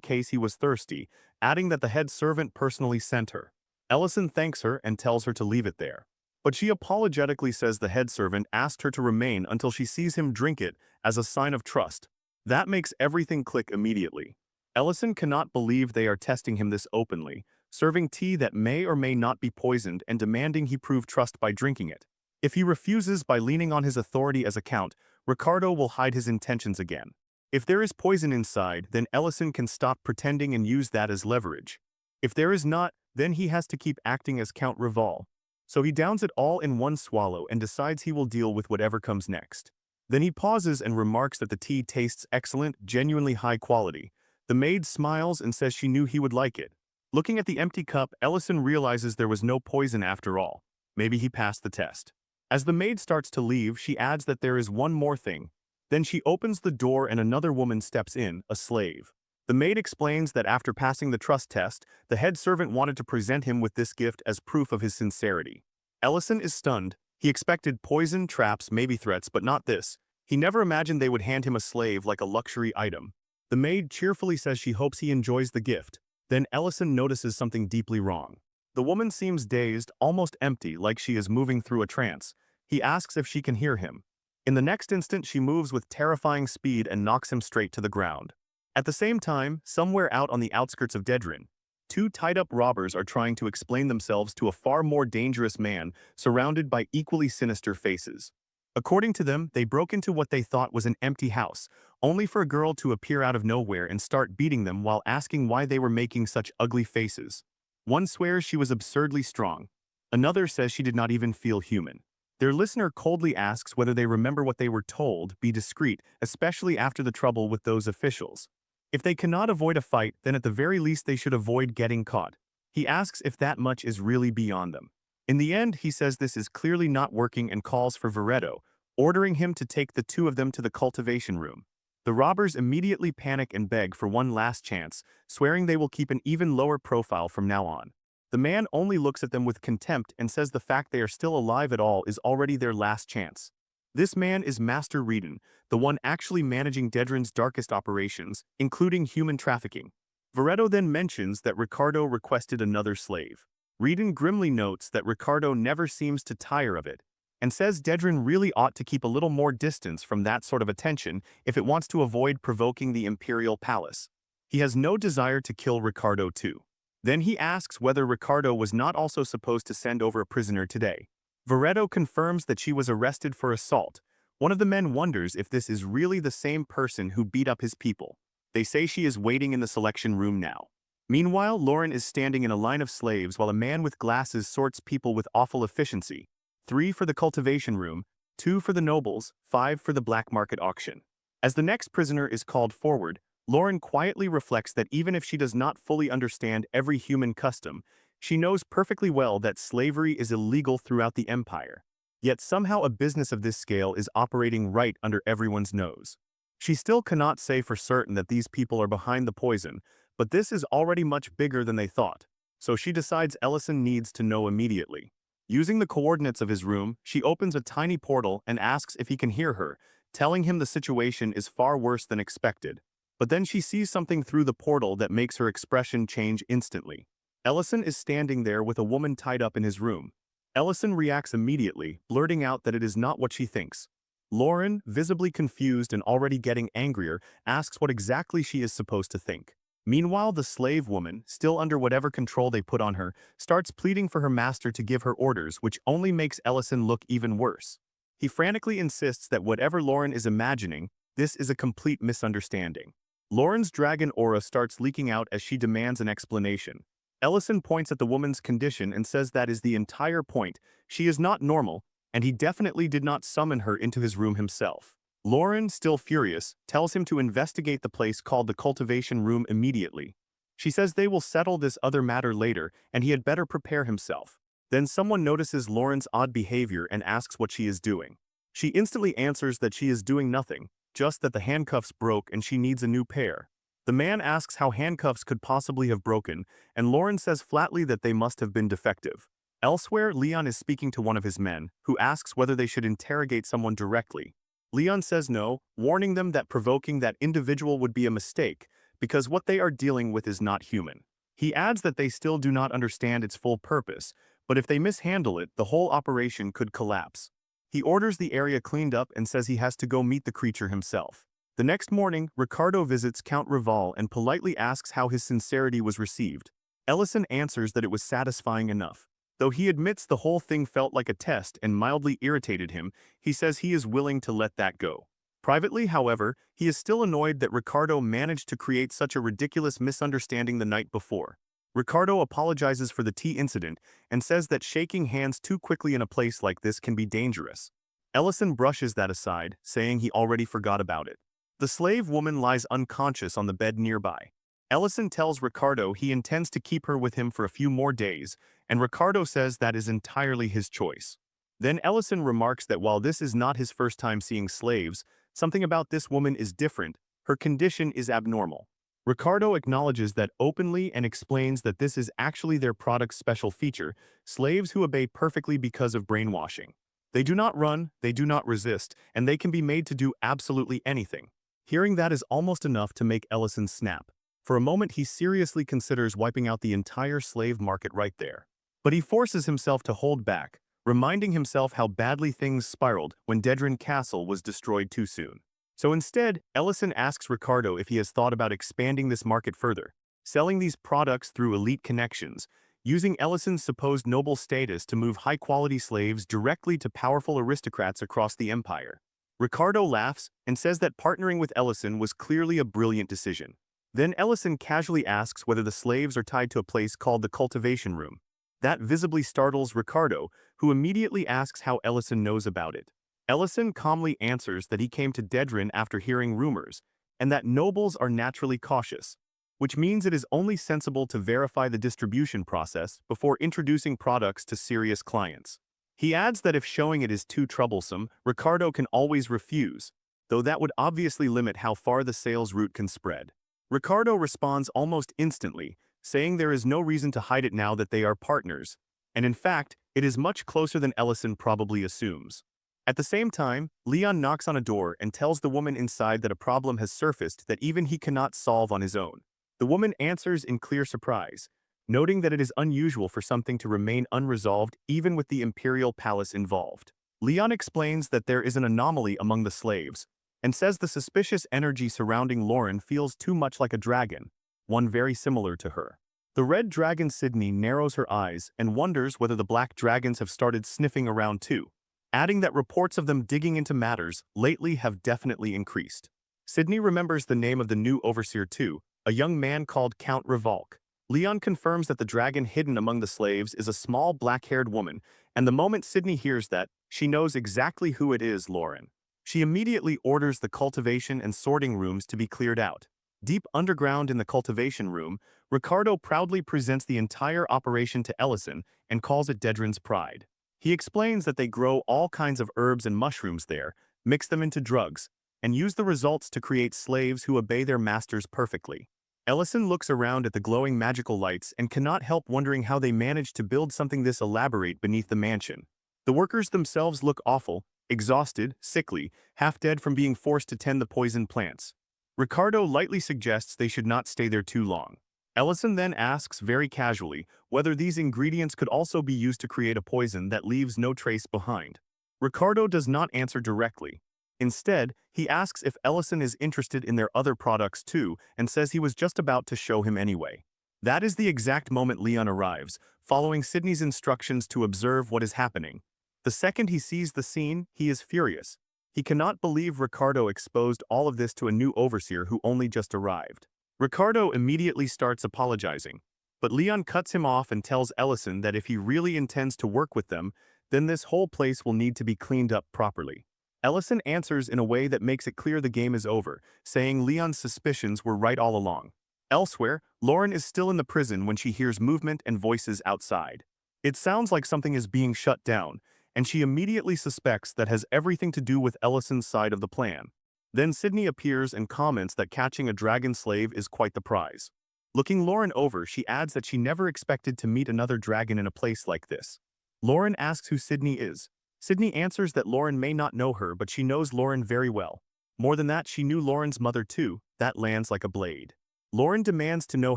case he was thirsty, adding that the head servant personally sent her. Ellison thanks her and tells her to leave it there. But she apologetically says the head servant asked her to remain until she sees him drink it as a sign of trust. That makes everything click immediately. Ellison cannot believe they are testing him this openly, serving tea that may or may not be poisoned and demanding he prove trust by drinking it. If he refuses by leaning on his authority as a count, Ricardo will hide his intentions again. If there is poison inside, then Ellison can stop pretending and use that as leverage. If there is not, then he has to keep acting as Count Rival. So he downs it all in one swallow and decides he will deal with whatever comes next. Then he pauses and remarks that the tea tastes excellent, genuinely high quality. The maid smiles and says she knew he would like it. Looking at the empty cup, Ellison realizes there was no poison after all. Maybe he passed the test. As the maid starts to leave, she adds that there is one more thing. Then she opens the door and another woman steps in, a slave. The maid explains that after passing the trust test, the head servant wanted to present him with this gift as proof of his sincerity. Ellison is stunned. He expected poison, traps, maybe threats, but not this. He never imagined they would hand him a slave like a luxury item. The maid cheerfully says she hopes he enjoys the gift. Then Ellison notices something deeply wrong. The woman seems dazed, almost empty, like she is moving through a trance. He asks if she can hear him. In the next instant, she moves with terrifying speed and knocks him straight to the ground. At the same time, somewhere out on the outskirts of Dedrin, two tied-up robbers are trying to explain themselves to a far more dangerous man surrounded by equally sinister faces. According to them, they broke into what they thought was an empty house, only for a girl to appear out of nowhere and start beating them while asking why they were making such ugly faces. One swears she was absurdly strong. Another says she did not even feel human. Their listener coldly asks whether they remember what they were told, be discreet, especially after the trouble with those officials. If they cannot avoid a fight, then at the very least they should avoid getting caught. He asks if that much is really beyond them. In the end, he says this is clearly not working and calls for Veretto, ordering him to take the two of them to the cultivation room. The robbers immediately panic and beg for one last chance, swearing they will keep an even lower profile from now on. The man only looks at them with contempt and says the fact they are still alive at all is already their last chance. This man is Master Reedon, the one actually managing Dedrin's darkest operations, including human trafficking. Veretto then mentions that Ricardo requested another slave. Reedon grimly notes that Ricardo never seems to tire of it, and says Dedrin really ought to keep a little more distance from that sort of attention if it wants to avoid provoking the Imperial Palace. He has no desire to kill Ricardo too. Then he asks whether Ricardo was not also supposed to send over a prisoner today. Veretto confirms that she was arrested for assault. One of the men wonders if this is really the same person who beat up his people. They say she is waiting in the selection room now. Meanwhile, Lauren is standing in a line of slaves while a man with glasses sorts people with awful efficiency. 3 for the cultivation room, 2 for the nobles, 5 for the black market auction. As the next prisoner is called forward, Lauren quietly reflects that even if she does not fully understand every human custom, she knows perfectly well that slavery is illegal throughout the empire. Yet somehow a business of this scale is operating right under everyone's nose. She still cannot say for certain that these people are behind the poison, but this is already much bigger than they thought, so she decides Ellison needs to know immediately. Using the coordinates of his room, she opens a tiny portal and asks if he can hear her, telling him the situation is far worse than expected. But then she sees something through the portal that makes her expression change instantly. Ellison is standing there with a woman tied up in his room. Ellison reacts immediately, blurting out that it is not what she thinks. Lauren, visibly confused and already getting angrier, asks what exactly she is supposed to think. Meanwhile, the slave woman, still under whatever control they put on her, starts pleading for her master to give her orders, which only makes Ellison look even worse. He frantically insists that whatever Lauren is imagining, this is a complete misunderstanding. Lauren's dragon aura starts leaking out as she demands an explanation. Ellison points at the woman's condition and says that is the entire point. She is not normal, and he definitely did not summon her into his room himself. Lauren, still furious, tells him to investigate the place called the cultivation room immediately. She says they will settle this other matter later and he had better prepare himself. Then someone notices Lauren's odd behavior and asks what she is doing. She instantly answers that she is doing nothing, just that the handcuffs broke and she needs a new pair. The man asks how handcuffs could possibly have broken, and Lauren says flatly that they must have been defective. Elsewhere, Leon is speaking to one of his men, who asks whether they should interrogate someone directly. Leon says no, warning them that provoking that individual would be a mistake, because what they are dealing with is not human. He adds that they still do not understand its full purpose, but if they mishandle it, the whole operation could collapse. He orders the area cleaned up and says he has to go meet the creature himself. The next morning, Ricardo visits Count Rival and politely asks how his sincerity was received. Ellison answers that it was satisfying enough. Though he admits the whole thing felt like a test and mildly irritated him, he says he is willing to let that go. Privately, however, he is still annoyed that Ricardo managed to create such a ridiculous misunderstanding the night before. Ricardo apologizes for the tea incident and says that shaking hands too quickly in a place like this can be dangerous. Ellison brushes that aside, saying he already forgot about it. The slave woman lies unconscious on the bed nearby. Ellison tells Ricardo he intends to keep her with him for a few more days, and Ricardo says that is entirely his choice. Then Ellison remarks that while this is not his first time seeing slaves, something about this woman is different. Her condition is abnormal. Ricardo acknowledges that openly and explains that this is actually their product's special feature, slaves who obey perfectly because of brainwashing. They do not run, they do not resist, and they can be made to do absolutely anything. Hearing that is almost enough to make Ellison snap. For a moment he seriously considers wiping out the entire slave market right there. But he forces himself to hold back, reminding himself how badly things spiraled when Dedrin Castle was destroyed too soon. So instead, Ellison asks Ricardo if he has thought about expanding this market further, selling these products through elite connections, using Ellison's supposed noble status to move high-quality slaves directly to powerful aristocrats across the empire. Ricardo laughs and says that partnering with Ellison was clearly a brilliant decision. Then Ellison casually asks whether the slaves are tied to a place called the cultivation room. That visibly startles Ricardo, who immediately asks how Ellison knows about it. Ellison calmly answers that he came to Dedrin after hearing rumors, and that nobles are naturally cautious, which means it is only sensible to verify the distribution process before introducing products to serious clients. He adds that if showing it is too troublesome, Ricardo can always refuse, though that would obviously limit how far the sales route can spread. Ricardo responds almost instantly, saying there is no reason to hide it now that they are partners, and in fact, it is much closer than Ellison probably assumes. At the same time, Leon knocks on a door and tells the woman inside that a problem has surfaced that even he cannot solve on his own. The woman answers in clear surprise, noting that it is unusual for something to remain unresolved even with the imperial palace involved. Leon explains that there is an anomaly among the slaves, and says the suspicious energy surrounding Lauren feels too much like a dragon, one very similar to her. The red dragon Sydney narrows her eyes and wonders whether the black dragons have started sniffing around too, adding that reports of them digging into matters lately have definitely increased. Sydney remembers the name of the new overseer too, a young man called Count Revolk. Leon confirms that the dragon hidden among the slaves is a small black-haired woman, and the moment Sydney hears that, she knows exactly who it is, Lauren. She immediately orders the cultivation and sorting rooms to be cleared out. Deep underground in the cultivation room, Ricardo proudly presents the entire operation to Ellison and calls it Dedrin's pride. He explains that they grow all kinds of herbs and mushrooms there, mix them into drugs, and use the results to create slaves who obey their masters perfectly. Ellison looks around at the glowing magical lights and cannot help wondering how they managed to build something this elaborate beneath the mansion. The workers themselves look awful, exhausted, sickly, half dead from being forced to tend the poison plants. Ricardo lightly suggests they should not stay there too long. Ellison then asks very casually whether these ingredients could also be used to create a poison that leaves no trace behind. Ricardo does not answer directly. Instead, he asks if Ellison is interested in their other products too and says he was just about to show him anyway. That is the exact moment Leon arrives, following Sydney's instructions to observe what is happening. The second he sees the scene, he is furious. He cannot believe Ricardo exposed all of this to a new overseer who only just arrived. Ricardo immediately starts apologizing, but Leon cuts him off and tells Ellison that if he really intends to work with them, then this whole place will need to be cleaned up properly. Ellison answers in a way that makes it clear the game is over, saying Leon's suspicions were right all along. Elsewhere, Lauren is still in the prison when she hears movement and voices outside. It sounds like something is being shut down, and she immediately suspects that has everything to do with Ellison's side of the plan. Then Sydney appears and comments that catching a dragon slave is quite the prize. Looking Lauren over, she adds that she never expected to meet another dragon in a place like this. Lauren asks who Sydney is. Sydney answers that Lauren may not know her, but she knows Lauren very well. More than that, she knew Lauren's mother too. That lands like a blade. Lauren demands to know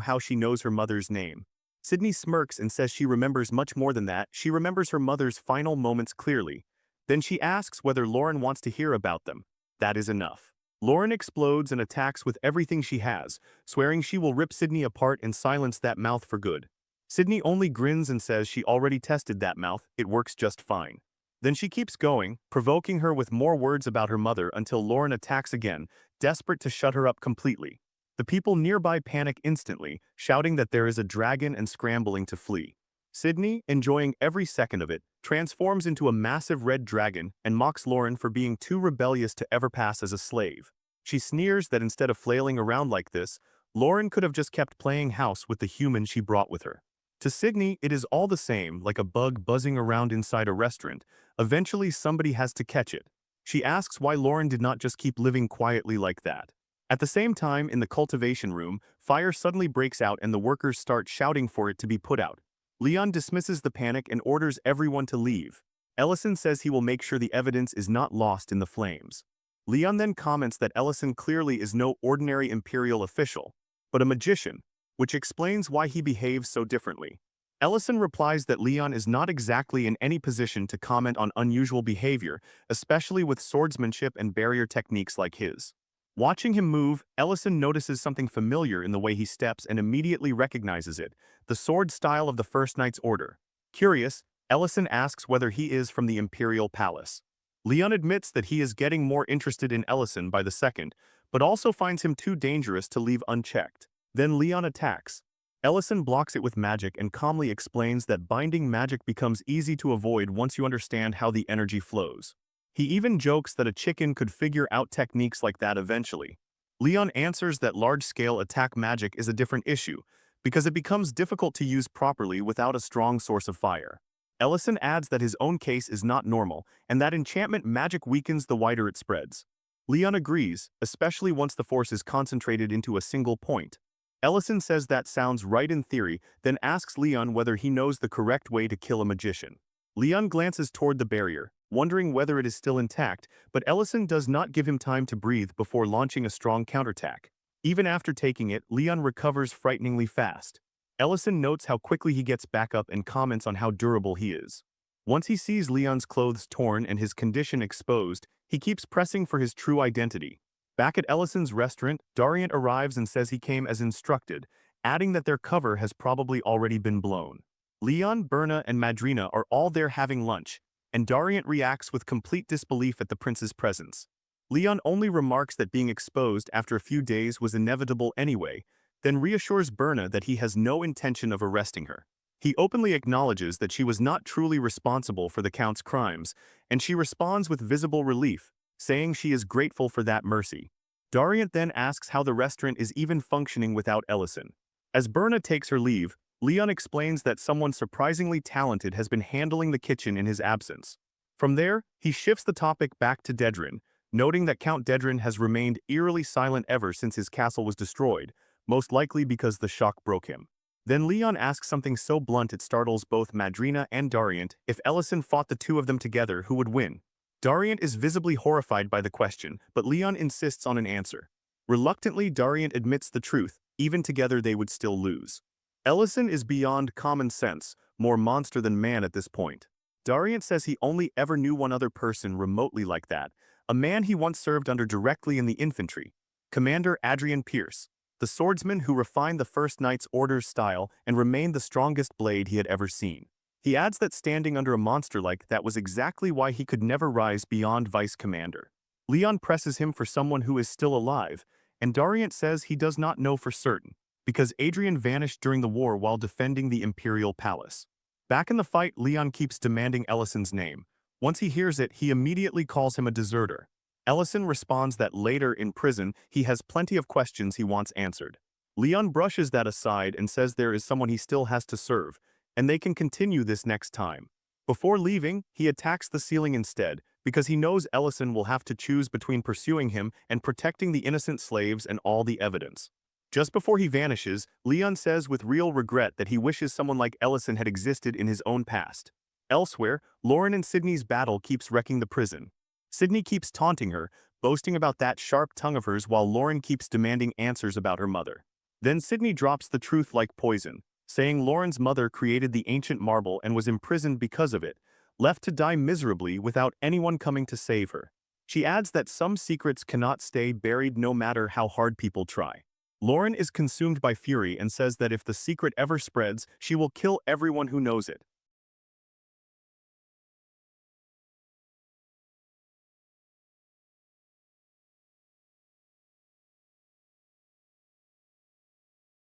how she knows her mother's name. Sydney smirks and says she remembers much more than that. She remembers her mother's final moments clearly. Then she asks whether Lauren wants to hear about them. That is enough. Lauren explodes and attacks with everything she has, swearing she will rip Sydney apart and silence that mouth for good. Sydney only grins and says she already tested that mouth, it works just fine. Then she keeps going, provoking her with more words about her mother until Lauren attacks again, desperate to shut her up completely. The people nearby panic instantly, shouting that there is a dragon and scrambling to flee. Sydney, enjoying every second of it, transforms into a massive red dragon and mocks Lauren for being too rebellious to ever pass as a slave. She sneers that instead of flailing around like this, Lauren could have just kept playing house with the human she brought with her. To Sydney, it is all the same, like a bug buzzing around inside a restaurant. Eventually somebody has to catch it. She asks why Lauren did not just keep living quietly like that. At the same time, in the cultivation room, fire suddenly breaks out and the workers start shouting for it to be put out. Leon dismisses the panic and orders everyone to leave. Ellison says he will make sure the evidence is not lost in the flames. Leon then comments that Ellison clearly is no ordinary Imperial official, but a magician, which explains why he behaves so differently. Ellison replies that Leon is not exactly in any position to comment on unusual behavior, especially with swordsmanship and barrier techniques like his. Watching him move, Ellison notices something familiar in the way he steps and immediately recognizes it, the sword style of the First Knight's Order. Curious, Ellison asks whether he is from the Imperial Palace. Leon admits that he is getting more interested in Ellison by the second, but also finds him too dangerous to leave unchecked. Then Leon attacks. Ellison blocks it with magic and calmly explains that binding magic becomes easy to avoid once you understand how the energy flows. He even jokes that a chicken could figure out techniques like that eventually. Leon answers that large-scale attack magic is a different issue, because it becomes difficult to use properly without a strong source of fire. Ellison adds that his own case is not normal, and that enchantment magic weakens the wider it spreads. Leon agrees, especially once the force is concentrated into a single point. Ellison says that sounds right in theory, then asks Leon whether he knows the correct way to kill a magician. Leon glances toward the barrier, wondering whether it is still intact, but Ellison does not give him time to breathe before launching a strong counterattack. Even after taking it, Leon recovers frighteningly fast. Ellison notes how quickly he gets back up and comments on how durable he is. Once he sees Leon's clothes torn and his condition exposed, he keeps pressing for his true identity. Back at Ellison's restaurant, Dariant arrives and says he came as instructed, adding that their cover has probably already been blown. Leon, Berna, and Madrina are all there having lunch, and Dariant reacts with complete disbelief at the prince's presence. Leon only remarks that being exposed after a few days was inevitable anyway, then reassures Berna that he has no intention of arresting her. He openly acknowledges that she was not truly responsible for the Count's crimes, and she responds with visible relief, saying she is grateful for that mercy. Dariant then asks how the restaurant is even functioning without Ellison. As Berna takes her leave, Leon explains that someone surprisingly talented has been handling the kitchen in his absence. From there, he shifts the topic back to Dedrin, noting that Count Dedrin has remained eerily silent ever since his castle was destroyed, most likely because the shock broke him. Then Leon asks something so blunt it startles both Madrina and Dariant: if Ellison fought the two of them together, who would win? Dariant is visibly horrified by the question, but Leon insists on an answer. Reluctantly, Dariant admits the truth: even together they would still lose. Ellison is beyond common sense, more monster than man at this point. Dariant says he only ever knew one other person remotely like that, a man he once served under directly in the infantry, Commander Adrian Pierce, the swordsman who refined the First Knight's Order's style and remained the strongest blade he had ever seen. He adds that standing under a monster like that was exactly why he could never rise beyond vice commander. Leon presses him for someone who is still alive, and Dariant says he does not know for certain, because Adrian vanished during the war while defending the Imperial Palace. Back in the fight, Leon keeps demanding Ellison's name. Once he hears it, he immediately calls him a deserter. Ellison responds that later, in prison, he has plenty of questions he wants answered. Leon brushes that aside and says there is someone he still has to serve, and they can continue this next time. Before leaving, he attacks the ceiling instead, because he knows Ellison will have to choose between pursuing him and protecting the innocent slaves and all the evidence. Just before he vanishes, Leon says with real regret that he wishes someone like Ellison had existed in his own past. Elsewhere, Lauren and Sydney's battle keeps wrecking the prison. Sydney keeps taunting her, boasting about that sharp tongue of hers while Lauren keeps demanding answers about her mother. Then Sydney drops the truth like poison, saying Lauren's mother created the ancient marble and was imprisoned because of it, left to die miserably without anyone coming to save her. She adds that some secrets cannot stay buried no matter how hard people try. Lauren is consumed by fury and says that if the secret ever spreads, she will kill everyone who knows it.